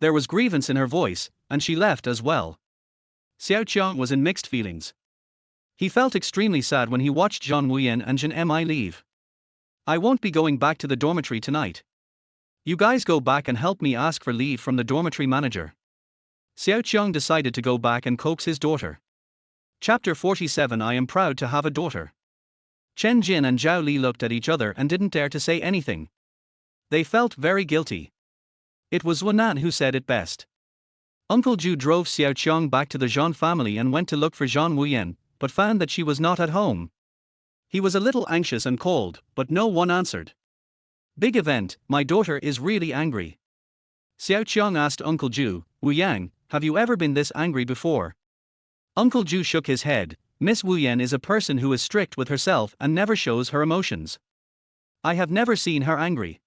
There was grievance in her voice, and she left as well. Xiao Qiang was in mixed feelings. He felt extremely sad when he watched Zhan Wuyan and Zhan Mi leave. I won't be going back to the dormitory tonight. You guys go back and help me ask for leave from the dormitory manager. Xiao Qiang decided to go back and coax his daughter. Chapter 47. I am proud to have a daughter. Chen Jin and Zhao Li looked at each other and didn't dare to say anything. They felt very guilty. It was Wen Nan who said it best. Uncle Ju drove Xiao Qiang back to the Zhan family and went to look for Zhan Wuyan, but found that she was not at home. He was a little anxious and cold, but no one answered. Big event, my daughter is really angry. Xiao Qiang asked Uncle Ju, Wu Yang, have you ever been this angry before? Uncle Ju shook his head. Miss Wu Yan is a person who is strict with herself and never shows her emotions. I have never seen her angry.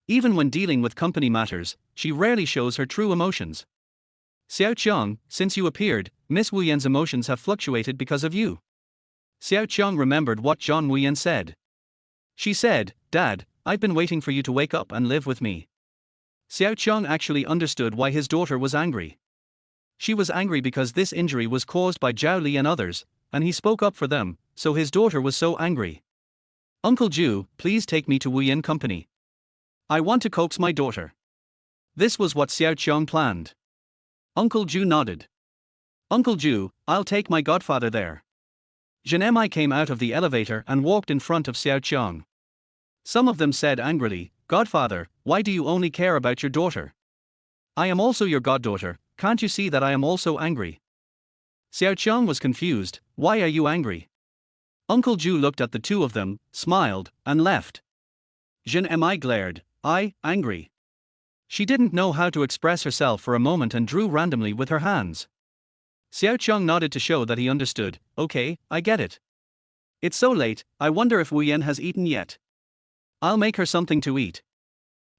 Even when dealing with company matters, she rarely shows her true emotions. Xiao Qiang, since you appeared, Miss Wu Yan's emotions have fluctuated because of you. Xiao Qiang remembered what Zhan Wuyan said. She said, Dad, I've been waiting for you to wake up and live with me. Xiao Qiang actually understood why his daughter was angry. She was angry because this injury was caused by Zhao Li and others, and he spoke up for them, so his daughter was so angry. Uncle Ju, please take me to Wu Yan company. I want to coax my daughter. This was what Xiao Qiang planned. Uncle Ju nodded. Uncle Ju, I'll take my godfather there. Zhan Mi came out of the elevator and walked in front of Xiao Qiang. Some of them said angrily, Godfather, why do you only care about your daughter? I am also your goddaughter, can't you see that I am also angry? Xiao Qiang was confused, why are you angry? Uncle Ju looked at the two of them, smiled, and left. Zhan Mi glared, angry. She didn't know how to express herself for a moment and drew randomly with her hands. Xiao Qiang nodded to show that he understood. Okay, I get it. It's so late, I wonder if Wu Yan has eaten yet. I'll make her something to eat.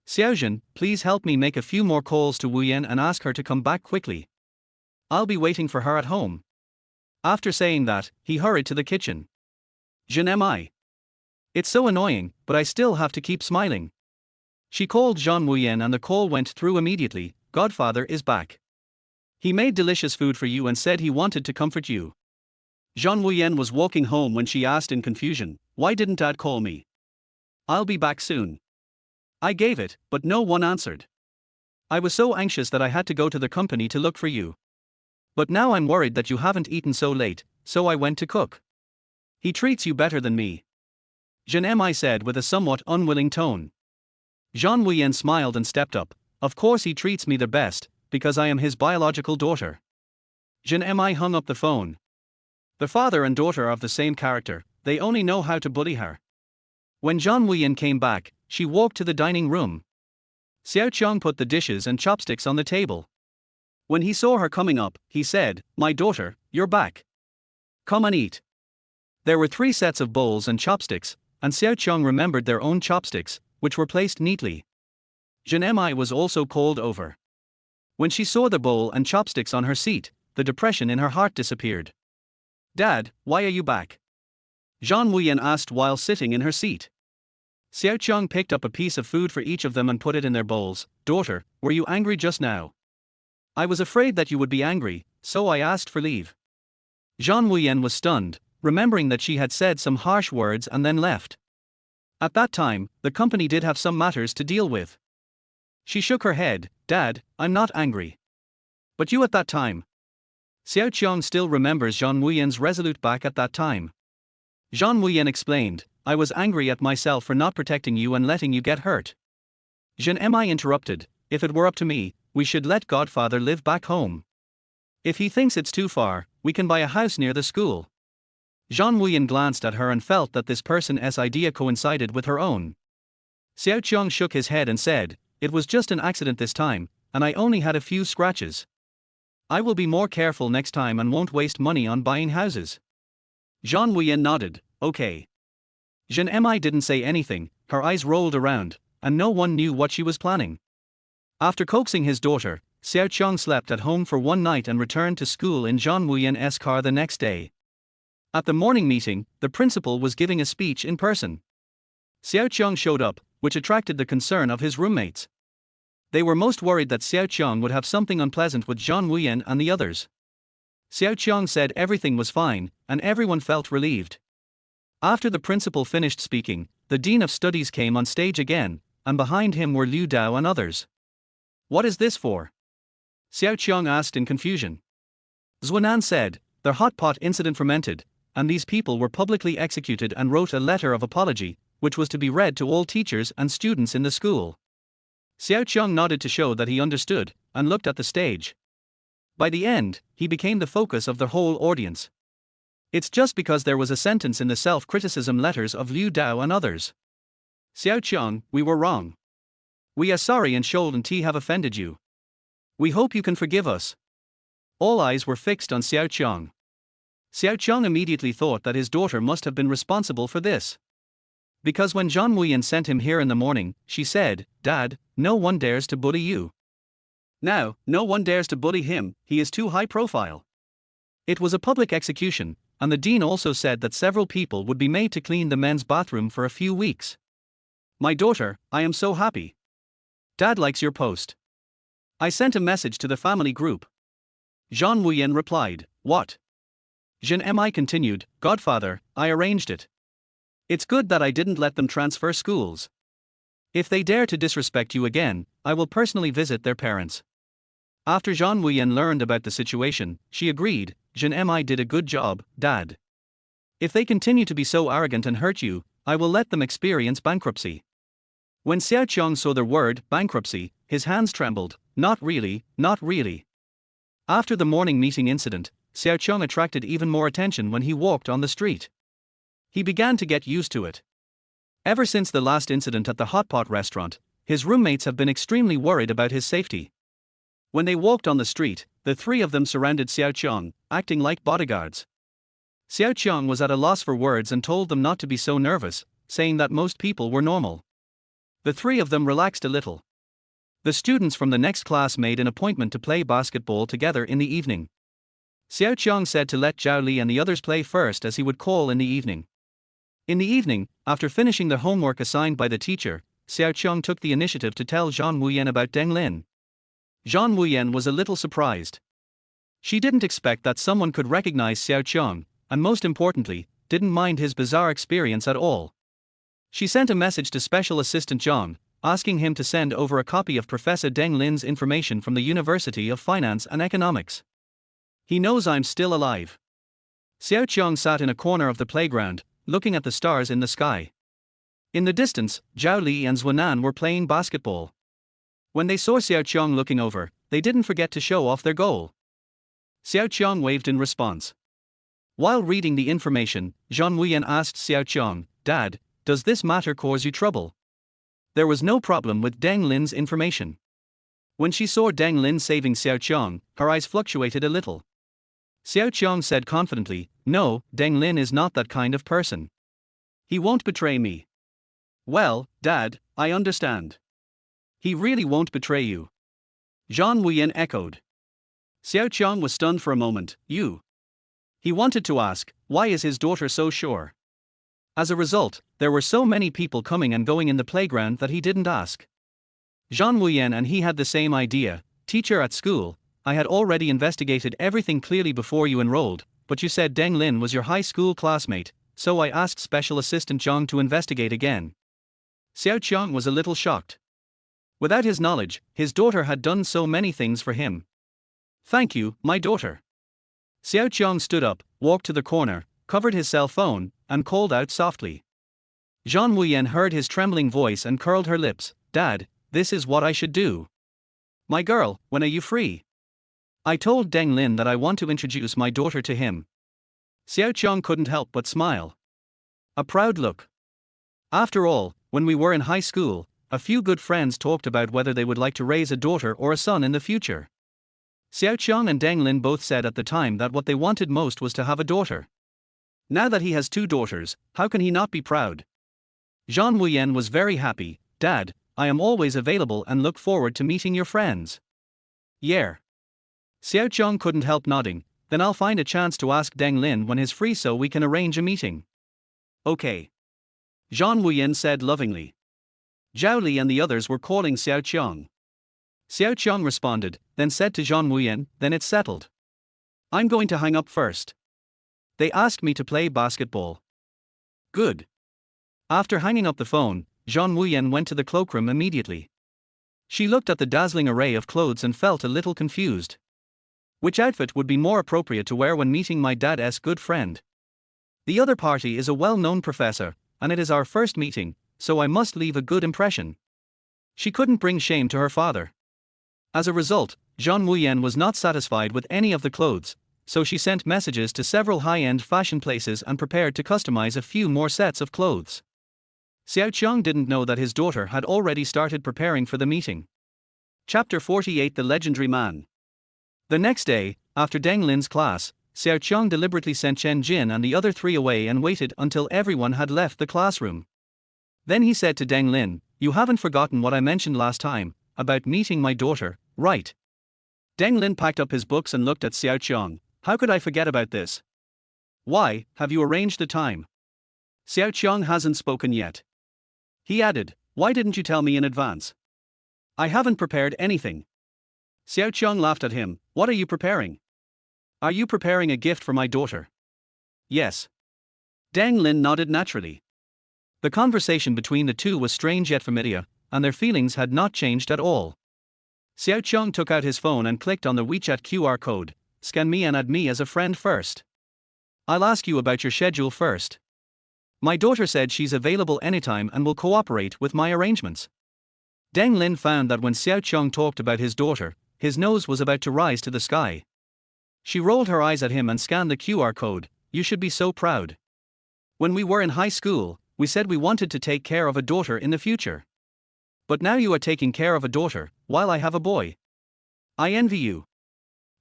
Xiaozhen, please help me make a few more calls to Wu Yan and ask her to come back quickly. I'll be waiting for her at home. After saying that, he hurried to the kitchen. Zhan Mi. It's so annoying, but I still have to keep smiling. She called Zhan Wuyan and the call went through immediately. Godfather is back. He made delicious food for you and said he wanted to comfort you. Zhan Wuyan was walking home when she asked in confusion, why didn't Dad call me? I'll be back soon. I gave it, but no one answered. I was so anxious that I had to go to the company to look for you. But now I'm worried that you haven't eaten so late, so I went to cook. He treats you better than me. Zhan Mi said with a somewhat unwilling tone. Zhan Wuyan smiled and stepped up. Of course he treats me the best, because I am his biological daughter. Zhan Mi hung up the phone. The father and daughter are of the same character, they only know how to bully her. When Zhan Wuyan came back, she walked to the dining room. Xiao Qiang put the dishes and chopsticks on the table. When he saw her coming up, he said, "My daughter, you're back. Come and eat." There were 3 sets of bowls and chopsticks, and Xiao Qiang remembered their own chopsticks, which were placed neatly. Zhan was also called over. When she saw the bowl and chopsticks on her seat, the depression in her heart disappeared. "Dad, why are you back?" Zhan Wuyan asked while sitting in her seat. Xiao Qiang picked up a piece of food for each of them and put it in their bowls. "Daughter, were you angry just now?" "I was afraid that you would be angry, so I asked for leave." Zhan Wuyan was stunned, remembering that she had said some harsh words and then left. At that time, the company did have some matters to deal with. She shook her head. "Dad, I'm not angry. But you at that time." Xiao Qiang still remembers Zhan Wuyan's resolute back at that time. Zhan Wuyan explained, "I was angry at myself for not protecting you and letting you get hurt." Zhan interrupted, "If it were up to me, we should let Godfather live back home. If he thinks it's too far, we can buy a house near the school." Zhan Wuyan glanced at her and felt that this person's idea coincided with her own. Xiao Qiang shook his head and said, "It was just an accident this time, and I only had a few scratches. I will be more careful next time and won't waste money on buying houses." Zhan Wuyan nodded, "Okay." Zhan didn't say anything, her eyes rolled around, and no one knew what she was planning. After coaxing his daughter, Xiao Qiang slept at home for one night and returned to school in Zhan Wuyan's car the next day. At the morning meeting, the principal was giving a speech in person. Xiao Qiang showed up, which attracted the concern of his roommates. They were most worried that Xiao Qiang would have something unpleasant with Zhan Wuyan and the others. Xiao Qiang said everything was fine, and everyone felt relieved. After the principal finished speaking, the dean of studies came on stage again, and behind him were Liu Dao and others. "What is this for?" Xiao Qiang asked in confusion. Zhan said, "Their hot pot incident fermented, and these people were publicly executed and wrote a letter of apology, which was to be read to all teachers and students in the school." Xiao Qiang nodded to show that he understood, and looked at the stage. By the end, he became the focus of the whole audience. It's just because there was a sentence in the self-criticism letters of Liu Dao and others. "Xiao Qiang, we were wrong. We are sorry and should have offended you. We hope you can forgive us." All eyes were fixed on Xiao Qiang. Xiao Qiang immediately thought that his daughter must have been responsible for this. Because when Zhan Wuyan sent him here in the morning, she said, "Dad, no one dares to bully you." Now, no one dares to bully him, he is too high profile. It was a public execution, and the dean also said that several people would be made to clean the men's bathroom for a few weeks. "My daughter, I am so happy. Dad likes your post. I sent a message to the family group." Zhan Wuyan replied, "What?" Zhan continued, "Godfather, I arranged it. It's good that I didn't let them transfer schools. If they dare to disrespect you again, I will personally visit their parents." After Zhan Wuyan learned about the situation, she agreed, "Zhan did a good job, Dad. If they continue to be so arrogant and hurt you, I will let them experience bankruptcy." When Xiao Qiang saw the word bankruptcy, his hands trembled. Not really, not really. After the morning meeting incident, Xiao Qiang attracted even more attention when he walked on the street. He began to get used to it. Ever since the last incident at the hot pot restaurant, his roommates have been extremely worried about his safety. When they walked on the street, the 3 of them surrounded Xiao Qiang, acting like bodyguards. Xiao Qiang was at a loss for words and told them not to be so nervous, saying that most people were normal. The 3 of them relaxed a little. The students from the next class made an appointment to play basketball together in the evening. Xiao Qiang said to let Zhao Li and the others play first, as he would call in the evening. In the evening, after finishing the homework assigned by the teacher, Xiao Qiang took the initiative to tell Zhan Wuyan about Tan Linna. Zhan Wuyan was a little surprised. She didn't expect that someone could recognize Xiao Qiang, and most importantly, didn't mind his bizarre experience at all. She sent a message to Special Assistant Zhan, asking him to send over a copy of Professor Tan Linna's information from the University of Finance and Economics. "He knows I'm still alive." Xiao Qiang sat in a corner of the playground, looking at the stars in the sky. In the distance, Zhao Li and Zhan were playing basketball. When they saw Xiao Qiang looking over, they didn't forget to show off their goal. Xiao Qiang waved in response. While reading the information, Zhan Wuyan asked Xiao Qiang, "Dad, does this matter cause you trouble?" There was no problem with Tan Linna's information. When she saw Deng Lin saving Xiao Qiang, her eyes fluctuated a little. Xiao Qiang said confidently, "No, Deng Lin is not that kind of person. He won't betray me." "Well, Dad, I understand. He really won't betray you." Zhan Wuyan echoed. Xiao Qiang was stunned for a moment. "You?" He wanted to ask, why is his daughter so sure? As a result, there were so many people coming and going in the playground that he didn't ask. Zhan Wuyan and he had the same idea. "Teacher at school, I had already investigated everything clearly before you enrolled, but you said Deng Lin was your high school classmate, so I asked Special Assistant Zhang to investigate again." Xiao Qiang was a little shocked. Without his knowledge, his daughter had done so many things for him. "Thank you, my daughter." Xiao Qiang stood up, walked to the corner, covered his cell phone, and called out softly. Zhan Wuyan heard his trembling voice and curled her lips. "Dad, this is what I should do." "My girl, when are you free?" "I told Deng Lin that I want to introduce my daughter to him." Xiao Qiang couldn't help but smile. A proud look. "After all, when we were in high school, a few good friends talked about whether they would like to raise a daughter or a son in the future. Xiao Qiang and Deng Lin both said at the time that what they wanted most was to have a daughter. Now that he has two daughters, how can he not be proud?" Zhan Wuyan was very happy. "Dad, I am always available and look forward to meeting your friends." "Yeah." Xiao Qiang couldn't help nodding. "Then I'll find a chance to ask Deng Lin when he's free so we can arrange a meeting." "Okay." Zhan Wuyan said lovingly. Zhao Li and the others were calling Xiao Qiang. Xiao Qiang responded, then said to Zhan Wuyan, "Then it's settled. I'm going to hang up first. They asked me to play basketball." "Good." After hanging up the phone, Zhan Wuyan went to the cloakroom immediately. She looked at the dazzling array of clothes and felt a little confused. Which outfit would be more appropriate to wear when meeting my dad's good friend? The other party is a well-known professor, and it is our first meeting, so I must leave a good impression. She couldn't bring shame to her father. As a result, Zhan Wuyan was not satisfied with any of the clothes, so she sent messages to several high-end fashion places and prepared to customize a few more sets of clothes. Xiao Qiang didn't know that his daughter had already started preparing for the meeting. Chapter 48: The Legendary Man. The next day, after Deng Lin's class, Xiao Qiang deliberately sent Chen Jin and the other three away and waited until everyone had left the classroom. Then he said to Deng Lin, "You haven't forgotten what I mentioned last time, about meeting my daughter, right?" Deng Lin packed up his books and looked at Xiao Qiang. "How could I forget about this? Why, have you arranged the time?" Xiao Qiang hasn't spoken yet. He added, "Why didn't you tell me in advance?" "I haven't prepared anything." Xiao Qiang laughed at him. "What are you preparing?" "Are you preparing a gift for my daughter?" "Yes." Deng Lin nodded naturally. The conversation between the two was strange yet familiar, and their feelings had not changed at all. Xiao Qiang took out his phone and clicked on the WeChat QR code. "Scan me and add me as a friend first. I'll ask you about your schedule first. My daughter said she's available anytime and will cooperate with my arrangements." Deng Lin found that when Xiao Qiang talked about his daughter, his nose was about to rise to the sky. She rolled her eyes at him and scanned the QR code. "You should be so proud. When we were in high school, we said we wanted to take care of a daughter in the future. But now you are taking care of a daughter, while I have a boy. I envy you."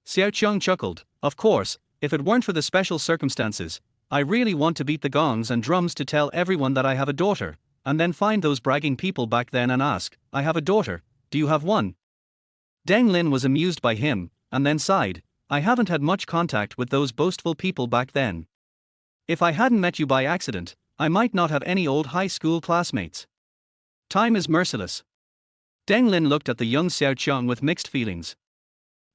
Xiao Qiang chuckled. "Of course, if it weren't for the special circumstances, I really want to beat the gongs and drums to tell everyone that I have a daughter, and then find those bragging people back then and ask, 'I have a daughter, do you have one?'" Deng Lin was amused by him, and then sighed. "I haven't had much contact with those boastful people back then. If I hadn't met you by accident, I might not have any old high school classmates. Time is merciless." Deng Lin looked at the young Xiao Qiang with mixed feelings.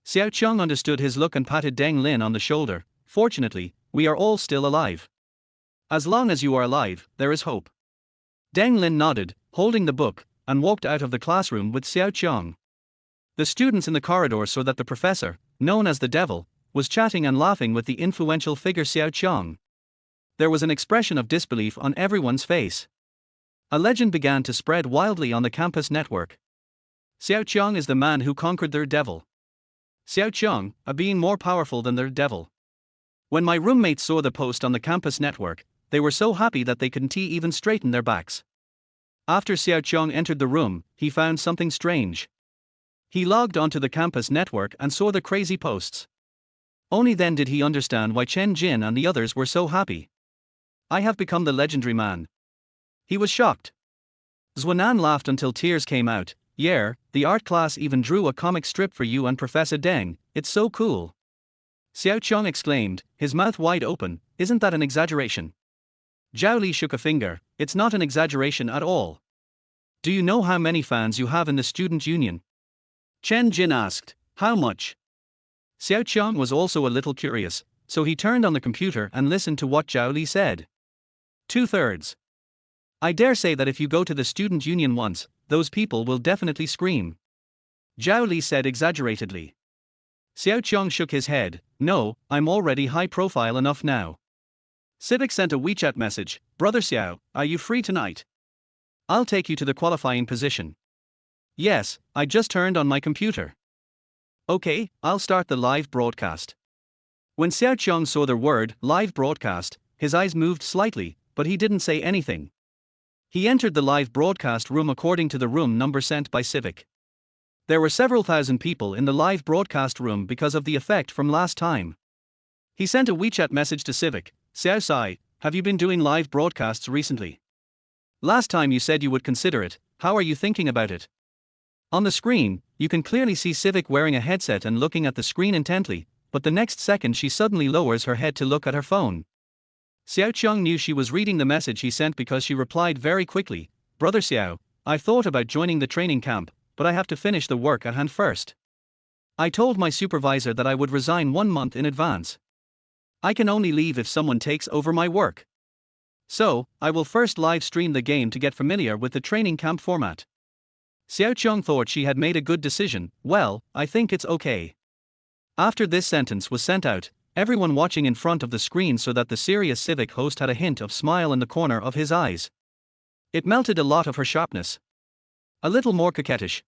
Xiao Qiang understood his look and patted Deng Lin on the shoulder. "Fortunately, we are all still alive. As long as you are alive, there is hope." Deng Lin nodded, holding the book, and walked out of the classroom with Xiao Qiang. The students in the corridor saw that the professor, known as the Devil, was chatting and laughing with the influential figure Xiao Qiang. There was an expression of disbelief on everyone's face. A legend began to spread wildly on the campus network. Xiao Qiang is the man who conquered their devil. Xiao Qiang, a being more powerful than their devil. When my roommates saw the post on the campus network, they were so happy that they couldn't even straighten their backs. After Xiao Qiang entered the room, he found something strange. He logged onto the campus network and saw the crazy posts. Only then did he understand why Chen Jin and the others were so happy. I have become the legendary man. He was shocked. Zhuanan laughed until tears came out. Yeah, the art class even drew a comic strip for you and Professor Deng, it's so cool. Xiao Qiang exclaimed, his mouth wide open, isn't that an exaggeration? Zhao Li shook a finger, it's not an exaggeration at all. Do you know how many fans you have in the student union? Chen Jin asked, how much? Xiao Qiang was also a little curious, so he turned on the computer and listened to what Zhao Li said. 2/3. I dare say that if you go to the student union once, those people will definitely scream. Zhao Li said exaggeratedly. Xiao Qiang shook his head, no, I'm already high profile enough now. Civic sent a WeChat message, Brother Xiao, are you free tonight? I'll take you to the qualifying position. Yes, I just turned on my computer. Okay, I'll start the live broadcast. When Xiao Qiang saw the word live broadcast, his eyes moved slightly, but he didn't say anything. He entered the live broadcast room according to the room number sent by Civic. There were several thousand people in the live broadcast room because of the effect from last time. He sent a WeChat message to Civic, Xiao Sai, have you been doing live broadcasts recently? Last time you said you would consider it, how are you thinking about it? On the screen, you can clearly see Civic wearing a headset and looking at the screen intently, but the next second she suddenly lowers her head to look at her phone. Xiao Qiang knew she was reading the message he sent because she replied very quickly, Brother Xiao, I've thought about joining the training camp, but I have to finish the work at hand first. I told my supervisor that I would resign 1 month in advance. I can only leave if someone takes over my work. So, I will first live stream the game to get familiar with the training camp format. Xiao Qiang thought she had made a good decision, well, I think it's okay. After this sentence was sent out, everyone watching in front of the screen saw that the serious Civic host had a hint of smile in the corner of his eyes. It melted a lot of her sharpness. A little more coquettish.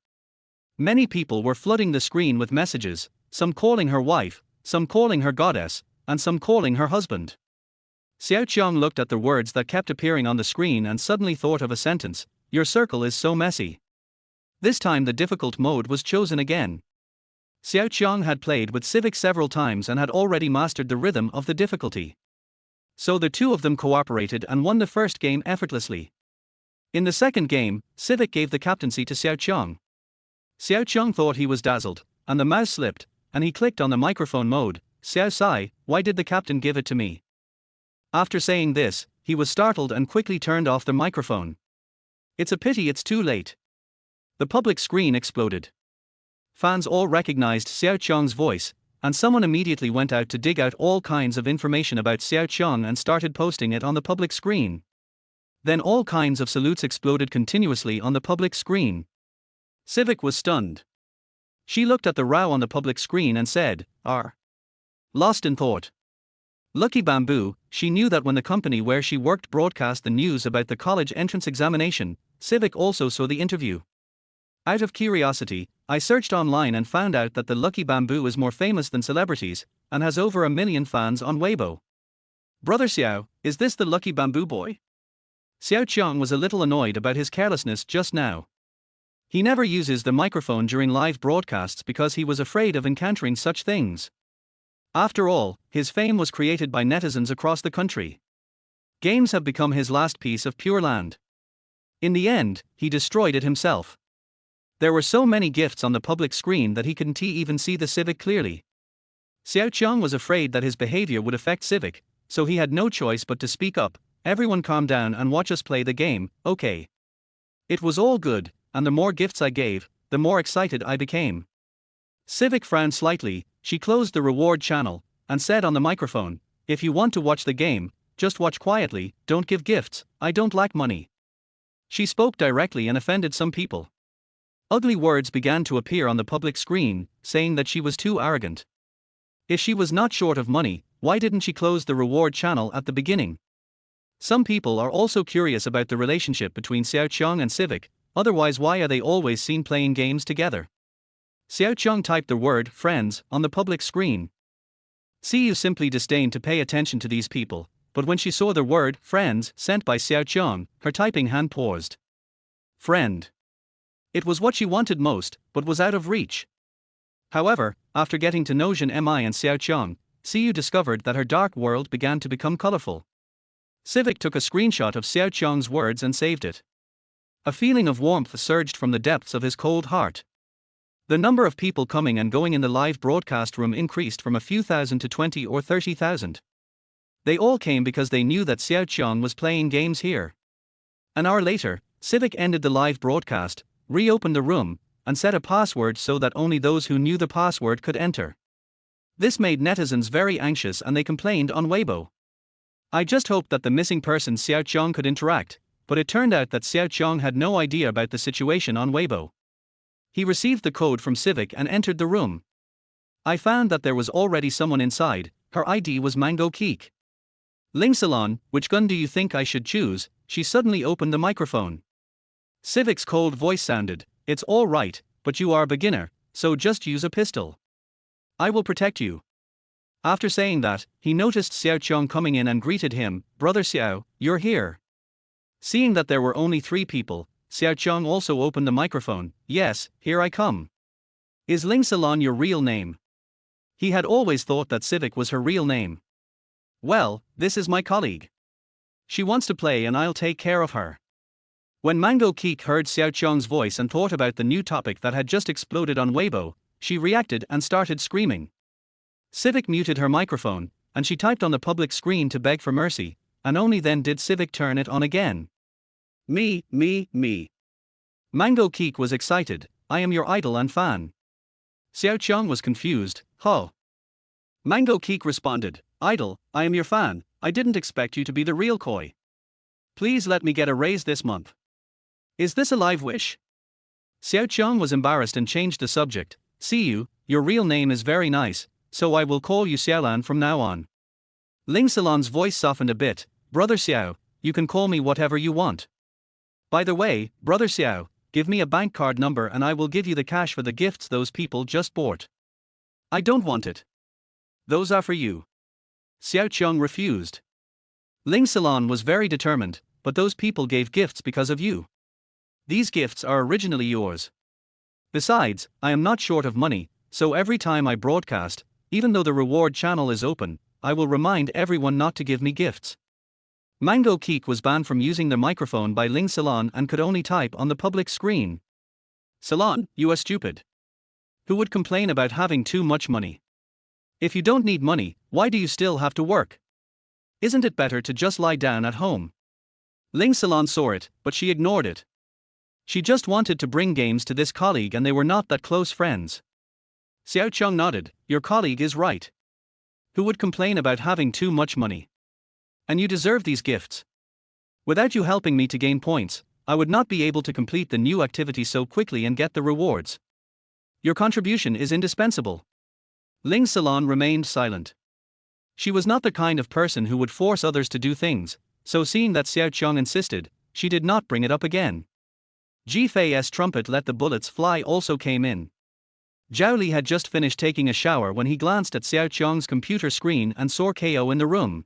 Many people were flooding the screen with messages, some calling her wife, some calling her goddess, and some calling her husband. Xiao Qiang looked at the words that kept appearing on the screen and suddenly thought of a sentence, your circle is so messy. This time the difficult mode was chosen again. Xiao Qiang had played with Civic several times and had already mastered the rhythm of the difficulty. So the two of them cooperated and won the first game effortlessly. In the second game, Civic gave the captaincy to Xiao Qiang. Xiao Qiang thought he was dazzled, and the mouse slipped, and he clicked on the microphone mode, Xiao Sai, why did the captain give it to me? After saying this, he was startled and quickly turned off the microphone. It's a pity it's too late. The public screen exploded. Fans all recognized Xiao Qiang's voice, and someone immediately went out to dig out all kinds of information about Xiao Qiang and started posting it on the public screen. Then all kinds of salutes exploded continuously on the public screen. Civic was stunned. She looked at the row on the public screen and said, lost in thought. Lucky Bamboo, she knew that when the company where she worked broadcast the news about the college entrance examination, Civic also saw the interview. Out of curiosity, I searched online and found out that the Lucky Bamboo is more famous than celebrities, and has over 1 million fans on Weibo. Brother Xiao, is this the Lucky Bamboo boy? Xiao Qiang was a little annoyed about his carelessness just now. He never uses the microphone during live broadcasts because he was afraid of encountering such things. After all, his fame was created by netizens across the country. Games have become his last piece of pure land. In the end, he destroyed it himself. There were so many gifts on the public screen that he couldn't even see the Civic clearly. Xiao Qiang was afraid that his behavior would affect Civic, so he had no choice but to speak up, everyone calm down and watch us play the game, okay? It was all good, and the more gifts I gave, the more excited I became. Civic frowned slightly, she closed the reward channel, and said on the microphone, if you want to watch the game, just watch quietly, don't give gifts, I don't lack money. She spoke directly and offended some people. Ugly words began to appear on the public screen, saying that she was too arrogant. If she was not short of money, why didn't she close the reward channel at the beginning? Some people are also curious about the relationship between Xiao Qiang and Civic, otherwise why are they always seen playing games together? Xiao Qiang typed the word friends on the public screen. Xiu simply disdained to pay attention to these people, but when she saw the word friends sent by Xiao Qiang, her typing hand paused. Friend. It was what she wanted most, but was out of reach. However, after getting to know Zhan Mi and Xiao Qiang, Xiu discovered that her dark world began to become colorful. Civic took a screenshot of Xiao Qiang's words and saved it. A feeling of warmth surged from the depths of his cold heart. The number of people coming and going in the live broadcast room increased from a few thousand to 20 or 30,000. They all came because they knew that Xiao Qiang was playing games here. An hour later, Civic ended the live broadcast, reopened the room, and set a password so that only those who knew the password could enter. This made netizens very anxious and they complained on Weibo. I just hoped that the missing person Xiao Qiang could interact, but it turned out that Xiao Qiang had no idea about the situation on Weibo. He received the code from Civic and entered the room. I found that there was already someone inside. Her ID was Mango Keek. Ling Salon, which gun do you think I should choose? She suddenly opened the microphone. Civic's cold voice sounded, it's all right, but you are a beginner, so just use a pistol. I will protect you. After saying that, he noticed Xiao Qiang coming in and greeted him, Brother Xiao, you're here. Seeing that there were only 3 people, Xiao Qiang also opened the microphone, yes, here I come. Is Ling Salon your real name? He had always thought that Civic was her real name. Well, this is my colleague. She wants to play and I'll take care of her. When Mango Keek heard Xiao Qiang's voice and thought about the new topic that had just exploded on Weibo, she reacted and started screaming. Civic muted her microphone, and she typed on the public screen to beg for mercy, and only then did Civic turn it on again. Me. Mango Keek was excited, I am your idol and fan. Xiao Qiang was confused, huh? Mango Keek responded, idol, I am your fan, I didn't expect you to be the real koi. Please let me get a raise this month. Is this a live wish? Xiao Qiang was embarrassed and changed the subject, see you, your real name is very nice, so I will call you Xiaolan from now on. Ling Salon's voice softened a bit, Brother Xiao, you can call me whatever you want. By the way, Brother Xiao, give me a bank card number and I will give you the cash for the gifts those people just bought. I don't want it. Those are for you. Xiao Qiang refused. Ling Salon was very determined, but those people gave gifts because of you. These gifts are originally yours. Besides, I am not short of money, so every time I broadcast, even though the reward channel is open, I will remind everyone not to give me gifts. Mango Keek was banned from using the microphone by Ling Salon and could only type on the public screen. Salon, you are stupid. Who would complain about having too much money? If you don't need money, why do you still have to work? Isn't it better to just lie down at home? Ling Salon saw it, but she ignored it. She just wanted to bring games to this colleague and they were not that close friends. Xiao Qiang nodded, your colleague is right. Who would complain about having too much money? And you deserve these gifts. Without you helping me to gain points, I would not be able to complete the new activity so quickly and get the rewards. Your contribution is indispensable. Ling Salon remained silent. She was not the kind of person who would force others to do things, so seeing that Xiao Qiang insisted, she did not bring it up again. Ji Fei's trumpet let the bullets fly also came in. Zhao Li had just finished taking a shower when he glanced at Xiao Qiang's computer screen and saw KO in the room.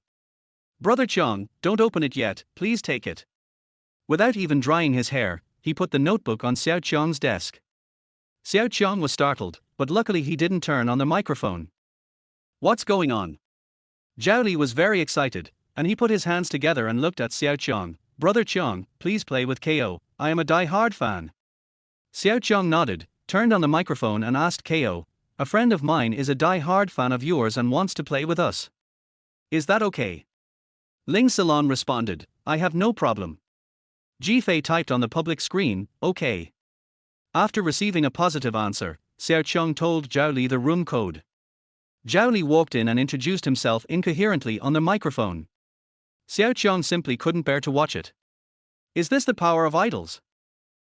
Brother Qiang, don't open it yet, please take it. Without even drying his hair, he put the notebook on Xiao Qiang's desk. Xiao Qiang was startled, but luckily he didn't turn on the microphone. What's going on? Zhao Li was very excited, and he put his hands together and looked at Xiao Qiang. Brother Qiang, please play with KO, I am a die-hard fan. Xiao Qiang nodded, turned on the microphone and asked KO, a friend of mine is a die-hard fan of yours and wants to play with us. Is that okay? Ling Salon responded, I have no problem. Ji Fei typed on the public screen, okay. After receiving a positive answer, Xiao Qiang told Zhao Li the room code. Zhao Li walked in and introduced himself incoherently on the microphone. Xiao Qiang simply couldn't bear to watch it. Is this the power of idols?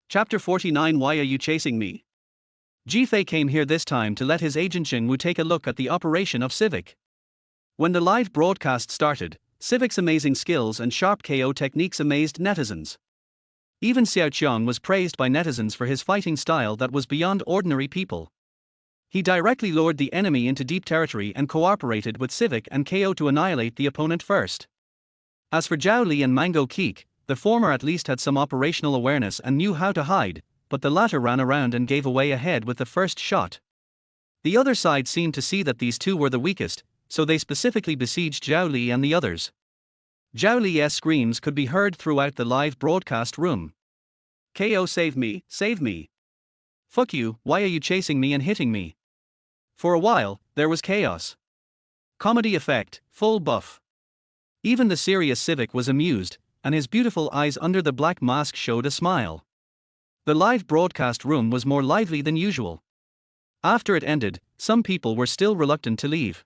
Chapter 49 Why are you chasing me? Ji Fei came here this time to let his agent Jing Wu take a look at the operation of Civic. When the live broadcast started, Civic's amazing skills and sharp KO techniques amazed netizens. Even Xiao Qiang was praised by netizens for his fighting style that was beyond ordinary people. He directly lured the enemy into deep territory and cooperated with Civic and KO to annihilate the opponent first. As for Zhao Li and Mango Keek, the former at least had some operational awareness and knew how to hide, but the latter ran around and gave away a head with the first shot. The other side seemed to see that these two were the weakest, so they specifically besieged Zhao Li and the others. Zhao Li's screams could be heard throughout the live broadcast room. "KO, save me, save me. Fuck you, why are you chasing me and hitting me?" For a while, there was chaos. Comedy effect, full buff. Even the serious civic was amused, and his beautiful eyes under the black mask showed a smile. The live broadcast room was more lively than usual. After it ended, some people were still reluctant to leave.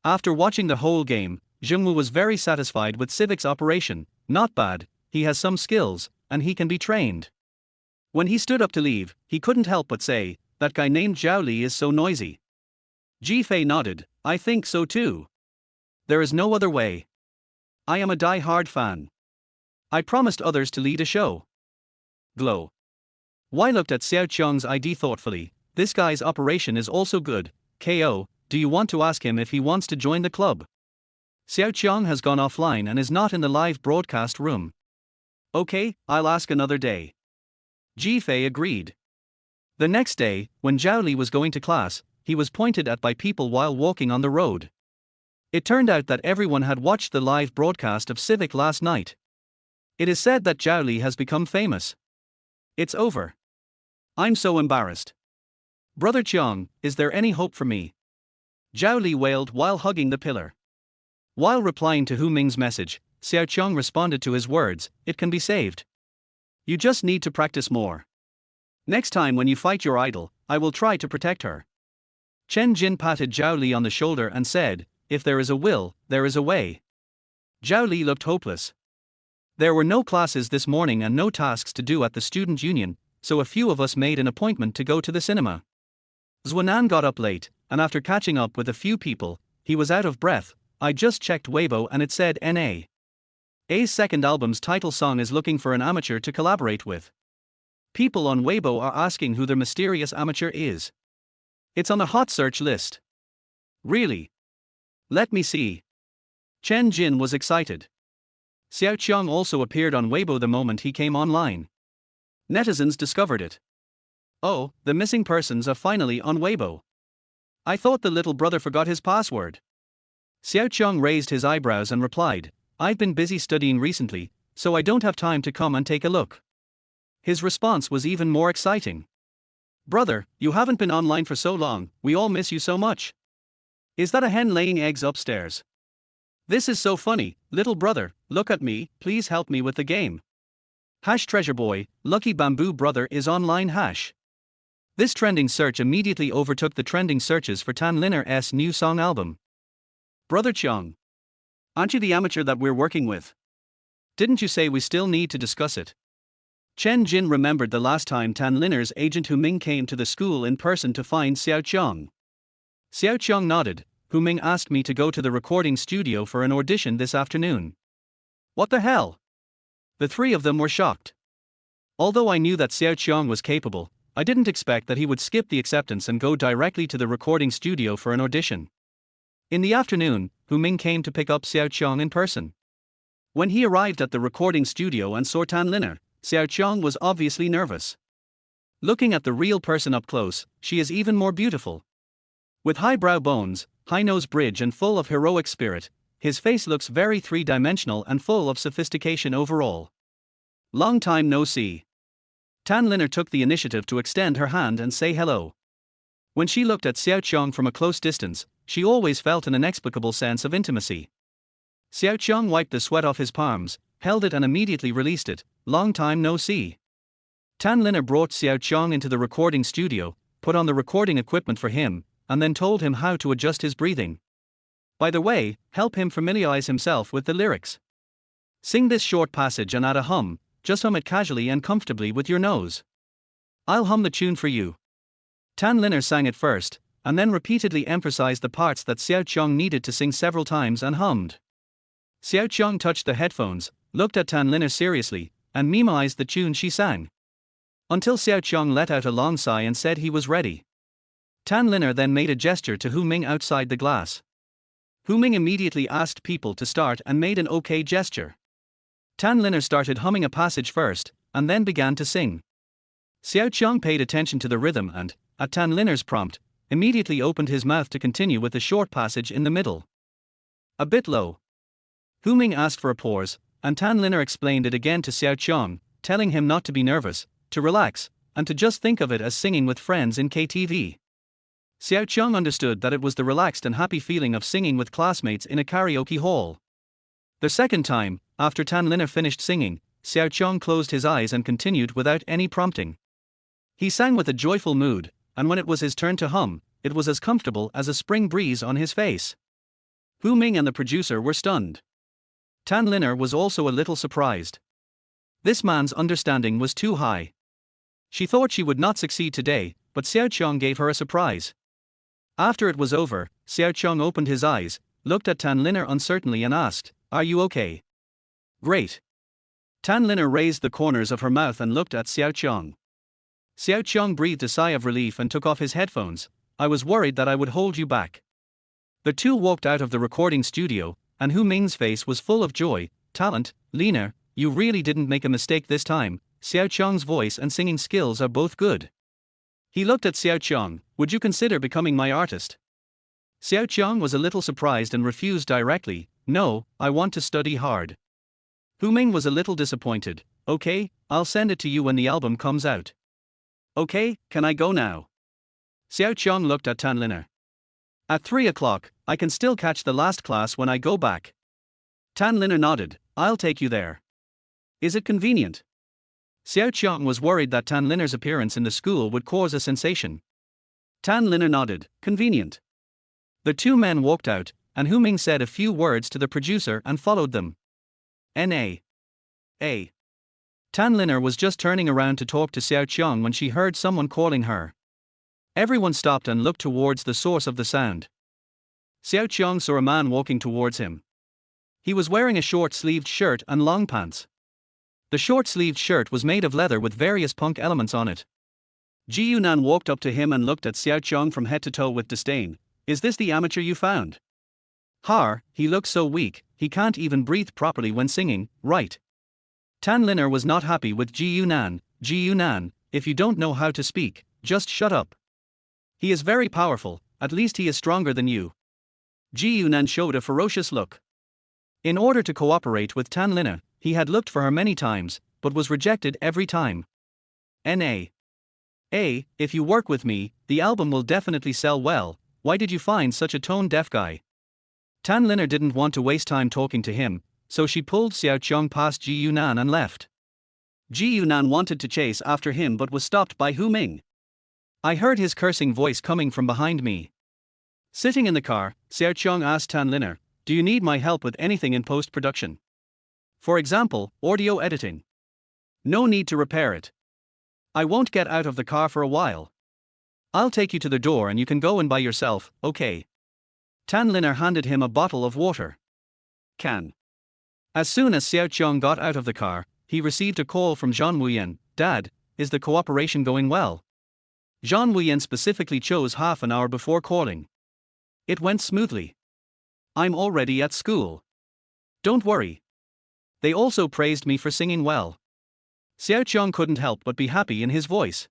After watching the whole game, Zhengwu was very satisfied with Civic's operation. "Not bad, he has some skills, and he can be trained." When he stood up to leave, he couldn't help but say, "That guy named Zhao Li is so noisy." Ji Fei nodded, "I think so too. There is no other way. I am a die-hard fan. I promised others to lead a show." Glow. Wai looked at Xiao Qiang's ID thoughtfully. "This guy's operation is also good. KO, do you want to ask him if he wants to join the club?" Xiao Qiang has gone offline and is not in the live broadcast room. "Okay, I'll ask another day." Ji Fei agreed. The next day, when Zhao Li was going to class, he was pointed at by people while walking on the road. It turned out that everyone had watched the live broadcast of Civic last night. It is said that Zhao Li has become famous. It's over. I'm so embarrassed. Brother Qiang, is there any hope for me? Zhao Li wailed while hugging the pillar. While replying to Hu Ming's message, Xiao Qiang responded to his words, "It can be saved. You just need to practice more. Next time when you fight your idol, I will try to protect her." Chen Jin patted Zhao Li on the shoulder and said, "If there is a will, there is a way." Zhao Li looked hopeless. There were no classes this morning and no tasks to do at the student union, so a few of us made an appointment to go to the cinema. Zhuanan got up late, and after catching up with a few people, he was out of breath. "I just checked Weibo and it said N.A.'s second album's title song is looking for an amateur to collaborate with. People on Weibo are asking who the mysterious amateur is. It's on the hot search list." "Really? Let me see." Chen Jin was excited. Xiao Qiang also appeared on Weibo the moment he came online. Netizens discovered it. "Oh, the missing persons are finally on Weibo. I thought the little brother forgot his password." Xiao Qiang raised his eyebrows and replied, "I've been busy studying recently, so I don't have time to come and take a look." His response was even more exciting. "Brother, you haven't been online for so long, we all miss you so much. Is that a hen laying eggs upstairs? This is so funny, little brother, look at me, please help me with the game. #treasure boy, lucky bamboo brother is online #. This trending search immediately overtook the trending searches for Tan Linna's new song album. "Brother Qiang, aren't you the amateur that we're working with? Didn't you say we still need to discuss it?" Chen Jin remembered the last time Tan Linna's agent Hu Ming came to the school in person to find Xiao Qiang. Xiao Qiang nodded. "Hu Ming asked me to go to the recording studio for an audition this afternoon." "What the hell?" The three of them were shocked. Although I knew that Xiao Qiang was capable, I didn't expect that he would skip the acceptance and go directly to the recording studio for an audition. In the afternoon, Hu Ming came to pick up Xiao Qiang in person. When he arrived at the recording studio and saw Tan Linna, Xiao Qiang was obviously nervous. Looking at the real person up close, she is even more beautiful. With high brow bones, high nose bridge and full of heroic spirit, his face looks very three-dimensional and full of sophistication overall. "Long time no see." Tan Linna took the initiative to extend her hand and say hello. When she looked at Xiao Qiang from a close distance, she always felt an inexplicable sense of intimacy. Xiao Qiang wiped the sweat off his palms, held it and immediately released it. "Long time no see." Tan Linna brought Xiao Qiang into the recording studio, put on the recording equipment for him, and then told him how to adjust his breathing. By the way, help him familiarize himself with the lyrics. Sing this short passage and add a hum, just hum it casually and comfortably with your nose. I'll hum the tune for you. Tan Linna sang it first, and then repeatedly emphasized the parts that Xiao Qiang needed to sing several times and hummed. Xiao Qiang touched the headphones, looked at Tan Linna seriously, and memoized the tune she sang. Until Xiao Qiang let out a long sigh and said he was ready. Tan Linna then made a gesture to Hu Ming outside the glass. Hu Ming immediately asked people to start and made an okay gesture. Tan Linna started humming a passage first, and then began to sing. Xiao Qiang paid attention to the rhythm and, at Tan Linna's prompt, immediately opened his mouth to continue with the short passage in the middle. A bit low. Hu Ming asked for a pause, and Tan Linna explained it again to Xiao Qiang, telling him not to be nervous, to relax, and to just think of it as singing with friends in KTV. Xiao Qiang understood that it was the relaxed and happy feeling of singing with classmates in a karaoke hall. The second time, after Tan Linna finished singing, Xiao Qiang closed his eyes and continued without any prompting. He sang with a joyful mood, and when it was his turn to hum, it was as comfortable as a spring breeze on his face. Hu Ming and the producer were stunned. Tan Linna was also a little surprised. This man's understanding was too high. She thought she would not succeed today, but Xiao Qiang gave her a surprise. After it was over, Xiao Qiang opened his eyes, looked at Tan Linna uncertainly and asked, "Are you okay?" "Great." Tan Linna raised the corners of her mouth and looked at Xiao Qiang. Xiao Qiang breathed a sigh of relief and took off his headphones. "I was worried that I would hold you back." The two walked out of the recording studio, and Hu Ming's face was full of joy. "Talent, Lina, you really didn't make a mistake this time. Xiao Qiang's voice and singing skills are both good." He looked at Xiao Qiang. "Would you consider becoming my artist?" Xiao Qiang was a little surprised and refused directly. "No, I want to study hard." Hu Ming was a little disappointed. "Okay, I'll send it to you when the album comes out." "Okay, can I go now?" Xiao Qiang looked at Tan Linna. "At 3 o'clock, I can still catch the last class when I go back." Tan Linna nodded. "I'll take you there." "Is it convenient?" Xiao Qiang was worried that Tan Linna's appearance in the school would cause a sensation. Tan Linna nodded. "Convenient." The two men walked out, and Hu Ming said a few words to the producer and followed them. N.A. Tan Linna was just turning around to talk to Xiao Qiang when she heard someone calling her. Everyone stopped and looked towards the source of the sound. Xiao Qiang saw a man walking towards him. He was wearing a short-sleeved shirt and long pants. The short-sleeved shirt was made of leather with various punk elements on it. Ji Yunan walked up to him and looked at Xiao Qiang from head to toe with disdain. "Is this the amateur you found? Har, he looks so weak, he can't even breathe properly when singing, right?" Tan Linna was not happy with Ji Yunan. "Ji Yunan, if you don't know how to speak, just shut up. He is very powerful, at least he is stronger than you." Ji Yunan showed a ferocious look. In order to cooperate with Tan Linna, he had looked for her many times, but was rejected every time. N.A. If you work with me, the album will definitely sell well. Why did you find such a tone-deaf guy? Tan Linna didn't want to waste time talking to him, so she pulled Xiao Qiang past Ji Yunan and left. Ji Yunan wanted to chase after him but was stopped by Hu Ming. I heard his cursing voice coming from behind me. Sitting in the car, Xiao Qiang asked Tan Linna, "Do you need my help with anything in post-production? For example, audio editing?" "No need to repair it. I won't get out of the car for a while. I'll take you to the door and you can go in by yourself, okay?" Tan Linna handed him a bottle of water. Can. As soon as Xiao Qiang got out of the car, he received a call from Zhan Wuyan. "Dad, is the cooperation going well?" Zhan Wuyan specifically chose half an hour before calling. "It went smoothly. I'm already at school. Don't worry. They also praised me for singing well." Xiao Qiang couldn't help but be happy in his voice.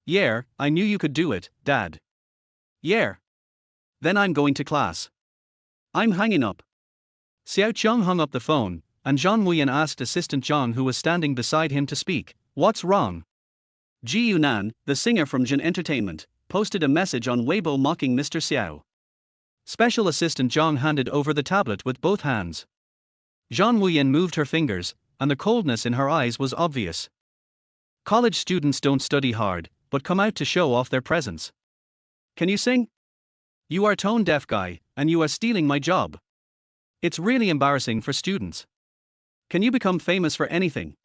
"Yeah, I knew you could do it, Dad." "Yeah. Then I'm going to class. I'm hanging up." Xiao Qiang hung up the phone, and Zhan Wuyan asked Assistant Zhang, who was standing beside him, to speak. "What's wrong?" Ji Yunan, the singer from Zhan Entertainment, posted a message on Weibo mocking Mr. Xiao. Special Assistant Zhang handed over the tablet with both hands. Zhan Wuyan moved her fingers, and the coldness in her eyes was obvious. College students don't study hard, but come out to show off their presence. "Can you sing? You are tone-deaf guy, and you are stealing my job. It's really embarrassing for students. Can you become famous for anything?"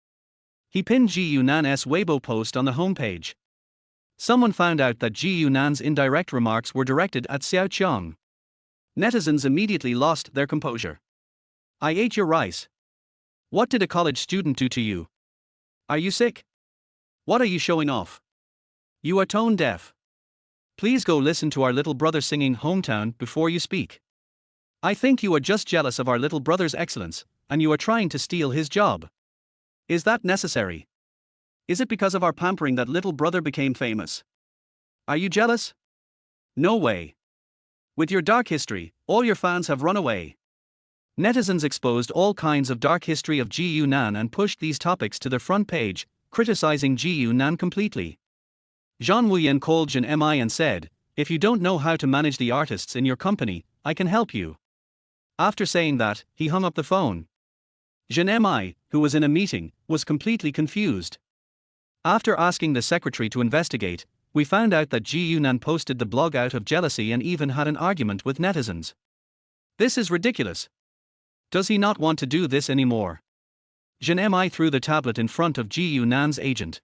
He pinned Ji Yunan's Weibo post on the homepage. Someone found out that Ji Yunan's indirect remarks were directed at Xiao Qiang. Netizens immediately lost their composure. "I ate your rice. What did a college student do to you? Are you sick? What are you showing off? You are tone deaf. Please go listen to our little brother singing Hometown before you speak. I think you are just jealous of our little brother's excellence, and you are trying to steal his job. Is that necessary? Is it because of our pampering that little brother became famous? Are you jealous? No way. With your dark history, all your fans have run away. Netizens exposed all kinds of dark history of Ji Yunan and pushed these topics to the front page, criticizing Ji Yunan completely. Zhan Wuyan called Zhan Mi and said, "If you don't know how to manage the artists in your company, I can help you." After saying that, he hung up the phone. Zhan Mi, who was in a meeting, was completely confused. After asking the secretary to investigate, we found out that Ji Yunan posted the blog out of jealousy and even had an argument with netizens. This is ridiculous. Does he not want to do this anymore? Zhan Mi threw the tablet in front of Ji Yunan's agent.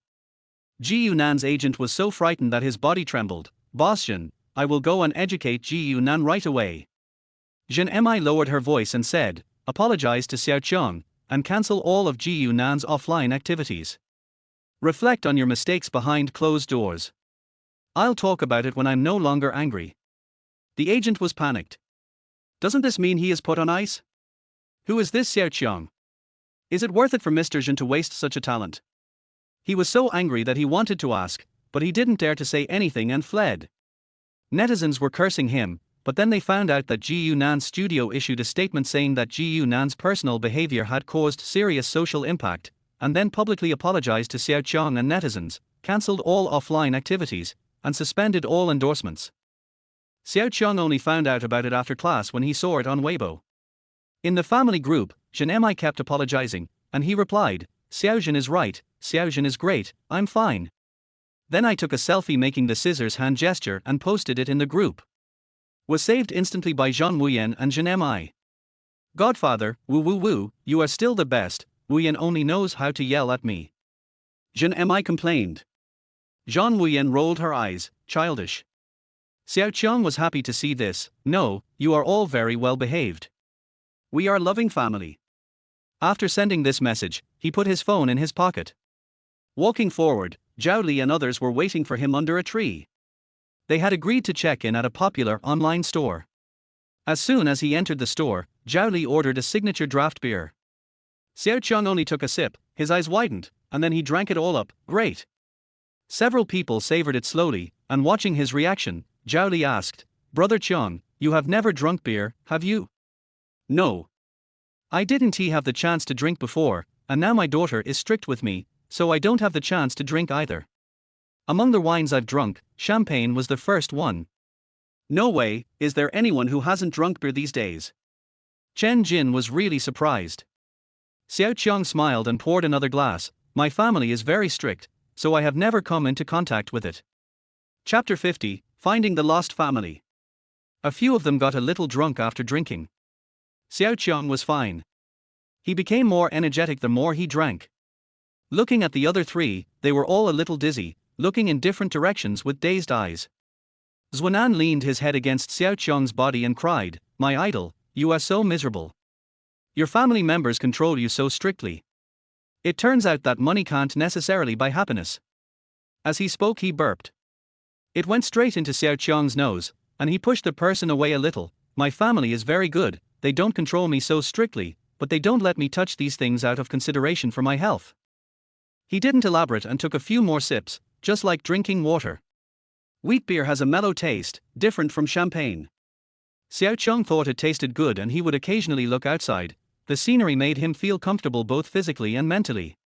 Ji Yunan's agent was so frightened that his body trembled. "Boss Zhan, I will go and educate Ji Yunan right away." Zhan Mi lowered her voice and said, "Apologize to Xiao Qiang, and cancel all of Ji Yunan's offline activities. Reflect on your mistakes behind closed doors. I'll talk about it when I'm no longer angry." The agent was panicked. Doesn't this mean he is put on ice? Who is this Xiao Qiang? Is it worth it for Mr. Zhan to waste such a talent? He was so angry that he wanted to ask, but he didn't dare to say anything and fled. Netizens were cursing him, but then they found out that Ji Yunan's studio issued a statement saying that Ji Yunan's personal behavior had caused serious social impact, and then publicly apologized to Xiao Qiang and netizens, cancelled all offline activities, and suspended all endorsements. Xiao Qiang only found out about it after class when he saw it on Weibo. In the family group, Zhan Mi kept apologizing, and he replied, "Xiao Zhan is right, Xiao Zhan is great, I'm fine." Then I took a selfie making the scissors hand gesture and posted it in the group. Was saved instantly by Zhan Wuyan and Zhan Mi. "Godfather, woo woo woo, you are still the best, Wuyan only knows how to yell at me." Zhan Mi complained. Zhan Wuyan rolled her eyes, childish. Xiao Qiang was happy to see this. "No, you are all very well behaved. We are a loving family." After sending this message, he put his phone in his pocket. Walking forward, Zhao Li and others were waiting for him under a tree. They had agreed to check in at a popular online store. As soon as he entered the store, Zhao Li ordered a signature draft beer. Xiao Qiang only took a sip, his eyes widened, and then he drank it all up. Great. Several people savored it slowly, and watching his reaction, Zhao Li asked, "Brother Qiang, you have never drunk beer, have you?" "No. I didn't have the chance to drink before, and now my daughter is strict with me, so I don't have the chance to drink either. Among the wines I've drunk, champagne was the first one." "No way, is there anyone who hasn't drunk beer these days?" Chen Jin was really surprised. Xiao Qiang smiled and poured another glass. "My family is very strict, so I have never come into contact with it." Chapter 50, Finding the Lost Family. A few of them got a little drunk after drinking. Xiao Qiang was fine. He became more energetic the more he drank. Looking at the other three, they were all a little dizzy, looking in different directions with dazed eyes. Zhuanan leaned his head against Xiao Qiang's body and cried, "My idol, you are so miserable. Your family members control you so strictly. It turns out that money can't necessarily buy happiness." As he spoke, he burped. It went straight into Xiao Qiang's nose, and he pushed the person away a little. "My family is very good, they don't control me so strictly, but they don't let me touch these things out of consideration for my health." He didn't elaborate and took a few more sips, just like drinking water. Wheat beer has a mellow taste, different from champagne. Xiao Qiang thought it tasted good and he would occasionally look outside. The scenery made him feel comfortable both physically and mentally.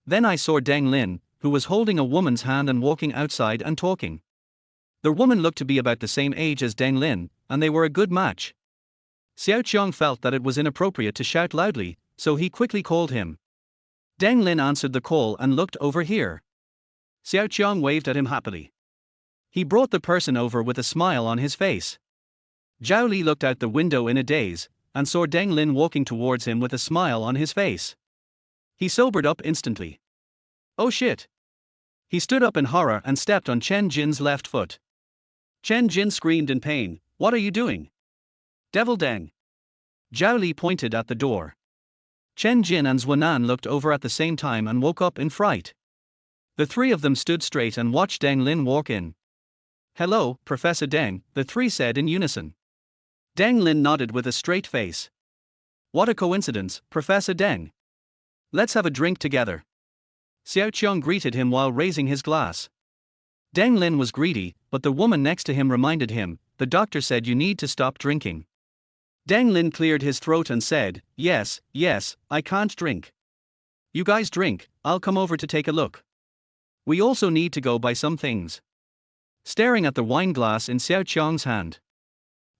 Then I saw Deng Lin, who was holding a woman's hand and walking outside and talking. The woman looked to be about the same age as Deng Lin, and they were a good match. Xiao Qiang felt that it was inappropriate to shout loudly, so he quickly called him. Deng Lin answered the call and looked over here. Xiao Qiang waved at him happily. He brought the person over with a smile on his face. Zhao Li looked out the window in a daze, and saw Deng Lin walking towards him with a smile on his face. He sobered up instantly. "Oh shit!" He stood up in horror and stepped on Chen Jin's left foot. Chen Jin screamed in pain. "What are you doing? Devil Deng!" Zhao Li pointed at the door. Chen Jin and Zhuanan looked over at the same time and woke up in fright. The three of them stood straight and watched Deng Lin walk in. "Hello, Professor Deng," the three said in unison. Deng Lin nodded with a straight face. "What a coincidence, Professor Deng. Let's have a drink together." Xiao Qiang greeted him while raising his glass. Deng Lin was greedy, but the woman next to him reminded him, the doctor said you need to stop drinking. Deng Lin cleared his throat and said, yes, I can't drink. You guys drink, I'll come over to take a look. We also need to go buy some things. Staring at the wine glass in Xiao Qiang's hand.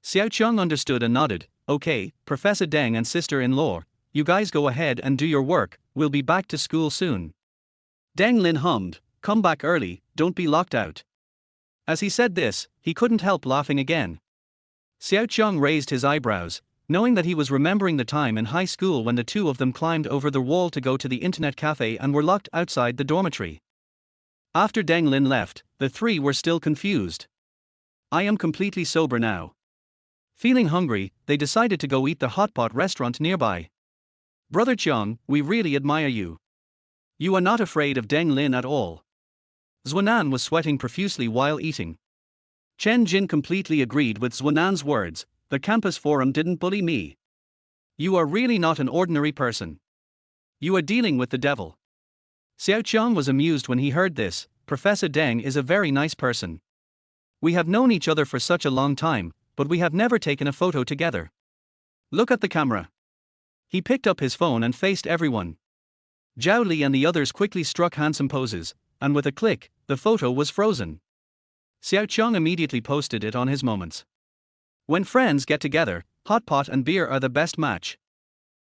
Xiao Qiang understood and nodded, okay, Professor Deng and sister-in-law, you guys go ahead and do your work, we'll be back to school soon. Deng Lin hummed, come back early, don't be locked out. As he said this, he couldn't help laughing again. Xiao Qiang raised his eyebrows, knowing that he was remembering the time in high school when the two of them climbed over the wall to go to the internet cafe and were locked outside the dormitory. After Deng Lin left, the three were still confused. I am completely sober now. Feeling hungry, they decided to go eat the hotpot restaurant nearby. Brother Qiang, we really admire you. You are not afraid of Deng Lin at all. Zhuanan was sweating profusely while eating. Chen Jin completely agreed with Zhuanan's words, the campus forum didn't bully me. You are really not an ordinary person. You are dealing with the devil. Xiao Qiang was amused when he heard this, Professor Deng is a very nice person. We have known each other for such a long time, but we have never taken a photo together. Look at the camera. He picked up his phone and faced everyone. Zhao Li and the others quickly struck handsome poses, and with a click, the photo was frozen. Xiao Qiang immediately posted it on his moments. When friends get together, hot pot and beer are the best match.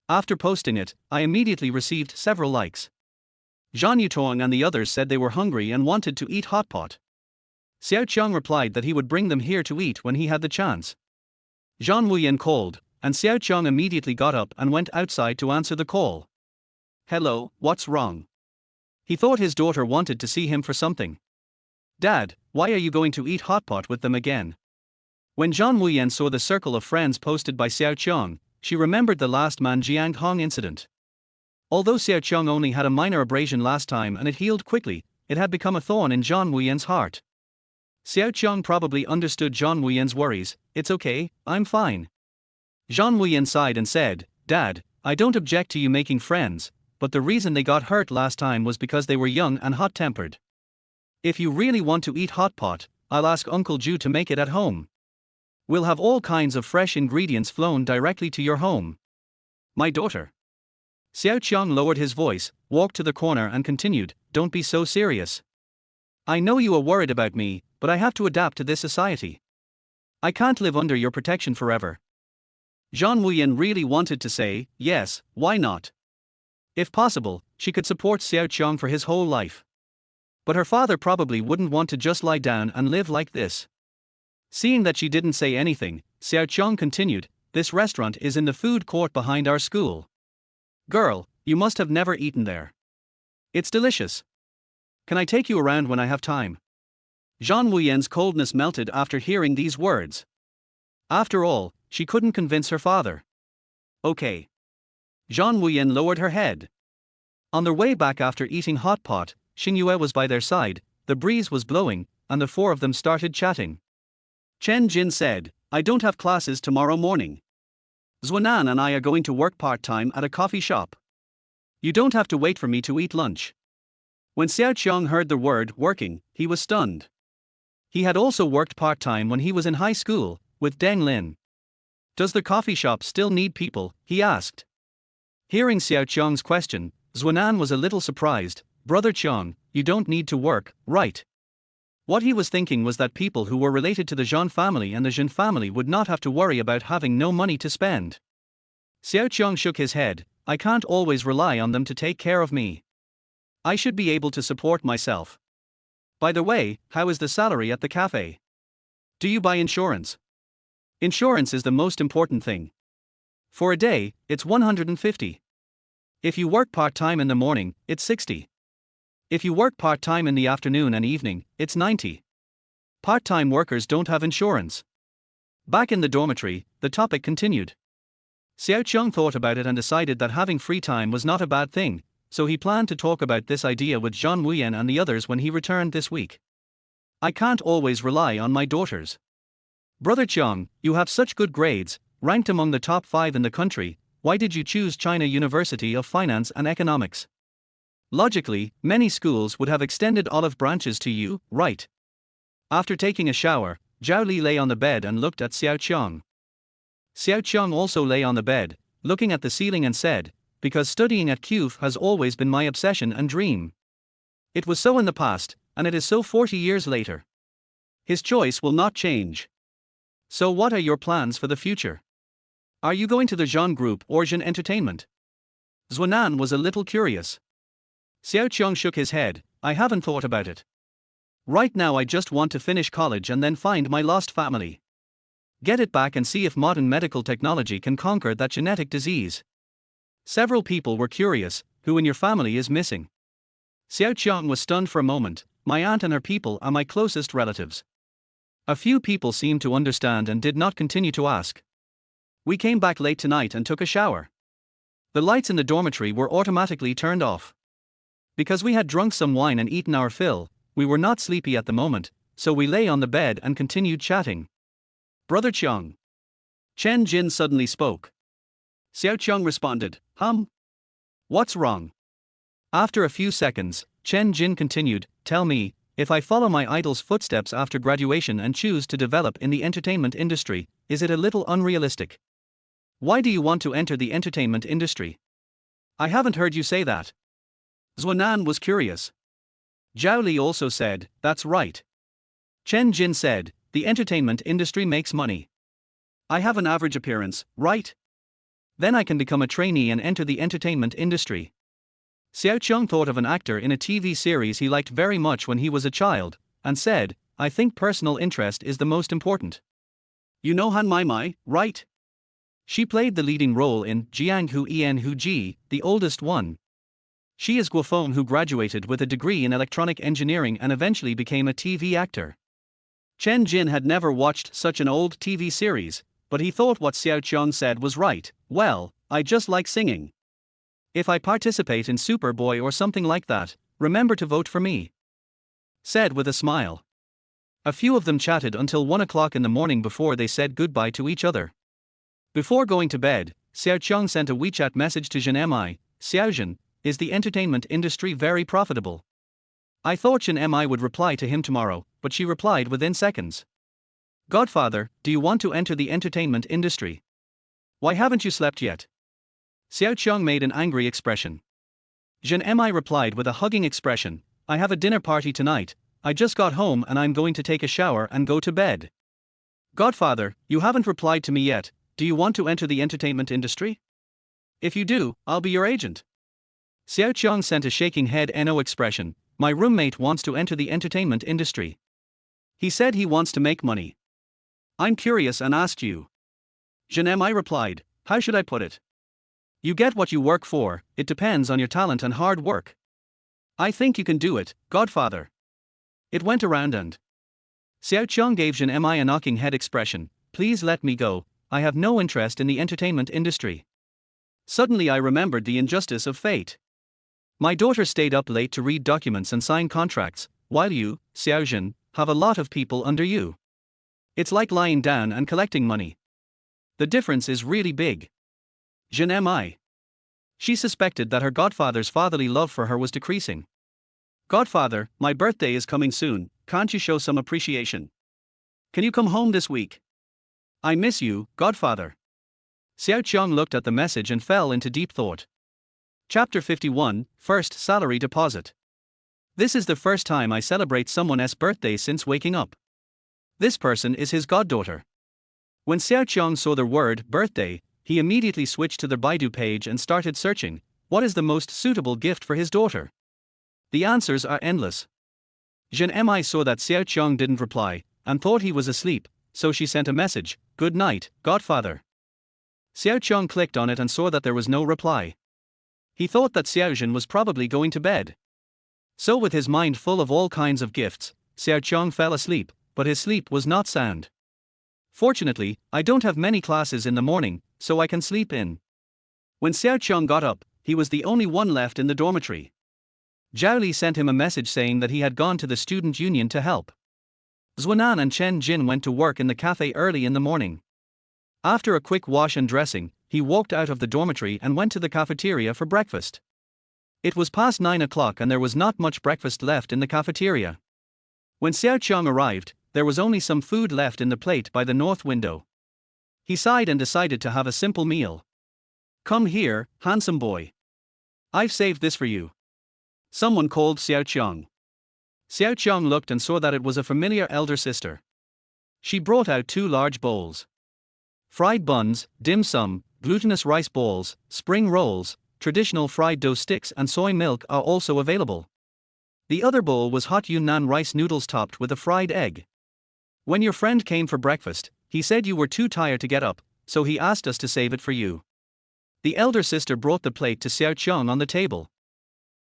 After posting it, I immediately received several likes. Zhan Yutong and the others said they were hungry and wanted to eat hot pot. Xiao Qiang replied that he would bring them here to eat when he had the chance. Zhan Wuyan called, and Xiao Qiang immediately got up and went outside to answer the call. Hello, what's wrong? He thought his daughter wanted to see him for something. Dad, why are you going to eat hot pot with them again? When Zhan Wuyan saw the circle of friends posted by Xiao Qiang, she remembered the last Man Jiang Hong incident. Although Xiao Qiang only had a minor abrasion last time and it healed quickly, it had become a thorn in Zhan Wuyan's heart. Xiao Qiang probably understood Zhan Wuyan's worries, it's okay, I'm fine. Zhan Wuyan sighed and said, Dad, I don't object to you making friends, but the reason they got hurt last time was because they were young and hot-tempered. If you really want to eat hot pot, I'll ask Uncle Ju to make it at home. We'll have all kinds of fresh ingredients flown directly to your home. My daughter. Xiao Qiang lowered his voice, walked to the corner and continued, don't be so serious. I know you are worried about me, but I have to adapt to this society. I can't live under your protection forever. Zhan Wuyan really wanted to say, yes, why not? If possible, she could support Xiao Qiang for his whole life. But her father probably wouldn't want to just lie down and live like this. Seeing that she didn't say anything, Xiao Qiang continued, this restaurant is in the food court behind our school. Girl, you must have never eaten there. It's delicious. Can I take you around when I have time? Zhan Wuyan's coldness melted after hearing these words. After all, she couldn't convince her father. Okay. Zhan Wuyan lowered her head. On their way back after eating hot pot, Xingyue was by their side, the breeze was blowing, and the four of them started chatting. Chen Jin said, I don't have classes tomorrow morning. Zhuanan and I are going to work part-time at a coffee shop. You don't have to wait for me to eat lunch. When Xiao Qiang heard the word working, he was stunned. He had also worked part-time when he was in high school, with Deng Lin. Does the coffee shop still need people? He asked. Hearing Xiao Qiang's question, Zhuanan was a little surprised. Brother Qiang, you don't need to work, right? What he was thinking was that people who were related to the Zhan family and the Zhan family would not have to worry about having no money to spend. Xiao Qiang shook his head, I can't always rely on them to take care of me. I should be able to support myself. By the way, how is the salary at the cafe? Do you buy insurance? Insurance is the most important thing. For a day, it's 150. If you work part-time in the morning, it's 60. If you work part-time in the afternoon and evening, it's 90. Part-time workers don't have insurance. Back in the dormitory, the topic continued. Xiao Qiang thought about it and decided that having free time was not a bad thing, so he planned to talk about this idea with Zhan Wuyan and the others when he returned this week. I can't always rely on my daughters. Brother Qiang, you have such good grades, ranked among the top 5 in the country, why did you choose China University of Finance and Economics? Logically, many schools would have extended olive branches to you, right? After taking a shower, Zhao Li lay on the bed and looked at Xiao Qiang. Xiao Qiang also lay on the bed, looking at the ceiling and said, because studying at QF has always been my obsession and dream. It was so in the past, and it is so 40 years later. His choice will not change. So what are your plans for the future? Are you going to the Zhan group or Zhan Entertainment? Zhuanan was a little curious. Xiao Qiang shook his head, I haven't thought about it. Right now I just want to finish college and then find my lost family. Get it back and see if modern medical technology can conquer that genetic disease. Several people were curious, who in your family is missing? Xiao Qiang was stunned for a moment, my aunt and her people are my closest relatives. A few people seemed to understand and did not continue to ask. We came back late tonight and took a shower. The lights in the dormitory were automatically turned off. Because we had drunk some wine and eaten our fill, we were not sleepy at the moment, so we lay on the bed and continued chatting. Brother Qiang. Chen Jin suddenly spoke. Xiao Qiang responded, What's wrong? After a few seconds, Chen Jin continued, tell me, if I follow my idol's footsteps after graduation and choose to develop in the entertainment industry, is it a little unrealistic? Why do you want to enter the entertainment industry? I haven't heard you say that. Zhuanan was curious. Zhao Li also said, that's right. Chen Jin said, the entertainment industry makes money. I have an average appearance, right? Then I can become a trainee and enter the entertainment industry. Xiao Qiang thought of an actor in a TV series he liked very much when he was a child, and said, I think personal interest is the most important. You know Han Mai Mai, right? She played the leading role in Jiang Hu En Hu Ji, the oldest one. She is Guofeng who graduated with a degree in electronic engineering and eventually became a TV actor. Chen Jin had never watched such an old TV series, but he thought what Xiao Qiang said was right, well, I just like singing. If I participate in Superboy or something like that, remember to vote for me. Said with a smile. A few of them chatted until 1 o'clock in the morning before they said goodbye to each other. Before going to bed, Xiao Qiang sent a WeChat message to Zhan Mi, Xiao Zhan, is the entertainment industry very profitable? I thought Zhan Mi would reply to him tomorrow, but she replied within seconds. Godfather, do you want to enter the entertainment industry? Why haven't you slept yet? Xiao Qiang made an angry expression. Zhan Mi replied with a hugging expression, I have a dinner party tonight, I just got home and I'm going to take a shower and go to bed. Godfather, you haven't replied to me yet, do you want to enter the entertainment industry? If you do, I'll be your agent. Xiao Qiang sent a shaking head no expression, my roommate wants to enter the entertainment industry. He said he wants to make money. I'm curious and asked you. Zhan Mi replied, how should I put it? You get what you work for, it depends on your talent and hard work. I think you can do it, Godfather. It went around and Xiao Qiang gave Zhan Mi a knocking head expression, please let me go, I have no interest in the entertainment industry. Suddenly I remembered the injustice of fate. My daughter stayed up late to read documents and sign contracts, while you, Xiao Zhan, have a lot of people under you. It's like lying down and collecting money. The difference is really big. Zhan Mi. She suspected that her godfather's fatherly love for her was decreasing. Godfather, my birthday is coming soon, can't you show some appreciation? Can you come home this week? I miss you, Godfather. Xiao Qiang looked at the message and fell into deep thought. Chapter 51, First Salary Deposit. This is the first time I celebrate someone's birthday since waking up. This person is his goddaughter. When Xiao Qiang saw the word birthday, he immediately switched to the Baidu page and started searching, what is the most suitable gift for his daughter? The answers are endless. Zhan Mi saw that Xiao Qiang didn't reply, and thought he was asleep, so she sent a message, good night, Godfather. Xiao Qiang clicked on it and saw that there was no reply. He thought that Xiao Zhan was probably going to bed. So with his mind full of all kinds of gifts, Xiao Qiang fell asleep, but his sleep was not sound. Fortunately, I don't have many classes in the morning, so I can sleep in. When Xiao Qiang got up, he was the only one left in the dormitory. Zhao Li sent him a message saying that he had gone to the student union to help. Zhuanan and Chen Jin went to work in the cafe early in the morning. After a quick wash and dressing, he walked out of the dormitory and went to the cafeteria for breakfast. It was past 9 o'clock and there was not much breakfast left in the cafeteria. When Xiao Qiang arrived, there was only some food left in the plate by the north window. He sighed and decided to have a simple meal. "Come here, handsome boy. I've saved this for you." Someone called Xiao Qiang. Xiao Qiang looked and saw that it was a familiar elder sister. She brought out 2 large bowls. Fried buns, dim sum, glutinous rice balls, spring rolls, traditional fried dough sticks and soy milk are also available. The other bowl was hot Yunnan rice noodles topped with a fried egg. "When your friend came for breakfast, he said you were too tired to get up, so he asked us to save it for you." The elder sister brought the plate to Xiao Qiang on the table.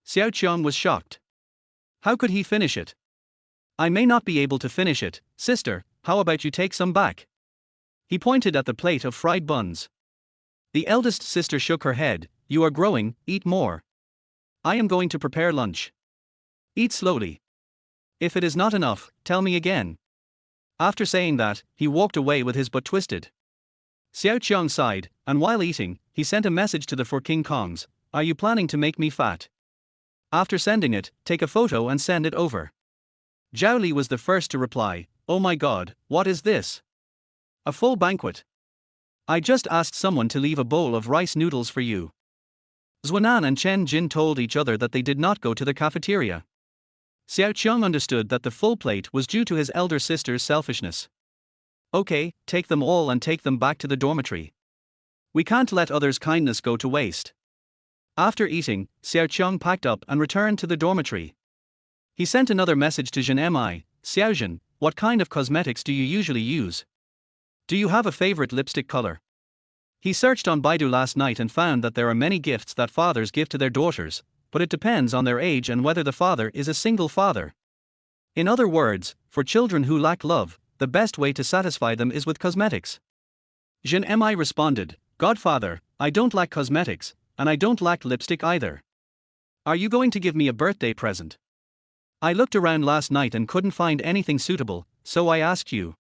Xiao Qiang was shocked. How could he finish it? "I may not be able to finish it, sister, how about you take some back?" He pointed at the plate of fried buns. The eldest sister shook her head. "You are growing, eat more. I am going to prepare lunch. Eat slowly. If it is not enough, tell me again." After saying that, he walked away with his butt twisted. Xiao Qiang sighed, and while eating, he sent a message to the 4 King Kongs. "Are you planning to make me fat? After sending it, take a photo and send it over." Zhao Li was the first to reply. "Oh my god, what is this? A full banquet. I just asked someone to leave a bowl of rice noodles for you." Zuanan and Chen Jin told each other that they did not go to the cafeteria. Xiao Qiang understood that the full plate was due to his elder sister's selfishness. "Okay, take them all and take them back to the dormitory. We can't let others' kindness go to waste." After eating, Xiao Qiang packed up and returned to the dormitory. He sent another message to Zhan Mi. "Xiaozhen, what kind of cosmetics do you usually use? Do you have a favorite lipstick color?" He searched on Baidu last night and found that there are many gifts that fathers give to their daughters, but it depends on their age and whether the father is a single father. In other words, for children who lack love, the best way to satisfy them is with cosmetics. Zhan Mi responded, "Godfather, I don't lack cosmetics, and I don't lack lipstick either. Are you going to give me a birthday present? I looked around last night and couldn't find anything suitable, so I asked you."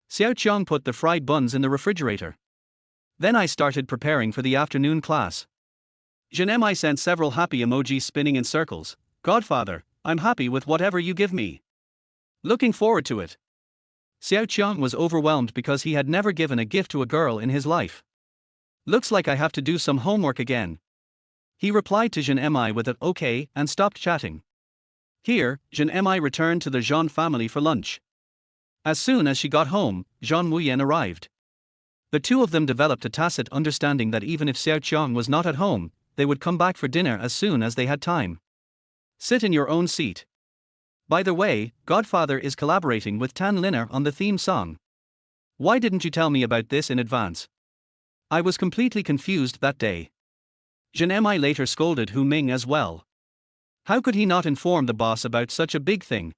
Xiao Qiang put the fried buns in the refrigerator. "Then I started preparing for the afternoon class." Zhan Mi sent several happy emojis spinning in circles. "Godfather, I'm happy with whatever you give me. Looking forward to it." Xiao Qiang was overwhelmed because he had never given a gift to a girl in his life. "Looks like I have to do some homework again." He replied to Zhan Mi with an "okay" and stopped chatting. Here, Zhan Mi returned to the Zhan family for lunch. As soon as she got home, Zhan Muyan arrived. The two of them developed a tacit understanding that even if Xiao Qiang was not at home, they would come back for dinner as soon as they had time. "Sit in your own seat. By the way, Godfather is collaborating with Tan Linna on the theme song. Why didn't you tell me about this in advance? I was completely confused that day." Zhan Mi later scolded Hu Ming as well. How could he not inform the boss about such a big thing?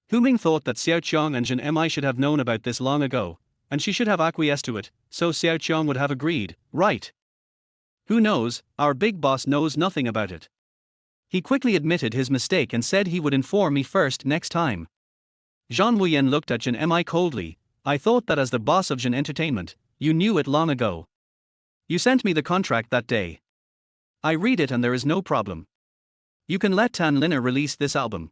Hu Ming thought that Xiao Qiang and Zhan Mi should have known about this long ago, and she should have acquiesced to it, so Xiao Qiang would have agreed, right? Who knows, our big boss knows nothing about it. He quickly admitted his mistake and said he would inform me first next time. Zhan Wuyen looked at Zhan Mi coldly. "I thought that as the boss of Zhan Entertainment, you knew it long ago. You sent me the contract that day. I read it and there is no problem. You can let Tan Linna release this album.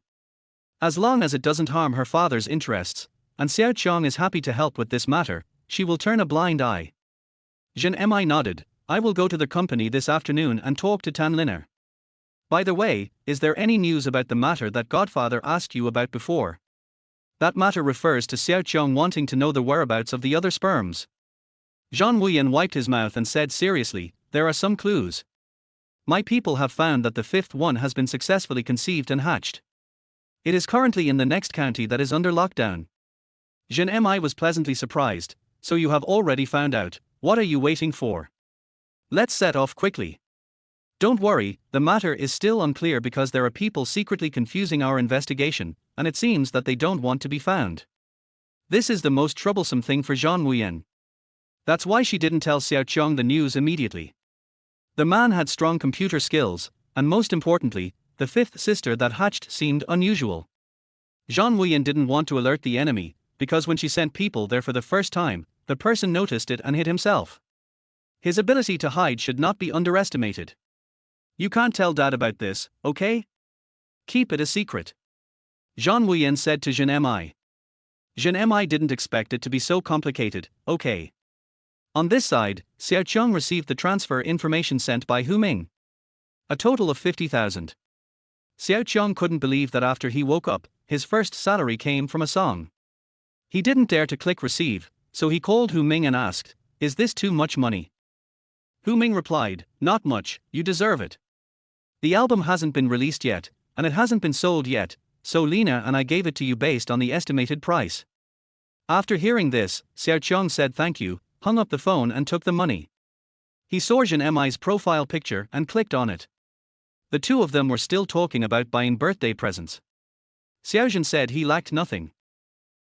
As long as it doesn't harm her father's interests, and Xiao Qiang is happy to help with this matter, she will turn a blind eye." Zhan Mi nodded. "I will go to the company this afternoon and talk to Tan Linna. By the way, is there any news about the matter that Godfather asked you about before?" That matter refers to Xiao Qiang wanting to know the whereabouts of the other sperms. Zhan Wuyan wiped his mouth and said seriously, "There are some clues. My people have found that the 5th one has been successfully conceived and hatched. It is currently in the next county that is under lockdown." Zhan Mi was pleasantly surprised. "So you have already found out, what are you waiting for? Let's set off quickly. Don't worry, the matter is still unclear because there are people secretly confusing our investigation, and it seems that they don't want to be found. This is the most troublesome thing for Zhan Wuyan. That's why she didn't tell Xiao Qiang the news immediately. The man had strong computer skills, and most importantly, the 5th sister that hatched seemed unusual. Zhan Wuyan didn't want to alert the enemy, because when she sent people there for the first time, the person noticed it and hid himself. His ability to hide should not be underestimated. You can't tell Dad about this, okay? Keep it a secret. Zhan Wuyan said to Zhan Mi. Zhan Mi didn't expect it to be so complicated, okay. On this side, Xiao Qiang received the transfer information sent by Hu Ming. A total of 50,000. Xiao Qiang couldn't believe that after he woke up, his first salary came from a song. He didn't dare to click receive, so he called Hu Ming and asked, "Is this too much money?" Hu Ming replied, "Not much, you deserve it. The album hasn't been released yet, and it hasn't been sold yet, so Lina and I gave it to you based on the estimated price." After hearing this, Xiao Qiang said thank you, hung up the phone and took the money. He saw Zhan Mi's profile picture and clicked on it. The two of them were still talking about buying birthday presents. Xiao Zhan said he lacked nothing.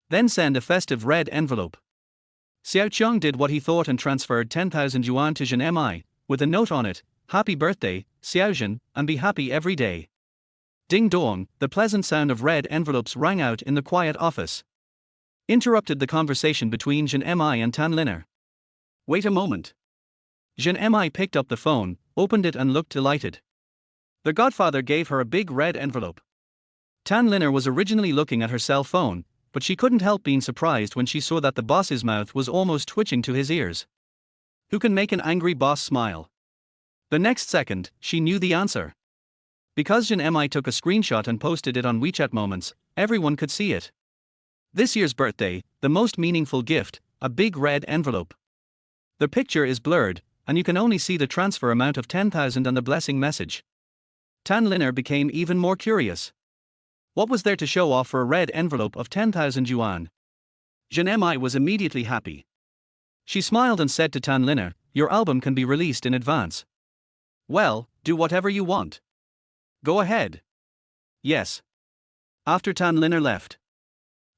Then send a festive red envelope. Xiao Qiang did what he thought and transferred 10,000 yuan to Zhan Mi, with a note on it, "Happy birthday, Xiao Zhan, and be happy every day." Ding dong, the pleasant sound of red envelopes rang out in the quiet office. Interrupted the conversation between Zhan Mi and Tan Linna. "Wait a moment." Zhan Mi picked up the phone, opened it and looked delighted. The godfather gave her a big red envelope. Tan Linna was originally looking at her cell phone, but she couldn't help being surprised when she saw that the boss's mouth was almost twitching to his ears. Who can make an angry boss smile? The next second, she knew the answer. Because Zhan Mi took a screenshot and posted it on WeChat Moments, everyone could see it. This year's birthday, the most meaningful gift, a big red envelope. The picture is blurred, and you can only see the transfer amount of 10,000 and the blessing message. Tan Linna became even more curious. What was there to show off for a red envelope of 10,000 yuan? Zhan Mi was immediately happy. She smiled and said to Tan Linna, "Your album can be released in advance." "Well, do whatever you want. Go ahead." "Yes." After Tan Linna left,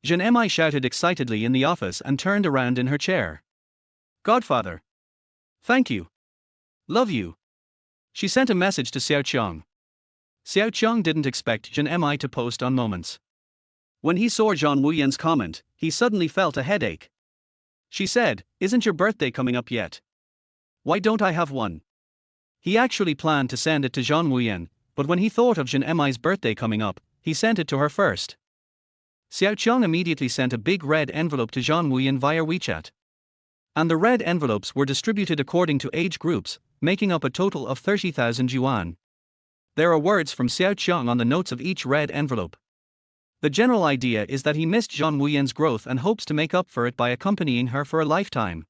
Zhan Mi shouted excitedly in the office and turned around in her chair. "Godfather! Thank you. Love you." She sent a message to Xiao Qiang. Xiao Qiang didn't expect Zhan Mi to post on Moments. When he saw Zhan Wuyan's comment, he suddenly felt a headache. She said, "Isn't your birthday coming up yet? Why don't I have one?" He actually planned to send it to Zhan Wuyan, but when he thought of Zhan Mi's birthday coming up, he sent it to her first. Xiao Qiang immediately sent a big red envelope to Zhan Wuyan via WeChat. And the red envelopes were distributed according to age groups, making up a total of 30,000 yuan. There are words from Xiao Qiang on the notes of each red envelope. The general idea is that he missed Zhan Wuyan's growth and hopes to make up for it by accompanying her for a lifetime.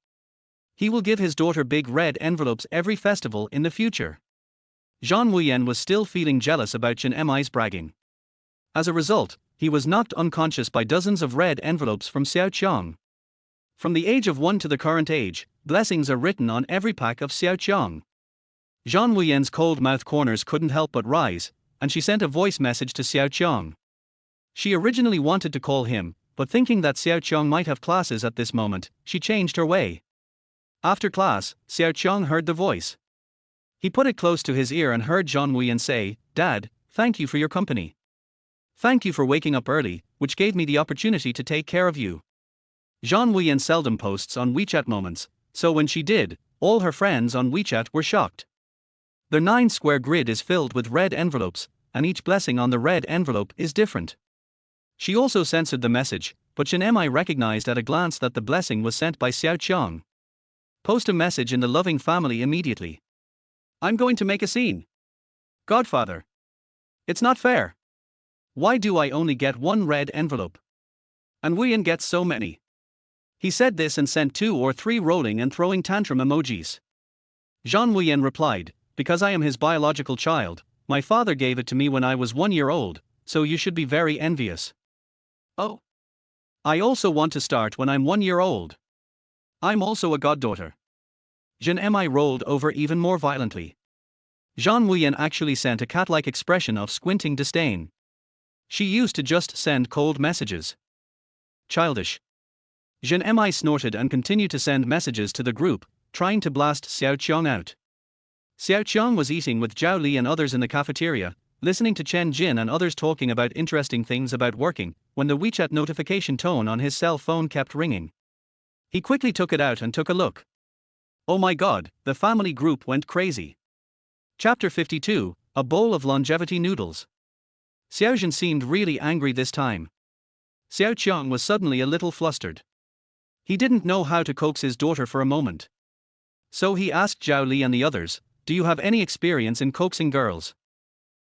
He will give his daughter big red envelopes every festival in the future. Zhan Wuyan was still feeling jealous about Zhan Mi's bragging. As a result, he was knocked unconscious by dozens of red envelopes from Xiao Qiang. From the age of 1 to the current age, blessings are written on every pack of Xiao Qiang. Zhan Wuyan's cold mouth corners couldn't help but rise, and she sent a voice message to Xiao Qiang. She originally wanted to call him, but thinking that Xiao Qiang might have classes at this moment, she changed her way. After class, Xiao Qiang heard the voice. He put it close to his ear and heard Zhan Wuyan say, "Dad, thank you for your company. Thank you for waking up early, which gave me the opportunity to take care of you." Zhan Wuyan seldom posts on WeChat Moments, so when she did, all her friends on WeChat were shocked. The 9-square grid is filled with red envelopes, and each blessing on the red envelope is different. She also censored the message, but Zhan Mi recognized at a glance that the blessing was sent by Xiao Qiang. Post a message in the loving family immediately. "I'm going to make a scene. Godfather. It's not fair. Why do I only get one red envelope? And Wuyan gets so many." He said this and sent 2 or 3 rolling and throwing tantrum emojis. Zhan Wuyan replied, "Because I am his biological child, my father gave it to me when I was 1 year old, so you should be very envious." "Oh. I also want to start when I'm 1 year old. I'm also a goddaughter." Zhan Mi rolled over even more violently. Zhan Wuyan actually sent a cat-like expression of squinting disdain. She used to just send cold messages. Childish. Zhan Mi snorted and continued to send messages to the group, trying to blast Xiao Qiang out. Xiao Qiang was eating with Zhao Li and others in the cafeteria, listening to Chen Jin and others talking about interesting things about working, when the WeChat notification tone on his cell phone kept ringing. He quickly took it out and took a look. Oh my god, the family group went crazy. Chapter 52, A Bowl of Longevity Noodles. Xiao Zhan seemed really angry this time. Xiao Qiang was suddenly a little flustered. He didn't know how to coax his daughter for a moment. So he asked Zhao Li and the others, "Do you have any experience in coaxing girls?"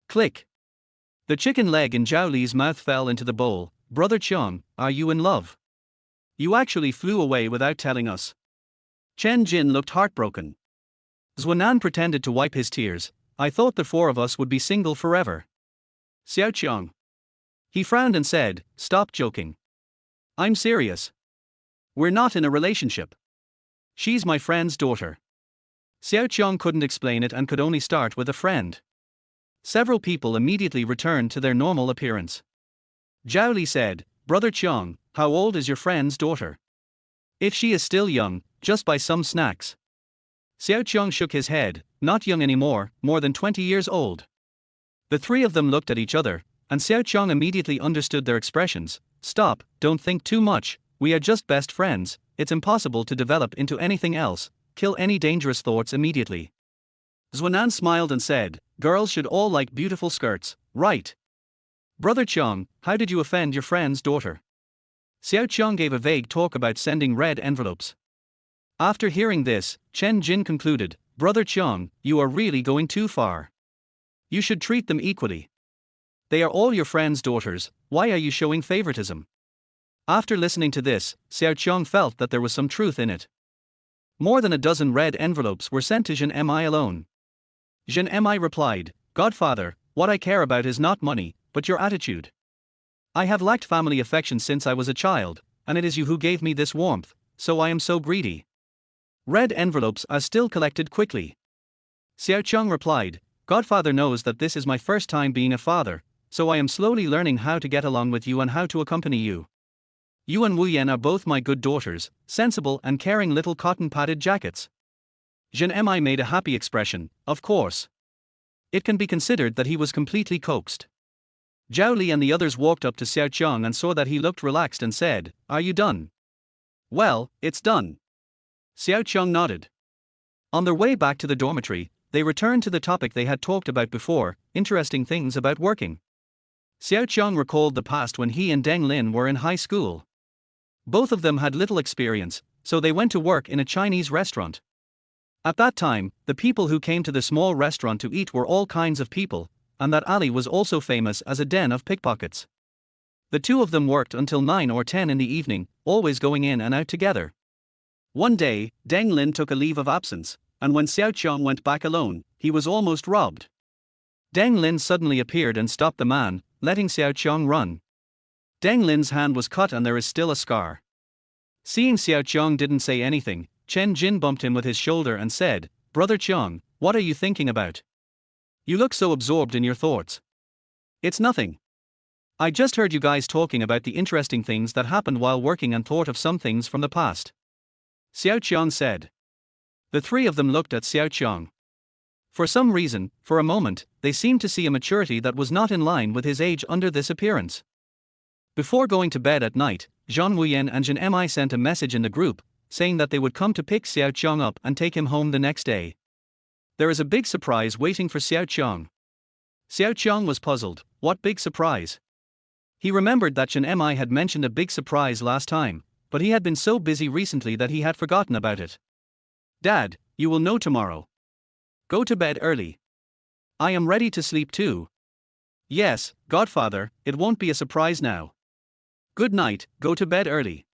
Click. The chicken leg in Zhao Li's mouth fell into the bowl. "Brother Qiang, are you in love? You actually flew away without telling us." Chen Jin looked heartbroken. Zhuanan pretended to wipe his tears. "I thought the four of us would be single forever." Xiao Qiang. He frowned and said, "Stop joking. I'm serious. We're not in a relationship. She's my friend's daughter." Xiao Qiang couldn't explain it and could only start with a friend. Several people immediately returned to their normal appearance. Zhao Li said, "Brother Qiang, how old is your friend's daughter? If she is still young, just buy some snacks." Xiao Qiang shook his head, "Not young anymore, more than 20 years old." The three of them looked at each other, and Xiao Qiang immediately understood their expressions. "Stop, don't think too much, we are just best friends, it's impossible to develop into anything else, kill any dangerous thoughts immediately." Zhuanan smiled and said, "Girls should all like beautiful skirts, right? Brother Qiang, how did you offend your friend's daughter?" Xiao Qiang gave a vague talk about sending red envelopes. After hearing this, Chen Jin concluded, "Brother Qiang, you are really going too far. You should treat them equally. They are all your friend's daughters, why are you showing favoritism?" After listening to this, Xiao Qiang felt that there was some truth in it. More than a dozen red envelopes were sent to Zhan Mi alone. Zhan Mi replied, "Godfather, what I care about is not money, but your attitude. I have lacked family affection since I was a child, and it is you who gave me this warmth, so I am so greedy." Red envelopes are still collected quickly. Xiao Qiang replied, "Godfather knows that this is my first time being a father, so I am slowly learning how to get along with you and how to accompany you. You and Wu Yan are both my good daughters, sensible and caring little cotton-padded jackets." Zhan Mi made a happy expression, "Of course." It can be considered that he was completely coaxed. Zhao Li and the others walked up to Xiao Qiang and saw that he looked relaxed and said, "Are you done?" "Well, it's done." Xiao Qiang nodded. On their way back to the dormitory, they returned to the topic they had talked about before, interesting things about working. Xiao Qiang recalled the past when he and Tan Linna were in high school. Both of them had little experience, so they went to work in a Chinese restaurant. At that time, the people who came to the small restaurant to eat were all kinds of people, and that alley was also famous as a den of pickpockets. The two of them worked until 9 or 10 in the evening, always going in and out together. One day, Tan Linna took a leave of absence, and when Xiao Qiang went back alone, he was almost robbed. Tan Linna suddenly appeared and stopped the man, letting Xiao Qiang run. Tan Linna's hand was cut and there is still a scar. Seeing Xiao Qiang didn't say anything, Chen Jin bumped him with his shoulder and said, "Brother Qiang, what are you thinking about? You look so absorbed in your thoughts." "It's nothing. I just heard you guys talking about the interesting things that happened while working and thought of some things from the past," Xiao Qiang said. The three of them looked at Xiao Qiang. For some reason, for a moment, they seemed to see a maturity that was not in line with his age under this appearance. Before going to bed at night, Zhan Wuyan and Zhan Mi sent a message in the group, saying that they would come to pick Xiao Qiang up and take him home the next day. There is a big surprise waiting for Xiao Qiang. Xiao Qiang was puzzled, what big surprise? He remembered that Zhan Mi had mentioned a big surprise last time, but he had been so busy recently that he had forgotten about it. "Dad, you will know tomorrow. Go to bed early. I am ready to sleep too." "Yes, Godfather, it won't be a surprise now. Good night, go to bed early."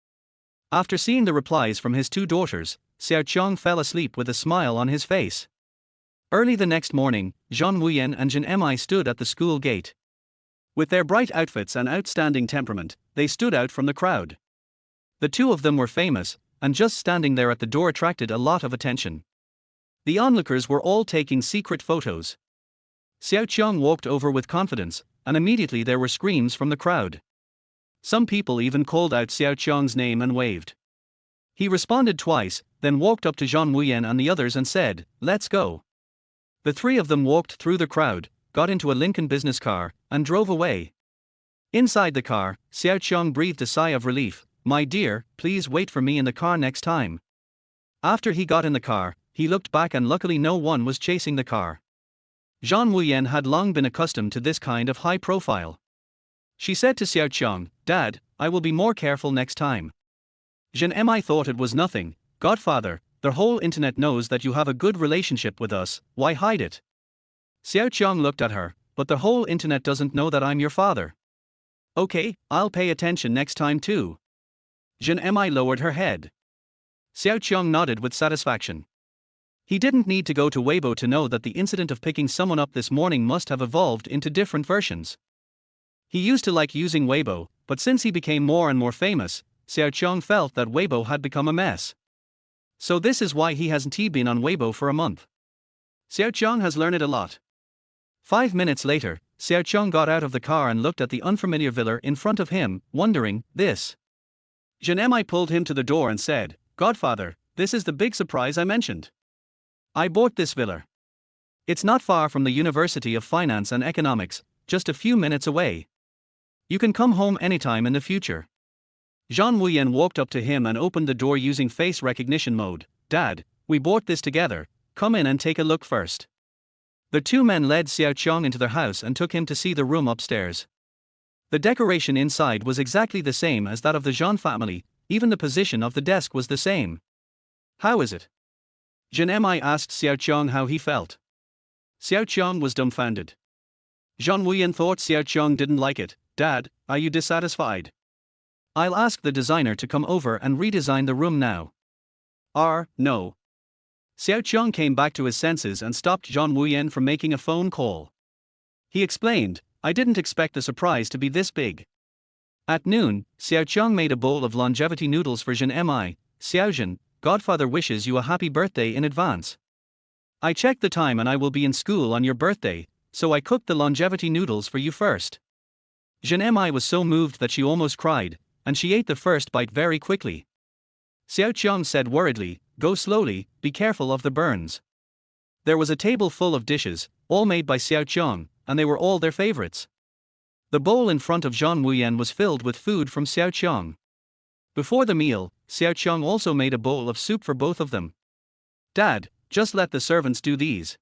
After seeing the replies from his two daughters, Xiao Qiang fell asleep with a smile on his face. Early the next morning, Zhan Wuyan and Zhan Mi stood at the school gate. With their bright outfits and outstanding temperament, they stood out from the crowd. The two of them were famous, and just standing there at the door attracted a lot of attention. The onlookers were all taking secret photos. Xiao Qiang walked over with confidence, and immediately there were screams from the crowd. Some people even called out Xiao Qiang's name and waved. He responded twice, then walked up to Zhan Wuyan and the others and said, "Let's go." The three of them walked through the crowd, got into a Lincoln business car, and drove away. Inside the car, Xiao Qiang breathed a sigh of relief. "My dear, please wait for me in the car next time." After he got in the car, he looked back and luckily no one was chasing the car. Zhan Wuyan had long been accustomed to this kind of high profile. She said to Xiao Qiang, "Dad, I will be more careful next time." Zhan Mi thought it was nothing. "Godfather, the whole internet knows that you have a good relationship with us, why hide it?" Xiao Qiang looked at her, "But the whole internet doesn't know that I'm your father." "Okay, I'll pay attention next time too." Zhan Mi lowered her head. Xiao Qiang nodded with satisfaction. He didn't need to go to Weibo to know that the incident of picking someone up this morning must have evolved into different versions. He used to like using Weibo, but since he became more and more famous, Xiao Qiang felt that Weibo had become a mess. So this is why he hasn't been on Weibo for a month. Xiao Qiang has learned a lot. 5 minutes later, Xiao Qiang got out of the car and looked at the unfamiliar villa in front of him, wondering, this. Zhan Mi pulled him to the door and said, "Godfather, this is the big surprise I mentioned. I bought this villa. It's not far from the University of Finance and Economics, just a few minutes away. You can come home anytime in the future." Zhan Wuyan walked up to him and opened the door using face recognition mode. "Dad, we bought this together, come in and take a look first." The two men led Xiao Qiang into their house and took him to see the room upstairs. The decoration inside was exactly the same as that of the Zhan family, even the position of the desk was the same. "How is it?" Zhan Mi asked Xiao Qiang how he felt. Xiao Qiang was dumbfounded. Zhan Wuyan thought Xiao Qiang didn't like it. "Dad, are you dissatisfied? I'll ask the designer to come over and redesign the room now." No. Xiao Qiang came back to his senses and stopped Zhan Wuyan from making a phone call. He explained, "I didn't expect the surprise to be this big." At noon, Xiao Qiang made a bowl of longevity noodles for Zhan Mi. "Xiao Zhan, Godfather wishes you a happy birthday in advance. I checked the time and I will be in school on your birthday, so I cooked the longevity noodles for you first." Zhan Mi was so moved that she almost cried, and she ate the first bite very quickly. Xiao Qiang said worriedly, "Go slowly, be careful of the burns." There was a table full of dishes, all made by Xiao Qiang, and they were all their favorites. The bowl in front of Zhan Wuyan was filled with food from Xiao Qiang. Before the meal, Xiao Qiang also made a bowl of soup for both of them. "Dad, just let the servants do these."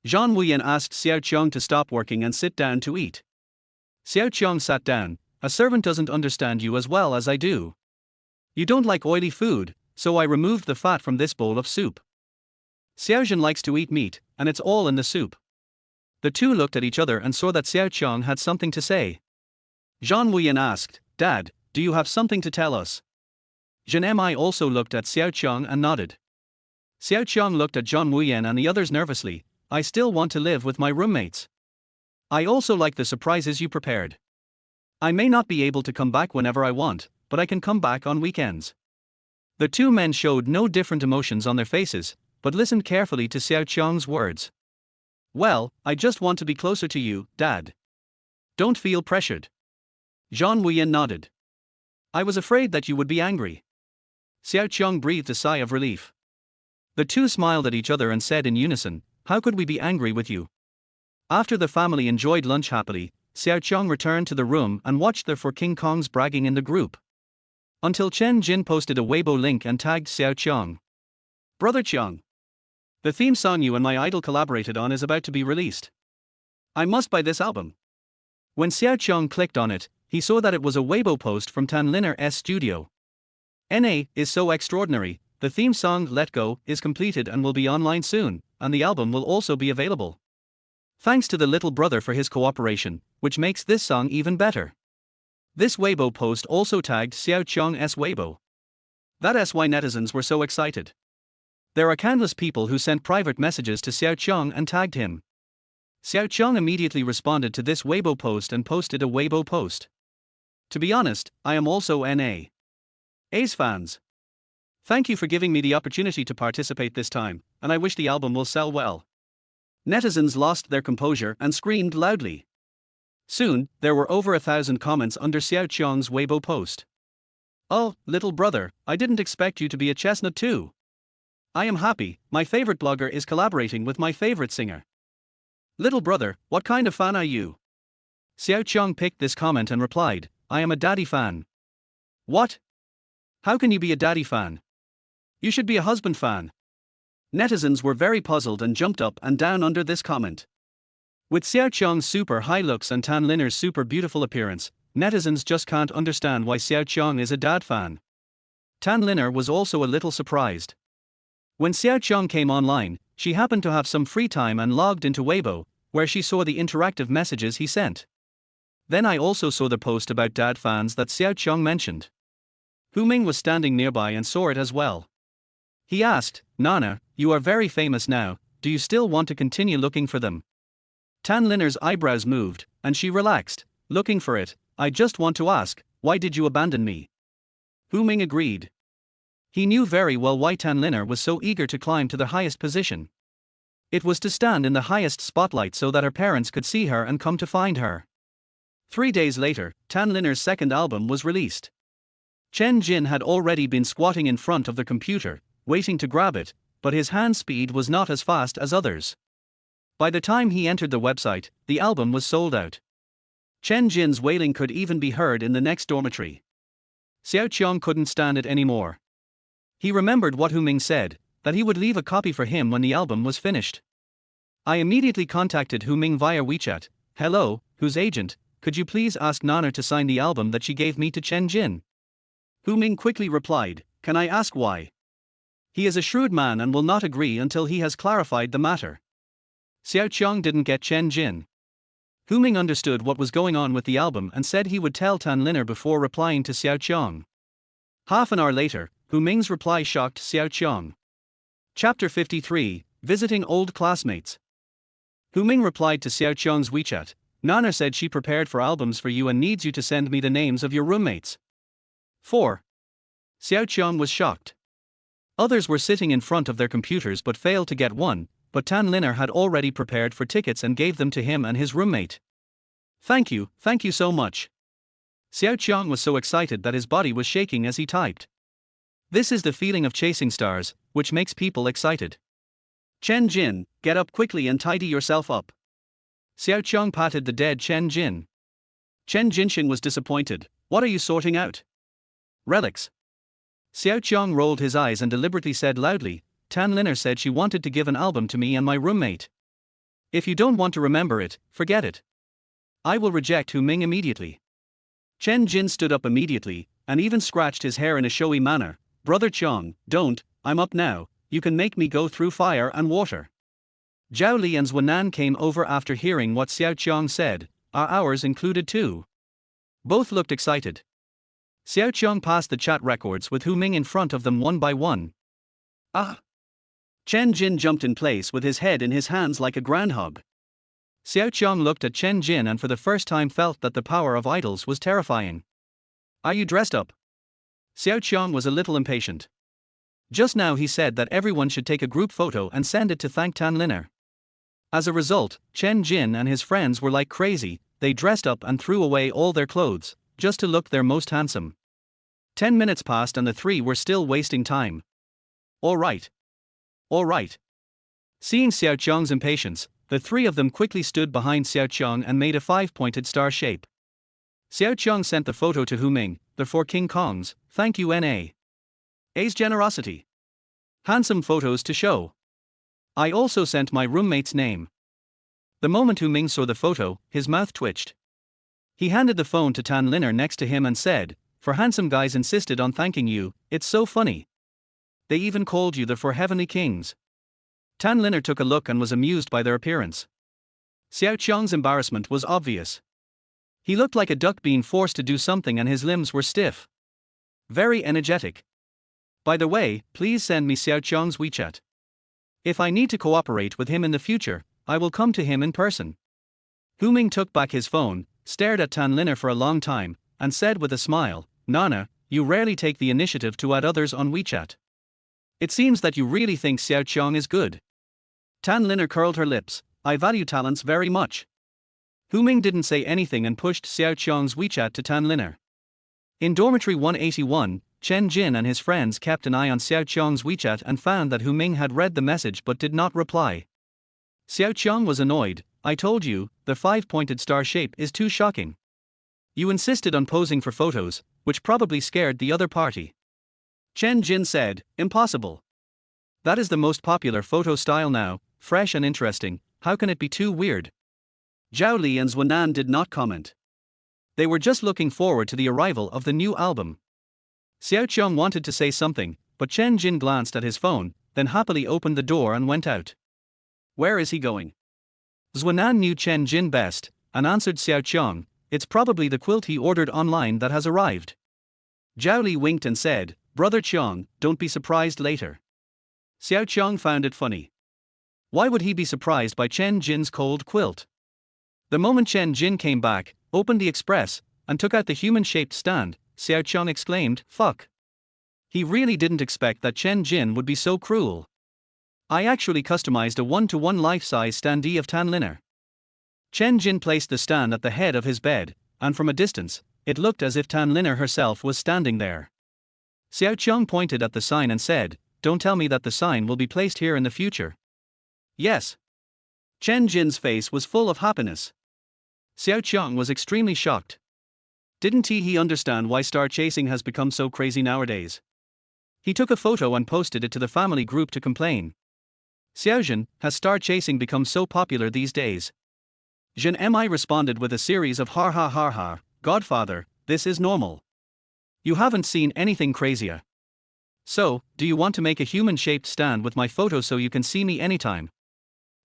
Zhan Wuyan asked Xiao Qiang to stop working and sit down to eat. Xiao Qiang sat down. "A servant doesn't understand you as well as I do. You don't like oily food, so I removed the fat from this bowl of soup. Xiao Zhan likes to eat meat, and it's all in the soup." The two looked at each other and saw that Xiao Qiang had something to say. Zhan Wuyan asked, "Dad, do you have something to tell us?" Zhan Mi also looked at Xiao Qiang and nodded. Xiao Qiang looked at Zhan Wuyan and the others nervously. "I still want to live with my roommates. I also like the surprises you prepared. I may not be able to come back whenever I want, but I can come back on weekends." The two men showed no different emotions on their faces, but listened carefully to Xiao Qiang's words. "Well, I just want to be closer to you, Dad. Don't feel pressured." Zhan Wuyan nodded. "I was afraid that you would be angry." Xiao Qiang breathed a sigh of relief. The two smiled at each other and said in unison, "How could we be angry with you?" After the family enjoyed lunch happily, Xiao Qiang returned to the room and watched their four King Kongs bragging in the group. Until Chen Jin posted a Weibo link and tagged Xiao Qiang. "Brother Qiang, the theme song you and my idol collaborated on is about to be released. I must buy this album." When Xiao Qiang clicked on it, he saw that it was a Weibo post from Tan Linna's studio. "NA is so extraordinary, the theme song Let Go is completed and will be online soon, and the album will also be available. Thanks to the little brother for his cooperation, which makes this song even better." This Weibo post also tagged Xiao Qiang's Weibo. That's why netizens were so excited. There are countless people who sent private messages to Xiao Qiang and tagged him. Xiao Qiang immediately responded to this Weibo post and posted a Weibo post. "To be honest, I am also NA's fans. Thank you for giving me the opportunity to participate this time, and I wish the album will sell well." Netizens lost their composure and screamed loudly. Soon, there were over 1,000 comments under Xiao Qiang's Weibo post. "Oh, little brother, I didn't expect you to be a chestnut too. I am happy, my favorite blogger is collaborating with my favorite singer. Little brother, what kind of fan are you?" Xiao Qiang picked this comment and replied, "I am a daddy fan." "What? How can you be a daddy fan? You should be a husband fan." Netizens were very puzzled and jumped up and down under this comment. With Xiao Qiang's super high looks and Tan Linna's super beautiful appearance, netizens just can't understand why Xiao Qiang is a dad fan. Tan Linna was also a little surprised. When Xiao Qiang came online, she happened to have some free time and logged into Weibo, where she saw the interactive messages he sent. Then I also saw the post about dad fans that Xiao Qiang mentioned. Hu Ming was standing nearby and saw it as well. He asked, "Nana, you are very famous now, do you still want to continue looking for them?" Tan Linna's eyebrows moved, and she relaxed. "Looking for it, I just want to ask, why did you abandon me?" Hu Ming agreed. He knew very well why Tan Linna was so eager to climb to the highest position. It was to stand in the highest spotlight so that her parents could see her and come to find her. 3 days later, Tan Linna's second album was released. Chen Jin had already been squatting in front of the computer, waiting to grab it, but his hand speed was not as fast as others. By the time he entered the website, the album was sold out. Chen Jin's wailing could even be heard in the next dormitory. Xiao Qiang couldn't stand it anymore. He remembered what Hu Ming said, that he would leave a copy for him when the album was finished. I immediately contacted Hu Ming via WeChat. "Hello, whose agent, could you please ask Nana to sign the album that she gave me to Chen Jin?" Hu Ming quickly replied, "Can I ask why?" He is a shrewd man and will not agree until he has clarified the matter. Xiao Qiang didn't get Chen Jin. Hu Ming understood what was going on with the album and said he would tell Tan Linna before replying to Xiao Qiang. Half an hour later, Hu Ming's reply shocked Xiao Qiang. Chapter 53, Visiting Old Classmates. Hu Ming replied to Xiao Qiang's WeChat, "Nana said she prepared for albums for you and needs you to send me the names of your roommates." 4. Xiao Qiang was shocked. Others were sitting in front of their computers but failed to get one, but Tan Linna had already prepared for tickets and gave them to him and his roommate. Thank you so much." Xiao Qiang was so excited that his body was shaking as he typed. This is the feeling of chasing stars, which makes people excited. "Chen Jin, get up quickly and tidy yourself up." Xiao Qiang patted the dead Chen Jin. Chen Jinxin was disappointed. "What are you sorting out?" "Relics." Xiao Qiang rolled his eyes and deliberately said loudly, "Tan Linna said she wanted to give an album to me and my roommate. If you don't want to remember it, forget it. I will reject Hu Ming immediately." Chen Jin stood up immediately, and even scratched his hair in a showy manner. "Brother Qiang, don't, I'm up now, you can make me go through fire and water." Zhao Li and Zhuanan came over after hearing what Xiao Qiang said. "Are ours included too?" Both looked excited. Xiao Qiang passed the chat records with Hu Ming in front of them one by one. "Ah!" Chen Jin jumped in place with his head in his hands like a groundhog. Xiao Qiang looked at Chen Jin and for the first time felt that the power of idols was terrifying. "Are you dressed up?" Xiao Qiang was a little impatient. Just now he said that everyone should take a group photo and send it to thank Tan Linna. As a result, Chen Jin and his friends were like crazy. They dressed up and threw away all their clothes, just to look their most handsome. 10 minutes passed and the three were still wasting time. All right. Seeing Xiao Qiang's impatience, the three of them quickly stood behind Xiao Qiang and made a 5-pointed star shape. Xiao Qiang sent the photo to Hu Ming, the 4 King Kongs. "Thank you A's generosity. Handsome photos to show. I also sent my roommate's name." The moment Hu Ming saw the photo, his mouth twitched. He handed the phone to Tan Linna next to him and said, "For handsome guys insisted on thanking you, it's so funny. They even called you the 4 Heavenly Kings." Tan Linna took a look and was amused by their appearance. Xiao Qiang's embarrassment was obvious. He looked like a duck being forced to do something and his limbs were stiff. Very energetic. "By the way, please send me Xiao Qiang's WeChat. If I need to cooperate with him in the future, I will come to him in person." Hu Ming took back his phone, stared at Tan Linna for a long time, and said with a smile, "Nana, you rarely take the initiative to add others on WeChat. It seems that you really think Xiao Qiang is good." Tan Linna curled her lips. "I value talents very much." Hu Ming didn't say anything and pushed Xiao Qiang's WeChat to Tan Linna. In dormitory 181, Chen Jin and his friends kept an eye on Xiao Qiang's WeChat and found that Hu Ming had read the message but did not reply. Xiao Qiang was annoyed. "I told you, the 5-pointed star shape is too shocking. You insisted on posing for photos, which probably scared the other party." Chen Jin said, "Impossible. That is the most popular photo style now, fresh and interesting, how can it be too weird?" Zhao Li and Zhuanan did not comment. They were just looking forward to the arrival of the new album. Xiao Qiang wanted to say something, but Chen Jin glanced at his phone, then happily opened the door and went out. Where is he going? Zhuanan knew Chen Jin best, and answered Xiao Qiang, it's probably the quilt he ordered online that has arrived. Zhao Li winked and said, Brother Qiang, don't be surprised later. Xiao Qiang found it funny. Why would he be surprised by Chen Jin's cold quilt? The moment Chen Jin came back, opened the express, and took out the human-shaped stand, Xiao Qiang exclaimed, fuck. He really didn't expect that Chen Jin would be so cruel. I actually customized a 1-to-1 life-size standee of Tan Linna. Chen Jin placed the stand at the head of his bed, and from a distance, it looked as if Tan Linna herself was standing there. Xiao Qiang pointed at the sign and said, don't tell me that the sign will be placed here in the future. Yes. Chen Jin's face was full of happiness. Xiao Qiang was extremely shocked. Didn't he understand why star chasing has become so crazy nowadays? He took a photo and posted it to the family group to complain. Xiaozhen, has star chasing become so popular these days? Zhan Mi responded with a series of ha ha ha ha, Godfather, this is normal. You haven't seen anything crazier. So, do you want to make a human-shaped stand with my photo so you can see me anytime?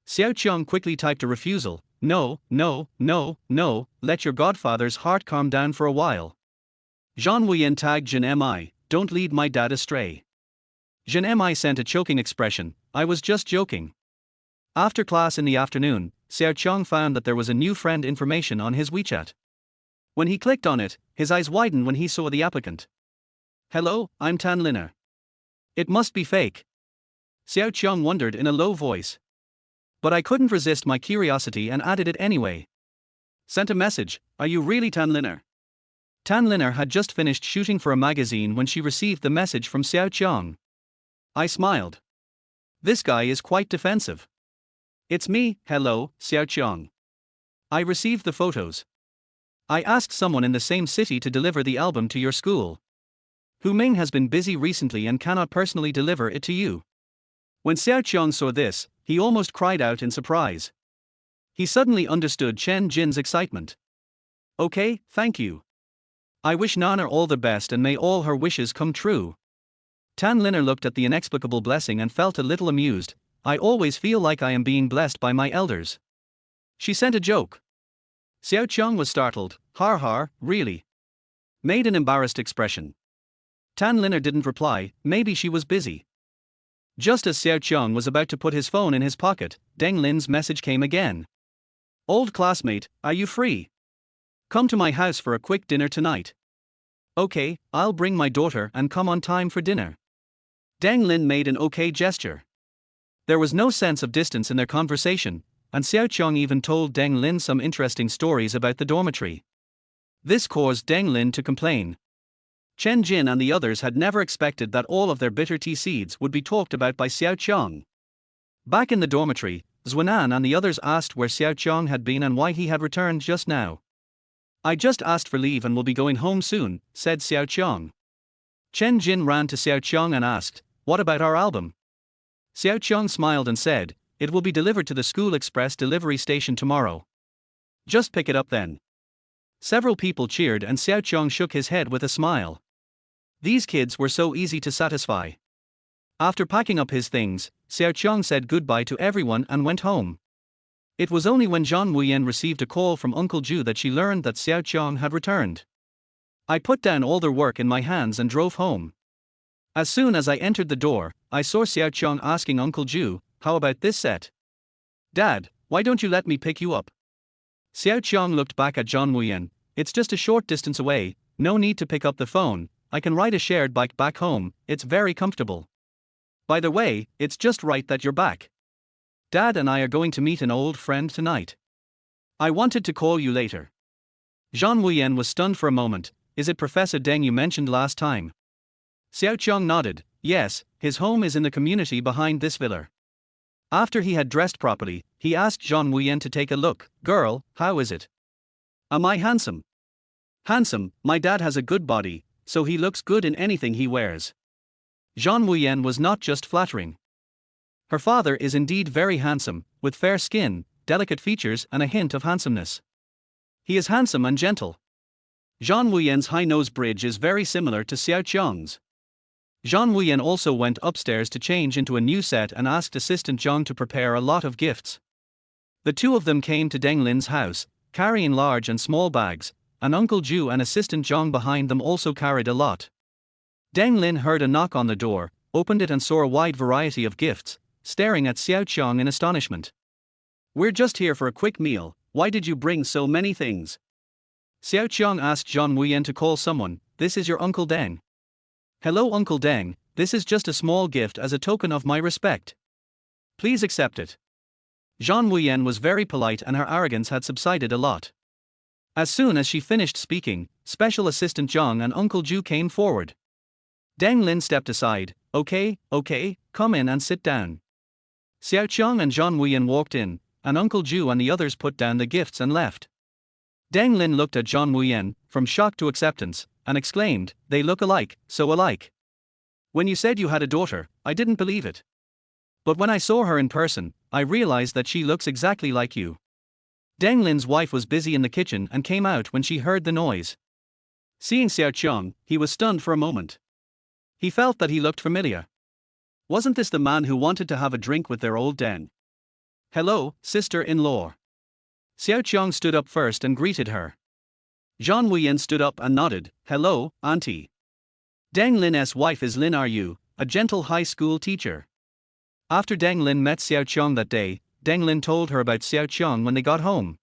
Xiao Qiang quickly typed a refusal, no, let your godfather's heart calm down for a while. Zhan Wuyan tagged Zhan Mi, don't lead my dad astray. Zhan Mi sent a choking expression, I was just joking. After class in the afternoon, Xiao Qiang found that there was a new friend information on his WeChat. When he clicked on it, his eyes widened when he saw the applicant. Hello, I'm Tan Linna. It must be fake. Xiao Qiang wondered in a low voice. But I couldn't resist my curiosity and added it anyway. Sent a message, are you really Tan Linna? Tan Linna had just finished shooting for a magazine when she received the message from Xiao Qiang. I smiled. This guy is quite defensive. It's me, hello, Xiao Qiang. I received the photos. I asked someone in the same city to deliver the album to your school. Hu Ming has been busy recently and cannot personally deliver it to you. When Xiao Qiang saw this, he almost cried out in surprise. He suddenly understood Chen Jin's excitement. Okay, thank you. I wish Nana all the best and may all her wishes come true. Tan Linna looked at the inexplicable blessing and felt a little amused. I always feel like I am being blessed by my elders. She sent a joke. Xiao Qiang was startled, har har, really? Made an embarrassed expression. Tan Linna didn't reply, maybe she was busy. Just as Xiao Qiang was about to put his phone in his pocket, Deng Lin's message came again. Old classmate, are you free? Come to my house for a quick dinner tonight. Okay, I'll bring my daughter and come on time for dinner. Deng Lin made an okay gesture. There was no sense of distance in their conversation, and Xiao Qiang even told Deng Lin some interesting stories about the dormitory. This caused Deng Lin to complain. Chen Jin and the others had never expected that all of their bitter tea seeds would be talked about by Xiao Qiang. Back in the dormitory, Zhuanan and the others asked where Xiao Qiang had been and why he had returned just now. I just asked for leave and will be going home soon, said Xiao Qiang. Chen Jin ran to Xiao Qiang and asked, what about our album? Xiao Qiang smiled and said, it will be delivered to the school express delivery station tomorrow. Just pick it up then. Several people cheered and Xiao Qiang shook his head with a smile. These kids were so easy to satisfy. After packing up his things, Xiao Qiang said goodbye to everyone and went home. It was only when Zhan Wuyan received a call from Uncle Ju that she learned that Xiao Qiang had returned. I put down all their work in my hands and drove home. As soon as I entered the door, I saw Xiao Qiang asking Uncle Ju, how about this set? Dad, why don't you let me pick you up? Xiao Qiang looked back at Zhan Wuyan, it's just a short distance away, no need to pick up the phone, I can ride a shared bike back home, it's very comfortable. By the way, it's just right that you're back. Dad and I are going to meet an old friend tonight. I wanted to call you later. Zhan Wuyan was stunned for a moment, is it Professor Deng you mentioned last time? Xiao Qiang nodded, yes, his home is in the community behind this villa. After he had dressed properly, he asked Zhan Wuyan to take a look, girl, how is it? Am I handsome? Handsome, my dad has a good body, so he looks good in anything he wears. Zhan Wuyan was not just flattering. Her father is indeed very handsome, with fair skin, delicate features and a hint of handsomeness. He is handsome and gentle. Zhan Wuyan's high nose bridge is very similar to Xiao Qiang's. Zhan Wuyan also went upstairs to change into a new set and asked assistant Zhang to prepare a lot of gifts. The two of them came to Deng Lin's house, carrying large and small bags, and Uncle Zhu and assistant Zhang behind them also carried a lot. Deng Lin heard a knock on the door, opened it and saw a wide variety of gifts, staring at Xiao Qiang in astonishment. "We're just here for a quick meal, why did you bring so many things?" Xiao Qiang asked Zhan Wuyan to call someone. "This is your Uncle Deng." "Hello Uncle Deng, this is just a small gift as a token of my respect. Please accept it." Zhan Wuyan was very polite and her arrogance had subsided a lot. As soon as she finished speaking, Special Assistant Zhang and Uncle Zhu came forward. Deng Lin stepped aside. Okay, come in and sit down." Xiao Qiang and Zhan Wuyan walked in, and Uncle Zhu and the others put down the gifts and left. Deng Lin looked at Zhan Wuyan, from shock to acceptance, and exclaimed, "They look alike, so alike. When you said you had a daughter, I didn't believe it. But when I saw her in person, I realized that she looks exactly like you." Deng Lin's wife was busy in the kitchen and came out when she heard the noise. Seeing Xiao Qiang, he was stunned for a moment. He felt that he looked familiar. Wasn't this the man who wanted to have a drink with their old Deng? "Hello, sister-in-law." Xiao Qiang stood up first and greeted her. Zhan Wuyan stood up and nodded. "Hello, auntie." Deng Lin's wife is Lin Ru, a gentle high school teacher. After Deng Lin met Xiao Qiang that day, Deng Lin told her about Xiao Qiang when they got home.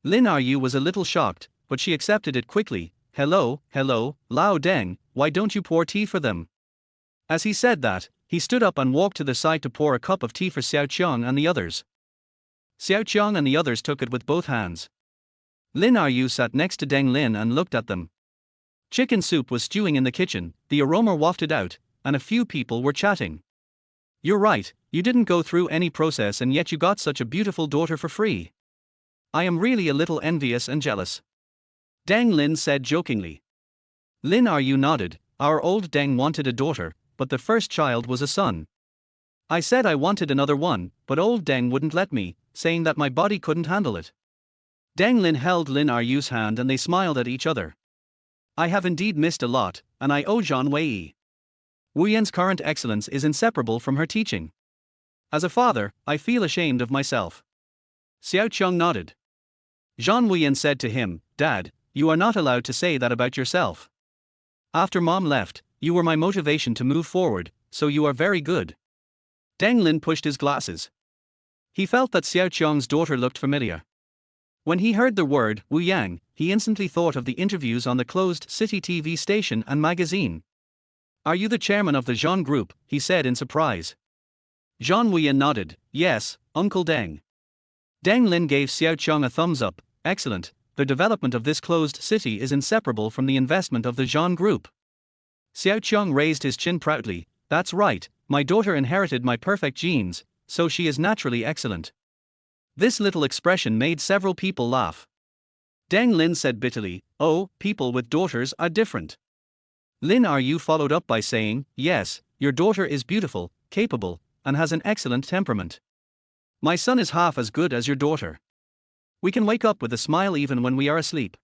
Lin Ru was a little shocked, but she accepted it quickly. Hello, Lao Deng, why don't you pour tea for them?" As he said that, he stood up and walked to the side to pour a cup of tea for Xiao Qiang and the others. Xiao Qiang and the others took it with both hands. Lin Ru sat next to Deng Lin and looked at them. Chicken soup was stewing in the kitchen, the aroma wafted out, and a few people were chatting. "You're right, you didn't go through any process and yet you got such a beautiful daughter for free. I am really a little envious and jealous," Deng Lin said jokingly. Lin Ru nodded. "Our old Deng wanted a daughter, but the first child was a son. I said I wanted another one, but old Deng wouldn't let me, saying that my body couldn't handle it." Deng Lin held Lin Ru's hand and they smiled at each other. "I have indeed missed a lot, and I owe Zhan Wei. Wuyan's current excellence is inseparable from her teaching. As a father, I feel ashamed of myself." Xiao Qiang nodded. Zhan Wuyan said to him, "Dad, you are not allowed to say that about yourself. After Mom left, you were my motivation to move forward, so you are very good." Deng Lin pushed his glasses. He felt that Xiao Qiang's daughter looked familiar. When he heard the word Wuyang, he instantly thought of the interviews on the closed city TV station and magazine. "Are you the chairman of the Zhan group?" he said in surprise. Zhan Wuyan nodded. "Yes, Uncle Deng." Deng Lin gave Xiao Qiang a thumbs up. "Excellent, the development of this closed city is inseparable from the investment of the Zhan group." Xiao Qiang raised his chin proudly. "That's right, my daughter inherited my perfect genes, so she is naturally excellent." This little expression made several people laugh. Deng Lin said bitterly, "Oh, people with daughters are different." Lin Ru followed up by saying, "Yes, your daughter is beautiful, capable, and has an excellent temperament. My son is half as good as your daughter. We can wake up with a smile even when we are asleep."